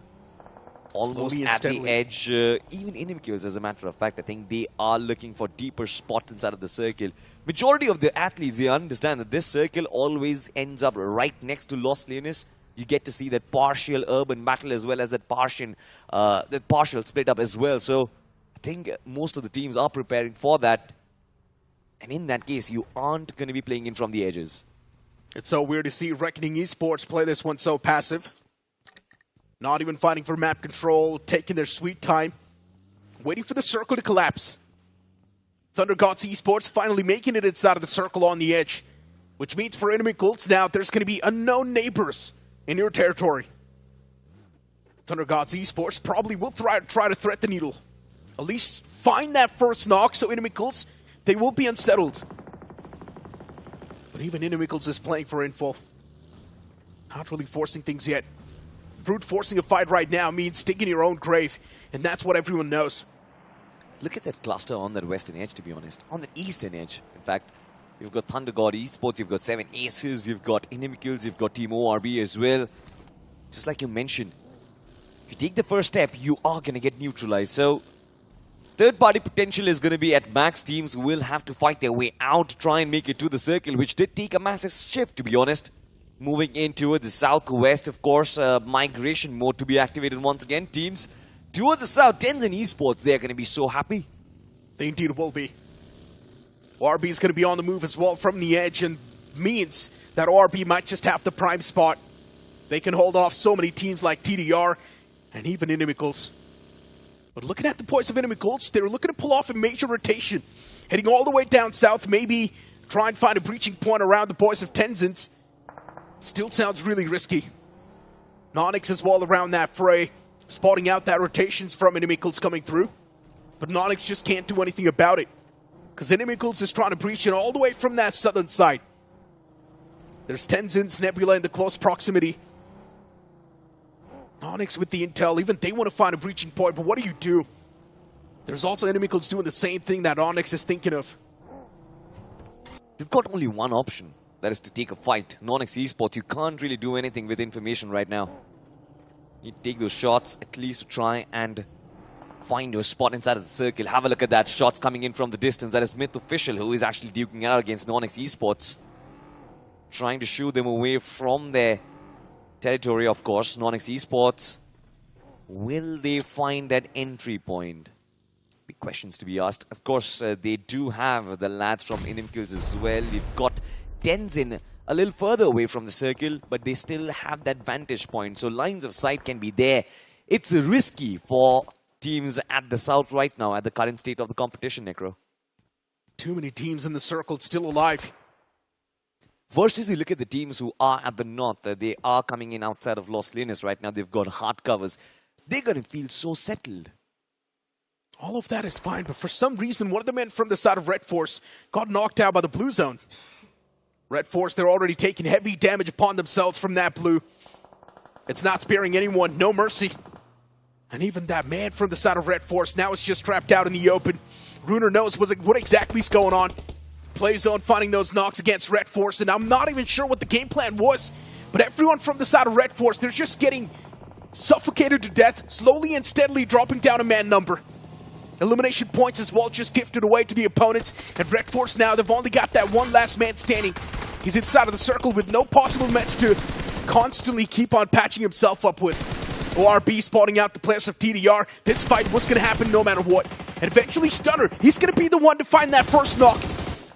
Almost Slowly and at the steadily. edge. Even Inimicals, as a matter of fact, I think they are looking for deeper spots inside of the circle. Majority of the athletes, they understand that this circle always ends up right next to Los Leones. You get to see that partial urban battle as well as that partial split up as well. So I think most of the teams are preparing for that. And in that case, you aren't going to be playing in from the edges. It's so weird to see Reckoning Esports play this one so passive. Not even fighting for map control, taking their sweet time, waiting for the circle to collapse. Thunder Gods Esports finally making it inside of the circle on the edge, which means for Inimicals now there's going to be unknown neighbors in your territory. Thunder Gods Esports probably will try to thread the needle. At least find that first knock, so Inimicals, they will be unsettled. But even Inimicals is playing for info. Not really forcing things yet. Brute forcing a fight right now means digging your own grave, and that's what everyone knows. Look at that cluster on that western edge, to be honest. On the eastern edge, in fact, you've got Thunder God Esports, you've got 7 Aces, you've got Inimicals, you've got Team ORB as well. Just like you mentioned, if you take the first step, you are going to get neutralized. So, third-party potential is going to be at max. Teams will have to fight their way out to try and make it to the circle, which did take a massive shift, to be honest. Moving in towards the southwest, of course, migration mode to be activated once again. Teams towards the south, Tenzin Esports, they're going to be so happy. They indeed will be. ORB is going to be on the move as well from the edge, and means that ORB might just have the prime spot. They can hold off so many teams like TDR and even Inimicals. But looking at the points of Inimicals, they're looking to pull off a major rotation. Heading all the way down south, maybe try and find a breaching point around the boys of Tenzin. Still sounds really risky. Nonix as well around that fray, spotting out that rotations from Inimicals coming through. But Nonix just can't do anything about it, because Inimicals is trying to breach in all the way from that southern side. There's Tenzin's Nebula in the close proximity. Nonix with the intel, even they want to find a breaching point, but what do you do? There's also Inimicals doing the same thing that Onyx is thinking of. They've got only one option. That is to take a fight. Nonix Esports, you can't really do anything with information right now. You take those shots, at least to try and find your spot inside of the circle. Have a look at that. Shots coming in from the distance. That is Myth Official, who is actually duking out against Nonix Esports. Trying to shoo them away from their territory, of course. Non-X Esports. Will they find that entry point? Big questions to be asked. Of course, they do have the lads from Inimkills as well. You've got Tenzin a little further away from the circle, but they still have that vantage point. So lines of sight can be there. It's risky for teams at the south right now, at the current state of the competition, Necro. Too many teams in the circle still alive. Versus you look at the teams who are at the north, they are coming in outside of Los Linus right now. They've got hard covers. They're going to feel so settled. All of that is fine, but for some reason, one of the men from the side of Red Force got knocked out by the blue zone. Red Force, they're already taking heavy damage upon themselves from that blue. It's not sparing anyone, no mercy. And even that man from the side of Red Force now is just trapped out in the open. Runer knows what exactly is going on. Play zone finding those knocks against Red Force, and I'm not even sure what the game plan was. But everyone from the side of Red Force, they're just getting suffocated to death, slowly and steadily dropping down a man number. Elimination points as well just gifted away to the opponents. And Red Force now, they've only got that one last man standing. He's inside of the circle with no possible meds to constantly keep on patching himself up with. ORB spotting out the players of TDR. This fight was going to happen no matter what. And eventually Stunner, he's going to be the one to find that first knock.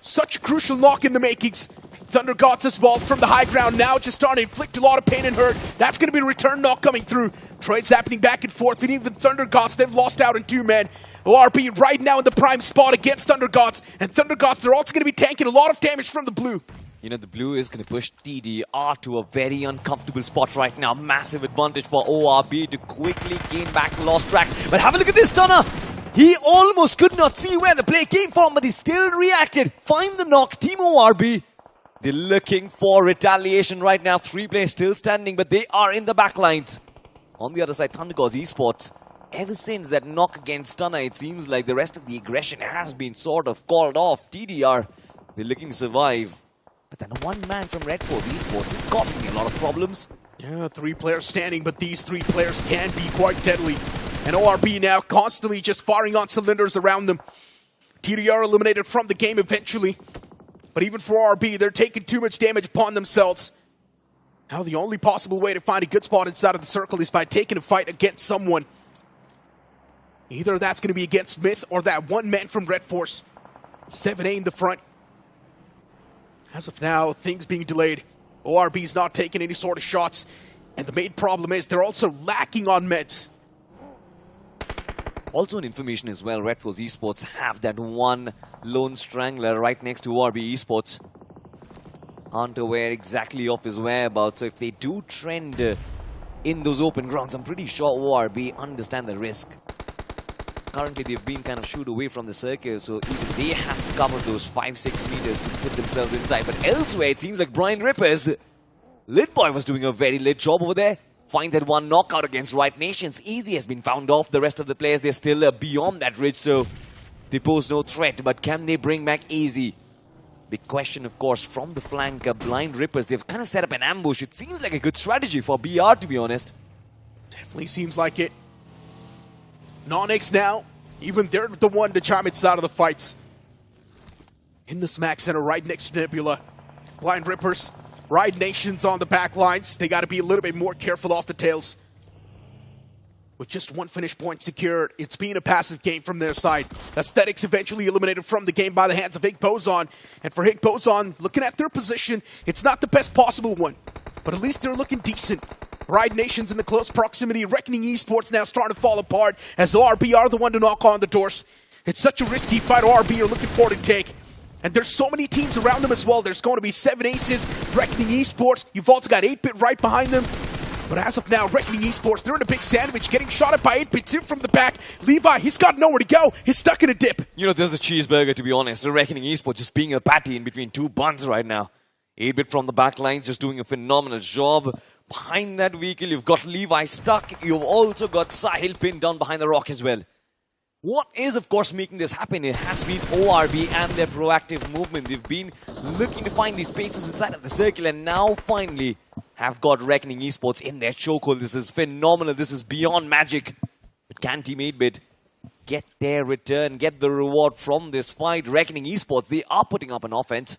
Such a crucial knock in the makings. Thunder Gods as well from the high ground now just starting to inflict a lot of pain and hurt. That's going to be a return knock coming through. Trades happening back and forth, and even Thunder Gods, they've lost out in 2 men. ORB right now in the prime spot against Thunder Gods. And Thunder Gods, they're also going to be tanking a lot of damage from the blue. You know, the blue is going to push TDR to a very uncomfortable spot right now. Massive advantage for ORB to quickly gain back lost track. But have a look at this, Stunner! He almost could not see where the play came from, but he still reacted. Find the knock, Team ORB. They're looking for retaliation right now. 3 players still standing, but they are in the back lines. On the other side, Thunder Gods Esports. Ever since that knock against Stunner, it seems like the rest of the aggression has been sort of called off. TDR, they're looking to survive. But then one man from Red Force Esports is causing me a lot of problems. Yeah, 3 players standing, but these 3 players can be quite deadly. And ORB now constantly just firing on cylinders around them. TDR eliminated from the game eventually. But even for ORB, they're taking too much damage upon themselves. Now the only possible way to find a good spot inside of the circle is by taking a fight against someone. Either that's going to be against Smith or that one man from Red Force. 7A in the front. As of now, things being delayed. ORB's not taking any sort of shots. And the main problem is they're also lacking on meds. Also in information as well, Red Force Esports have that one lone strangler right next to ORB Esports. Aren't aware exactly of his whereabouts, so if they do trend in those open grounds, I'm pretty sure ORB understand the risk. Currently they've been kind of shooed away from the circle, so even they have to cover those 5-6 meters to put themselves inside. But elsewhere, it seems like Brian Rippers, Lit Boy was doing a very lit job over there. Finds that one knockout against Right Nations. Easy has been found off. The rest of the players, they're still beyond that ridge, so they pose no threat. But can they bring back Easy? Big question, of course, from the flank. Blind Rippers, they've kind of set up an ambush. It seems like a good strategy for BR, to be honest. Definitely seems like it. Non-X now, even they're the one to chime inside of the fights. In the smack center, right next to Nebula. Blind Rippers. Ride Nations on the back lines. They got to be a little bit more careful off the tails. With just 1 finish point secured, it's been a passive game from their side. Aesthetics eventually eliminated from the game by the hands of Hig Bozon. And for Hig Bozon, looking at their position, it's not the best possible one. But at least they're looking decent. Ride Nations in the close proximity. Reckoning Esports now starting to fall apart as ORB are the one to knock on the doors. It's such a risky fight ORB are looking for to take. And there's so many teams around them as well. There's going to be 7 Aces, Reckoning Esports. You've also got 8-Bit right behind them. But as of now, Reckoning Esports, they're in a big sandwich, getting shot at by 8-Bit too from the back. Levi, he's got nowhere to go. He's stuck in a dip. You know, there's a cheeseburger, to be honest. The Reckoning Esports just being a patty in between 2 buns right now. 8-Bit from the back lines, just doing a phenomenal job. Behind that vehicle, you've got Levi stuck. You've also got Sahil pinned down behind the rock as well. What is, of course, making this happen? It has been ORB and their proactive movement. They've been looking to find these spaces inside of the circle, and now finally have got Reckoning Esports in their chokehold. This is phenomenal. This is beyond magic. But can Team 8-Bit get their return, get the reward from this fight? Reckoning Esports, they are putting up an offense.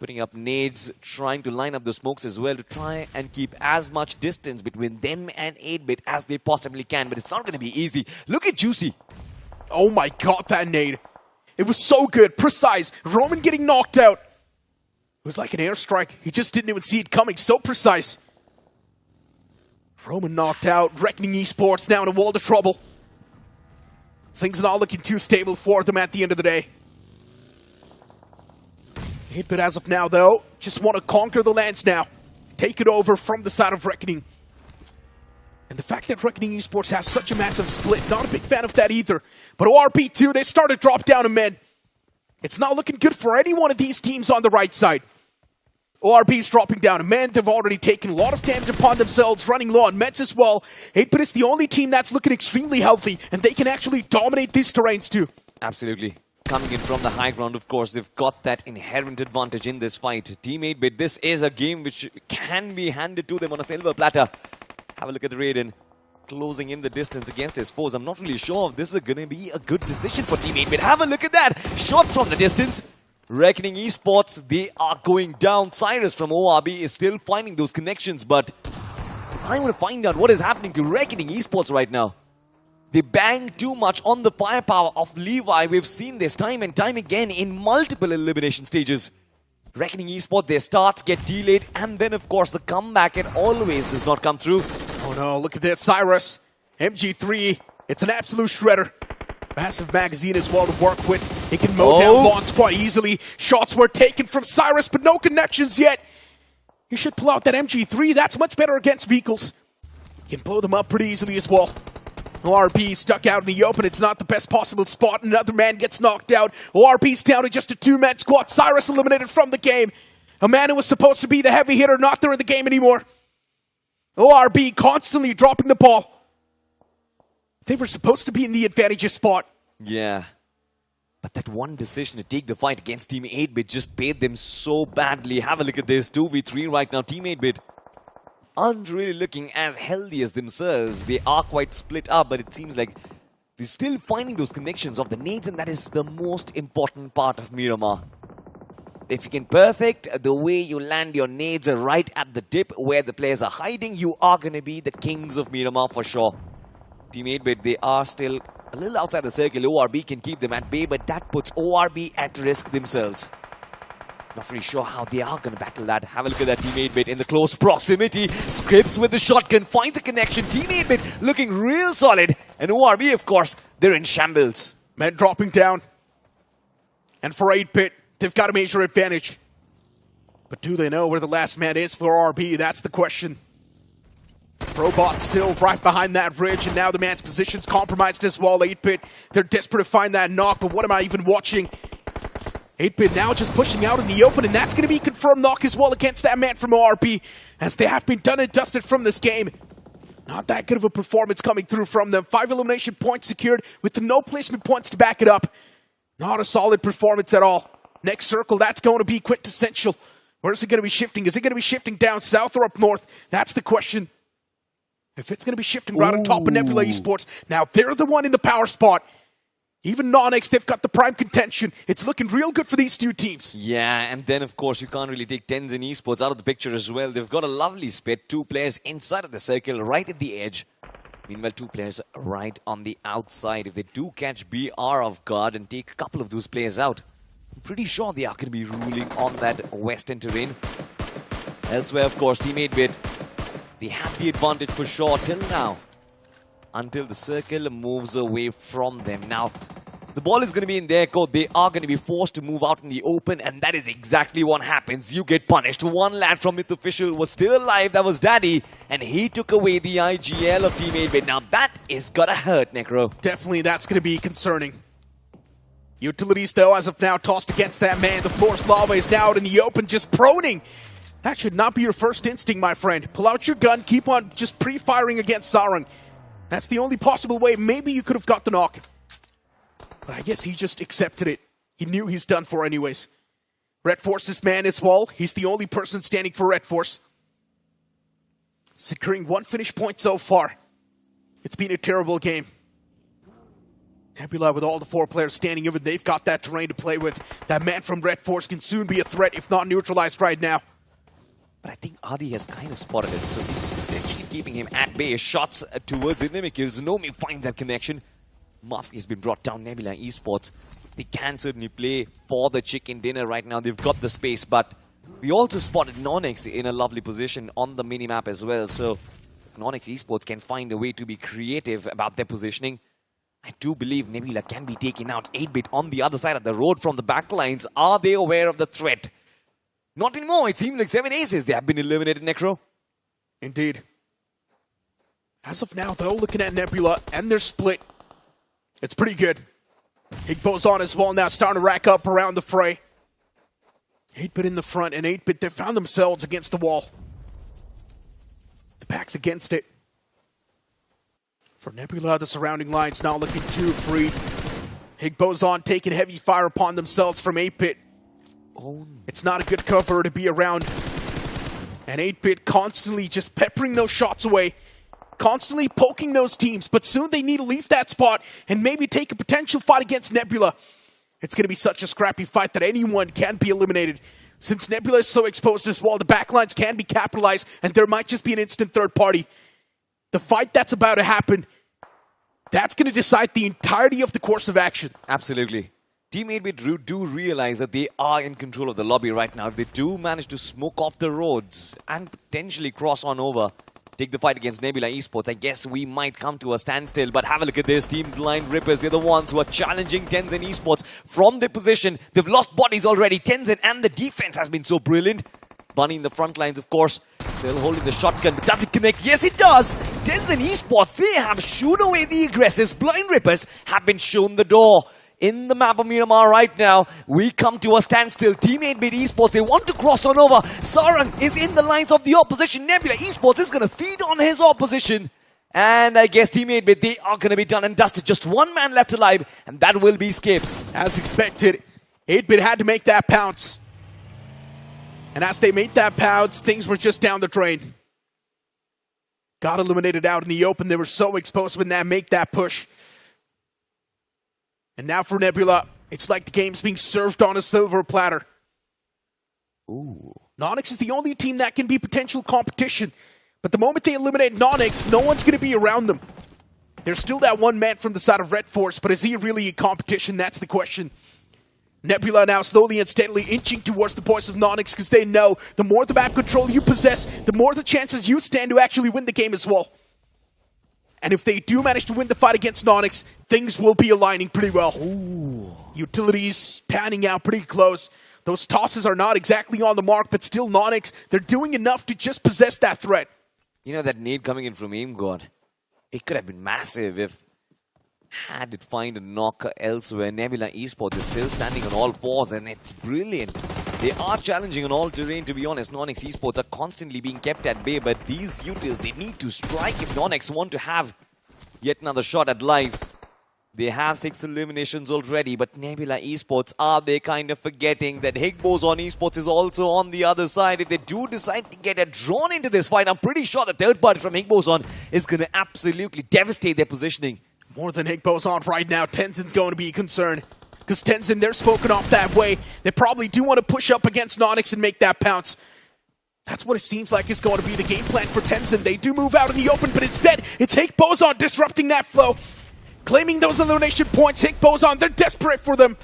Putting up nades, trying to line up the smokes as well to try and keep as much distance between them and 8-bit as they possibly can. But it's not going to be easy. Look at Juicy. Oh my god, that nade. It was so good, precise. Roman getting knocked out. It was like an airstrike. He just didn't even see it coming. So precise. Roman knocked out. Reckoning Esports now in a world of trouble. Things not looking too stable for them at the end of the day. 8-bit as of now, though, just want to conquer the lands now. Take it over from the side of Reckoning. And the fact that Reckoning Esports has such a massive split, not a big fan of that either. But ORP too, they started to drop down a men. It's not looking good for any one of these teams on the right side. ORP's dropping down a men. They've already taken a lot of damage upon themselves, running low on meds as well. 8-bit is the only team that's looking extremely healthy, and they can actually dominate these terrains too. Absolutely. Coming in from the high ground, of course, they've got that inherent advantage in this fight. Team 8-bit, this is a game which can be handed to them on a silver platter. Have a look at the Raiden. Closing in the distance against his foes. I'm not really sure if this is going to be a good decision for Team 8-bit. Have a look at that. Shot from the distance. Reckoning Esports, they are going down. Cyrus from ORB is still finding those connections, but I want to find out what is happening to Reckoning Esports right now. They bang too much on the firepower of Levi. We've seen this time and time again in multiple elimination stages. Reckoning Esports, their starts get delayed, and then of course the comeback, it always does not come through. Oh no, look at this, Cyrus. MG3, it's an absolute shredder. Massive magazine as well to work with. He can mow down lawns quite easily. Shots were taken from Cyrus, but no connections yet. You should pull out that MG3. That's much better against vehicles. You can blow them up pretty easily as well. ORP stuck out in the open. It's not the best possible spot. Another man gets knocked out. ORP's down to just a two-man squad. Cyrus eliminated from the game. A man who was supposed to be the heavy hitter, not there in the game anymore. ORB constantly dropping the ball. They were supposed to be in the advantageous spot. Yeah. But that one decision to take the fight against Team 8-bit just paid them so badly. Have a look at this. 2v3 right now. Team 8-bit aren't really looking as healthy as themselves. They are quite split up, but it seems like they're still finding those connections of the nades, and that is the most important part of Miramar. If you can perfect the way you land your nades right at the tip where the players are hiding, you are going to be the kings of Miramar for sure. Team 8-bit, they are still a little outside the circle. ORB can keep them at bay, but that puts ORB at risk themselves. Not really sure how they are going to battle that. Have a look at that Team 8-bit in the close proximity. Scripps with the shotgun, finds a connection. Team 8-bit looking real solid. And ORB, of course, they're in shambles. Men dropping down. And for 8-bit, they've got a major advantage. But do they know where the last man is for ORB? That's the question. Robot still right behind that bridge, and now the man's position's compromised as well. 8-bit, they're desperate to find that knock, but what am I even watching? 8-bit now just pushing out in the open, and that's going to be confirmed knock as well against that man from ORB, as they have been done and dusted from this game. Not that good of a performance coming through from them. 5 elimination points secured with no placement points to back it up. Not a solid performance at all. Next circle, that's going to be quintessential. Where is it going to be shifting? Is it going to be shifting down south or up north? That's the question. If it's going to be shifting right on top of Nebula Esports, now they're the one in the power spot. Even Nonix, they've got the prime contention. It's looking real good for these two teams. Yeah, and then, of course, you can't really take Tens and Esports out of the picture as well. They've got a lovely split. 2 players inside of the circle, right at the edge. Meanwhile, 2 players right on the outside. If they do catch BR off guard and take a couple of those players out, I'm pretty sure they are going to be ruling on that western terrain. Elsewhere, of course, Team 8-bit, they have the advantage for sure till now. Until the circle moves away from them. Now, the ball is going to be in their court. They are going to be forced to move out in the open, and that is exactly what happens. You get punished. One lad from Myth Official was still alive. That was Daddy, and he took away the IGL of Team 8-bit. Now, that is going to hurt, Necro. Definitely, that's going to be concerning. Utilities, though, as of now, tossed against that man. The Force Lava is now out in the open, just proning. That should not be your first instinct, my friend. Pull out your gun, keep on just pre-firing against Sarang. That's the only possible way. Maybe you could have got the knock. But I guess he just accepted it. He knew he's done for anyways. Red Force's man as well. He's the only person standing for Red Force. Securing 1 finish point so far. It's been a terrible game. Nebula with all the 4 players standing over, they've got that terrain to play with. That man from Red Force can soon be a threat, if not neutralized right now. But I think Adi has kind of spotted it, so he's potentially keeping him at bay. Shots towards enemy kills. Nomi finds that connection. Muffy has been brought down. Nebula Esports, they can certainly play for the chicken dinner right now. They've got the space, but we also spotted Nonix in a lovely position on the minimap as well. So if Nonix Esports can find a way to be creative about their positioning, I do believe Nebula can be taken out. 8-bit on the other side of the road from the backlines. Are they aware of the threat? Not anymore. It seems like 7 aces. They have been eliminated, Necro. Indeed. As of now, though, looking at Nebula and their split, it's pretty good. Higbo's on as well now, starting to rack up around the fray. 8-bit in the front, and 8-bit, they found themselves against the wall. The back's against it. For Nebula, the surrounding line's now looking too free. Higbo's on, taking heavy fire upon themselves from 8-bit. Oh. It's not a good cover to be around. And 8-bit constantly just peppering those shots away. Constantly poking those teams. But soon they need to leave that spot and maybe take a potential fight against Nebula. It's going to be such a scrappy fight that anyone can be eliminated. Since Nebula is so exposed as well, the backlines can be capitalized and there might just be an instant third party. The fight that's about to happen, that's going to decide the entirety of the course of action. Absolutely. Team 8-bit do realize that they are in control of the lobby right now. If they do manage to smoke off the roads and potentially cross on over, take the fight against Nebula Esports, I guess we might come to a standstill. But have a look at this. Team Blind Rippers, they're the ones who are challenging Tenzin Esports from their position. They've lost bodies already. Tenzin, and the defense has been so brilliant. Bunny in the front lines, of course, still holding the shotgun. But does it connect? Yes, it does. Tenzin Esports, they have shooed away the aggressors. Blind Rippers have been shown the door. In the map of Miramar right now, we come to a standstill. Team 8-bit Esports, they want to cross on over. Sarang is in the lines of the opposition. Nebula Esports is going to feed on his opposition. And I guess Team 8-bit, they are going to be done and dusted. Just one man left alive, and that will be Skips. As expected, 8-bit had to make that pounce. And as they made that pounce, things were just down the drain. Got eliminated out in the open. They were so exposed when that make that push. And now for Nebula, it's like the game's being served on a silver platter. Ooh. Nonix is the only team that can be potential competition. But the moment they eliminate Nonix, no one's going to be around them. There's still that one man from the side of Red Force, but is he really a competition? That's the question. Nebula now slowly and steadily inching towards the boys of Nonix because they know the more the map control you possess, the more the chances you stand to actually win the game as well. And if they do manage to win the fight against Nonix, things will be aligning pretty well. Ooh. Utilities panning out pretty close. Those tosses are not exactly on the mark, but still Nonix, they're doing enough to just possess that threat. You know, that nade coming in from Aim God, it could have been massive if had it find a knocker elsewhere. Nebula Esports is still standing on all fours, and it's brilliant. They are challenging on all terrain, to be honest. Nonix Esports are constantly being kept at bay, but these Utils, they need to strike if Nonix want to have yet another shot at life. They have 6 eliminations already, but Nebula Esports, are they kind of forgetting that Higbo's on Esports is also on the other side? If they do decide to get drawn into this fight, I'm pretty sure the third party from Higbo's on is going to absolutely devastate their positioning. More than Higbo's on right now, Tenzin's going to be concerned. Because Tenzin, they're spoken off that way. They probably do want to push up against Nonix and make that pounce. That's what it seems like is going to be the game plan for Tenzin. They do move out in the open, but instead, it's Higbo's on disrupting that flow. Claiming those elimination points, Higbo's on, they're desperate for them.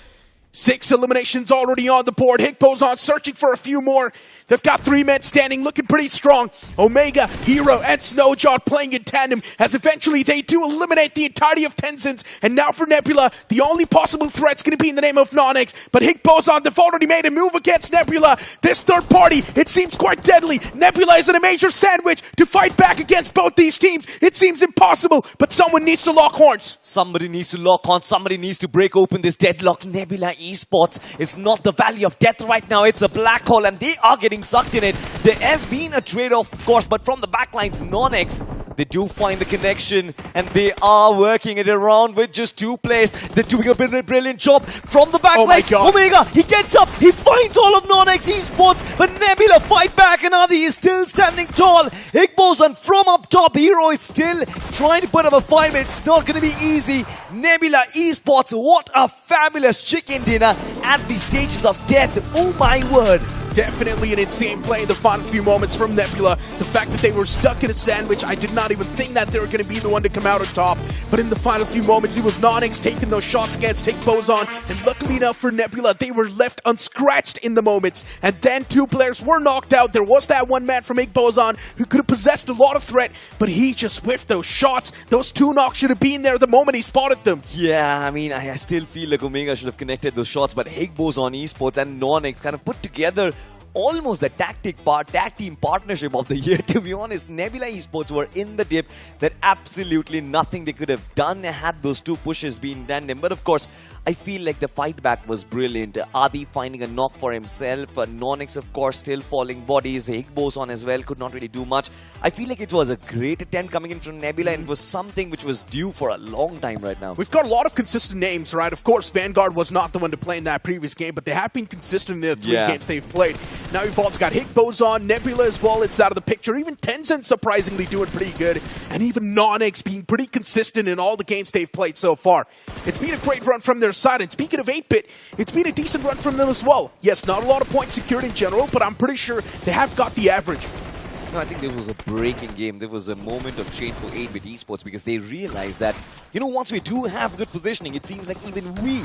6 eliminations already on the board. Higbo's on searching for a few more. They've got 3 men standing, looking pretty strong. Omega, Hero, and Snowjaw playing in tandem as eventually they do eliminate the entirety of Tenzin's. And now for Nebula, the only possible threat's going to be in the name of Nonix. But Higbo's on, they've already made a move against Nebula. This third party, it seems quite deadly. Nebula is in a major sandwich to fight back against both these teams. It seems impossible, but someone needs to lock horns. Somebody needs to lock on. Somebody needs to break open this deadlock. Nebula Esports, it's not the valley of death right now. It's a black hole, and they are getting sucked in it. There has been a trade-off, of course, but from the backlines, Nonix, They do find the connection, and they are working it around with just 2 players. They're doing a brilliant job from the back Oh my legs. God. Omega, he gets up, he finds all of Non-X Esports, but Nebula fight back, and Adi is still standing tall. Higboson from up top, Hero is still trying to put up a fight, but it's not going to be easy. Nebula Esports, what a fabulous chicken dinner at the stages of death. Oh my word. Definitely an insane play in the final few moments from Nebula. The fact that they were stuck in a sandwich, I did not even think that they were going to be the one to come out on top. But in the final few moments, it was Non-X taking those shots against Higboson. And luckily enough for Nebula, they were left unscratched in the moments. And then 2 players were knocked out. There was that one man from Higboson who could have possessed a lot of threat, but he just whiffed those shots. Those 2 knocks should have been there the moment he spotted them. Yeah, I mean, I still feel like Omega should have connected those shots, but Higboson Esports and Non-X kind of put together almost the tag team partnership of the year, to be honest. Nebula Esports were in the dip. That absolutely nothing they could have done had those 2 pushes been tandem. But of course, I feel like the fight back was brilliant. Adi finding a knock for himself. Non-X, of course, still falling bodies. Higboson as well could not really do much. I feel like it was a great attempt coming in from Nebula, and it was something which was due for a long time right now. We've got a lot of consistent names, right? Of course, Vanguard was not the one to play in that previous game, but they have been consistent in the 3 games they've played. Now we've also got Higboson, Nebula as well, it's out of the picture. Even Tencent surprisingly doing pretty good. And even Non-X being pretty consistent in all the games they've played so far. It's been a great run from their side. And speaking of 8-Bit, it's been a decent run from them as well. Yes, not a lot of points secured in general, but I'm pretty sure they have got the average. No, I think there was a breaking game. There was a moment of change for 8-Bit Esports because they realized that, you know, once we do have good positioning, it seems like even we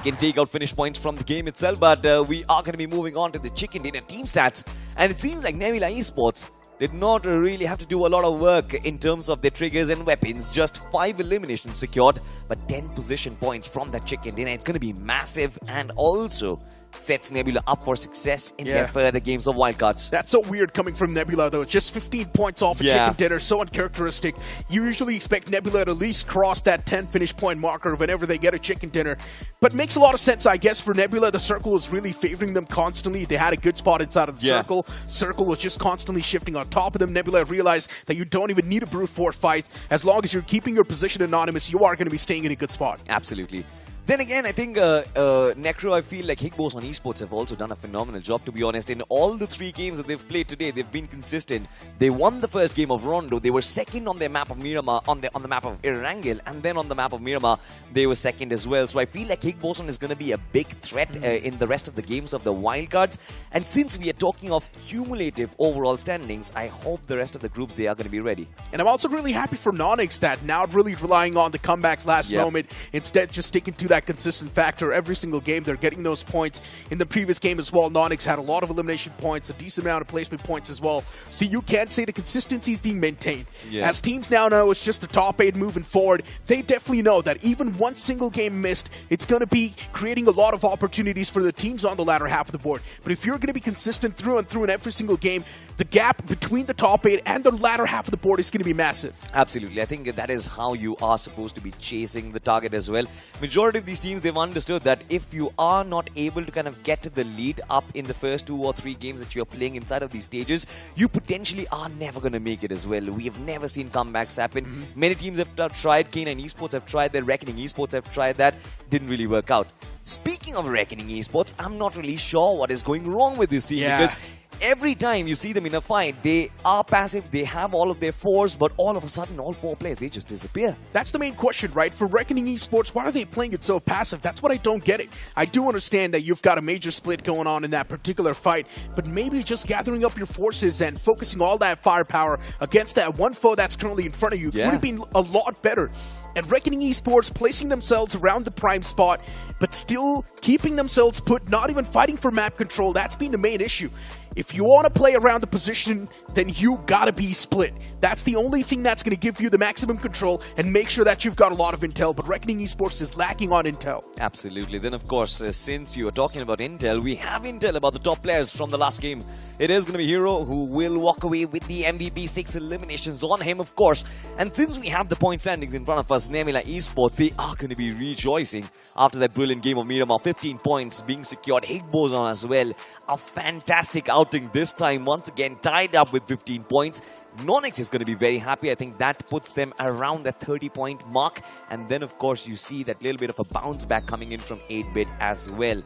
can take out finish points from the game itself. But we are going to be moving on to the chicken dinner team stats. And it seems like Nebula Esports did not really have to do a lot of work in terms of their triggers and weapons. Just 5 eliminations secured, but 10 position points from that chicken dinner. It's going to be massive, and also sets Nebula up for success in their further games of wildcards. That's so weird coming from Nebula, though. Just 15 points off a chicken dinner, so uncharacteristic. You usually expect Nebula to at least cross that 10 finish point marker whenever they get a chicken dinner. But makes a lot of sense, I guess, for Nebula. The circle was really favoring them constantly. They had a good spot inside of the circle. Circle was just constantly shifting on top of them. Nebula realized that you don't even need a brute force fight. As long as you're keeping your position anonymous, you are going to be staying in a good spot. Absolutely. Then again, I think Necro, I feel like Higboson Esports have also done a phenomenal job, to be honest. In all the 3 games that they've played today, they've been consistent. They won the first game of Rondo. They were second on their map of Miramar, on the map of Erangel, and then on the map of Miramar, they were second as well. So I feel like Higboson is going to be a big threat in the rest of the games of the wildcards. And since we are talking of cumulative overall standings, I hope the rest of the groups, they are going to be ready. And I'm also really happy for Non-X that now really relying on the comebacks last moment, instead just sticking to that consistent factor every single game. They're getting those points. In the previous game as well, Non-X had a lot of elimination points, a decent amount of placement points as well. So you can say the consistency is being maintained. As teams now know it's just the top 8 moving forward, they definitely know that even one single game missed, it's going to be creating a lot of opportunities for the teams on the latter half of the board. But if you're going to be consistent through and through in every single game, the gap between the top 8 and the latter half of the board is going to be massive. Absolutely. I think that is how you are supposed to be chasing the target as well. Majority of these teams, they've understood that if you are not able to kind of get the lead up in the first 2 or 3 games that you're playing inside of these stages, you potentially are never going to make it as well. We have never seen comebacks happen. Many teams have tried. K9 Esports have tried that. Reckoning Esports have tried that. Didn't really work out. Speaking of Reckoning Esports, I'm not really sure what is going wrong with this team because every time you see them in a fight, they are passive, they have all of their force, but all of a sudden, all 4 players, they just disappear. That's the main question, right? For Reckoning Esports, why are they playing it so passive? That's what I don't get it. I do understand that you've got a major split going on in that particular fight, but maybe just gathering up your forces and focusing all that firepower against that one foe that's currently in front of you would have been a lot better. And Reckoning Esports placing themselves around the prime spot, but still keeping themselves put, not even fighting for map control, that's been the main issue. If you want to play around the position, then you gotta be split. That's the only thing that's going to give you the maximum control and make sure that you've got a lot of intel, but Reckoning Esports is lacking on intel. Absolutely. Then, of course, since you are talking about intel, we have intel about the top players from the last game. It is going to be Hero who will walk away with the MVP, 6 eliminations on him, of course. And since we have the point standings in front of us, Nebula Esports, they are going to be rejoicing after that brilliant game of Miramar. 15 points being secured. Higboson as well. A fantastic outing counting this time. Once again, tied up with 15 points. Nonix is going to be very happy. I think that puts them around the 30-point mark. And then, of course, you see that little bit of a bounce back coming in from 8-bit as well.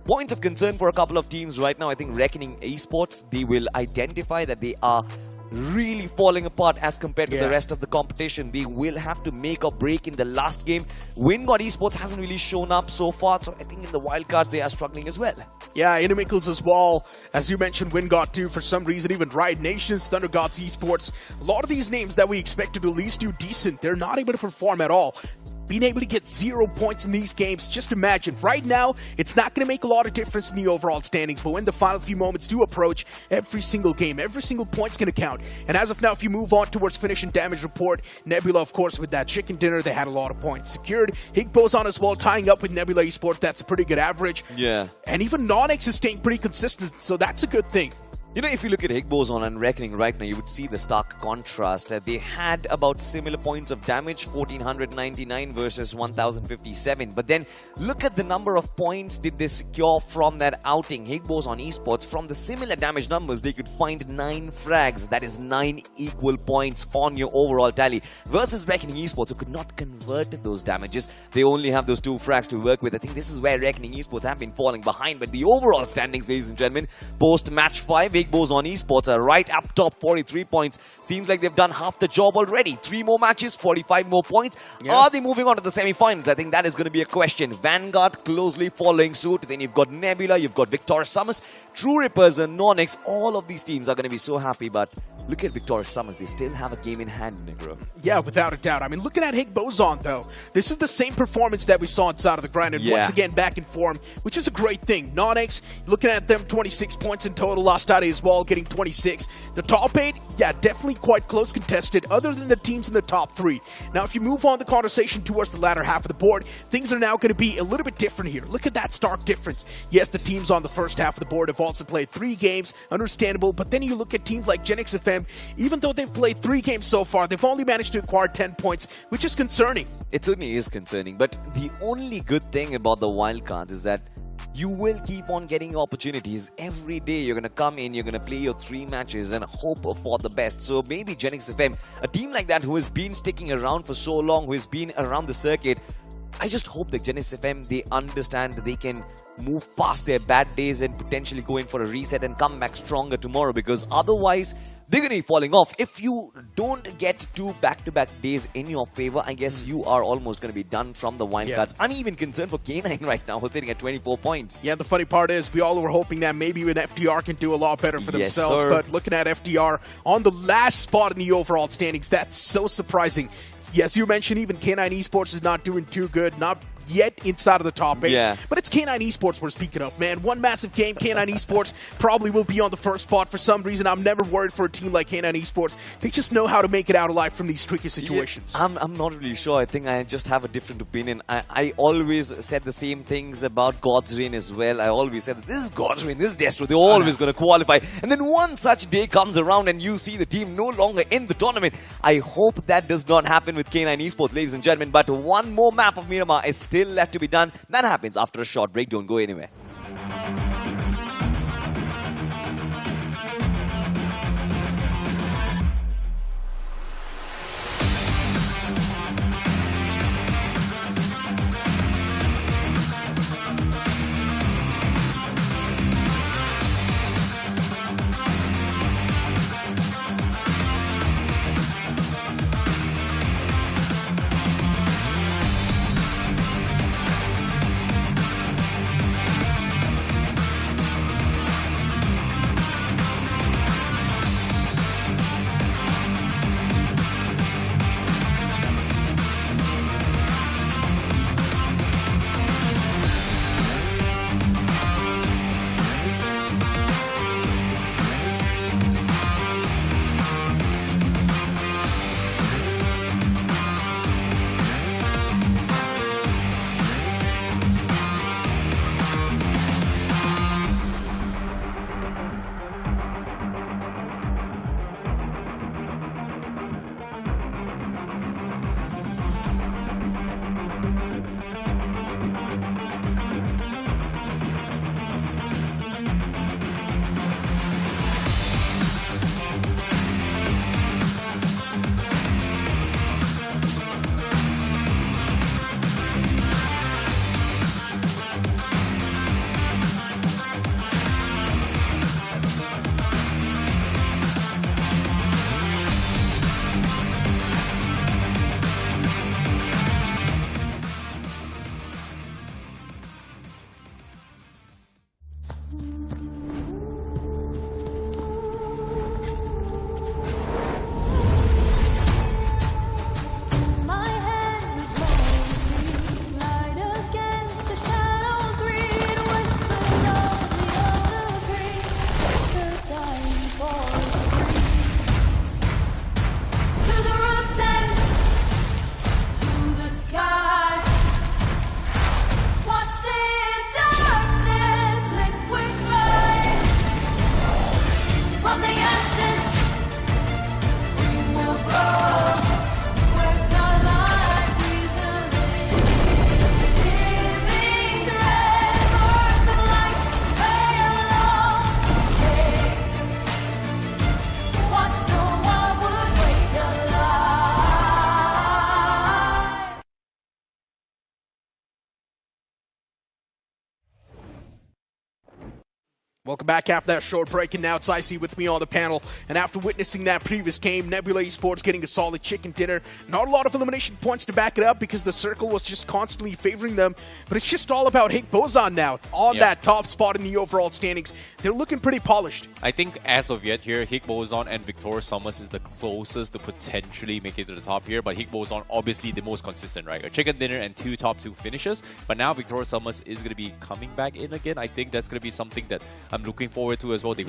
Points of concern for a couple of teams right now. I think Reckoning Esports, they will identify that they are really falling apart as compared to the rest of the competition. They will have to make or break in the last game. Wingod Esports hasn't really shown up so far, so I think in the wildcards they are struggling as well. Yeah, Inimicals as well. As you mentioned, Wingod too, for some reason, even Riot Nations, Thunder Gods Esports. A lot of these names that we expected to at least do decent, they're not able to perform at all. Being able to get 0 points in these games, just imagine. Right now, it's not going to make a lot of difference in the overall standings, but when the final few moments do approach, every single game, every single point's going to count. And as of now, if you move on towards finish and damage report, Nebula, of course, with that chicken dinner, they had a lot of points secured. Higbo's on as well, tying up with Nebula Esports. That's a pretty good average. Yeah. And even Nonix is staying pretty consistent, so that's a good thing. You know, if you look at Higbo's and Reckoning right now, you would see the stark contrast. They had about similar points of damage, 1499 versus 1057. But then, look at the number of points did they secure from that outing. Higbo's on Esports, from the similar damage numbers, they could find 9 frags. That is 9 equal points on your overall tally. Versus Reckoning Esports, who could not convert those damages. They only have those 2 frags to work with. I think this is where Reckoning Esports have been falling behind. But the overall standings, ladies and gentlemen, post-match 5, Higbo's on Esports are right up top, 43 points. Seems like they've done half the job already. 3 more matches, 45 more points. Yeah. Are they moving on to the semi-finals? I think that is going to be a question. Vanguard closely following suit. Then you've got Nebula, you've got Victorious Summers, True Rippers and Nonix. All of these teams are going to be so happy, but look at Victorious Summers. They still have a game in hand, Negro. Yeah, without a doubt. I mean, looking at Higbo's though, this is the same performance that we saw inside of the grind, and once again back in form, which is a great thing. Nonix, looking at them, 26 points in total. Lastari as well, getting 26. The top 8, yeah, definitely quite close contested, other than the teams in the top 3. Now, if you move on the conversation towards the latter half of the board, things are now going to be a little bit different here. Look at that stark difference. Yes, the teams on the first half of the board have also played 3 games, understandable, but then you look at teams like Genix FM, even though they've played 3 games so far, they've only managed to acquire 10 points, which is concerning. It certainly is concerning, but the only good thing about the wildcard is that you will keep on getting opportunities. Every day you're going to come in, you're going to play your 3 matches and hope for the best. So maybe Genix FM, a team like that who has been sticking around for so long, who has been around the circuit, I just hope that Genix FM, they understand that they can move past their bad days and potentially go in for a reset and come back stronger tomorrow, because otherwise they're going to be falling off. If you don't get 2 back-to-back days in your favor, I guess you are almost going to be done from the wildcards. I'm even concerned for K9 right now, who's sitting at 24 points. Yeah, the funny part is we all were hoping that maybe even FDR can do a lot better for themselves, but looking at FDR on the last spot in the overall standings, that's so surprising. Yes, you mentioned even K9 Esports is not doing too good, not yet inside of the top 8. Yeah. But it's K9 Esports we're speaking of, man. One massive game, K9 Esports probably will be on the first spot. For some reason, I'm never worried for a team like K9 Esports. They just know how to make it out alive from these tricky situations. Yeah, I'm not really sure. I think I just have a different opinion. I always said the same things about God's Reign as well. I always said that this is God's Reign, this is Destro. They're always going to qualify. And then one such day comes around and you see the team no longer in the tournament. I hope that does not happen with K9 Esports, ladies and gentlemen. But one more map of Miramar is still left to be done. That happens after a short break. Don't go anywhere. Welcome back after that short break, and now it's Icy with me on the panel. And after witnessing that previous game, Nebula Esports getting a solid chicken dinner. Not a lot of elimination points to back it up because the circle was just constantly favoring them. But it's just all about Hick Bozan now on that top spot in the overall standings. They're looking pretty polished. I think as of yet here, Hick Bozan and Victor Summers is the closest to potentially make it to the top here. But Hick Bozan obviously the most consistent, right? A chicken dinner and two top 2 finishes. But now Victor Summers is going to be coming back in again. I think that's going to be something that I'm looking forward to as well. They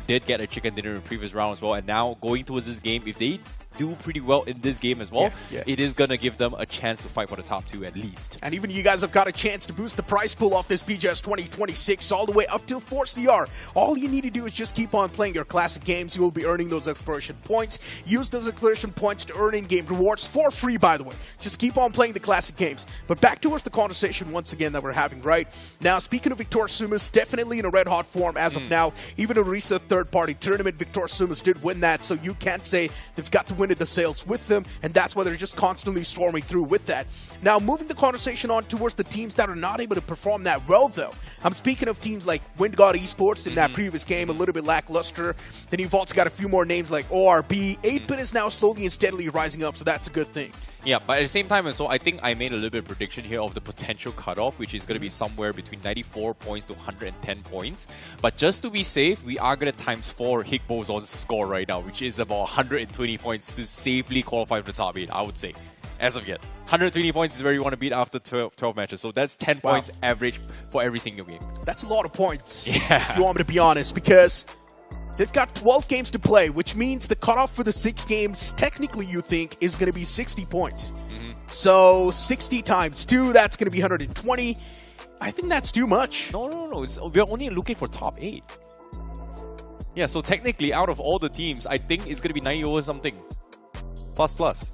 did get a chicken dinner in the previous round as well, and now going towards this game, if they do pretty well in this game as well, it is going to give them a chance to fight for the top 2 at least. And even you guys have got a chance to boost the prize pool off this BGIS 2026 all the way up till 4CR. All you need to do is just keep on playing your classic games. You will be earning those exploration points. Use those exploration points to earn in-game rewards for free, by the way. Just keep on playing the classic games. But back towards the conversation once again that we're having right now. Speaking of Victor Sumas, definitely in a red-hot form as of now. Even a recent third-party tournament, Victor Sumas did win that, so you can't say they've got to win at the sales with them, and that's why they're just constantly storming through with that. Now, moving the conversation on towards the teams that are not able to perform that well, though. I'm speaking of teams like Wildcard Esports in that previous game, a little bit lackluster. Then you've also got a few more names like ORB. 8-Bit is now slowly and steadily rising up, so that's a good thing. Yeah, but at the same time, so I think I made a little bit of prediction here of the potential cutoff, which is going to be somewhere between 94 points to 110 points. But just to be safe, we are going to times 4 Hick Bozan's score right now, which is about 120 points to safely qualify for the top 8, I would say, as of yet. 120 points is where you want to beat after 12 matches. So that's 10 points average for every single game. That's a lot of points, if you want me to be honest, because they've got 12 games to play, which means the cutoff for the 6 games, technically you think, is going to be 60 points. So 60 times 2, that's going to be 120. I think that's too much. No. We're only looking for top 8. Yeah, so technically, out of all the teams, I think it's going to be 90 over something. Plus.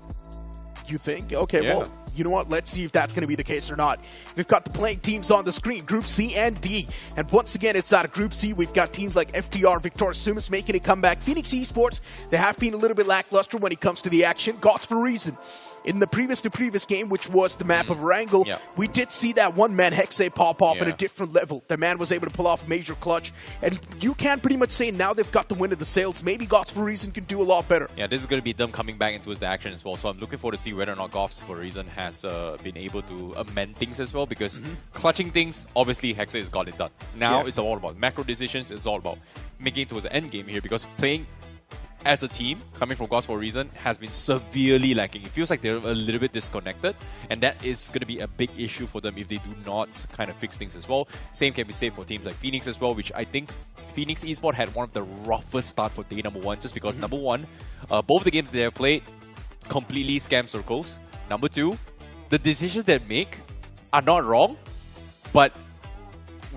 You think? Okay, well, you know what? Let's see if that's going to be the case or not. We've got the playing teams on the screen, Group C and D. And once again, it's out of Group C. We've got teams like FTR, Victor Sumas making a comeback. Phoenix Esports, they have been a little bit lackluster when it comes to the action. Gods for a reason. In the previous game, which was the map of Erangel, we did see that one-man Hexe pop off at a different level. The man was able to pull off a major clutch, and you can pretty much say now they've got the win of the sales. Maybe Gods for a Reason can do a lot better. Yeah, this is going to be them coming back into the action as well, so I'm looking forward to see whether or not Gods for a Reason has been able to amend things as well, because clutching things, obviously Hexe has got it done. Now it's all about macro decisions, it's all about making it towards the end game here, because playing as a team, coming from Gods for a Reason, has been severely lacking. It feels like they're a little bit disconnected, and that is going to be a big issue for them if they do not kind of fix things as well. Same can be said for teams like Phoenix as well, which I think Phoenix Esports had one of the roughest start for day number 1, just because number 1, both the games they have played completely scam circles. Number 2, the decisions they make are not wrong, but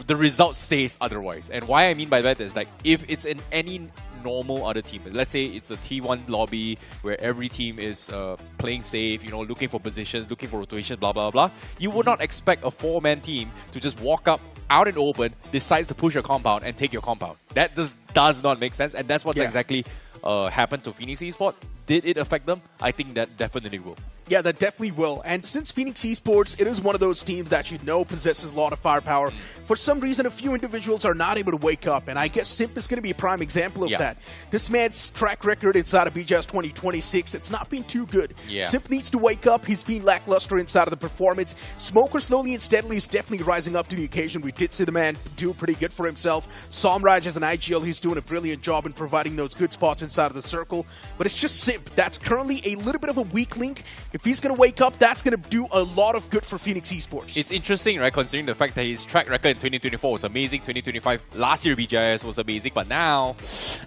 the result says otherwise. And why I mean by that is, like, if it's in any normal other team, let's say it's a T1 lobby where every team is playing safe, you know, looking for positions, looking for rotation, blah blah blah, you would not expect a 4-man team to just walk up out in open, decides to push your compound and take your compound. That just does not make sense, and that's what exactly happened to Phoenix Esports. Did it affect them? I think that definitely will. Yeah, that definitely will. And since Phoenix Esports, it is one of those teams that you know possesses a lot of firepower. For some reason, a few individuals are not able to wake up, and I guess Simp is going to be a prime example of that. This man's track record inside of BGIS 2026, it's not been too good. Simp needs to wake up. He's been lackluster inside of the performance. Smoker slowly and steadily is definitely rising up to the occasion. We did see the man do pretty good for himself. Somraj as an IGL, he's doing a brilliant job in providing those good spots inside of the circle. But it's just Simp that's currently a little bit of a weak link. If he's going to wake up, that's going to do a lot of good for Phoenix Esports. It's interesting, right, considering the fact that his track record in 2024 was amazing, 2025, last year BGIS was amazing, but now,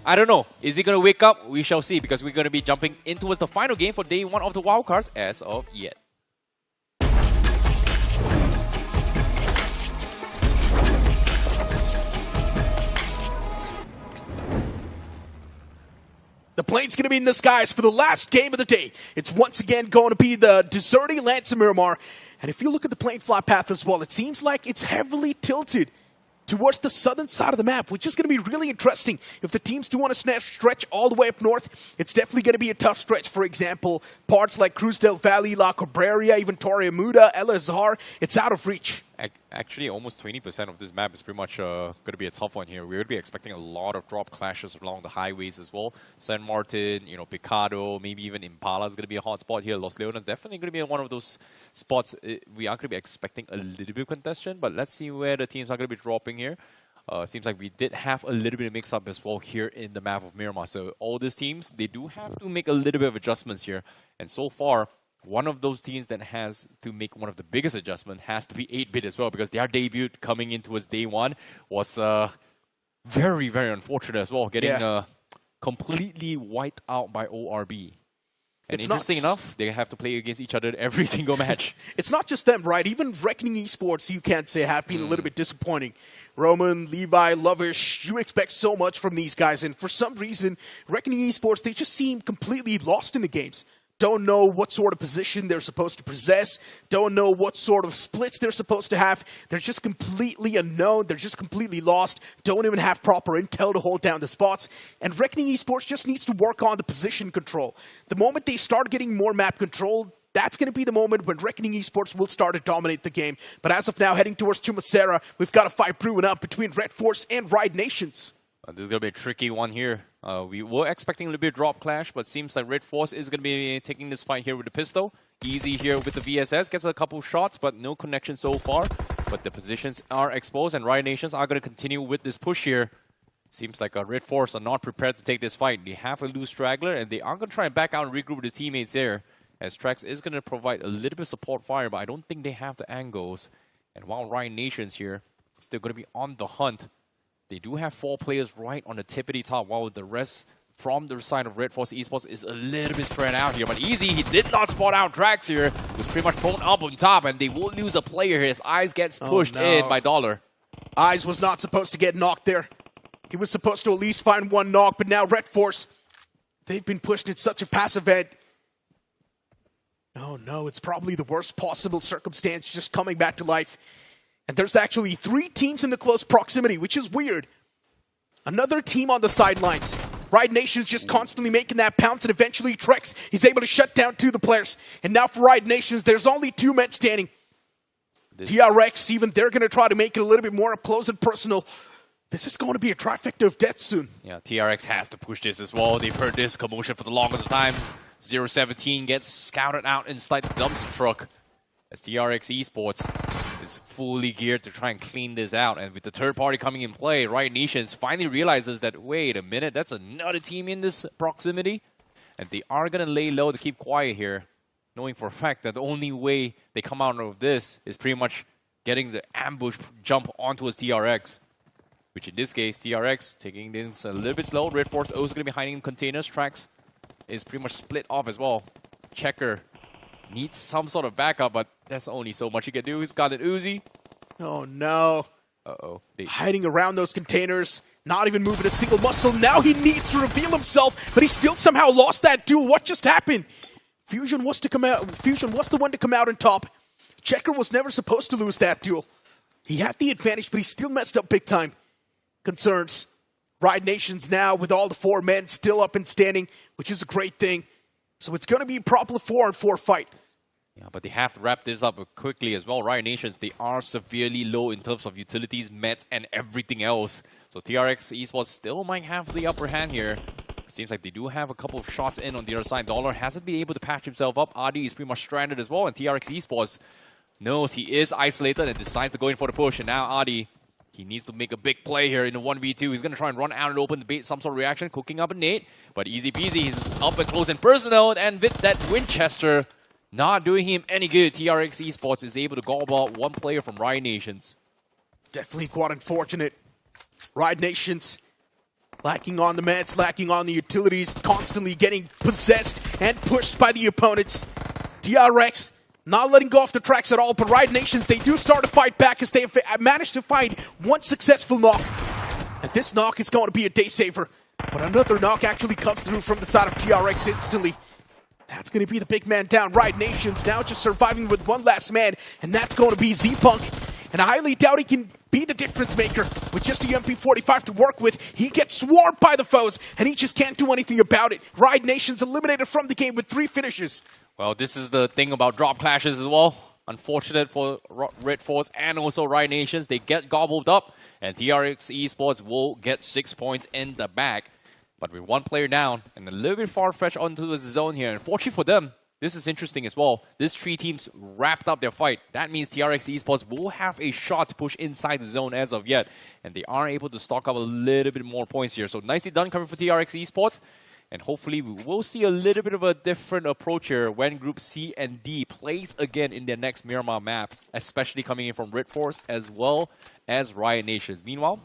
I don't know. Is he going to wake up? We shall see, because we're going to be jumping in towards the final game for day 1 of the wildcards as of yet. The plane's going to be in the skies for the last game of the day. It's once again going to be the Deserty Lance of Miramar. And if you look at the plane flight path as well, it seems like it's heavily tilted towards the southern side of the map, which is going to be really interesting. If the teams do want to stretch all the way up north, it's definitely going to be a tough stretch. For example, parts like Cruz del Valle, La Cabrera, even Torre Muda, El Azhar, it's out of reach. Actually, almost 20% of this map is pretty much going to be a tough one here. We're going to be expecting a lot of drop clashes along the highways as well. San Martin, Picado, maybe even Impala is going to be a hot spot here. Los Leones definitely going to be one of those spots. We are going to be expecting a little bit of contention, but let's see where the teams are going to be dropping here. Seems like we did have a little bit of mix-up as well here in the map of Miramar. So all these teams, they do have to make a little bit of adjustments here. And so far, one of those teams that has to make one of the biggest adjustments has to be 8-Bit as well, because their debut coming into its day one was very, very unfortunate as well, getting completely wiped out by ORB. And interesting enough, they have to play against each other every single match. It's not just them, right? Even Reckoning Esports, you can't say, have been a little bit disappointing. Roman, Levi, Lovish, you expect so much from these guys, and for some reason, Reckoning Esports, they just seem completely lost in the games. Don't know what sort of position they're supposed to possess. Don't know what sort of splits they're supposed to have. They're just completely unknown. They're just completely lost. Don't even have proper intel to hold down the spots. And Reckoning Esports just needs to work on the position control. The moment they start getting more map control, that's going to be the moment when Reckoning Esports will start to dominate the game. But as of now, heading towards Chumasera, we've got a fight brewing up between Red Force and Ride Nations. This is going to be a tricky one here. We were expecting a little bit of drop clash, but seems like Red Force is going to be taking this fight here with the pistol. Easy here with the VSS. Gets a couple shots, but no connection so far. But the positions are exposed, and Riot Nations are going to continue with this push here. Seems like Red Force are not prepared to take this fight. They have a loose straggler, and they are going to try and back out and regroup with the teammates there. As Trax is going to provide a little bit of support fire, but I don't think they have the angles. And while Riot Nations here, still going to be on the hunt. They do have 4 players right on the tippity top, while the rest from the side of Red Force Esports is a little bit spread out here. But Easy, he did not spot out Drax here. Was pretty much thrown up on top, and they will lose a player here. His Eyes gets pushed in by Dollar. Eyes was not supposed to get knocked there. He was supposed to at least find one knock, but now Red Force, they've been pushed in such a passive end. Oh no, it's probably the worst possible circumstance just coming back to life. And there's actually 3 teams in the close proximity, which is weird. Another team on the sidelines. Ride Nations just constantly making that pounce, and eventually Trex, he's able to shut down 2 of the players. And now for Ride Nations, there's only 2 men standing. TRX, even they're going to try to make it a little bit more up close and personal. This is going to be a trifecta of death soon. Yeah, TRX has to push this as well. They've heard this commotion for the longest of times. 017 gets scouted out inside the dumpster truck as TRX Esports is fully geared to try and clean this out. And with the third party coming in play, Riot Nations finally realizes that, wait a minute, that's another team in this proximity. And they are going to lay low to keep quiet here, knowing for a fact that the only way they come out of this is pretty much getting the ambush jump onto his TRX. Which in this case, TRX taking this a little bit slow. Red Force also going to be hiding in containers. Trax is pretty much split off as well. Checker needs some sort of backup, but that's only so much he can do. He's got an Uzi. Oh no. Uh-oh. Hiding around those containers, not even moving a single muscle. Now he needs to reveal himself, but he still somehow lost that duel. What just happened? Fusion was to come out. Fusion was the one to come out on top. Checker was never supposed to lose that duel. He had the advantage, but he still messed up big time. Concerns. Ride Nations now with all the 4 men still up and standing, which is a great thing. So it's going to be a proper 4-on-4 fight. Yeah, but they have to wrap this up quickly as well. Riot Nations, they are severely low in terms of utilities, meds, and everything else. So TRX Esports still might have the upper hand here. It seems like they do have a couple of shots in on the other side. Dollar hasn't been able to patch himself up. Adi is pretty much stranded as well. And TRX Esports knows he is isolated and decides to go in for the push. And now Adi, he needs to make a big play here in the 1v2. He's going to try and run out and open to bait some sort of reaction, cooking up a nade. But easy peasy, he's up and close and personal. And with that Winchester not doing him any good, TRX Esports is able to gobble out 1 player from Riot Nations. Definitely quite unfortunate. Riot Nations lacking on the meds, lacking on the utilities, constantly getting possessed and pushed by the opponents. TRX not letting go off the tracks at all, but Riot Nations, they do start to fight back as they have managed to find 1 successful knock. And this knock is going to be a day saver. But another knock actually comes through from the side of TRX instantly. That's going to be the big man down. Riot Nations now just surviving with 1 last man, and that's going to be Z-Punk. And I highly doubt he can be the difference maker. With just a MP45 to work with, he gets swarmed by the foes, and he just can't do anything about it. Riot Nations eliminated from the game with 3 finishes. Well, this is the thing about drop clashes as well. Unfortunate for Red Force and also Riot Nations. They get gobbled up, and TRX Esports will get 6 points in the bag. But with one player down and a little bit far-fetched onto the zone here. Unfortunately for them, this is interesting as well. These 3 teams wrapped up their fight. That means TRX Esports will have a shot to push inside the zone as of yet. And they are able to stock up a little bit more points here. So nicely done coming for TRX Esports. And hopefully we will see a little bit of a different approach here when Group C and D plays again in their next Miramar map. Especially coming in from Red Force as well as Riot Nations. Meanwhile,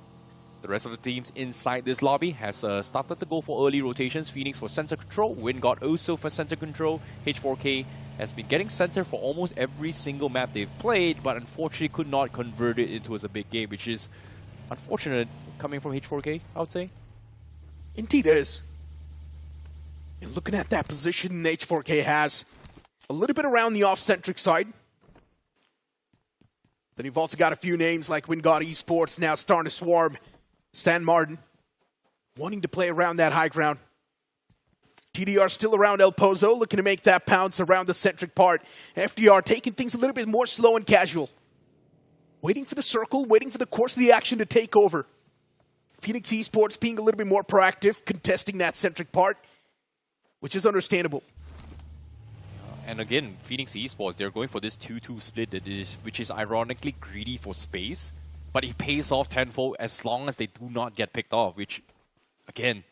the rest of the teams inside this lobby has started to go for early rotations. Phoenix for center control, Wingard also for center control. H4K has been getting center for almost every single map they've played, but unfortunately could not convert it into a big game, which is unfortunate coming from H4K, I would say. Indeed it is. And looking at that position H4K has, a little bit around the off-centric side. Then you've also got a few names like Wingard Esports now starting to swarm. San Martin, wanting to play around that high ground. TDR still around El Pozo, looking to make that pounce around the centric part. FDR taking things a little bit more slow and casual. Waiting for the circle, waiting for the course of the action to take over. Phoenix Esports being a little bit more proactive, contesting that centric part, which is understandable. And again, Phoenix Esports, they're going for this 2-2 split, which is ironically greedy for space. But it pays off tenfold as long as they do not get picked off, which, again,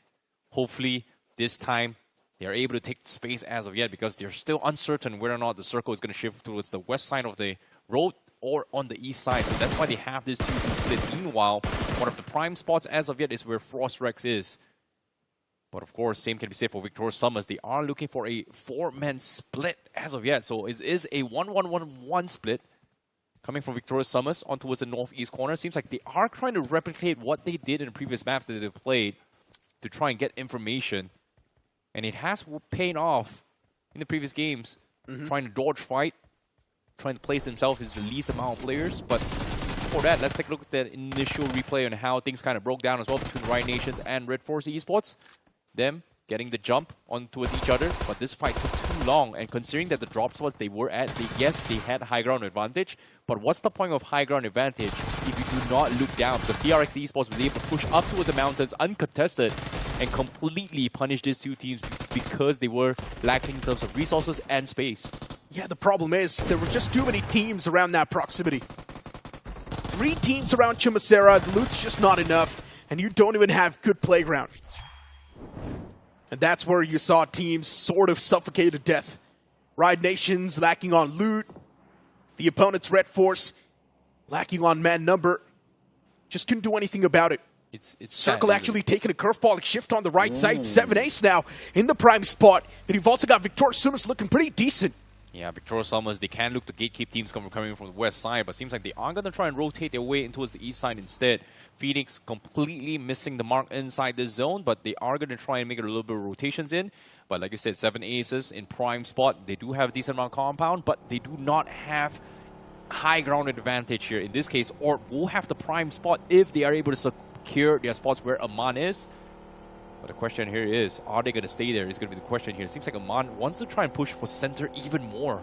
hopefully this time they are able to take space as of yet, because they're still uncertain whether or not the circle is going to shift towards the west side of the road or on the east side. So that's why they have this 2-2 split. Meanwhile, one of the prime spots as of yet is where Frost Rex is. But of course, same can be said for Victorious Summers. They are looking for a 4-man split as of yet. So it is a 1-1-1-1 split. Coming from Victorious Summers on towards the northeast corner. Seems like they are trying to replicate what they did in the previous maps that they've played to try and get information. And it has paid off in the previous games. Trying to dodge fight, trying to place himself his the least amount of players. But for that, let's take a look at that initial replay on how things kind of broke down as well between Riot Nations and Red Force Esports. Them getting the jump on towards each other, but this fight took too long, and considering that the drop spots they were at, yes, they had high ground advantage, but what's the point of high ground advantage if you do not look down? Because TRX Esports was able to push up towards the mountains uncontested and completely punish these two teams because they were lacking in terms of resources and space. Yeah, the problem is there were just too many teams around that proximity. 3 teams around Chumacera, the loot's just not enough, and you don't even have good playground. And that's where you saw teams sort of suffocate to death. Riot Nations lacking on loot. The opponent's Red Force lacking on man number. Just couldn't do anything about it. It's Circle sad, actually taking a curveball shift on the right side. 7 ace now in the prime spot. And you've also got Victorious Summers looking pretty decent. Yeah, Victorious Summers, they can look to gatekeep teams coming from the west side, but seems like they are going to try and rotate their way in towards the east side instead. Phoenix completely missing the mark inside this zone, but they are going to try and make a little bit of rotations in. But like you said, 7 aces in prime spot. They do have a decent amount of compound, but they do not have high ground advantage here in this case, or will have the prime spot if they are able to secure their spots where Aman is. But the question here is, are they going to stay there? Is going to be the question here. It seems like Aman wants to try and push for center even more.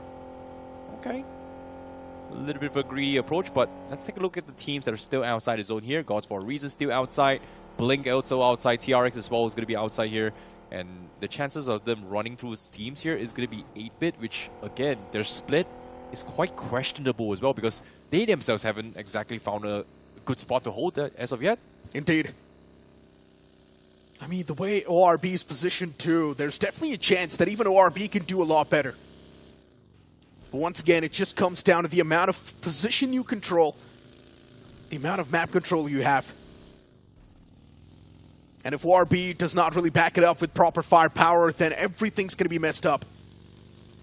Okay. A little bit of a greedy approach, but let's take a look at the teams that are still outside the zone here. Gods for a Reason still outside. Blink also outside. TRX as well is going to be outside here. And the chances of them running through teams here is going to be 8-bit, which, again, their split is quite questionable as well, because they themselves haven't exactly found a good spot to hold that as of yet. Indeed. I mean, the way ORB is positioned too, there's definitely a chance that even ORB can do a lot better. But once again, it just comes down to the amount of position you control, the amount of map control you have. And if ORB does not really back it up with proper firepower, then everything's going to be messed up.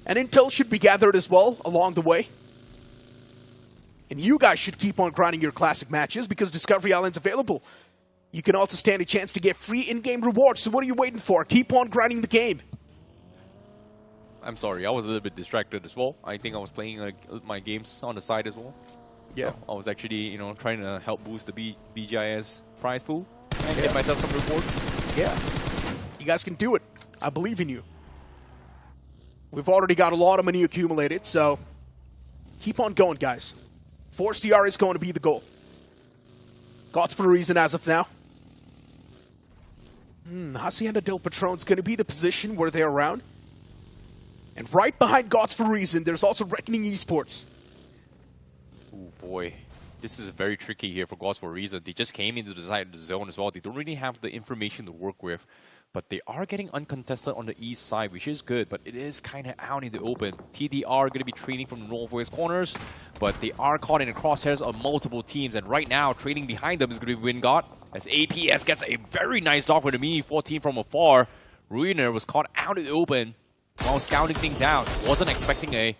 And intel should be gathered as well along the way. And you guys should keep on grinding your classic matches because Discovery Island's available. You can also stand a chance to get free in-game rewards, so what are you waiting for? Keep on grinding the game. I'm sorry, I was a little bit distracted as well. I think I was playing my games on the side as well. Yeah. So I was actually, trying to help boost the BGIS prize pool and get myself some rewards. Yeah. You guys can do it. I believe in you. We've already got a lot of money accumulated, so Keep on going, guys. Force CR is going to be the goal. Gods for a reason as of now. Hacienda del Patron's going to be the position where they're around. And right behind Gods for a reason, there's also Reckoning Esports. Oh boy. This is very tricky here for Gods for a reason. They just came into the zone as well. They don't really have the information to work with. But they are getting uncontested on the east side, which is good. But it is kind of out in the open. TDR are going to be trading from the northwest corners. But they are caught in the crosshairs of multiple teams. And right now, trading behind them is going to be Wingard. As APS gets a very nice dog with a mini 14 from afar. Ruiner was caught out in the open while scouting things out. Wasn't expecting a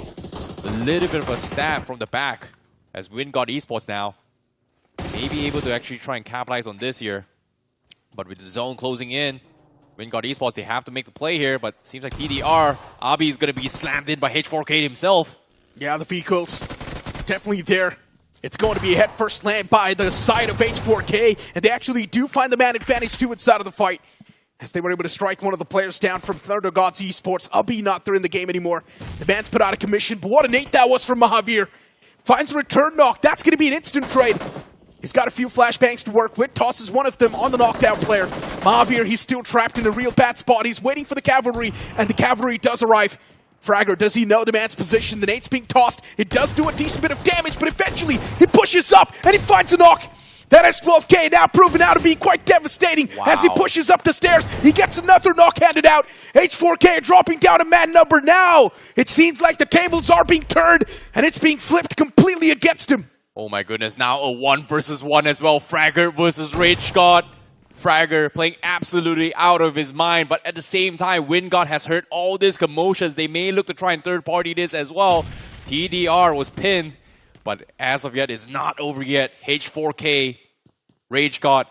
little bit of a stab from the back. As Wingard Esports now may be able to actually try and capitalize on this here. But with the zone closing in, Wingard Esports, they have to make the play here, but seems like TDR, Abi is going to be slammed in by H4K himself. Yeah, the vehicles definitely there. It's going to be a head first slam by the side of H4K, and they actually do find the man advantage too inside of the fight, as they were able to strike one of the players down from Thunder Gods Esports. Abi not there in the game anymore. The man's put out of commission, but what a nade that was from Mahavir. Finds a return knock. That's going to be an instant trade. He's got a few flashbangs to work with. Tosses one of them on the knocked out player. Mahavir, he's still trapped in a real bad spot. He's waiting for the cavalry, and the cavalry does arrive. Fragger, does he know the man's position? The nade's being tossed. It does do a decent bit of damage, but eventually he pushes up, and he finds a knock. That S12K now proven out to be quite devastating. Wow. As he pushes up the stairs. He gets another knock handed out. H4K dropping down to man number now. It seems like the tables are being turned, and it's being flipped completely against him. Oh my goodness, now a 1 versus 1 as well. Fragger versus Rage God. Fragger playing absolutely out of his mind, but at the same time, Wingard has heard all these commotions. They may look to try and third-party this as well. TDR was pinned, but as of yet, it's not over yet. H4K, Rage God,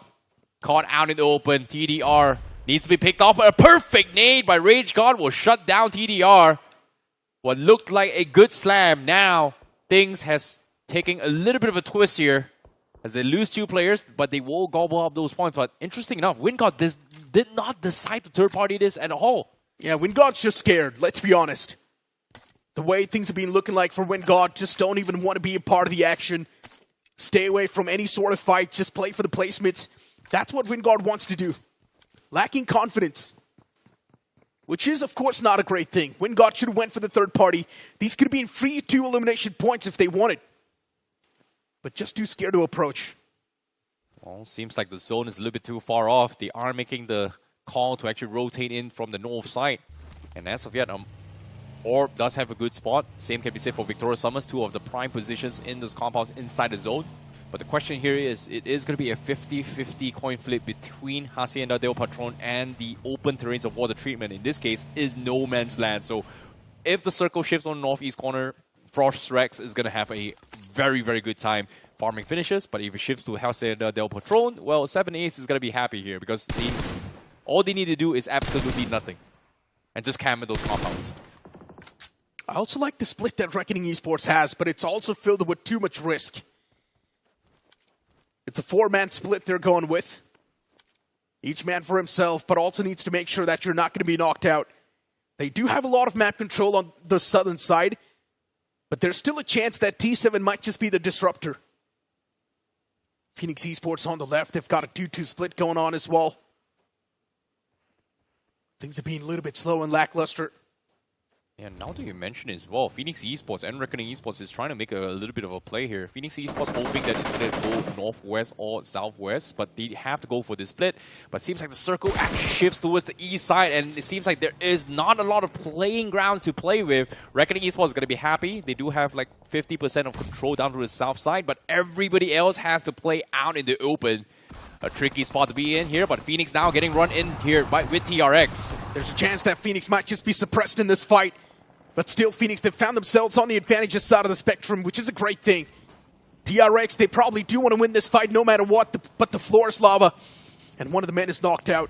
caught out in the open. TDR needs to be picked off. A perfect nade by Rage God will shut down TDR. What looked like a good slam, now things has taken a little bit of a twist here. As they lose 2 players, but they will gobble up those points. But interesting enough, Wingard did not decide to third-party this at all. Yeah, Wingard's just scared, let's be honest. The way things have been looking like for Wingard, just don't even want to be a part of the action. Stay away from any sort of fight, just play for the placements. That's what Wingard wants to do. Lacking confidence. Which is, of course, not a great thing. Wingard should have went for the third party. These could have been free 2 elimination points if they wanted. But just too scared to approach. Well, seems like the zone is a little bit too far off. They are making the call to actually rotate in from the north side. And as of yet, Orb does have a good spot. Same can be said for Victoria Summers, 2 of the prime positions in those compounds inside the zone. But the question here is, it is going to be a 50-50 coin flip between Hacienda del Patron and the open terrains of water treatment. In this case, is no man's land. So if the circle shifts on the northeast corner, Frost Rex is going to have a very, very good time farming finishes. But if it shifts to Hacienda del Patron, well, 7 Ace is going to be happy here because all they need to do is absolutely nothing. And just camp in those compounds. I also like the split that Reckoning Esports has, but it's also filled with too much risk. It's a 4-man split they're going with. Each man for himself, but also needs to make sure that you're not going to be knocked out. They do have a lot of map control on the southern side, but there's still a chance that T7 might just be the disruptor. Phoenix Esports on the left, they've got a 2-2 split going on as well. Things are being a little bit slow and lackluster. Yeah, now that you mention it as well, Phoenix Esports and Reckoning Esports is trying to make a little bit of a play here. Phoenix Esports hoping that it's going to go northwest or southwest, but they have to go for this split. But it seems like the circle actually shifts towards the east side, and it seems like there is not a lot of playing grounds to play with. Reckoning Esports is going to be happy. They do have like 50% of control down to the south side, but everybody else has to play out in the open. A tricky spot to be in here, but Phoenix now getting run in here with TRX. There's a chance that Phoenix might just be suppressed in this fight. But still, Phoenix, they've found themselves on the advantageous side of the spectrum, which is a great thing. TRX, they probably do want to win this fight no matter what, but the floor is lava. And one of the men is knocked out.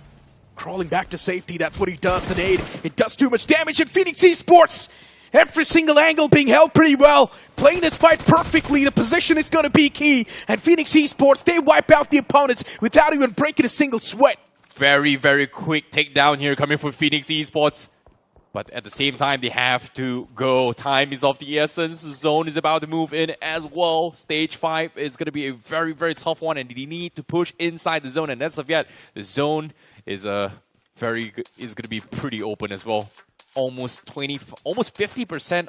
Crawling back to safety, that's what he does, the nade. It does too much damage, and Phoenix Esports, every single angle being held pretty well. Playing this fight perfectly, the position is going to be key. And Phoenix Esports, they wipe out the opponents without even breaking a single sweat. Very, very quick takedown here coming from Phoenix Esports. But at the same time, they have to go. Time is of the essence. Zone is about to move in as well. Stage 5 is going to be a very, very tough one, and they need to push inside the zone. And as of yet, the zone is going to be pretty open as well. Almost 50%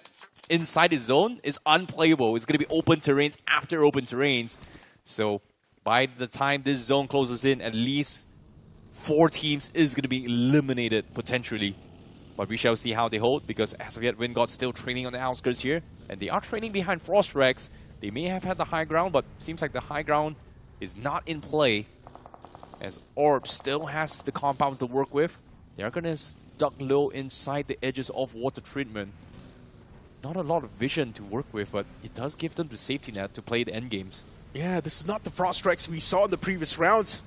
inside the zone is unplayable. It's going to be open terrains after open terrains. So by the time this zone closes in, at least 4 teams is going to be eliminated potentially. But we shall see how they hold, because as of yet, Windgod's still training on the outskirts here. And they are training behind Frostrex. They may have had the high ground, but seems like the high ground is not in play. As Orb still has the compounds to work with. They are going to duck low inside the edges of water treatment. Not a lot of vision to work with, but it does give them the safety net to play the end games. Yeah, this is not the Frostrex we saw in the previous rounds.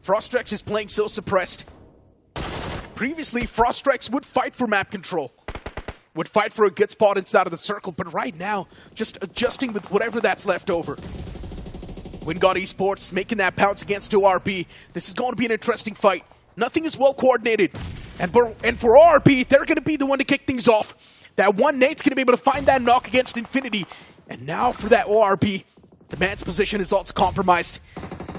Frostrex is playing so suppressed. Previously, Frostrex would fight for map control, would fight for a good spot inside of the circle, but right now, just adjusting with whatever that's left over. Windgod Esports making that pounce against ORB. This is going to be an interesting fight. Nothing is well coordinated. And for ORB, they're going to be the one to kick things off. That one Nate's going to be able to find that knock against Infinity. And now for that ORB, the man's position is also compromised.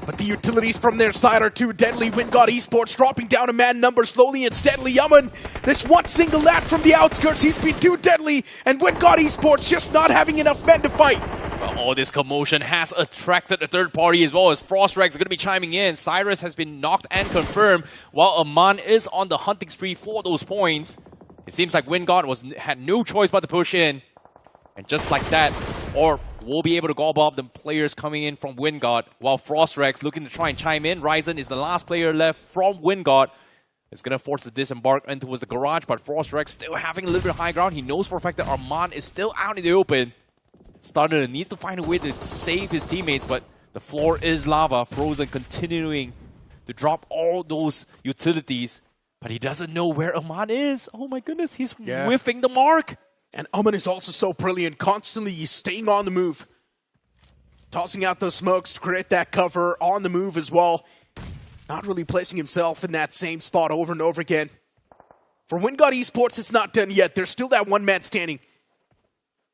But the utilities from their side are too deadly. Windgod Esports dropping down a man number slowly and steadily. Yaman, this one single lap from the outskirts, he's been too deadly. And Windgod Esports just not having enough men to fight. Well, all this commotion has attracted a third party as well, as Frostrex is going to be chiming in. Cyrus has been knocked and confirmed, while Aman is on the hunting spree for those points. It seems like Windgod had no choice but to push in. And just like that, Orb will be able to gobble up the players coming in from Windgod, while Frostrex looking to try and chime in. Ryzen is the last player left from Windgod. It's going to force the disembark in towards the garage, but Frostrex still having a little bit of high ground. He knows for a fact that Arman is still out in the open. Stunner needs to find a way to save his teammates, but the floor is lava. Frozen continuing to drop all those utilities, but he doesn't know where Aman is. Oh my goodness, he's whiffing the mark. And Aman is also so brilliant, constantly staying on the move. Tossing out those smokes to create that cover on the move as well. Not really placing himself in that same spot over and over again. For Windgod Esports, it's not done yet. There's still that one man standing.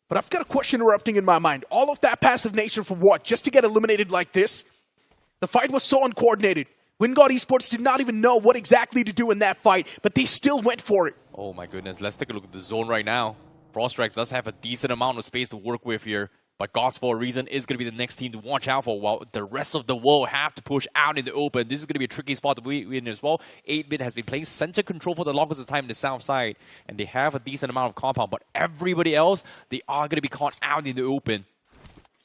But I've got a question erupting in my mind. All of that passive nature for what? Just to get eliminated like this? The fight was so uncoordinated. Windgod Esports did not even know what exactly to do in that fight, but they still went for it. Oh my goodness, let's take a look at the zone right now. Frostrex does have a decent amount of space to work with here, but Gods for a reason is going to be the next team to watch out for, while the rest of the world have to push out in the open. This is going to be a tricky spot to win as well. 8-Bit has been playing center control for the longest time in the south side, and they have a decent amount of compound, but everybody else, they are going to be caught out in the open.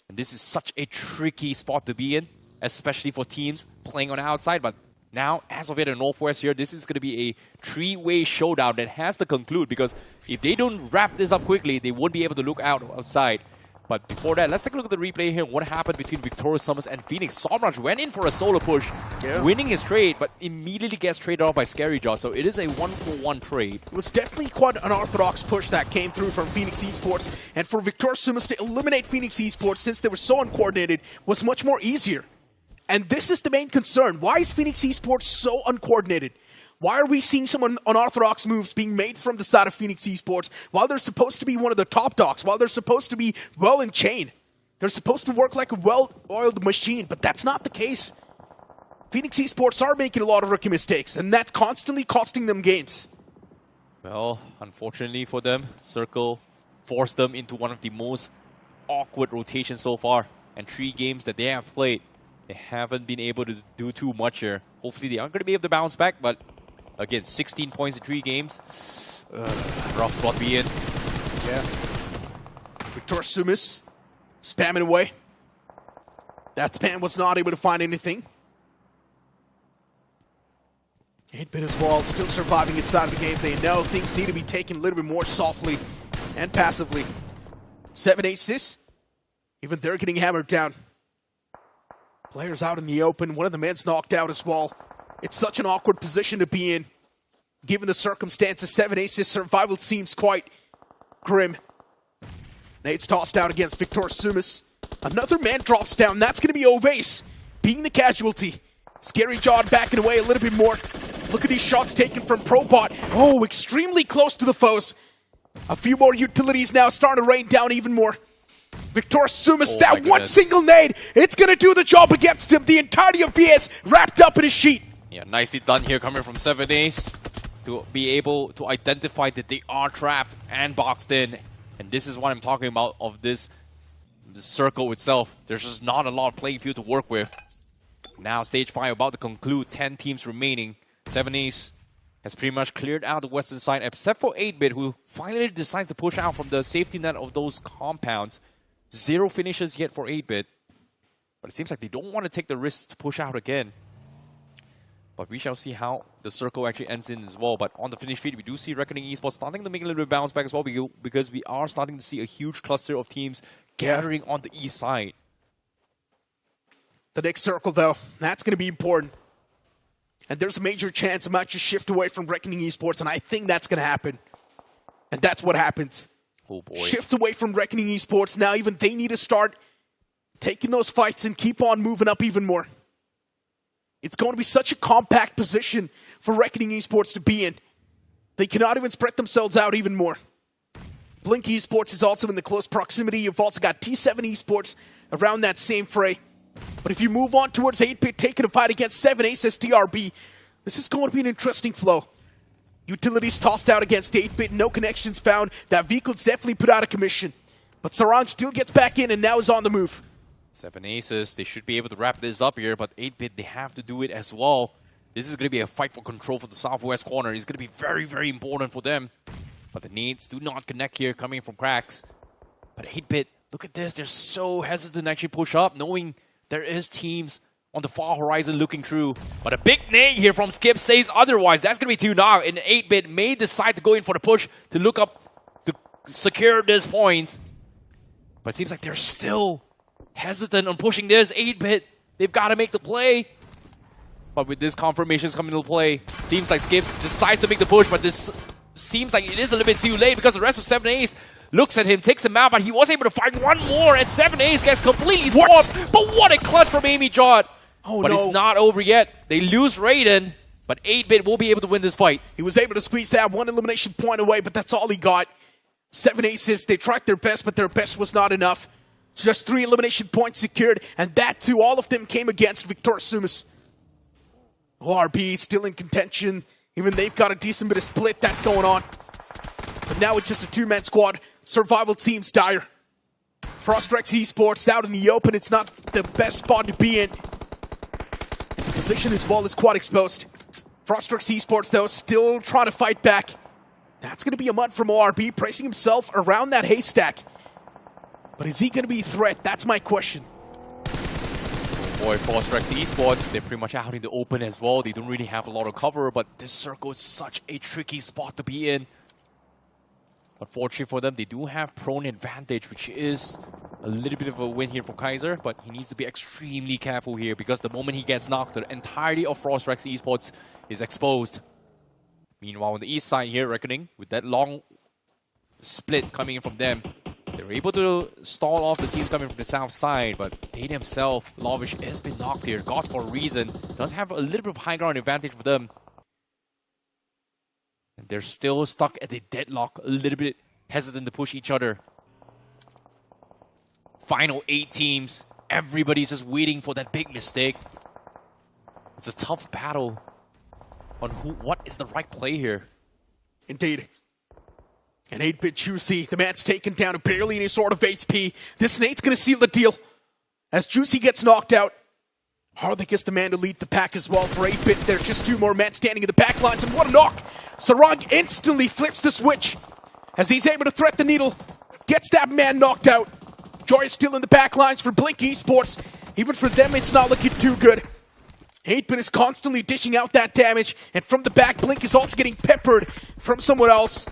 And this is such a tricky spot to be in, especially for teams playing on the outside, but now, as of yet in Northwest here, this is going to be a 3-way showdown that has to conclude, because if they don't wrap this up quickly, they won't be able to look outside. But before that, let's take a look at the replay here. What happened between Victorious Summers and Phoenix? Somraj went in for a solo push, winning his trade, but immediately gets traded off by Scary Jaw. So it is a 1-for-1 trade. It was definitely quite an unorthodox push that came through from Phoenix Esports. And for Victorious Summers to eliminate Phoenix Esports, since they were so uncoordinated, was much more easier. And this is the main concern. Why is Phoenix Esports so uncoordinated? Why are we seeing some unorthodox moves being made from the side of Phoenix Esports while they're supposed to be one of the top dogs, while they're supposed to be well in chain? They're supposed to work like a well-oiled machine, but that's not the case. Phoenix Esports are making a lot of rookie mistakes, and that's constantly costing them games. Well, unfortunately for them, Circle forced them into one of the most awkward rotations so far. And 3 games that they have played, they haven't been able to do too much here. Hopefully they are going to be able to bounce back, but again, 16 points in 3 games. Rough spot to be in. Yeah. Victor Sumis spamming away. That spam was not able to find anything. 8-Bit as well, still surviving inside of the game. They know things need to be taken a little bit more softly and passively. 7 aces. Even they're getting hammered down. Players out in the open. One of the men's knocked out as well. It's such an awkward position to be in. Given the circumstances, 7 aces survival seems quite grim. Nate's tossed out against Victor Sumis. Another man drops down. That's going to be Ovace being the casualty. Scary Jawed backing away a little bit more. Look at these shots taken from Probot. Oh, extremely close to the foes. A few more utilities now starting to rain down even more. Victor Sumas, that one single nade, it's going to do the job against him. The entirety of BS wrapped up in his sheet. Yeah, nicely done here coming from 7 Ace to be able to identify that they are trapped and boxed in. And this is what I'm talking about of this circle itself. There's just not a lot of playing field to work with. Now stage 5 about to conclude, 10 teams remaining. 7 Ace has pretty much cleared out the western side except for 8-Bit, who finally decides to push out from the safety net of those compounds. 0 finishes yet for 8-Bit. But it seems like they don't want to take the risk to push out again. But we shall see how the circle actually ends in as well. But on the finish feed, we do see Reckoning Esports starting to make a little bit of bounce back as well, because we are starting to see a huge cluster of teams gathering on the east side. The next circle, though, that's going to be important. And there's a major chance it might just shift away from Reckoning Esports, and I think that's going to happen. And that's what happens. Oh boy. Shifts away from Reckoning Esports. Now even they need to start taking those fights and keep on moving up even more. It's going to be such a compact position for Reckoning Esports to be in. They cannot even spread themselves out even more. Blink Esports is also in the close proximity. You've also got T7 Esports around that same fray. But if you move on towards 8-Bit taking a fight against 7 Aces TRB, this is going to be an interesting flow. Utilities tossed out against 8-Bit, no connections found. That vehicle's definitely put out of commission. But Sarang still gets back in and now is on the move. 7 Aces, they should be able to wrap this up here, but 8-Bit, they have to do it as well. This is going to be a fight for control for the southwest corner. It's going to be very, very important for them. But the needs do not connect here coming from Cracks. But 8-Bit, look at this. They're so hesitant to actually push up, knowing there is teams on the far horizon looking through. But a big nade here from Skip says otherwise. That's going to be 2 now. And 8-Bit may decide to go in for the push to look up to secure these points. But it seems like they're still hesitant on pushing this. 8-Bit, they've got to make the play. But with this confirmations coming into play, seems like Skips decides to make the push, but this seems like it is a little bit too late because the rest of 7 Ace looks at him, takes him out, but he was able to find one more, and 7 Ace gets completely swamped. But what a clutch from Amy Jod. Oh, but it's not over yet. They lose Raiden, but 8-Bit will be able to win this fight. He was able to squeeze that one elimination point away, but that's all he got. 7 Aces, they tried their best, but their best was not enough. Just 3 elimination points secured, and that too, all of them came against Victor Sumas. ORB still in contention. Even they've got a decent bit of split that's going on. But now it's just a 2-man squad. Survival seems dire. Frostrex Esports out in the open. It's not the best spot to be in. The position as well is quite exposed. Frostrex Esports, though, still trying to fight back. That's going to be a mud from ORB, placing himself around that haystack. But is he going to be a threat? That's my question. Boy, Frostrex Esports, they're pretty much out in the open as well. They don't really have a lot of cover, but this circle is such a tricky spot to be in. Unfortunately for them, they do have prone advantage, which is a little bit of a win here for Kaiser, but he needs to be extremely careful here because the moment he gets knocked, the entirety of Frostrex Esports is exposed. Meanwhile, on the east side here, Reckoning, with that long split coming in from them, they're able to stall off the teams coming from the south side, but they themselves, Lavish, has been knocked here. Gods for a reason. Does have a little bit of high ground advantage for them. And they're still stuck at the deadlock, a little bit hesitant to push each other. Final 8 teams. Everybody's just waiting for that big mistake. It's a tough battle on what is the right play here. Indeed. And 8-Bit Juicy, the man's taken down to barely any sort of HP. This Nate's going to seal the deal. As Juicy gets knocked out, Hardik is the man to lead the pack as well for 8-Bit. There's just 2 more men standing in the back lines, and what a knock! Sarang instantly flips the switch as he's able to thread the needle. Gets that man knocked out. Joy is still in the back lines for Blink Esports. Even for them, it's not looking too good. 8-Bit is constantly dishing out that damage, and from the back, Blink is also getting peppered from someone else.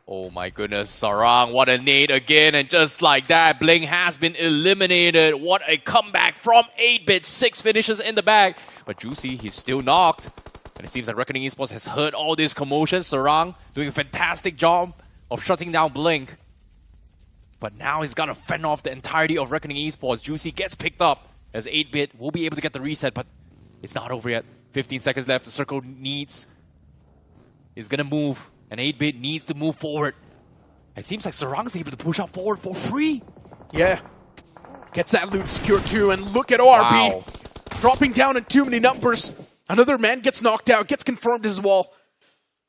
Oh my goodness, Sarang, what a nade again, and just like that, Blink has been eliminated. What a comeback from 8-Bit, 6 finishes in the bag. But Juicy, he's still knocked. And it seems that Reckoning Esports has heard all this commotion. Sarang doing a fantastic job of shutting down Blink. But now he's got to fend off the entirety of Reckoning Esports. Juicy gets picked up as 8-Bit will be able to get the reset, but it's not over yet. 15 seconds left, the circle needs is going to move, and 8-Bit needs to move forward. It seems like Sarang's able to push out forward for free. Yeah. Gets that loot secured too, and look at RB. Wow. Dropping down in too many numbers. Another man gets knocked out, gets confirmed as well.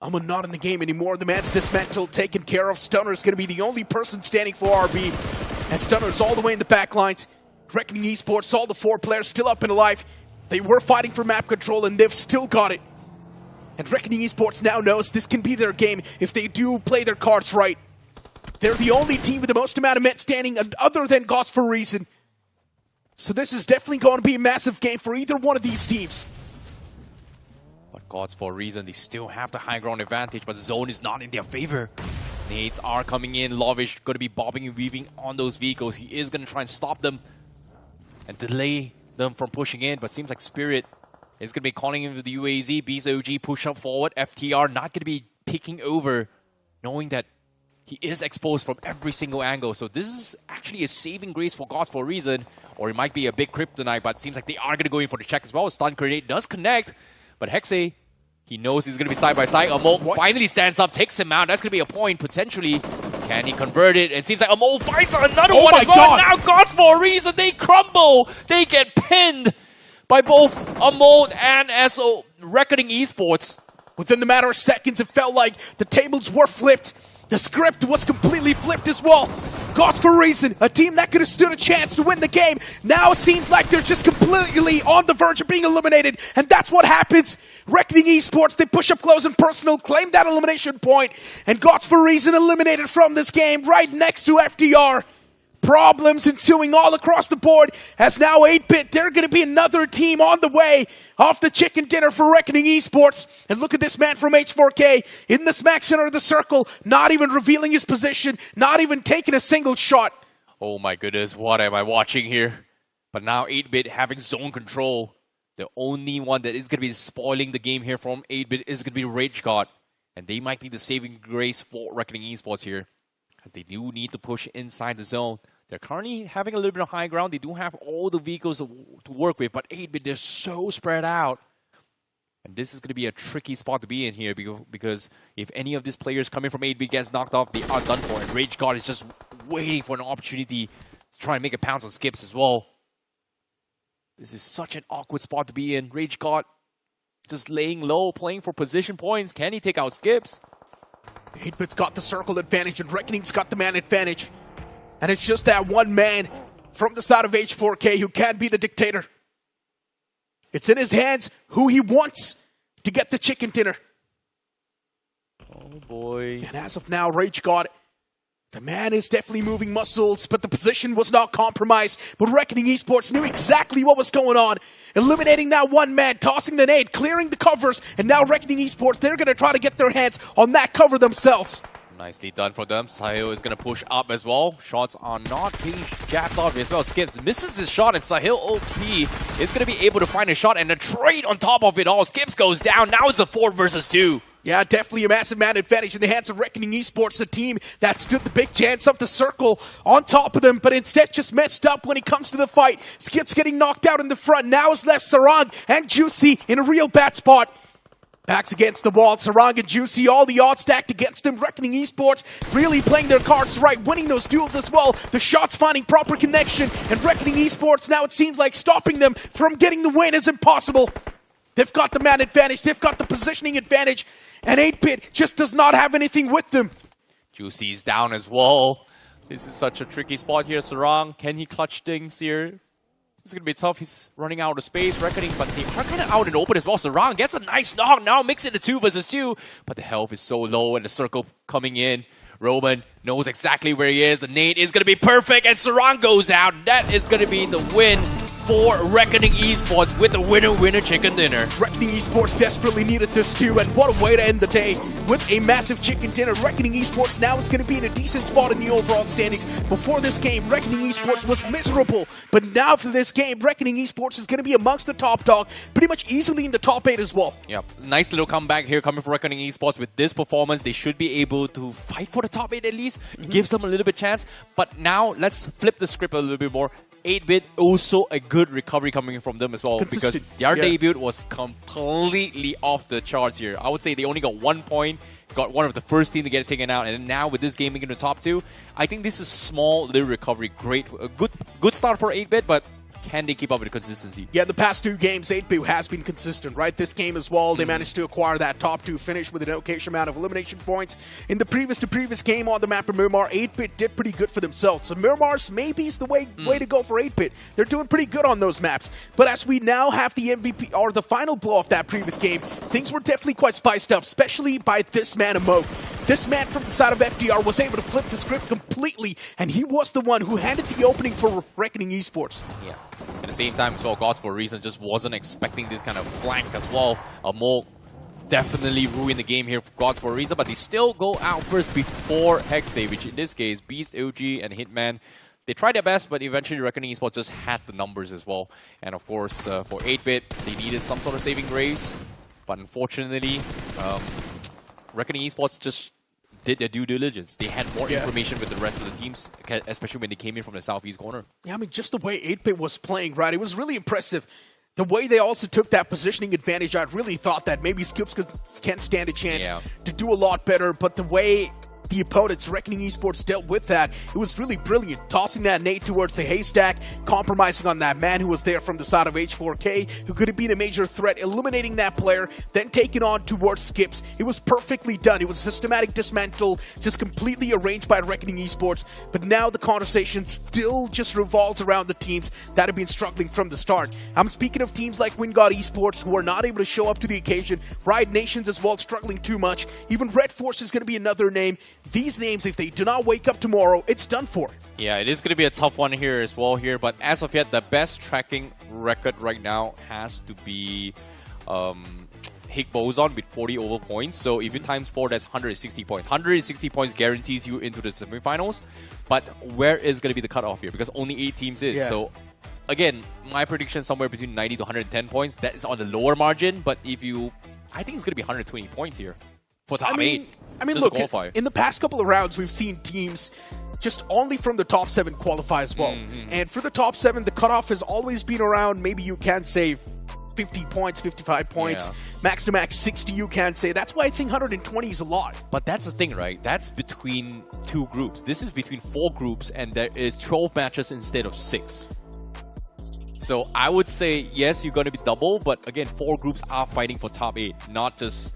Alma not in the game anymore. The man's dismantled, taken care of. Stunner is going to be the only person standing for RB. And Stunner's all the way in the back lines. Reckoning Esports, all the 4 players still up and alive. They were fighting for map control, and they've still got it. And Reckoning Esports now knows this can be their game if they do play their cards right. They're the only team with the most amount of men standing other than Gods for a Reason. So this is definitely going to be a massive game for either one of these teams. But Gods for a Reason, they still have the high ground advantage, but zone is not in their favor. Nades are coming in. Lovish going to be bobbing and weaving on those vehicles. He is going to try and stop them and delay them from pushing in, but seems like Spirit is going to be calling into the UAZ. BZOG push up forward. FTR not going to be picking over, knowing that he is exposed from every single angle. So this is actually a saving grace for Gods for a Reason, or it might be a big kryptonite, but it seems like they are going to go in for the check as well. Stun grenade does connect, but Hexe, he knows he's going to be side by side. Amol finally stands up, takes him out. That's going to be a point, potentially. Can he convert it? It seems like Amol finds another one as well. God. Now Gods for a Reason, they crumble. They get pinned by both Amol and SO Reckoning Esports. Within the matter of seconds, it felt like the tables were flipped. The script was completely flipped as well. Gods for a Reason, a team that could have stood a chance to win the game. Now it seems like they're just completely on the verge of being eliminated. And that's what happens. Reckoning Esports, they push up close and personal, claim that elimination point. And Gods for a Reason eliminated from this game right next to FDR. Problems ensuing all across the board as now 8-Bit, they're going to be another team on the way off the chicken dinner for Reckoning Esports. And look at this man from H4K in the smack center of the circle, not even revealing his position, not even taking a single shot. Oh my goodness, what am I watching here? But now 8-Bit having zone control. The only one that is going to be spoiling the game here from 8-Bit is going to be Rage God. And they might be the saving grace for Reckoning Esports here, as they do need to push inside the zone. They're currently having a little bit of high ground. They do have all the vehicles to work with, but 8-Bit, they're so spread out. And this is going to be a tricky spot to be in here, because if any of these players coming from 8-Bit gets knocked off, they are done for. And Rage God is just waiting for an opportunity to try and make a pounce on Skips as well. This is such an awkward spot to be in. Rage God just laying low, playing for position points. Can he take out Skips? 8-Bit's got the circle advantage and Reckoning's got the man advantage. And it's just that one man from the side of H4K who can be the dictator. It's in his hands who he wants to get the chicken dinner. Oh boy. And as of now, Rage God, the man is definitely moving muscles, but the position was not compromised. But Reckoning Esports knew exactly what was going on. Eliminating that one man, tossing the nade, clearing the covers, and now Reckoning Esports, they're going to try to get their hands on that cover themselves. Nicely done for them. Sahil is going to push up as well. Shots are not being jabbed off as well. Skips misses his shot, and Sahil OP is going to be able to find a shot and a trade on top of it all. Skips goes down. Now it's a 4 versus 2. Yeah, definitely a massive man advantage in the hands of Reckoning Esports, a team that stood the big chance of the circle on top of them, but instead just messed up when it comes to the fight. Skips getting knocked out in the front. Now is left Sarang and Juicy in a real bad spot. Backs against the wall, Sarang and Juicy, all the odds stacked against him. Reckoning Esports really playing their cards right, winning those duels as well. The shots finding proper connection, and Reckoning Esports, now it seems like stopping them from getting the win is impossible. They've got the man advantage, they've got the positioning advantage, and 8-Bit just does not have anything with them. Juicy's down as well. This is such a tricky spot here. Sarang, can he clutch things here? It's going to be tough. He's running out of space, Reckoning, but they are kind of out and open as well. Sarang gets a nice knock. Now makes it a 2 versus 2, but the health is so low and the circle coming in. Roman knows exactly where he is. The nade is going to be perfect, and Sarang goes out. That is going to be the win for Reckoning Esports with the winner chicken dinner. Reckoning Esports desperately needed this too, and what a way to end the day with a massive chicken dinner. Reckoning Esports now is going to be in a decent spot in the overall standings. Before this game, Reckoning Esports was miserable, but now for this game, Reckoning Esports is going to be amongst the top dog, pretty much easily in the top 8 as well. Yep, nice little comeback here coming from Reckoning Esports. With this performance, they should be able to fight for the top 8 at least. It gives them a little bit chance, but now let's flip the script a little bit more. 8-bit, also a good recovery coming from them as well. Consistent. Because their debut was completely off the charts here. I would say they only got 1 point, got one of the first team to get it taken out, and now with this game making the top 2, I think this is small little recovery. Great, a good start for 8-bit, but can they keep up with the consistency? Yeah, the past 2 games, 8-bit has been consistent, right? This game as well, they managed to acquire that top 2 finish with an okay amount of elimination points. In the previous game on the map of Miramar, 8-bit did pretty good for themselves. So Miramar's maybe is the way to go for 8-bit. They're doing pretty good on those maps. But as we now have the MVP, or the final blow of that previous game, things were definitely quite spiced up, especially by this man, Amok. This man from the side of FDR was able to flip the script completely, and he was the one who handed the opening for Reckoning Esports. Yeah. At the same time, as well, Gods for a Reason just wasn't expecting this kind of flank as well. Amok definitely ruined the game here for Gods for a Reason, but they still go out first before Hexe, which in this case, Beast, OG, and Hitman. They tried their best, but eventually Reckoning Esports just had the numbers as well. And of course, for 8-bit, they needed some sort of saving grace. But unfortunately, Reckoning Esports just did their due diligence. They had more information with the rest of the teams, especially when they came in from the southeast corner. Yeah, I mean, just the way 8-bit was playing, right? It was really impressive. The way they also took that positioning advantage, I really thought that maybe Skips can stand a chance to do a lot better, but the way the opponents, Reckoning Esports, dealt with that, it was really brilliant. Tossing that nade towards the haystack, compromising on that man who was there from the side of H4K, who could have been a major threat, eliminating that player, then taking on towards Skips. It was perfectly done. It was systematic dismantle, just completely arranged by Reckoning Esports. But now the conversation still just revolves around the teams that have been struggling from the start. I'm speaking of teams like Wildcard Esports, who are not able to show up to the occasion. Riot Nations as well, struggling too much. Even Red Force is going to be another name. These names, if they do not wake up tomorrow, it's done for. Yeah, it is going to be a tough one here as well here, but as of yet, the best tracking record right now has to be Higg Boson with 40 over points. So if you times 4, that's 160 points. 160 points guarantees you into the semifinals, but where is going to be the cutoff here? Because only 8 teams is. Yeah. So again, my prediction somewhere between 90 to 110 points. That is on the lower margin, but if you, I think it's going to be 120 points here. For top 8. I mean, look, in the past couple of rounds, we've seen teams just only from the top 7 qualify as well. And for the top 7, the cutoff has always been around, maybe you can say 50 points, 55 points, max to max 60 you can say. That's why I think 120 is a lot. But that's the thing, right? That's between 2 groups. This is between 4 groups, and there is 12 matches instead of 6. So I would say, yes, you're going to be double, but again, 4 groups are fighting for top 8, not just...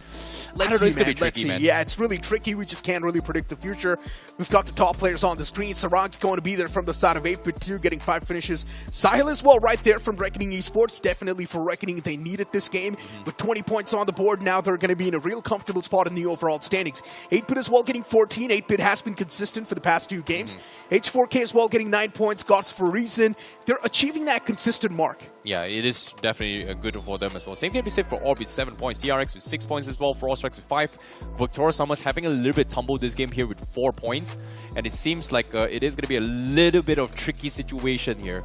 Let's see, it's going to be tricky, man. Yeah, it's really tricky. We just can't really predict the future. We've got the top players on the screen. Sarang's going to be there from the side of 8-bit 2, getting 5 finishes. Sahil as well right there from Reckoning Esports. Definitely for Reckoning, they needed this game. With 20 points on the board, now they're going to be in a real comfortable spot in the overall standings. 8-bit as well getting 14. 8-bit has been consistent for the past 2 games. H4K as well getting 9 points. Gods for a Reason. They're achieving that consistent mark. Yeah, it is definitely good for them as well. Same can be said for Orb with 7 points, TRX with 6 points as well, Frostrex with 5. Victoria Summers having a little bit tumble this game here with 4 points. And it seems like it is going to be a little bit of tricky situation here.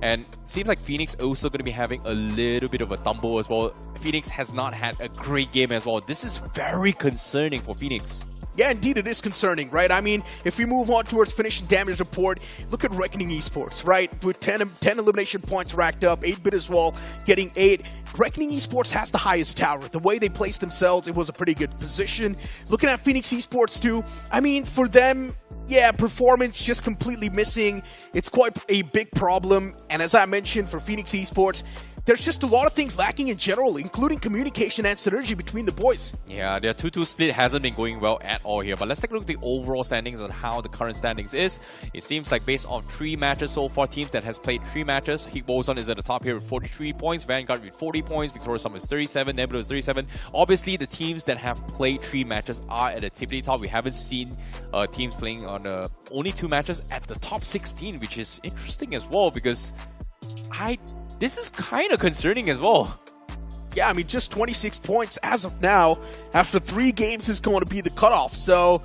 And it seems like Phoenix also going to be having a little bit of a tumble as well. Phoenix has not had a great game as well. This is very concerning for Phoenix. Yeah, indeed, it is concerning, right? I mean, if we move on towards finish and damage report, look at Reckoning Esports, right? With 10 elimination points racked up, 8-bit as well, getting 8. Reckoning Esports has the highest tower. The way they placed themselves, it was a pretty good position. Looking at Phoenix Esports too, I mean, for them, yeah, performance just completely missing. It's quite a big problem. And as I mentioned, for Phoenix Esports, there's just a lot of things lacking in general, including communication and synergy between the boys. Yeah, their 2-2 split hasn't been going well at all here. But let's take a look at the overall standings and how the current standings is. It seems like based on 3 matches so far, teams that has played 3 matches, Higg Boson is at the top here with 43 points, Vanguard with 40 points, Victoria Summers 37, Nebula is 37. Obviously, the teams that have played 3 matches are at the tippity top. We haven't seen teams playing on only 2 matches at the top 16, which is interesting as well because this is kind of concerning as well. Yeah, I mean, just 26 points as of now. After 3 games is going to be the cutoff, so...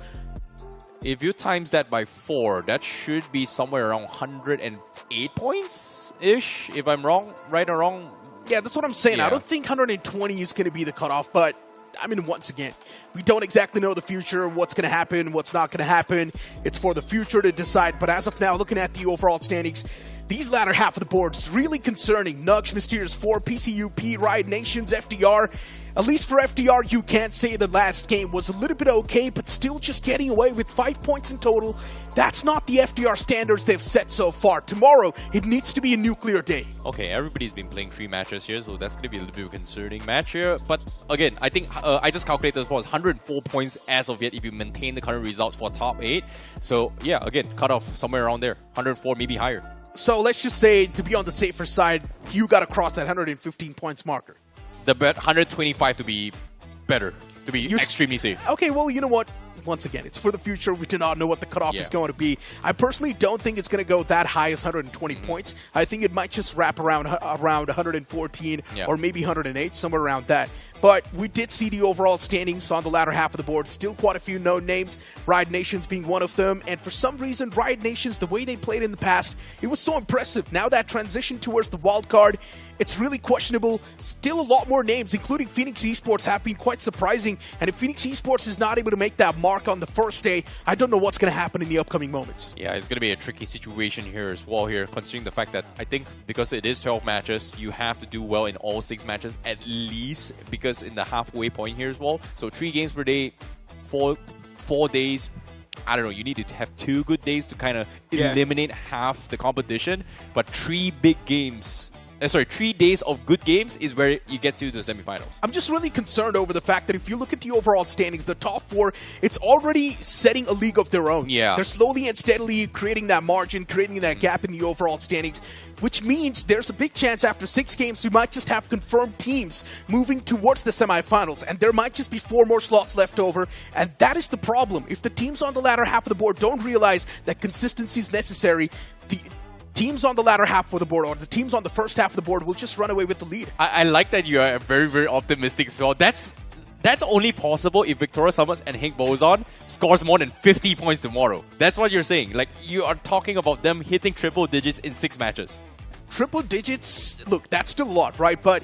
If you times that by 4, that should be somewhere around 108 points-ish, if I'm wrong, right or wrong. Yeah, that's what I'm saying. Yeah. I don't think 120 is going to be the cutoff, but... I mean, once again, we don't exactly know the future, what's going to happen, what's not going to happen. It's for the future to decide. But as of now, looking at the overall standings, these latter half of the boards really concerning. Nugs, Mysterious 4, PCUP, Riot Nations, FDR. At least for FDR, you can't say the last game was a little bit okay, but still just getting away with 5 points in total. That's not the FDR standards they've set so far. Tomorrow, it needs to be a nuclear day. Okay, everybody's been playing 3 matches here, so that's going to be a little bit of a concerning match here. But again, I think I just calculated as well as 104 points as of yet if you maintain the current results for top 8. So yeah, again, cut off somewhere around there. 104, maybe higher. So let's just say, to be on the safer side, you got to cross that 115 points marker. The bet 125 to be better, to be extremely safe. Okay, well, you know what? Once again, it's for the future. We do not know what the cutoff is going to be. I personally don't think it's going to go that high as 120 points. I think it might just wrap around 114 or maybe 108, somewhere around that. But we did see the overall standings on the latter half of the board. Still quite a few known names, Riot Nations being one of them. And for some reason, Riot Nations, the way they played in the past, it was so impressive. Now that transition towards the wildcard, it's really questionable. Still a lot more names, including Phoenix Esports, have been quite surprising. And if Phoenix Esports is not able to make that mark on the first day, I don't know what's going to happen in the upcoming moments. Yeah, it's going to be a tricky situation here as well here, considering the fact that I think because it is 12 matches, you have to do well in all 6 matches at least, because in the halfway point here as well. So 3 games per day, 4 days. I don't know, you need to have 2 good days to kind of eliminate half the competition, but 3 big games. 3 days of good games is where you get to the semifinals. I'm just really concerned over the fact that if you look at the overall standings, the top 4, it's already setting a league of their own. Yeah. They're slowly and steadily creating that margin, creating that gap in the overall standings, which means there's a big chance after 6 games we might just have confirmed teams moving towards the semifinals, and there might just be 4 more slots left over, and that is the problem. If the teams on the latter half of the board don't realize that consistency is necessary, the teams on the latter half of the board, or the teams on the first half of the board, will just run away with the lead. I like that you are very, very optimistic as well. That's only possible if Victoria Summers and Hank Bozon scores more than 50 points tomorrow. That's what you're saying. Like, you are talking about them hitting triple digits in 6 matches. Triple digits, look, that's still a lot, right? But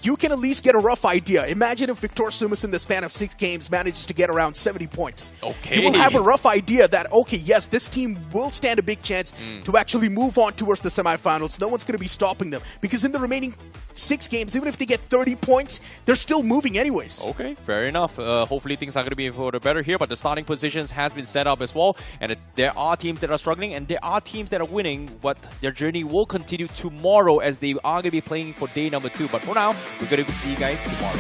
you can at least get a rough idea. Imagine if Victor Sumas in the span of 6 games manages to get around 70 points. Okay. You will have a rough idea that, okay, yes, this team will stand a big chance to actually move on towards the semifinals. No one's going to be stopping them. Because in the remaining 6 games, even if they get 30 points, they're still moving anyways. Okay, fair enough. Hopefully things are going to be for the better here, but the starting positions has been set up as well. And there are teams that are struggling, and there are teams that are winning, but their journey will continue tomorrow as they are going to be playing for day number 2. But for now, we're going to see you guys tomorrow.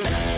है।